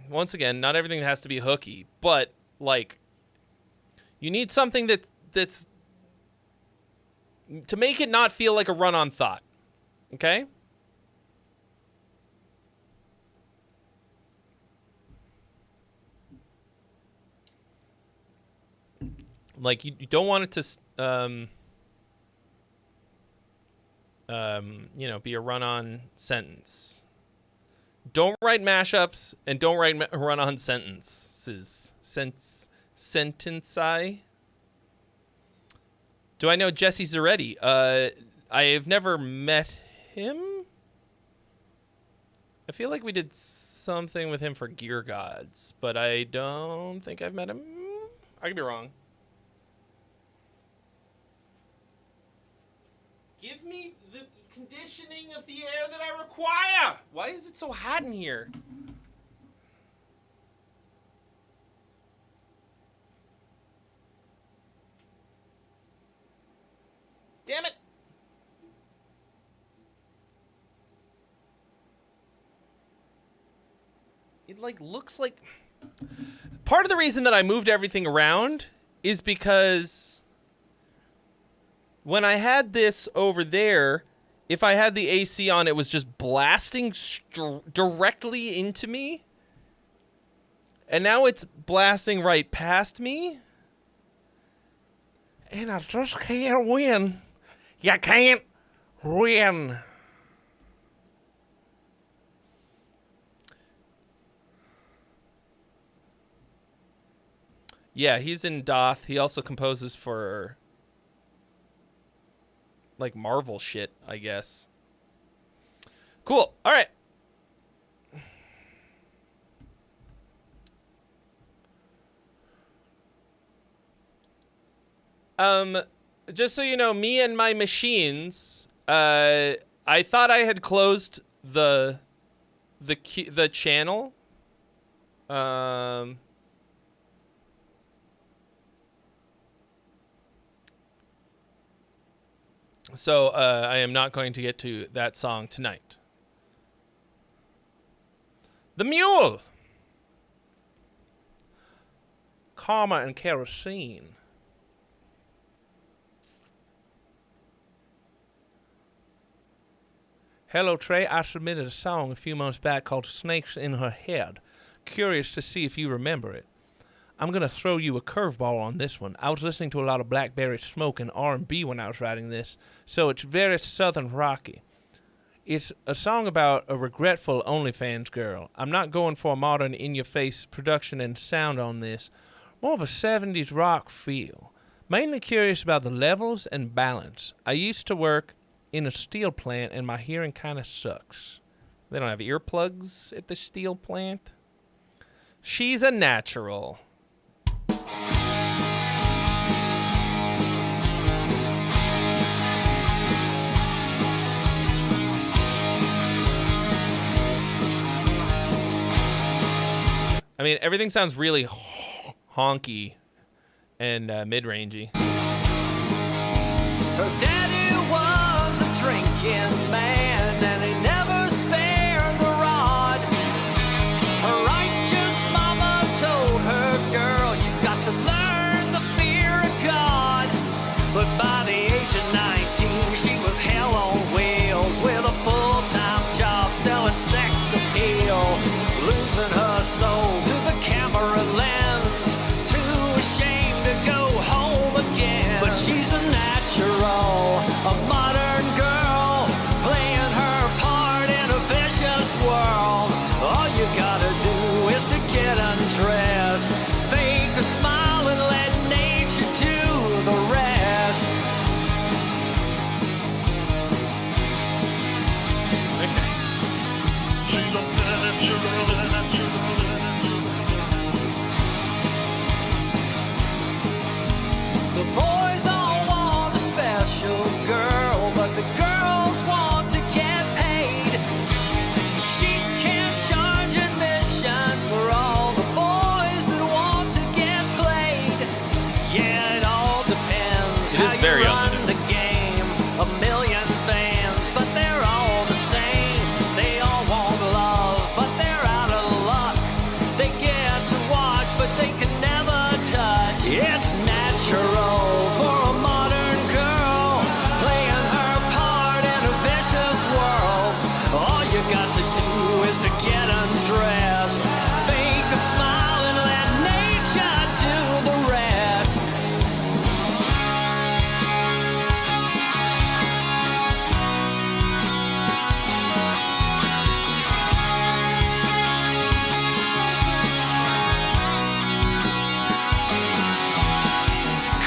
once again, not everything has to be hooky, but like, you need something that's to make it not feel like a run-on thought. Okay? Like, you don't want it to, be a run-on sentence. Don't write mashups and don't write run-on sentences. Sentence-I? Do I know Jesse Zaretti? I have never met him. I feel like we did something with him for Gear Gods, but I don't think I've met him. I could be wrong. Give me the conditioning of the air that I require. Why is it so hot in here? Damn it. It like looks like part of the reason that I moved everything around is because when I had this over there, if I had the AC on, it was just blasting directly into me. And now it's blasting right past me. And I just can't win. You can't win. Yeah, he's in Doth. He also composes for like Marvel shit, I guess. Cool. All right. Just so you know, me and my machines, I thought I had closed the channel. So I am not going to get to that song tonight. The Mule. Karma and Kerosene. Hello, Trey. I submitted a song a few months back called Snakes in Her Head. Curious to see if you remember it. I'm going to throw you a curveball on this one. I was listening to a lot of Blackberry Smoke and R&B when I was writing this, so it's very southern rocky. It's a song about a regretful OnlyFans girl. I'm not going for a modern in-your-face production and sound on this. More of a 70s rock feel. Mainly curious about the levels and balance. I used to work in a steel plant and my hearing kind of sucks. They don't have earplugs at the steel plant? She's a natural. I mean, everything sounds really honky and mid-rangey. Her daddy was a drinking man, and he never spared the rod. Her righteous mama told her, girl, you got to learn the fear of God. But by the age of 19, she was hell on wheels with a full-time job selling sex appeal, losing her soul to the camera lens, too ashamed to go home again. But she's a natural, a modern girl, playing her part in a vicious world. All you gotta do is to get undressed, fake a smile and let nature do the rest. The boys all want a special girl, but the girls want to get paid. She can't charge admission for all the boys that want to get played. Yeah, it all depends It is how you very run on the game. A million fans, but they're all the same. They all want love, but they're out of luck. They get to watch, but they can never touch. It's natural for a modern girl, playing her part in a vicious world. All you got to do is to get undressed, fake a smile and let nature do the rest.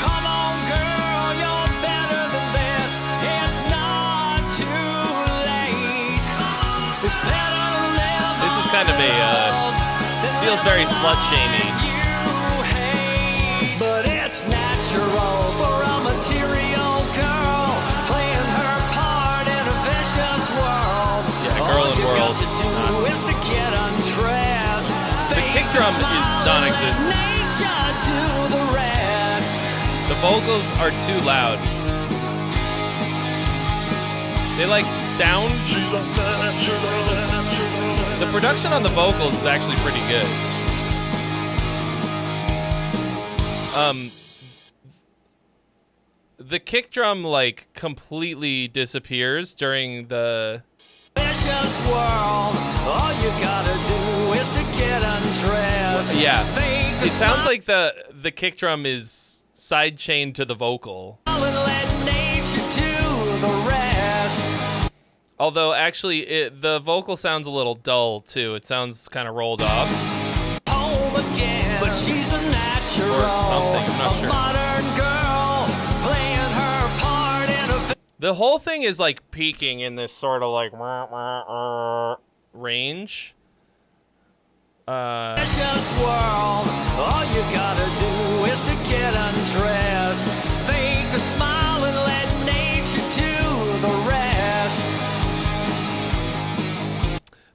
Come on, girl, you're better than this. It's not too late. It's better to live. This is kind of a, this feels very slut-shaming. But it's natural for a material girl, playing her part in a vicious world. Yeah, girl All and you world. got to do is to get undressed. The kick drum is non-existent. Nature do the rest. The vocals are too loud. They like sound. The production on the vocals is actually pretty good. The kick drum like completely disappears during the Vicious world. All you gotta do is to get undressed. yeah. Fake a It sounds smile like the kick drum is side chained to the vocal. and let nature do the rest. Although actually the vocal sounds a little dull too. It sounds kind of rolled off. Home again. But she's a natural, Or something, I'm not a sure. modern girl, playing her part in a The whole thing is like peaking in this sort of like range. vicious world. All you gotta do is to get undressed, fake a smile and let nature do the rest.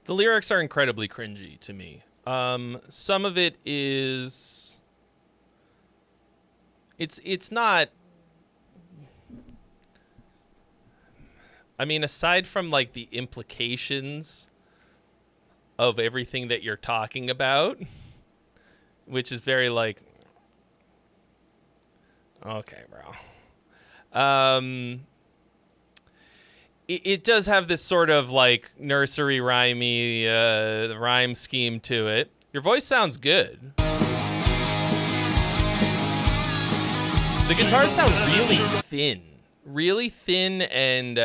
The lyrics are incredibly cringy to me. Some of it is it's not, I mean, aside from like the implications of everything that you're talking about, which is very like, okay, bro. it does have this sort of like nursery rhymey rhyme scheme to it. Your voice sounds good. The guitars sound really thin, and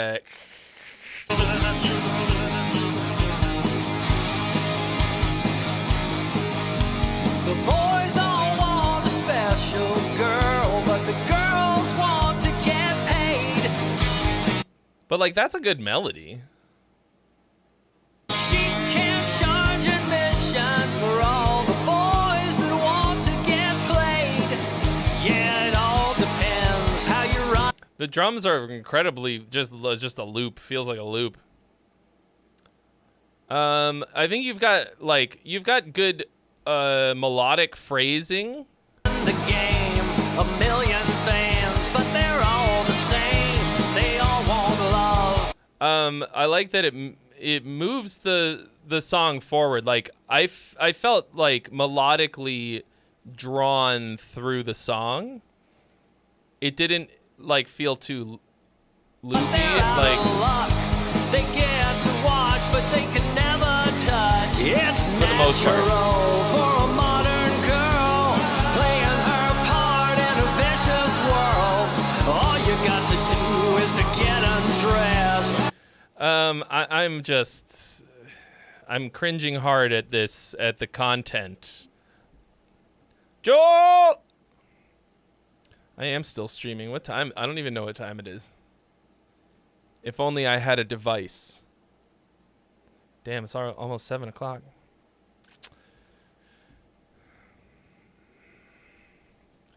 The boys all want a special girl, but the girls want to get paid. but like that's a good melody. She can't charge admission for all the boys that want to get played. Yeah, it all depends how you run. The drums are incredibly just a loop. Feels like a loop. I think you've got good melodic phrasing. The game, a million fans, but they're all the same. They all want love. I like that it moves the song forward. Like I felt like melodically drawn through the song. It didn't like feel too loopy. Like Luck. They get to watch, but they can never touch. It's for the most part. natural for a modern girl playing her part in a vicious world. All you got to do is to get undressed. I'm cringing hard at the content. Joel! I am still streaming. What time? I don't even know what time it is. If only I had a device. Damn, it's almost 7 o'clock.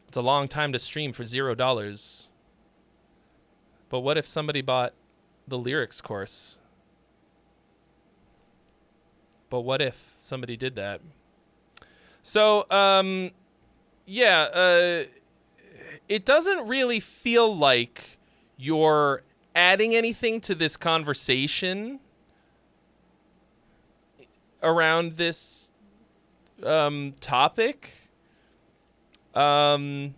It's a long time to stream for $0. But what if somebody bought the lyrics course? But what if somebody did that? So, it doesn't really feel like you're adding anything to this conversation around this topic. But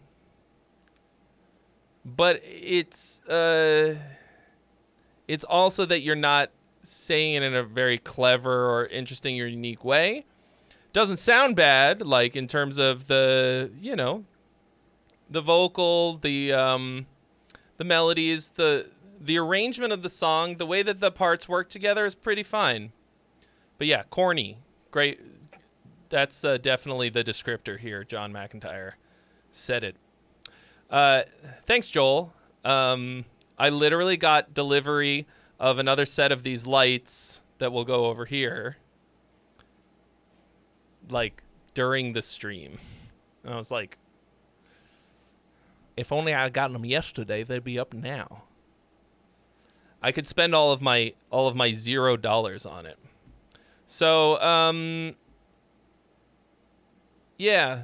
it's also that you're not saying it in a very clever or interesting or unique way. Doesn't sound bad, like in terms of the vocal, the melodies, the arrangement of the song, the way that the parts work together is pretty fine. But yeah, corny. Great. That's definitely the descriptor here. John McIntyre said it. Thanks, Joel. I literally got delivery of another set of these lights that will go over here, like, during the stream. And I was like, if only I had gotten them yesterday, they'd be up now. I could spend all of my $0 on it. So, yeah.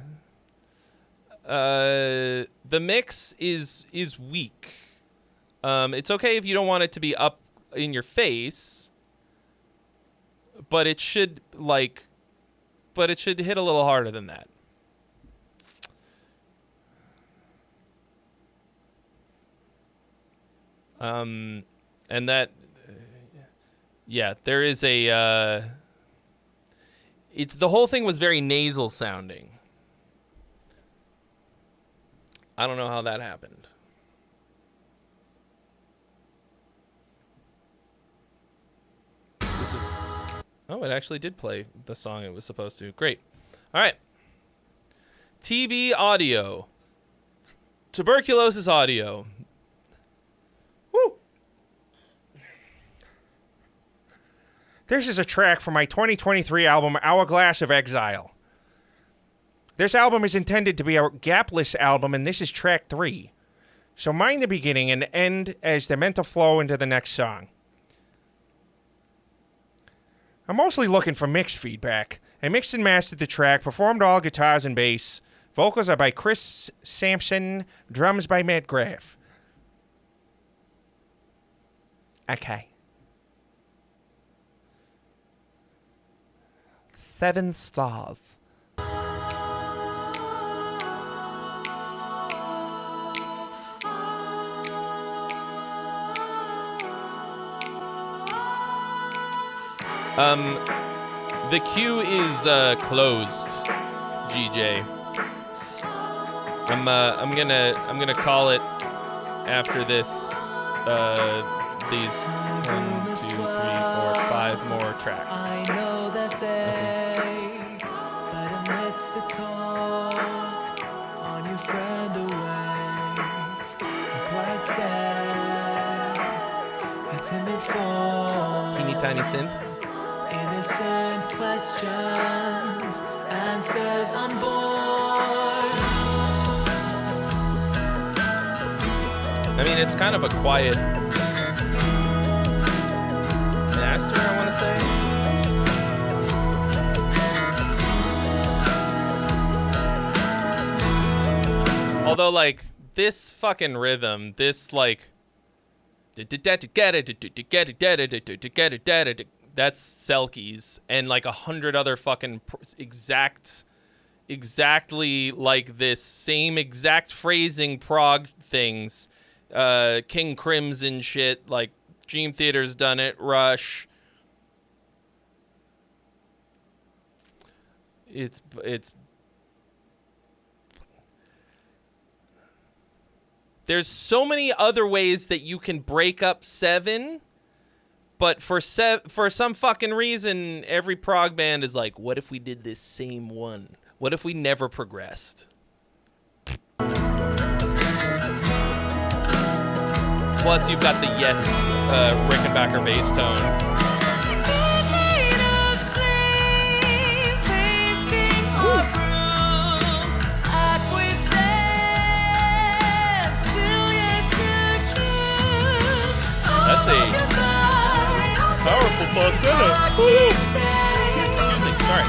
The mix is weak. It's okay if you don't want it to be up in your face, but it should hit a little harder than that. And that, yeah, there is the whole thing was very nasal sounding. I don't know how that happened. Oh, it actually did play the song it was supposed to. Great. All right. TB audio. Tuberculosis audio. Woo! This is a track from my 2023 album, Hourglass of Exile. This album is intended to be a gapless album, and this is track 3. So mind the beginning and end as they're meant to flow into the next song. I'm mostly looking for mixed feedback. I mixed and mastered the track, performed all guitars and bass. Vocals are by Chris Sampson, drums by Matt Graff. Okay. 7 stars. The queue is closed, GJ. I'm gonna call it after this. These 1, 2, 3, 4, 5 more tracks. I know they're fake, but amidst the talk, on your friend await, a quiet stare, a timid fall. Teeny tiny synth. Innocent questions, answers on board. I mean, it's kind of a quiet master, I want to say. Although, like, this fucking rhythm, this, like, that's Selkies, and like 100 other fucking exactly like this same exact phrasing prog things. King Crimson shit, like Dream Theater's done it, Rush. It's there's so many other ways that you can break up 7, but for some fucking reason, every prog band is like, what if we did this same one? What if we never progressed? Plus, you've got the Yes Rickenbacker bass tone. That's a powerful falsetto. Excuse me, sorry.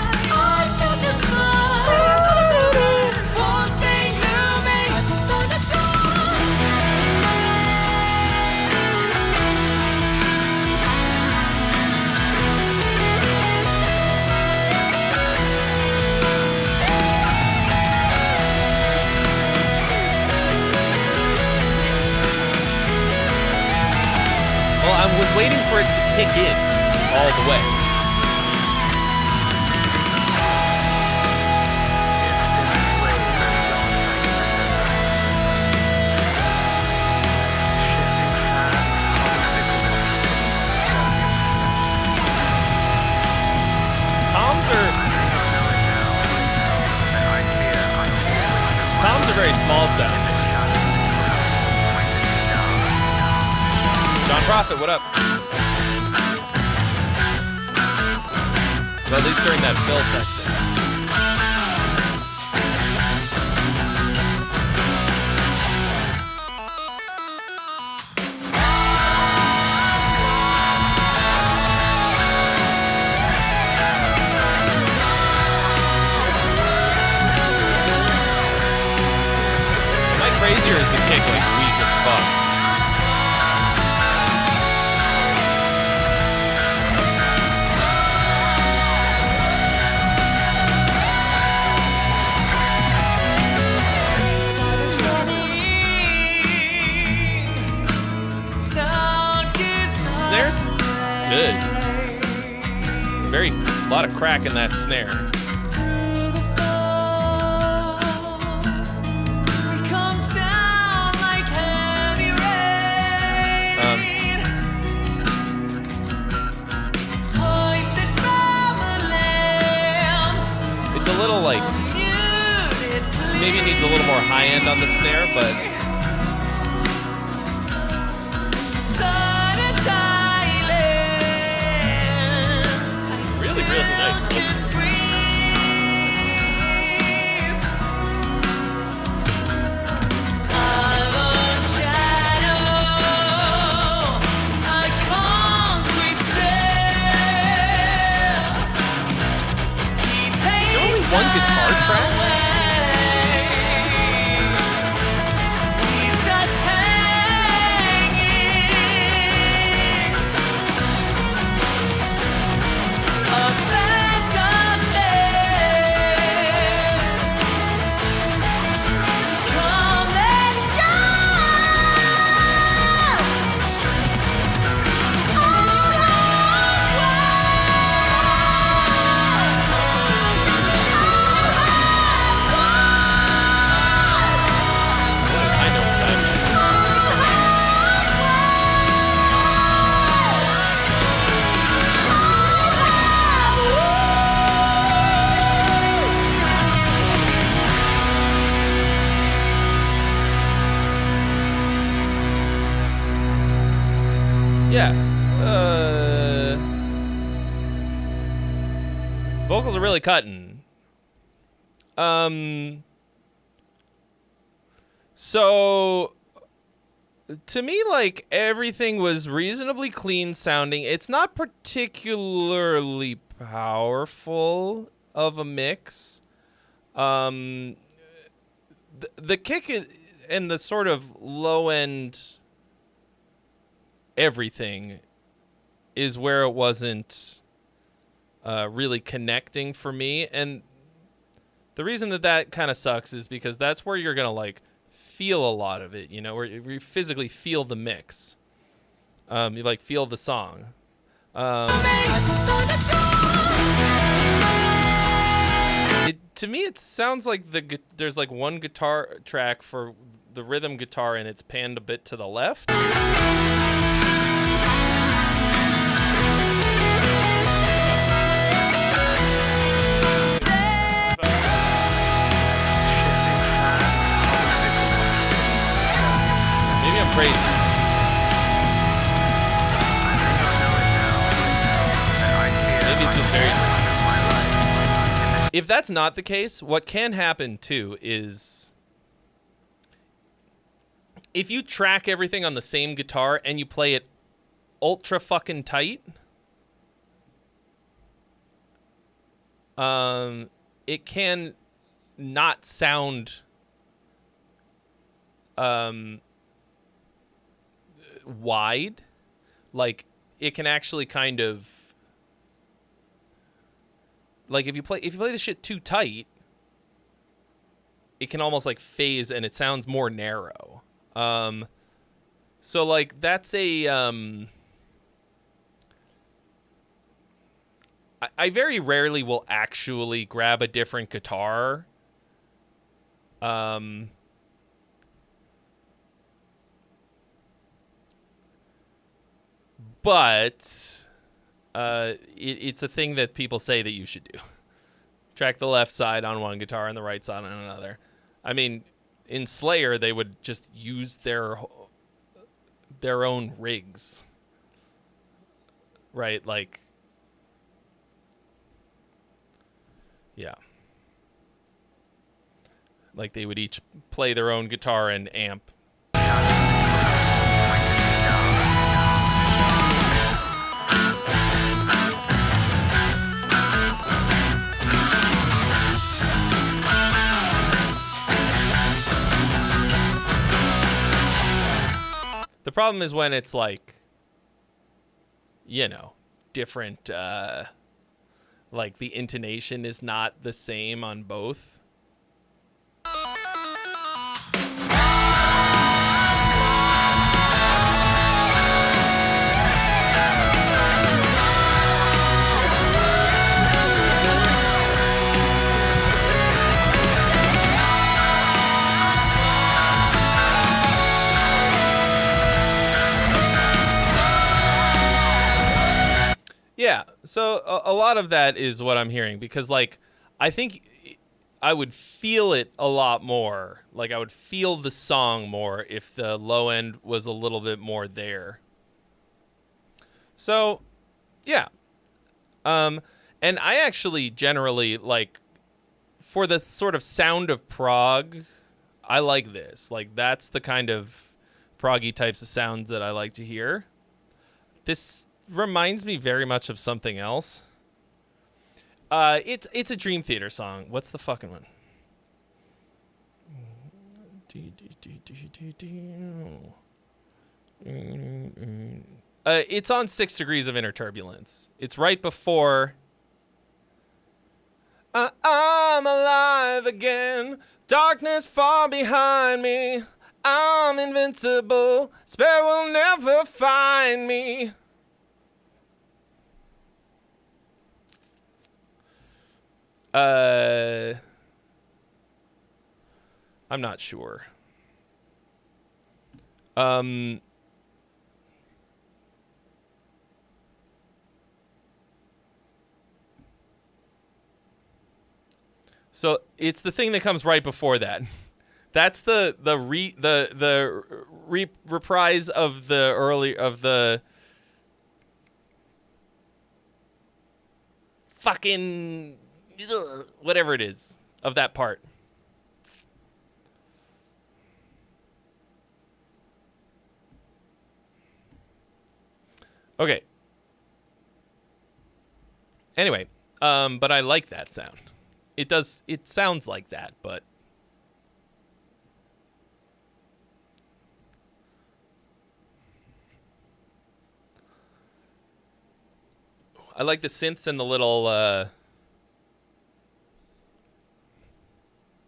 Well, I was waiting for it to kick in all the way. Toms are very small sound. John Prophet, what up? Well, at least during that fill section. Am I crazy or is the kick like weak as fuck? Good. Very, a lot of crack in that snare. It's a little like, maybe it needs a little more high end on the snare, but really nice. Is there only one guitar track? Yeah. Vocals are really cutting. So to me, like, everything was reasonably clean sounding. It's not particularly powerful of a mix. The kick and the sort of low end everything is where it wasn't really connecting for me. And the reason that kind of sucks is because that's where you're going to, like, feel a lot of it, you know, where you physically feel the mix. You, like, feel the song. To me, it sounds like there's, like, one guitar track for the rhythm guitar, and it's panned a bit to the left. Maybe I'm crazy. Maybe it's just very... If that's not the case, what can happen, too, is if you track everything on the same guitar and you play it ultra fucking tight, it can not sound wide. Like, it can actually kind of, like, if you play the shit too tight, it can almost, like, phase and it sounds more narrow. So, like, that's a I very rarely will actually grab a different guitar. But it's a thing that people say that you should do. Track the left side on one guitar and the right side on another. I mean, in Slayer, they would just use their own rigs. Right? Like, yeah. Like, they would each play their own guitar and amp. The problem is when it's, like, you know, different, like, the intonation is not the same on both. Yeah, so a lot of that is what I'm hearing because, like, I think I would feel it a lot more. Like, I would feel the song more if the low end was a little bit more there. So, yeah. And I actually generally, like, for the sort of sound of prog, I like this. Like, that's the kind of proggy types of sounds that I like to hear. This reminds me very much of something else. It's a Dream Theater song. What's the fucking one? It's on 6 Degrees of Inner Turbulence. It's right before I'm alive again. Darkness far behind me. I'm invincible. Spare will never find me. I'm not sure. So it's the thing that comes right before that. That's the reprise of the fucking whatever it is of that part. Okay. Anyway, but I like that sound. It sounds like that, but I like the synths and the little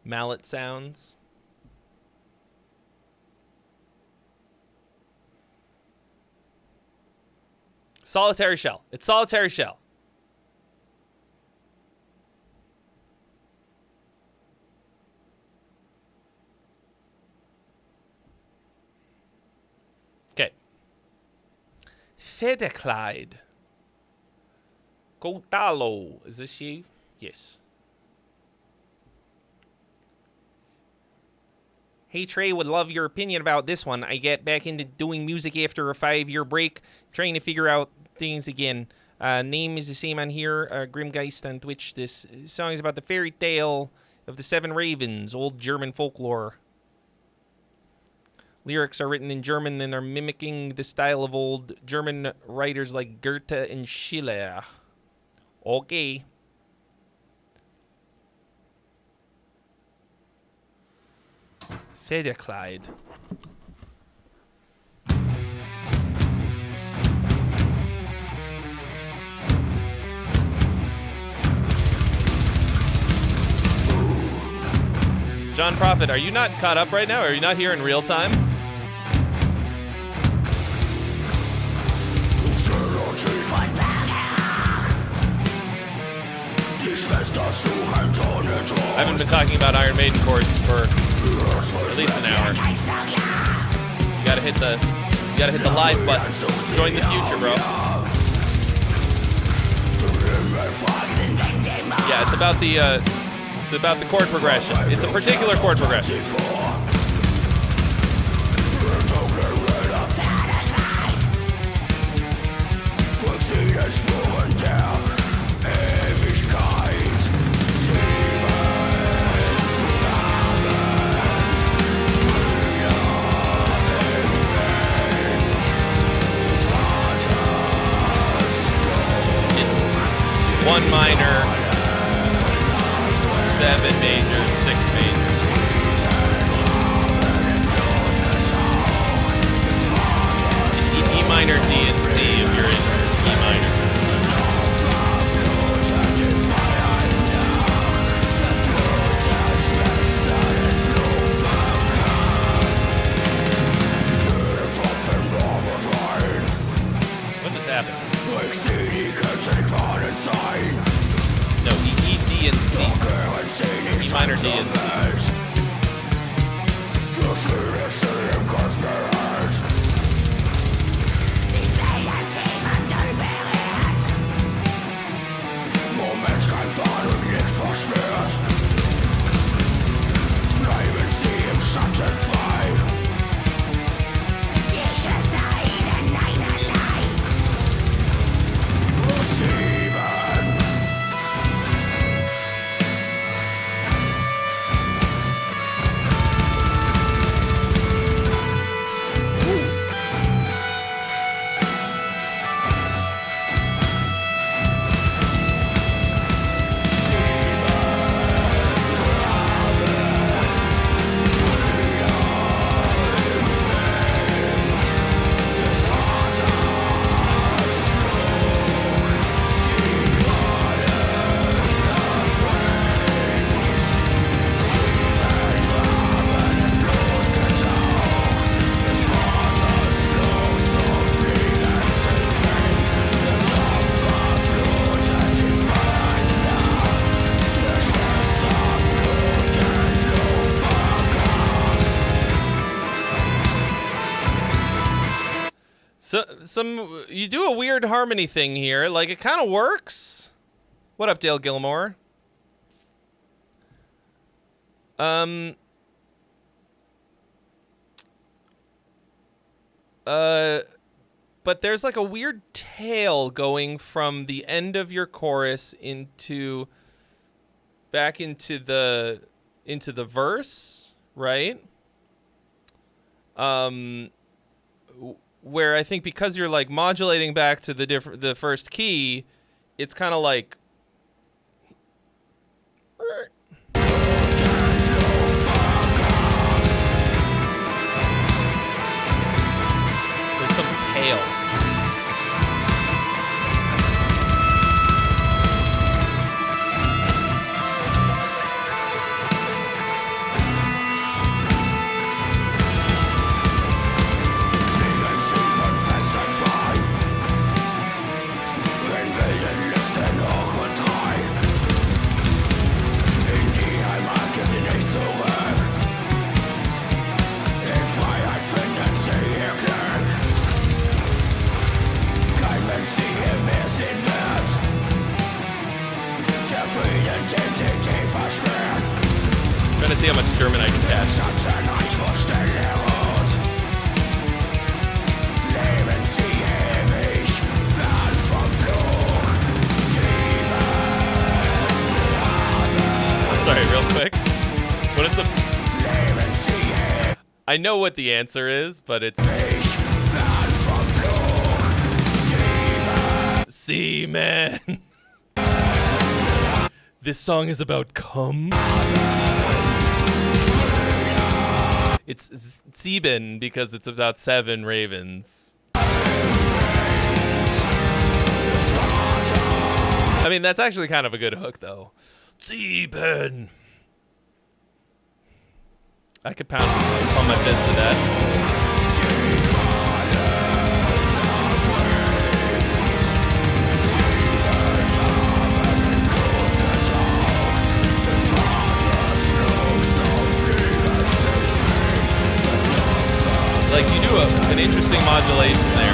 mallet sounds. Solitary Shell. It's Solitary Shell. Okay. Fedeclyde. Kotalo. Is this you? Yes. Hey Trey, would love your opinion about this one. I get back into doing music after a 5-year break, trying to figure out things again. Name is the same on here, Grimgeist on Twitch. This song is about the fairy tale of the 7 ravens, old German folklore. Lyrics are written in German and are mimicking the style of old German writers like Goethe and Schiller. Okay. Fedeclyde. John Prophet, are you not caught up right now? Are you not here in real time? I haven't been talking about Iron Maiden chords for at least an hour. You gotta hit the live button. Join the future, bro. Yeah, it's about the chord progression. It's a particular chord progression. One minor, 7 majors, 6 majors. E minor, D, and C if you're in E minor. What just happened? No, E, D, and C. E minor, D, and C. So you do a weird harmony thing here. Like, it kind of works. What up, Dale Gilmore? but there's like a weird tail going from the end of your chorus back into the verse, right? Where I think because you're like modulating back to the first key, it's kind of like there's some tail. Trying to see how much German I can catch. Sorry, real quick. What is the... I know what the answer is, but it's... Seaman. This song is about cum. It's Sieben because it's about 7 ravens. I mean, that's actually kind of a good hook, though. Sieben. I could pound my fist to that. Like, you do an interesting modulation there.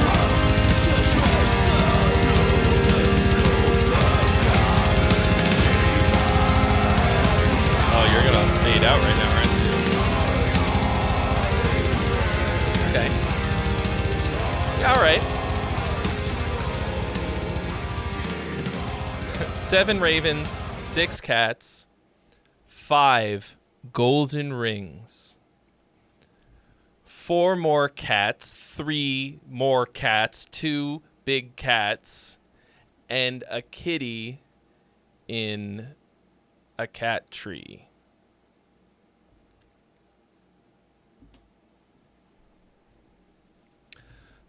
Oh, you're gonna fade out right now, aren't you? Okay. All right. 7 ravens, 6 cats, 5 golden rings. 4 more cats, 3 more cats, 2 big cats, and a kitty in a cat tree.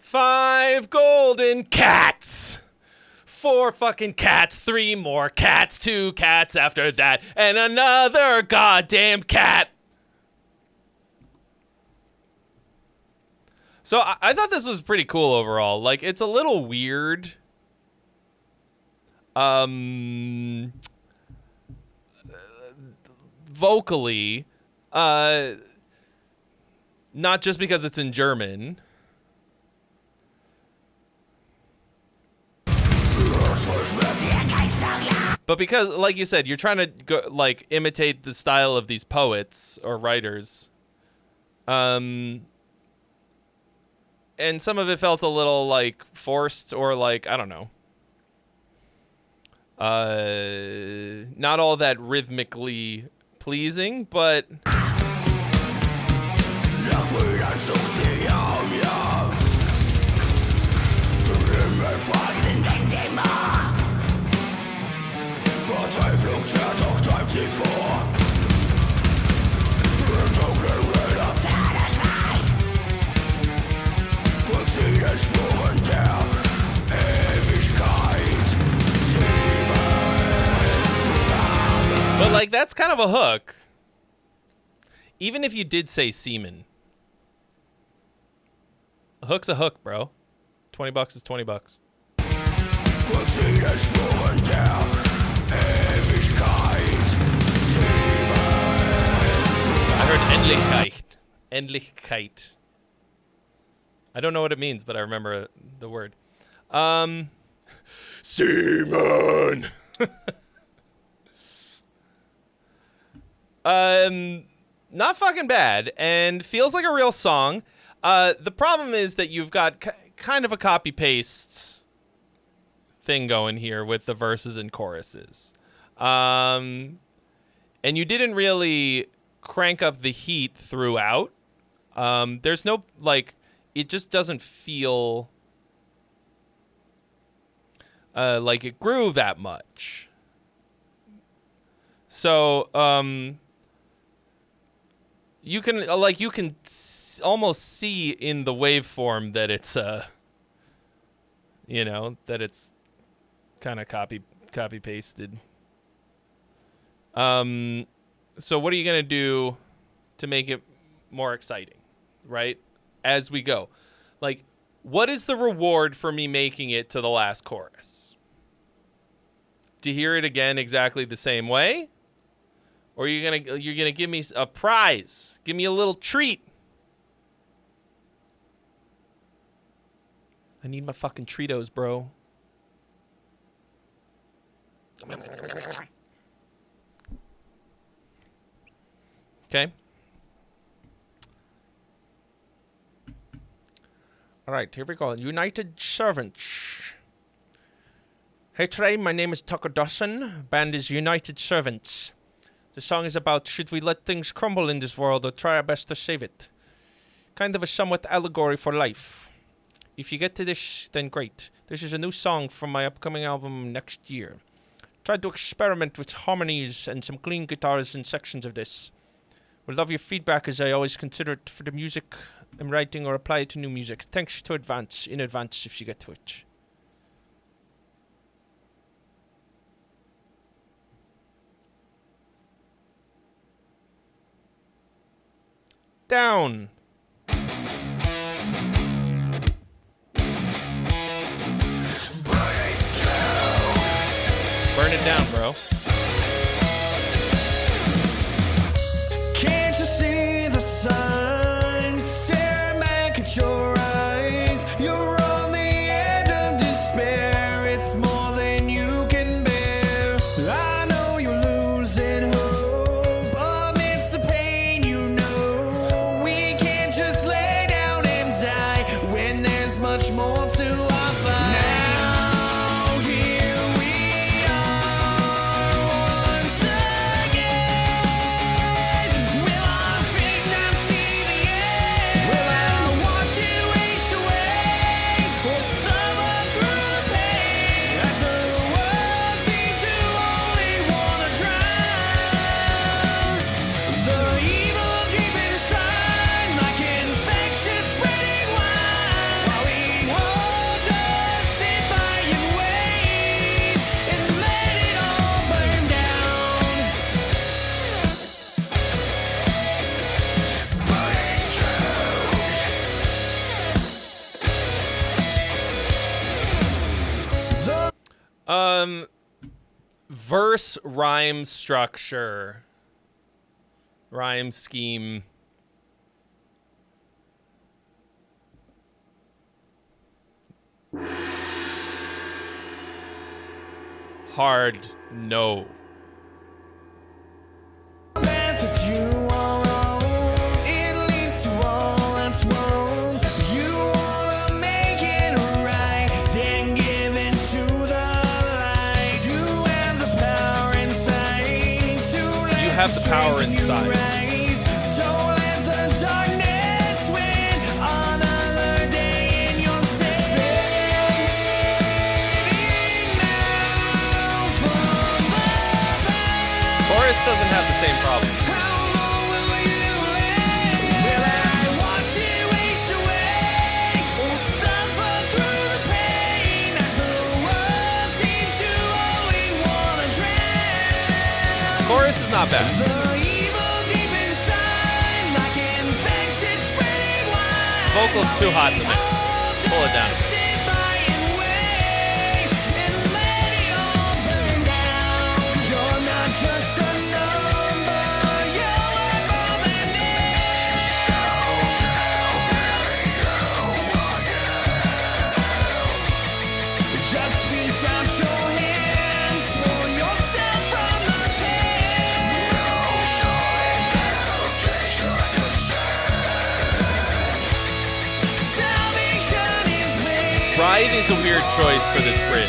Five golden cats! 4 fucking cats, 3 more cats, 2 cats after that, and another goddamn cat! So I thought this was pretty cool overall. Like, it's a little weird. Vocally, not just because it's in German. But because, like you said, you're trying to go, like, imitate the style of these poets or writers. And some of it felt a little, like, forced or, like, I don't know. Not all that rhythmically pleasing, but... But, like, that's kind of a hook. Even if you did say semen. A hook's a hook, bro. $20 is $20. I heard Endlichkeit. Endlichkeit. I don't know what it means, but I remember the word. Semen! Not fucking bad, and feels like a real song. The problem is that you've got kind of a copy paste thing going here with the verses and choruses. And you didn't really crank up the heat throughout. There's no, like, it just doesn't feel like it grew that much. So, you can almost see in the waveform that it's that it's kind of copy pasted. So what are you gonna do to make it more exciting, right? As we go, like, what is the reward for me making it to the last chorus? To hear it again exactly the same way? Or you're gonna give me a prize? Give me a little treat. I need my fucking Treatos, bro. Okay. All right, here we go. United Servants. Hey Trey, my name is Tucker Dawson. Band is United Servants. The song is about should we let things crumble in this world or try our best to save it. Kind of a somewhat allegory for life. If you get to this, then great. This is a new song from my upcoming album next year. Tried to experiment with harmonies and some clean guitars in sections of this. Would love your feedback as I always consider it for the music I'm writing or apply it to new music. Thanks in advance if you get to it. Down. Burn it down, bro. Can't you see the signs staring back at your eyes? You're on the edge of despair. It's more than you can bear. I know you're losing hope amidst the pain, you know. We can't just lay down and die when there's much more to our fight. Now here we are once again. Will our feet not see the end? Will I watch you waste away or suffer through the pain as the world seems to only wanna drown? The evil deep inside, like infection spreading wide, while we all just sit by and wait and let it all burn down. Verse rhyme structure. Rhyme scheme. Hard no. Path that you are on, it leads to all that's wrong. You wanna make it right, then give in to the light. You have the power inside to let You have the power inside. rise. Don't let the darkness win another day in your sin. Fading now from the past. Chorus doesn't have the same problem. How long will you live? Will I watch you waste away or suffer through the pain as the world seems to only wanna drown? Chorus is not bad. The evil deep inside, like infection spreading wide. Vocal's too hot to me. Pull it down. Sit by and wait and let it all burn down. You're not just a number, you're more than this. Just reach out your hands, pull yourself from the pit. Salvation is Ride is a weird choice for this bridge.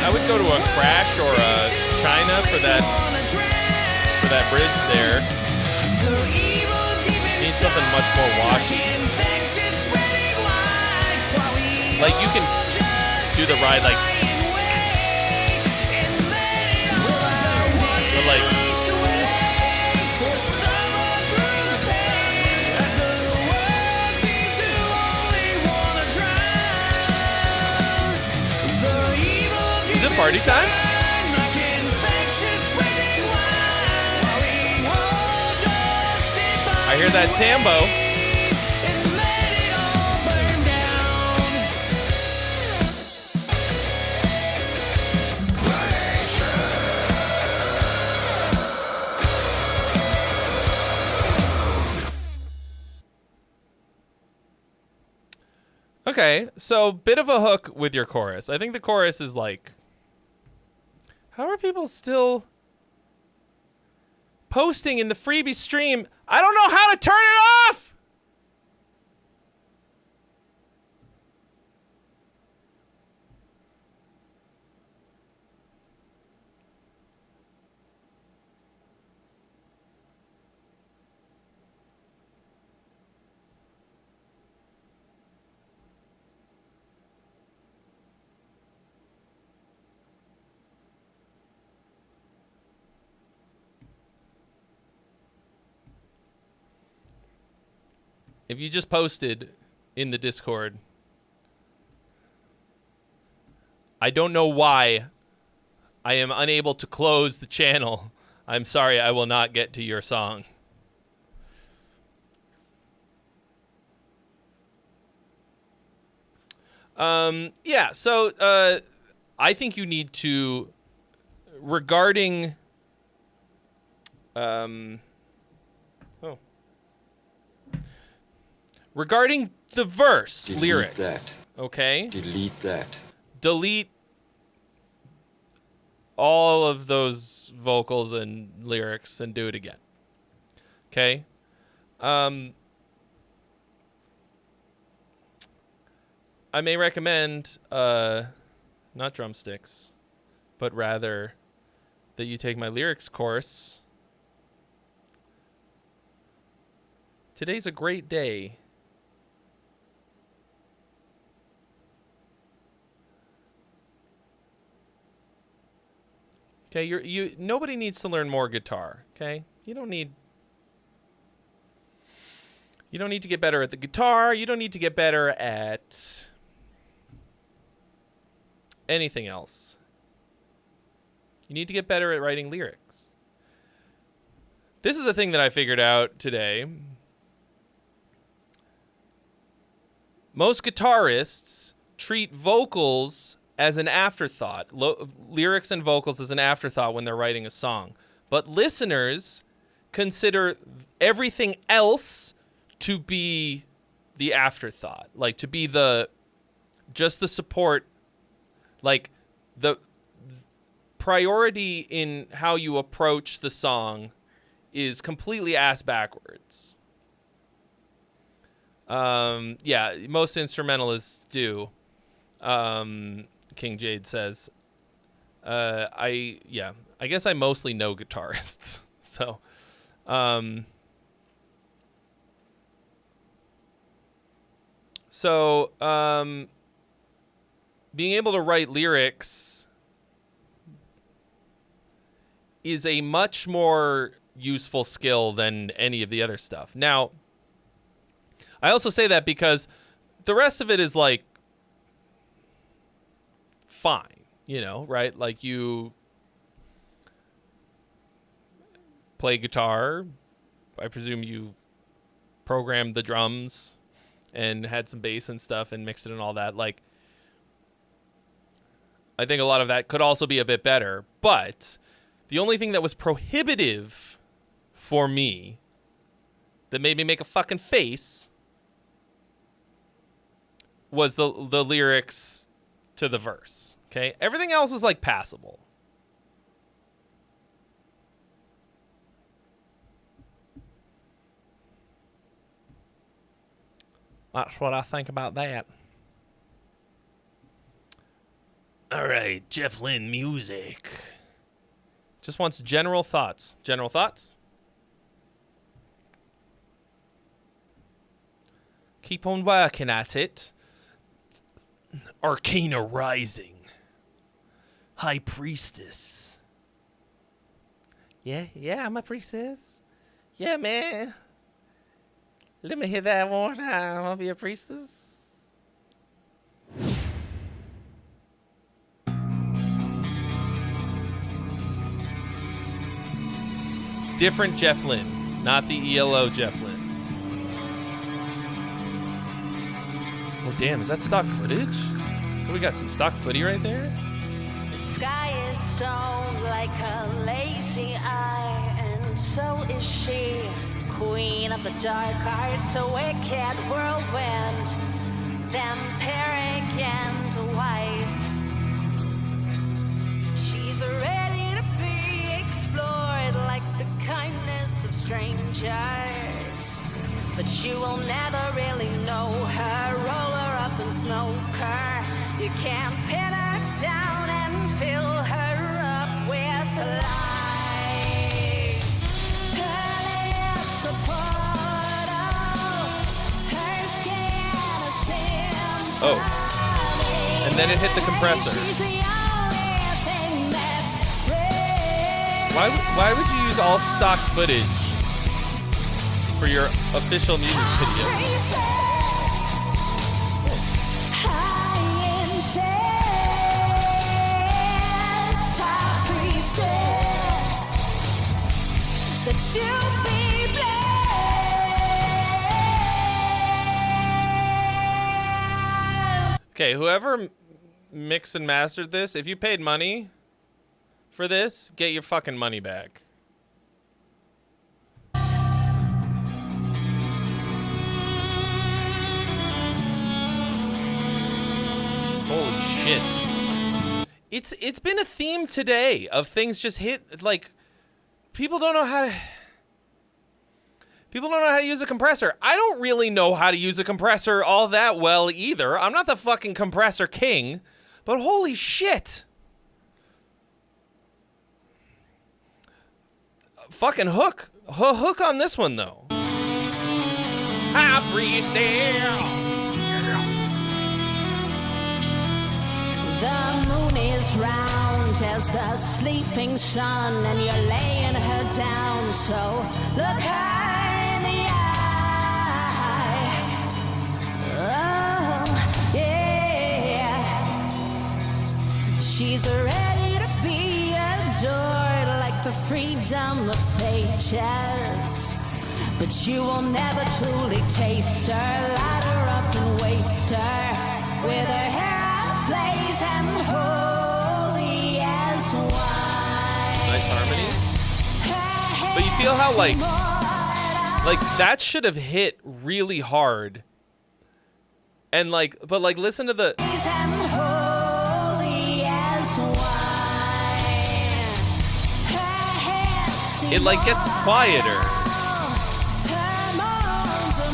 I would go to a Crash or a China for that bridge there. Need something much more washy. Like you can do the ride like, but like. Is it party time? I hear that tambo. Okay, so bit of a hook with your chorus. I think the chorus is like, how are people still posting in the freebie stream? I don't know how to turn it off! If you just posted in the Discord, I don't know why I am unable to close the channel. I'm sorry, I will not get to your song. Yeah, so I think you need to, regarding regarding the verse lyrics, that. Okay? Delete that. Delete all of those vocals and lyrics and do it again. Okay? I may recommend not drumsticks, but rather that you take my lyrics course. Today's a great day. Okay, nobody needs to learn more guitar, okay? You don't need to get better at the guitar, you don't need to get better at anything else. You need to get better at writing lyrics. This is a thing that I figured out today. Most guitarists treat vocals as an afterthought, lyrics and vocals as an afterthought when they're writing a song. But listeners consider everything else to be the afterthought, like to be just the support, like the priority in how you approach the song is completely ass backwards. Yeah, most instrumentalists do. King Jade says, I guess I mostly know guitarists. So, being able to write lyrics is a much more useful skill than any of the other stuff. Now, I also say that because the rest of it is like fine, right? Like you play guitar. I presume you programmed the drums and had some bass and stuff and mixed it and all that. Like, I think a lot of that could also be a bit better. But the only thing that was prohibitive for me that made me make a fucking face was the lyrics to the verse. Okay? Everything else was like passable. That's what I think about that. All right, Jeff Lynne music. Just wants general thoughts. General thoughts? Keep on working at it. Arcana Rising. High Priestess. Yeah, I'm a priestess. Yeah, man. Let me hear that one time. I'll be a priestess. Different Jeff Lynne, not the ELO Jeff Lynne. Oh, damn, is that stock footage? Oh, we got some stock footy right there? The sky is stone like a lazy eye, and so is she. Queen of the dark arts, a wicked whirlwind, vampiric and wise. She's ready to be explored like the kindness of strangers, but you will never really know her. Roll her up and smoke her. You can't pin her down and fill her up with lies. Oh. And then it hit the compressor. Why would you use all stock footage for your official music video? Okay, whoever mixed and mastered this, if you paid money for this, get your fucking money back. Holy shit. It's been a theme today of things just hit, like, people don't know how to use a compressor. I don't really know how to use a compressor all that well either. I'm not the fucking compressor king, but holy shit. Fucking hook on this one though. High priestess. The moon is round as the sleeping sun, and you're laying her down, so look her in the eye. Oh, yeah. She's ready to be adored like the freedom of sages, but you will never truly taste her. Light her up and waste her with her hair blaze and holy as wine. Nice harmonies. But you feel how like that should have hit really hard. And like, but like listen to the it like gets quieter.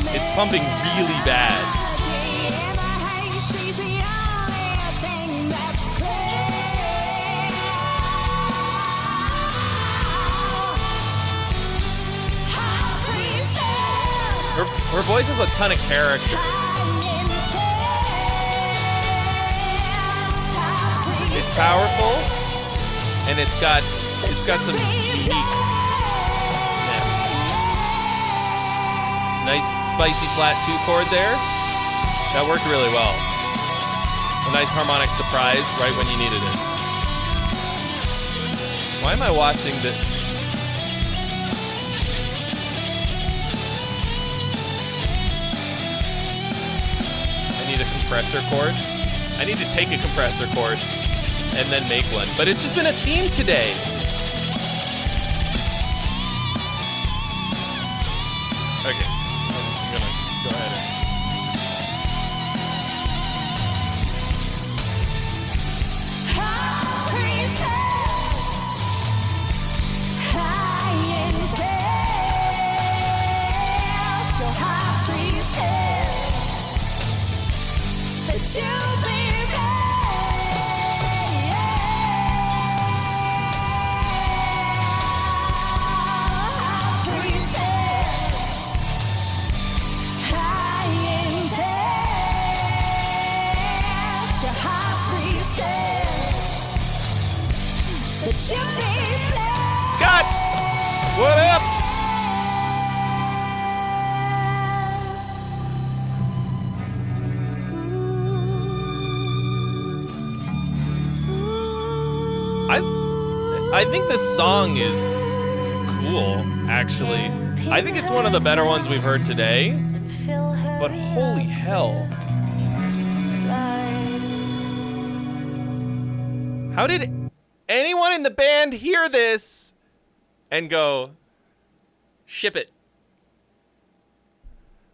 It's pumping really bad. Her voice has a ton of character. It's powerful, and it's got some unique. Nice spicy flat 2 chord there. That worked really well. A nice harmonic surprise right when you needed it. Why am I watching the? I need a compressor course. I need to take a compressor course and then make one. But it's just been a theme today. Okay. I'm gonna go ahead and... Scott! What up? I think this song is cool, actually. I think it's one of the better ones we've heard today. But holy hell. How did anyone in the band hear this and go, ship it?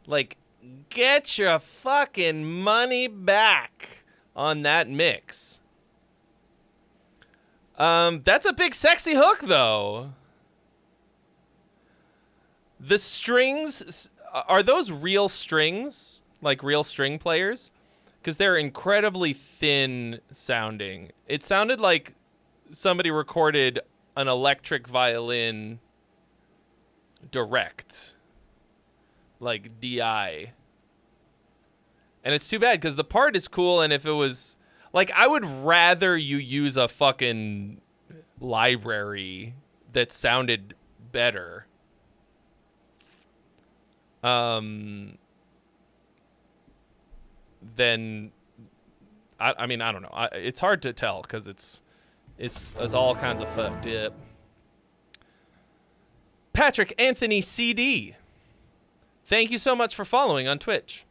Like, get your fucking money back on that mix. That's a big sexy hook, though. The strings, are those real strings? Like real string players? Because they're incredibly thin sounding. It sounded like somebody recorded an electric violin direct. Like DI. And it's too bad because the part is cool, and if it was... Like, I would rather you use a fucking library that sounded better. Then... I mean, I don't know. It's hard to tell because it's all kinds of fucked up. Patrick Anthony CD. Thank you so much for following on Twitch.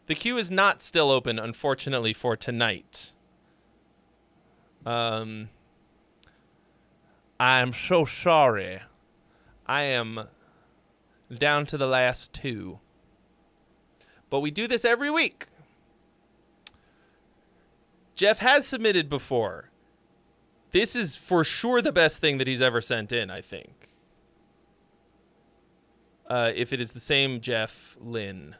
The queue is not still open, unfortunately, for tonight. I'm so sorry. I am down to the last two. But we do this every week. Jeff has submitted before. This is for sure the best thing that he's ever sent in, I think. If it is the same Jeff Lynn.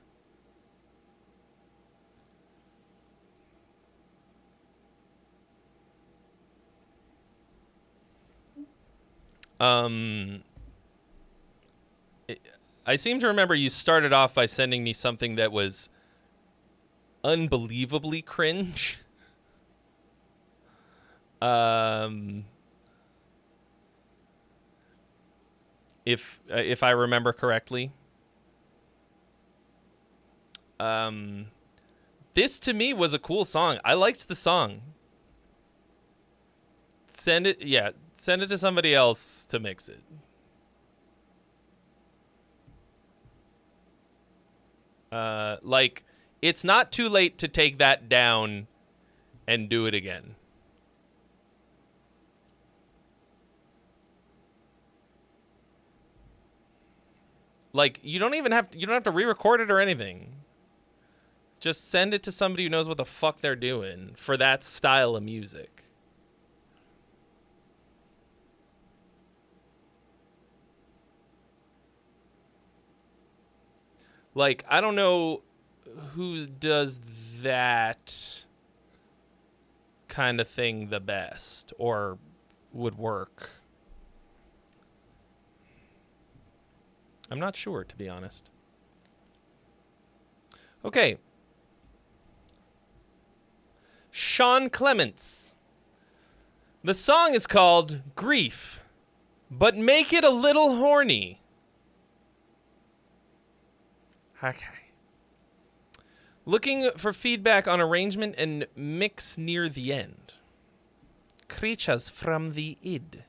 I seem to remember you started off by sending me something that was unbelievably cringe. If I remember correctly. This to me was a cool song. I liked the song. Send it to somebody else to mix it. Like, it's not too late to take that down and do it again. Like, you don't have to re-record it or anything. Just send it to somebody who knows what the fuck they're doing for that style of music. Like, I don't know who does that kind of thing the best or would work. I'm not sure, to be honest. Okay. Sean Clements. The song is called Grief, but make it a little horny. Okay. Looking for feedback on arrangement and mix near the end. Creatures from the id.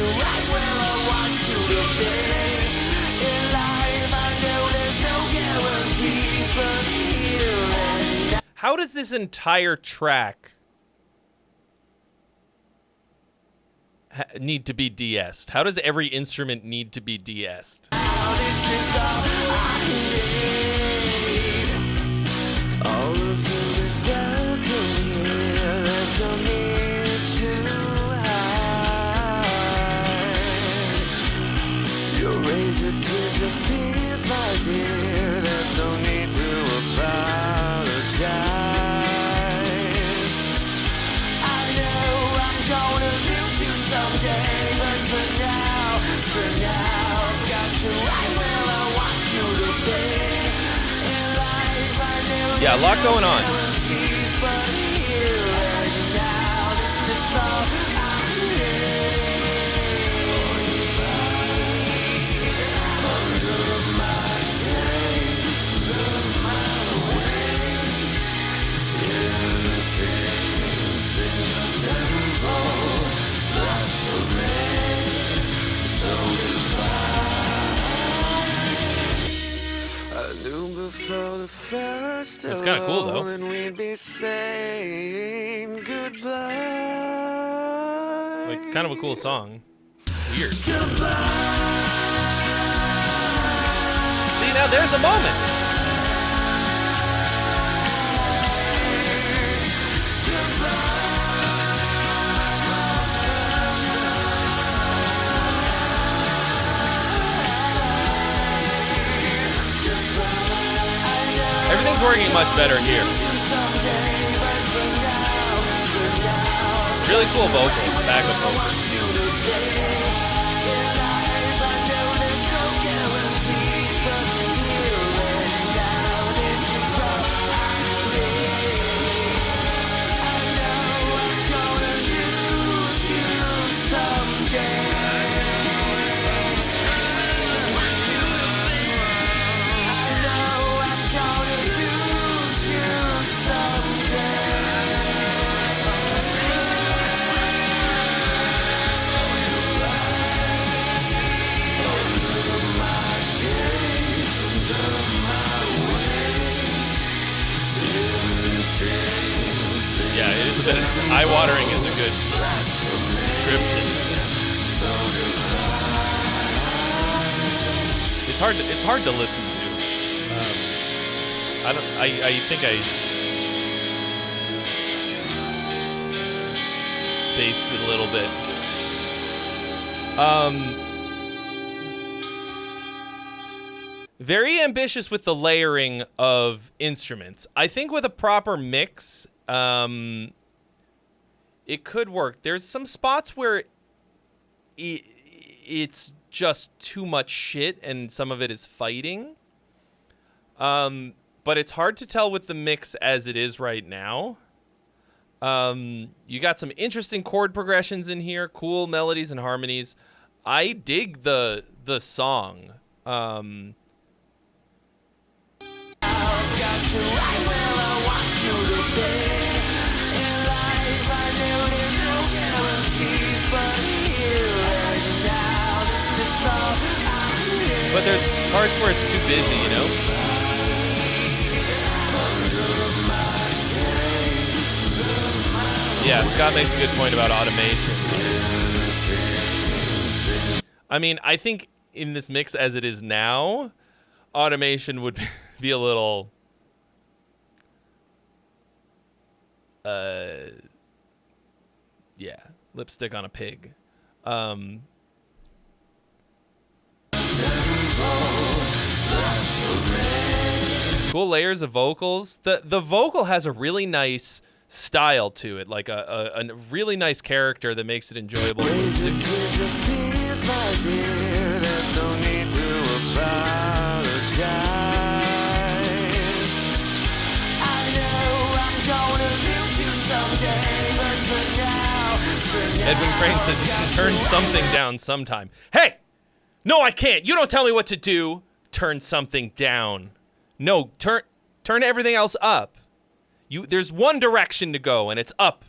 you right where I want you to be. In life, I know there's no guarantees, but here and now. How does this entire track need to be de-essed? How does every instrument need to be de-essed? Now this is all I need. All of you is welcome here. There's no need to hide. Your razor tears, your fears, my dear. There's no need to apologize. I know I'm gonna lose you someday, but for now, I've got you right where I want you to be. In life, I know Yeah, a lot going on. guarantees, but here and now, this is all I need. Under my gaze, under my weight, in things in temple, blasphemy, so divine. I knew before the first It's kinda cool, though. and we'd be saying goodbye. Like, kind of a cool song. Weird. See, now there's a moment. Everything's working much better here. Really cool vocals, backup vocals. Yeah, it is. Eye-watering is a good description. It's hard to listen to. I think I spaced it a little bit. Very ambitious with the layering of instruments. I think with a proper mix, it could work. There's some spots where it's just too much shit and some of it is fighting. But it's hard to tell with the mix as it is right now. You got some interesting chord progressions in here, cool melodies and harmonies. I dig the song. But there's parts where it's too busy, you know? Yeah, Scott makes a good point about automation. I mean, I think in this mix as it is now, automation would be a little... yeah, lipstick on a pig. Cool layers of vocals. The vocal has a really nice style to it, like a really nice character that makes it enjoyable. Edwin Crane says you can turn something down sometime. Hey! No, I can't. You don't tell me what to do. Turn something down. No, turn everything else up. There's one direction to go, and it's up.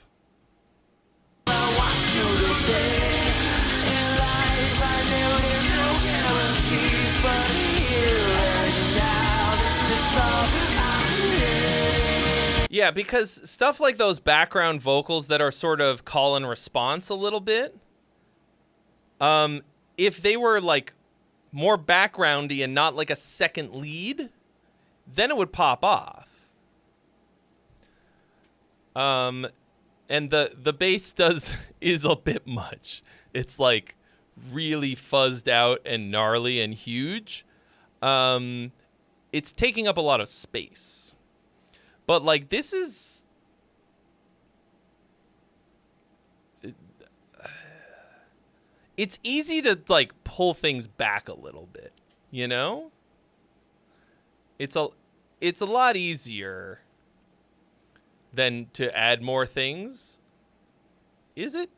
Yeah, because stuff like those background vocals that are sort of call and response a little bit, if they were like more backgroundy and not like a second lead, then it would pop off. And the bass is a bit much. It's like really fuzzed out and gnarly and huge. It's taking up a lot of space. But like this is it's easy to like pull things back a little bit, you know? It's a lot easier than to add more things. Is it?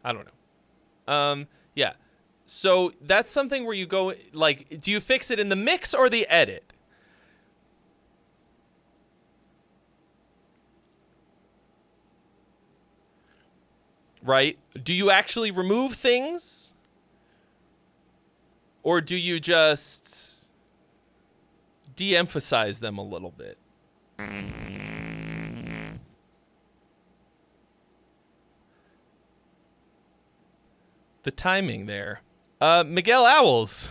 I don't know. Yeah. So that's something where you go, like, do you fix it in the mix or the edit? Right? Do you actually remove things? Or do you just de-emphasize them a little bit? The timing there. Miguel Owls.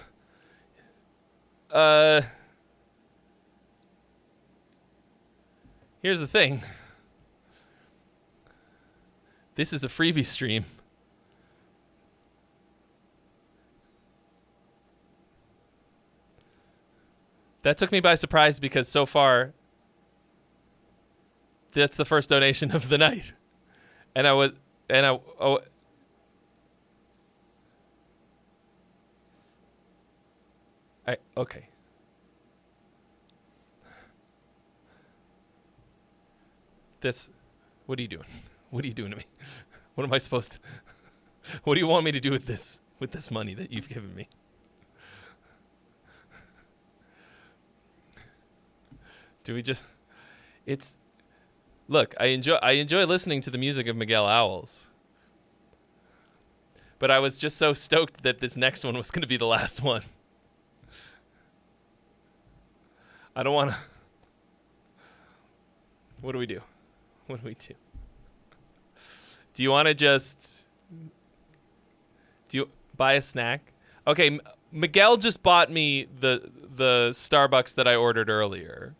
Here's the thing. This is a freebie stream. That took me by surprise because so far, that's the first donation of the night. Okay. What are you doing? What are you doing to me? What am I supposed to, what do you want me to do with this money that you've given me? Do we just, look, I enjoy listening to the music of Miguel Owls. But I was just so stoked that this next one was going to be the last one. I don't want to. What do we do? What do we do? Do you want to just... Do you buy a snack? Okay, Miguel just bought me the Starbucks that I ordered earlier.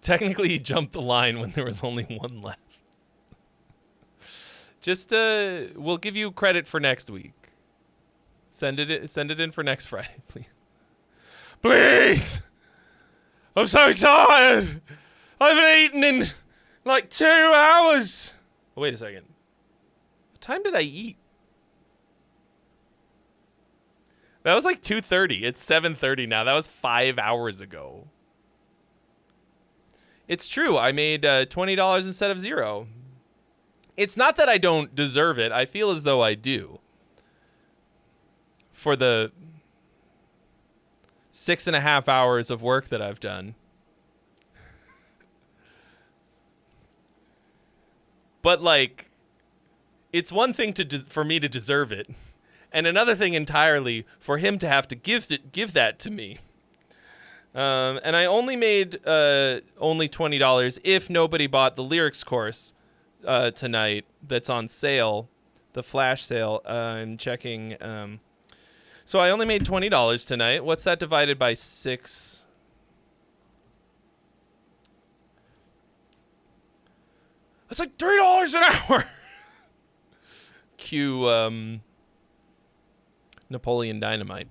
Technically, he jumped the line when there was only one left. Just, we'll give you credit for next week. Send it in for next Friday, please. Please! I'm so tired! I haven't eaten in like 2 hours! Oh, wait a second. What time did I eat? That was like 2:30. It's 7:30 now. That was 5 hours ago. It's true. I made $20 instead of $0. It's not that I don't deserve it. I feel as though I do. For the 6.5 hours of work that I've done. But like, it's one thing for me to deserve it, and another thing entirely for him to have to give that to me. And I only made only $20 if nobody bought the lyrics course tonight. That's on sale, the flash sale. I'm checking. So I only made $20 tonight. What's that divided by 6? That's like $3 an hour. Cue Napoleon Dynamite.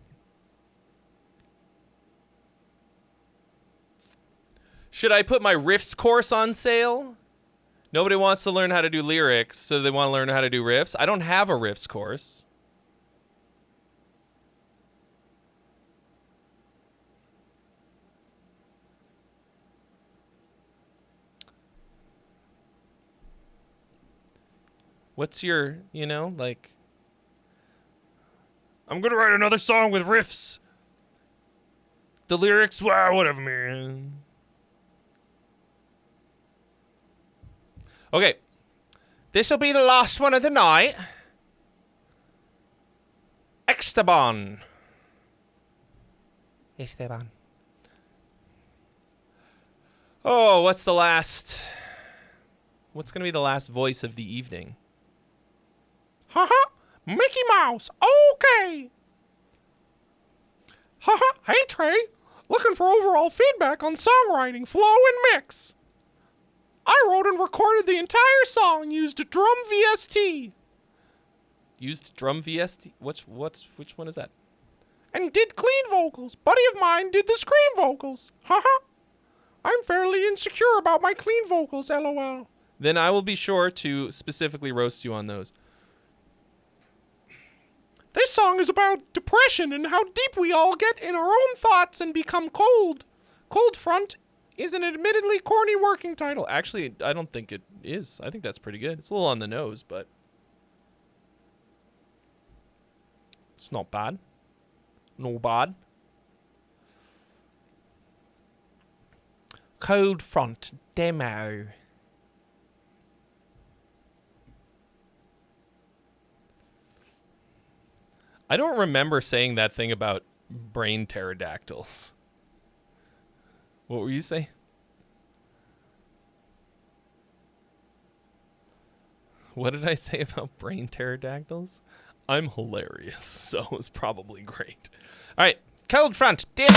Should I put my riffs course on sale? Nobody wants to learn how to do lyrics, so they want to learn how to do riffs. I don't have a riffs course. What's your, like... I'm gonna write another song with riffs. The lyrics, wow, whatever, man. Okay. This'll be the last one of the night. Esteban. Oh, what's going to be the last voice of the evening? Haha, Mickey Mouse. Okay. Haha, hey Trey. Looking for overall feedback on songwriting, flow, and mix. I wrote and recorded the entire song, used a drum VST. Used drum VST? Which one is that? And did clean vocals. Buddy of mine did the scream vocals. Haha. I'm fairly insecure about my clean vocals, LOL. Then I will be sure to specifically roast you on those. This song is about depression and how deep we all get in our own thoughts and become cold. Cold Front is an admittedly corny working title. Actually, I don't think it is. I think that's pretty good. It's a little on the nose, but it's not bad. No bad. Cold Front demo. I don't remember saying that thing about brain pterodactyls. What were you saying? What did I say about brain pterodactyls? I'm hilarious, so it was probably great. All right, Cold Front, demo.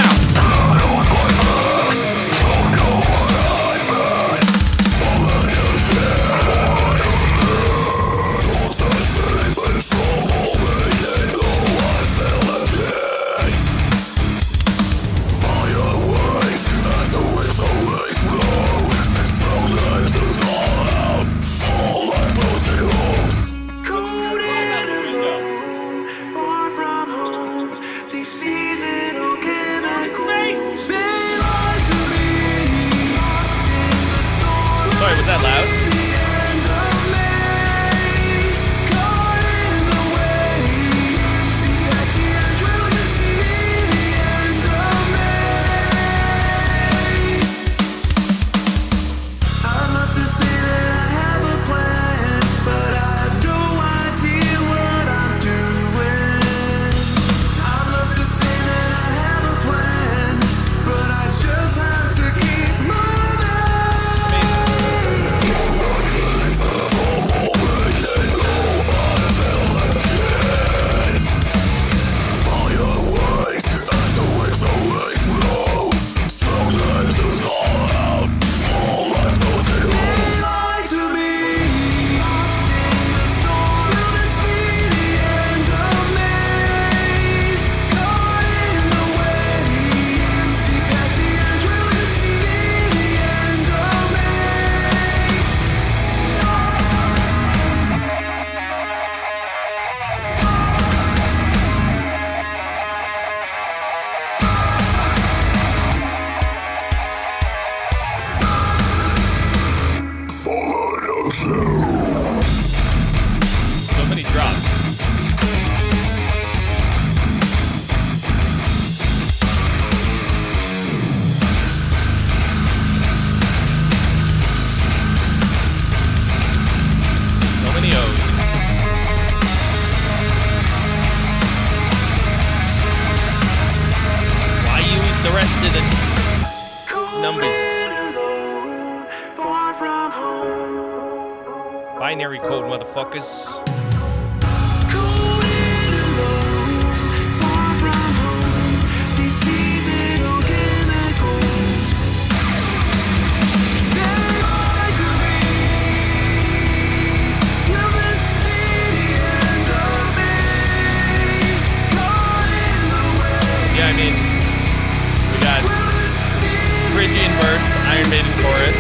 Sorry, was that loud? So many drops. So many O's. Why use the rest of the numbers? Binary code, motherfuckers. Yeah, I mean, we got Phrygian verse, Iron Maiden chorus.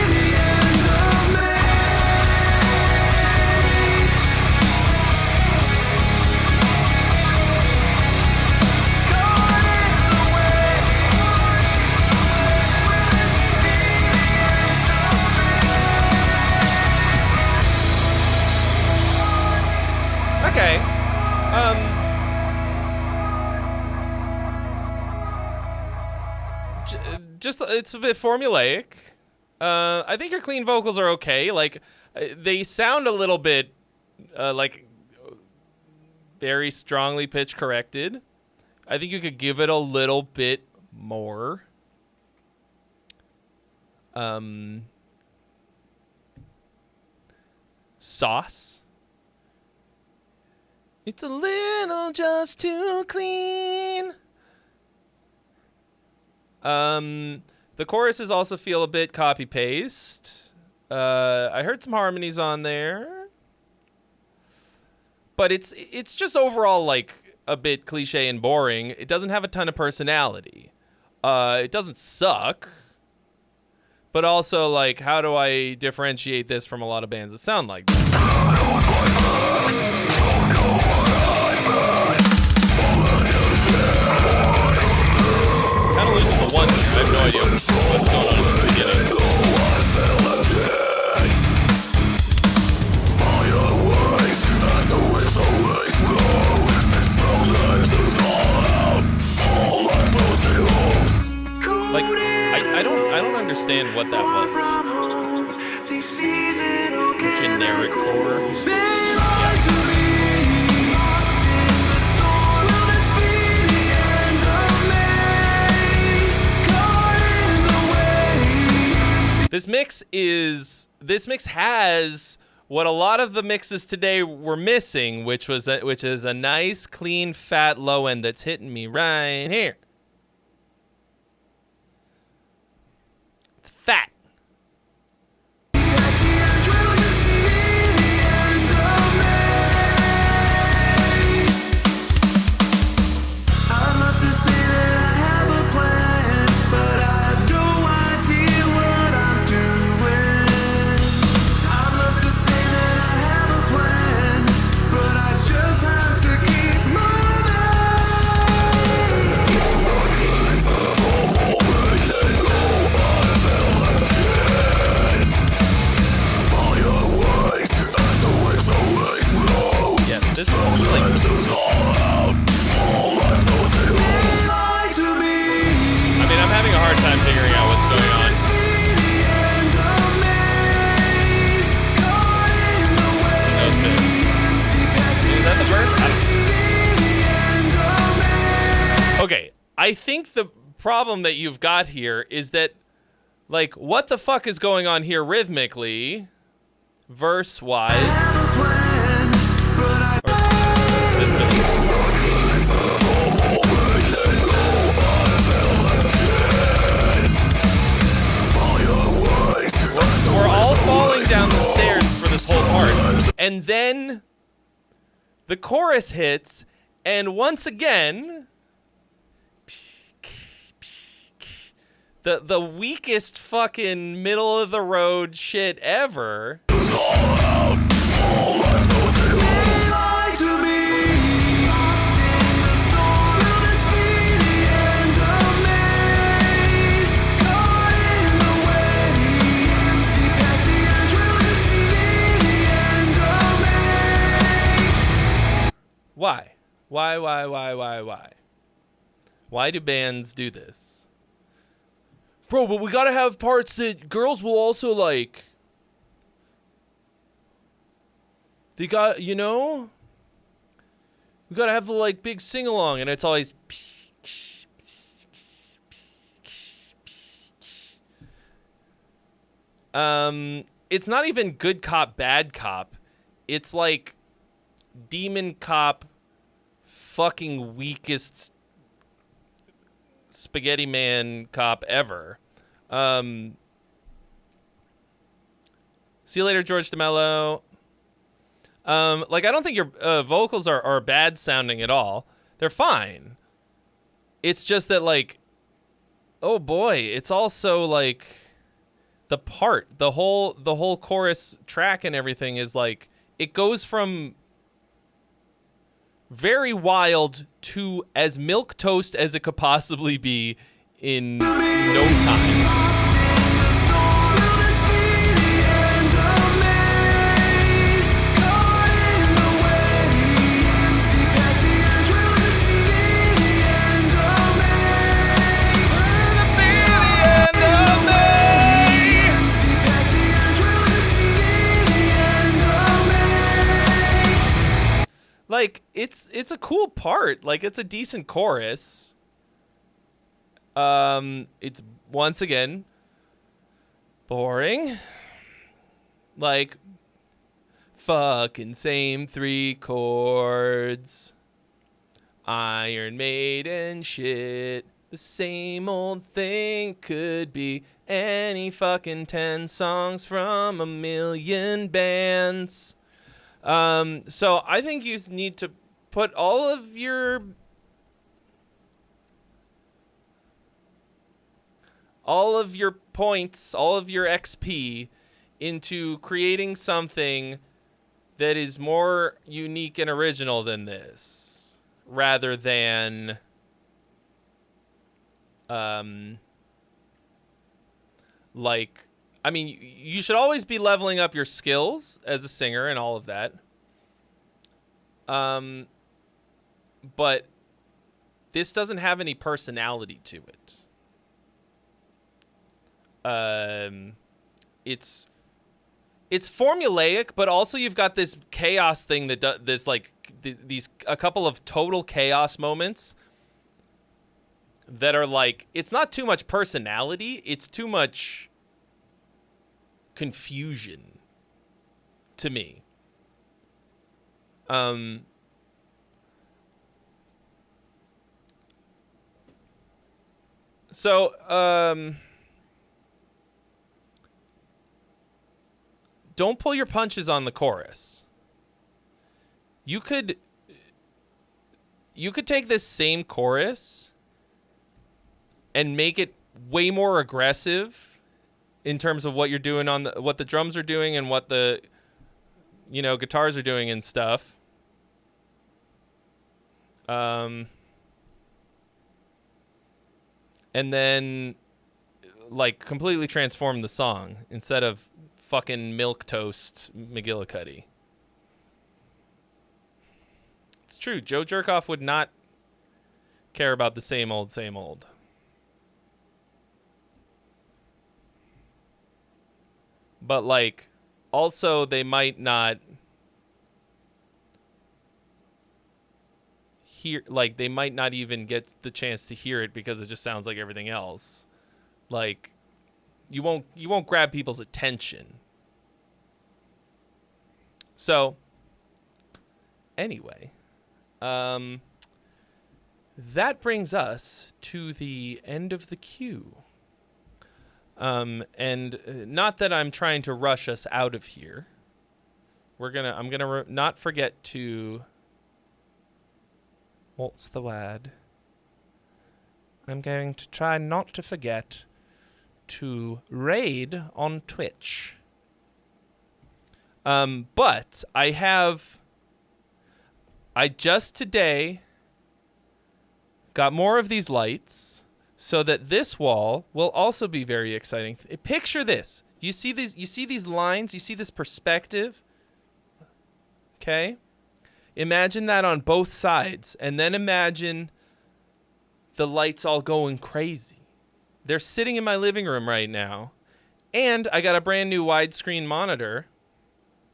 Okay. Just it's a bit formulaic. I think your clean vocals are okay. Like they sound a little bit like very strongly pitch corrected. I think you could give it a little bit more. Sauce. It's a little just too clean. The choruses also feel a bit copy-paste. I heard some harmonies on there. But it's just overall like a bit cliche and boring. It doesn't have a ton of personality. It doesn't suck. But also, like, how do I differentiate this from a lot of bands that sound like this? Kind of losing the one. I have no idea what's going on at the beginning. Like, I don't understand what that was. Generic core. This mix has what a lot of the mixes today were missing, which is a nice, clean, fat low end that's hitting me right here. It's fat. This is like, I mean, I'm having a hard time figuring out what's going on. Is that the verse? Okay, I think the problem that you've got here is that, like, what the fuck is going on here rhythmically, verse-wise? We're all falling down the stairs for this whole part. And then the chorus hits, and once again, the weakest fucking middle of the road shit ever. Why? Why? Why do bands do this? Bro, but we gotta have parts that girls will also like. They got, you know? We gotta have the, like, big sing-along, and it's always... It's not even good cop, bad cop. It's like demon cop, fucking weakest spaghetti man cop ever. See you later, George DeMello. Like, I don't think your vocals are bad sounding at all. They're fine. It's just that, like, oh boy, it's also like the whole chorus track and everything is like, it goes from very wild to as milquetoast as it could possibly be in no time. Like, it's a cool part. Like, it's a decent chorus. It's, once again, boring. Like, fucking same 3 chords. Iron Maiden shit. The same old thing could be any fucking 10 songs from a million bands. So I think you need to put all of your points, all of your XP into creating something that is more unique and original than this, rather than like, I mean, you should always be leveling up your skills as a singer and all of that. But this doesn't have any personality to it. It's formulaic, but also you've got this chaos thing that does this, like these a couple of total chaos moments that are like, it's not too much personality, it's too much confusion to me. Don't pull your punches on the chorus. You could take this same chorus and make it way more aggressive in terms of what you're doing on what the drums are doing and what the guitars are doing and stuff. And then like completely transform the song instead of fucking milquetoast McGillicuddy. It's true. Joe Jerkoff would not care about the same old, same old. But like, also they might not hear, like they might not even get the chance to hear it because it just sounds like everything else. Like, you won't grab people's attention. So, anyway, that brings us to the end of the queue. And not that I'm trying to rush us out of here. I'm gonna not forget to. What's the word? I'm going to try not to forget to raid on Twitch. But I just today got more of these lights so that this wall will also be very exciting. Picture this. You see these lines? You see this perspective? Okay? Imagine that on both sides, and then imagine the lights all going crazy. They're sitting in my living room right now, and I got a brand new widescreen monitor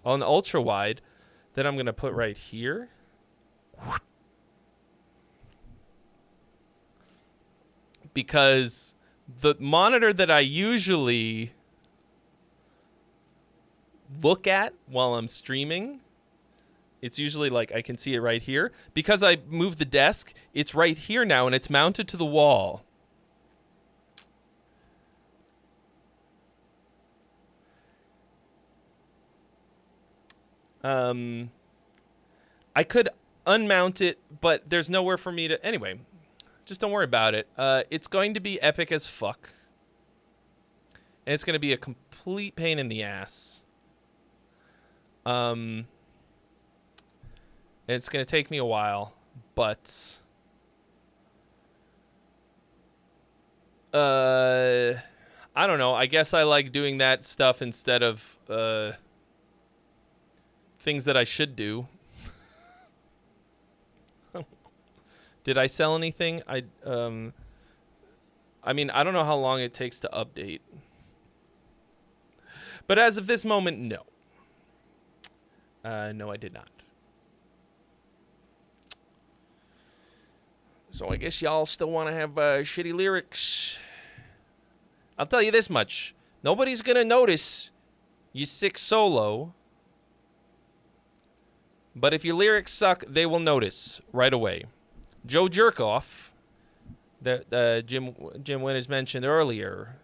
on ultra wide that I'm going to put right here. Because the monitor that I usually look at while I'm streaming, it's usually like I can see it right here. Because I moved the desk, it's right here now and it's mounted to the wall. I could unmount it, but there's nowhere for me to... Anyway, just don't worry about it. It's going to be epic as fuck. And it's going to be a complete pain in the ass. It's going to take me a while, but... I don't know. I guess I like doing that stuff instead of things that I should do. Did I sell anything? I mean, I don't know how long it takes to update. But as of this moment, no. No, I did not. So I guess y'all still want to have shitty lyrics. I'll tell you this much. Nobody's going to notice you sick solo. But if your lyrics suck, they will notice right away. Joe Jerkoff, that Jim Winters mentioned earlier,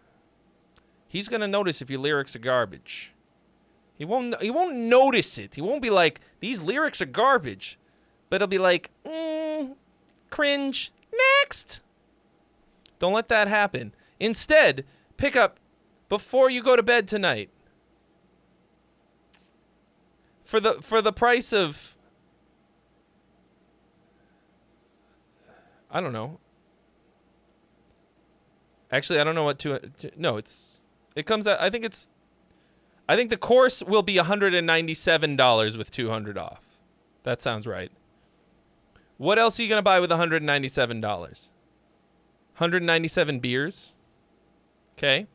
he's going to notice if your lyrics are garbage. He won't notice it. He won't be like, these lyrics are garbage. But he'll be like, cringe, next. Don't let that happen. Instead, pick up before you go to bed tonight. For the price of, I don't know. Actually, I don't know what no, it comes out, I think the course will be $197 with $200 off. That sounds right. What else are you going to buy with $197? 197 beers. Okay.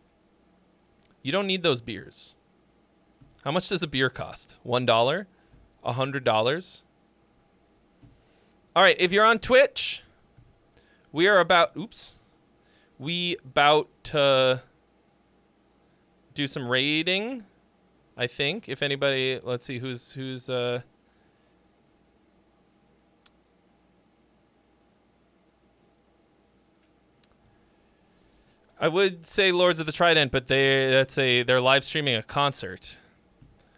You don't need those beers. How much does a beer cost? $1? $100? All right, if you're on Twitch, we about to do some raiding, I think. If anybody, let's see who's I would say Lords of the Trident, but they're live streaming a concert.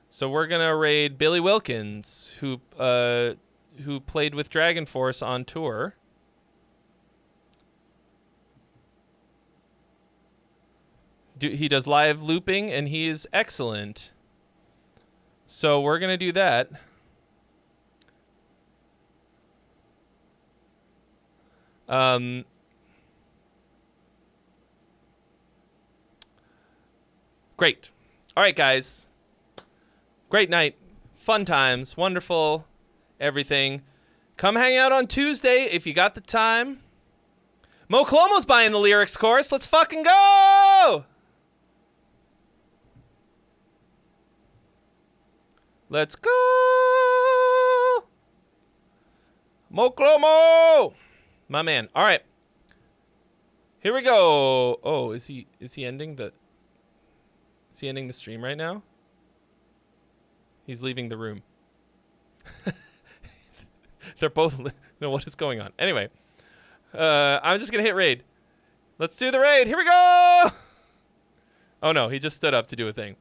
So we're gonna raid Billy Wilkins, who played with Dragon Force on tour. He does live looping, and he is excellent. So we're gonna do that. Great. All right, guys. Great night. Fun times. Wonderful. Everything. Come hang out on Tuesday if you got the time. Mo Colomo's buying the lyrics course. Let's fucking go! Let's go! Mo Colomo! My man. All right. Here we go. Oh, is he ending the... Is he ending the stream right now? He's leaving the room. They're both... No, what is going on? Anyway. I'm just going to hit raid. Let's do the raid. Here we go! Oh, no. He just stood up to do a thing.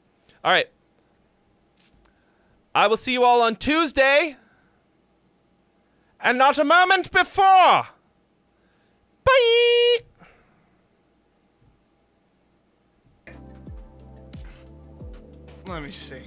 All right. I will see you all on Tuesday. And not a moment before. Bye! Let me see.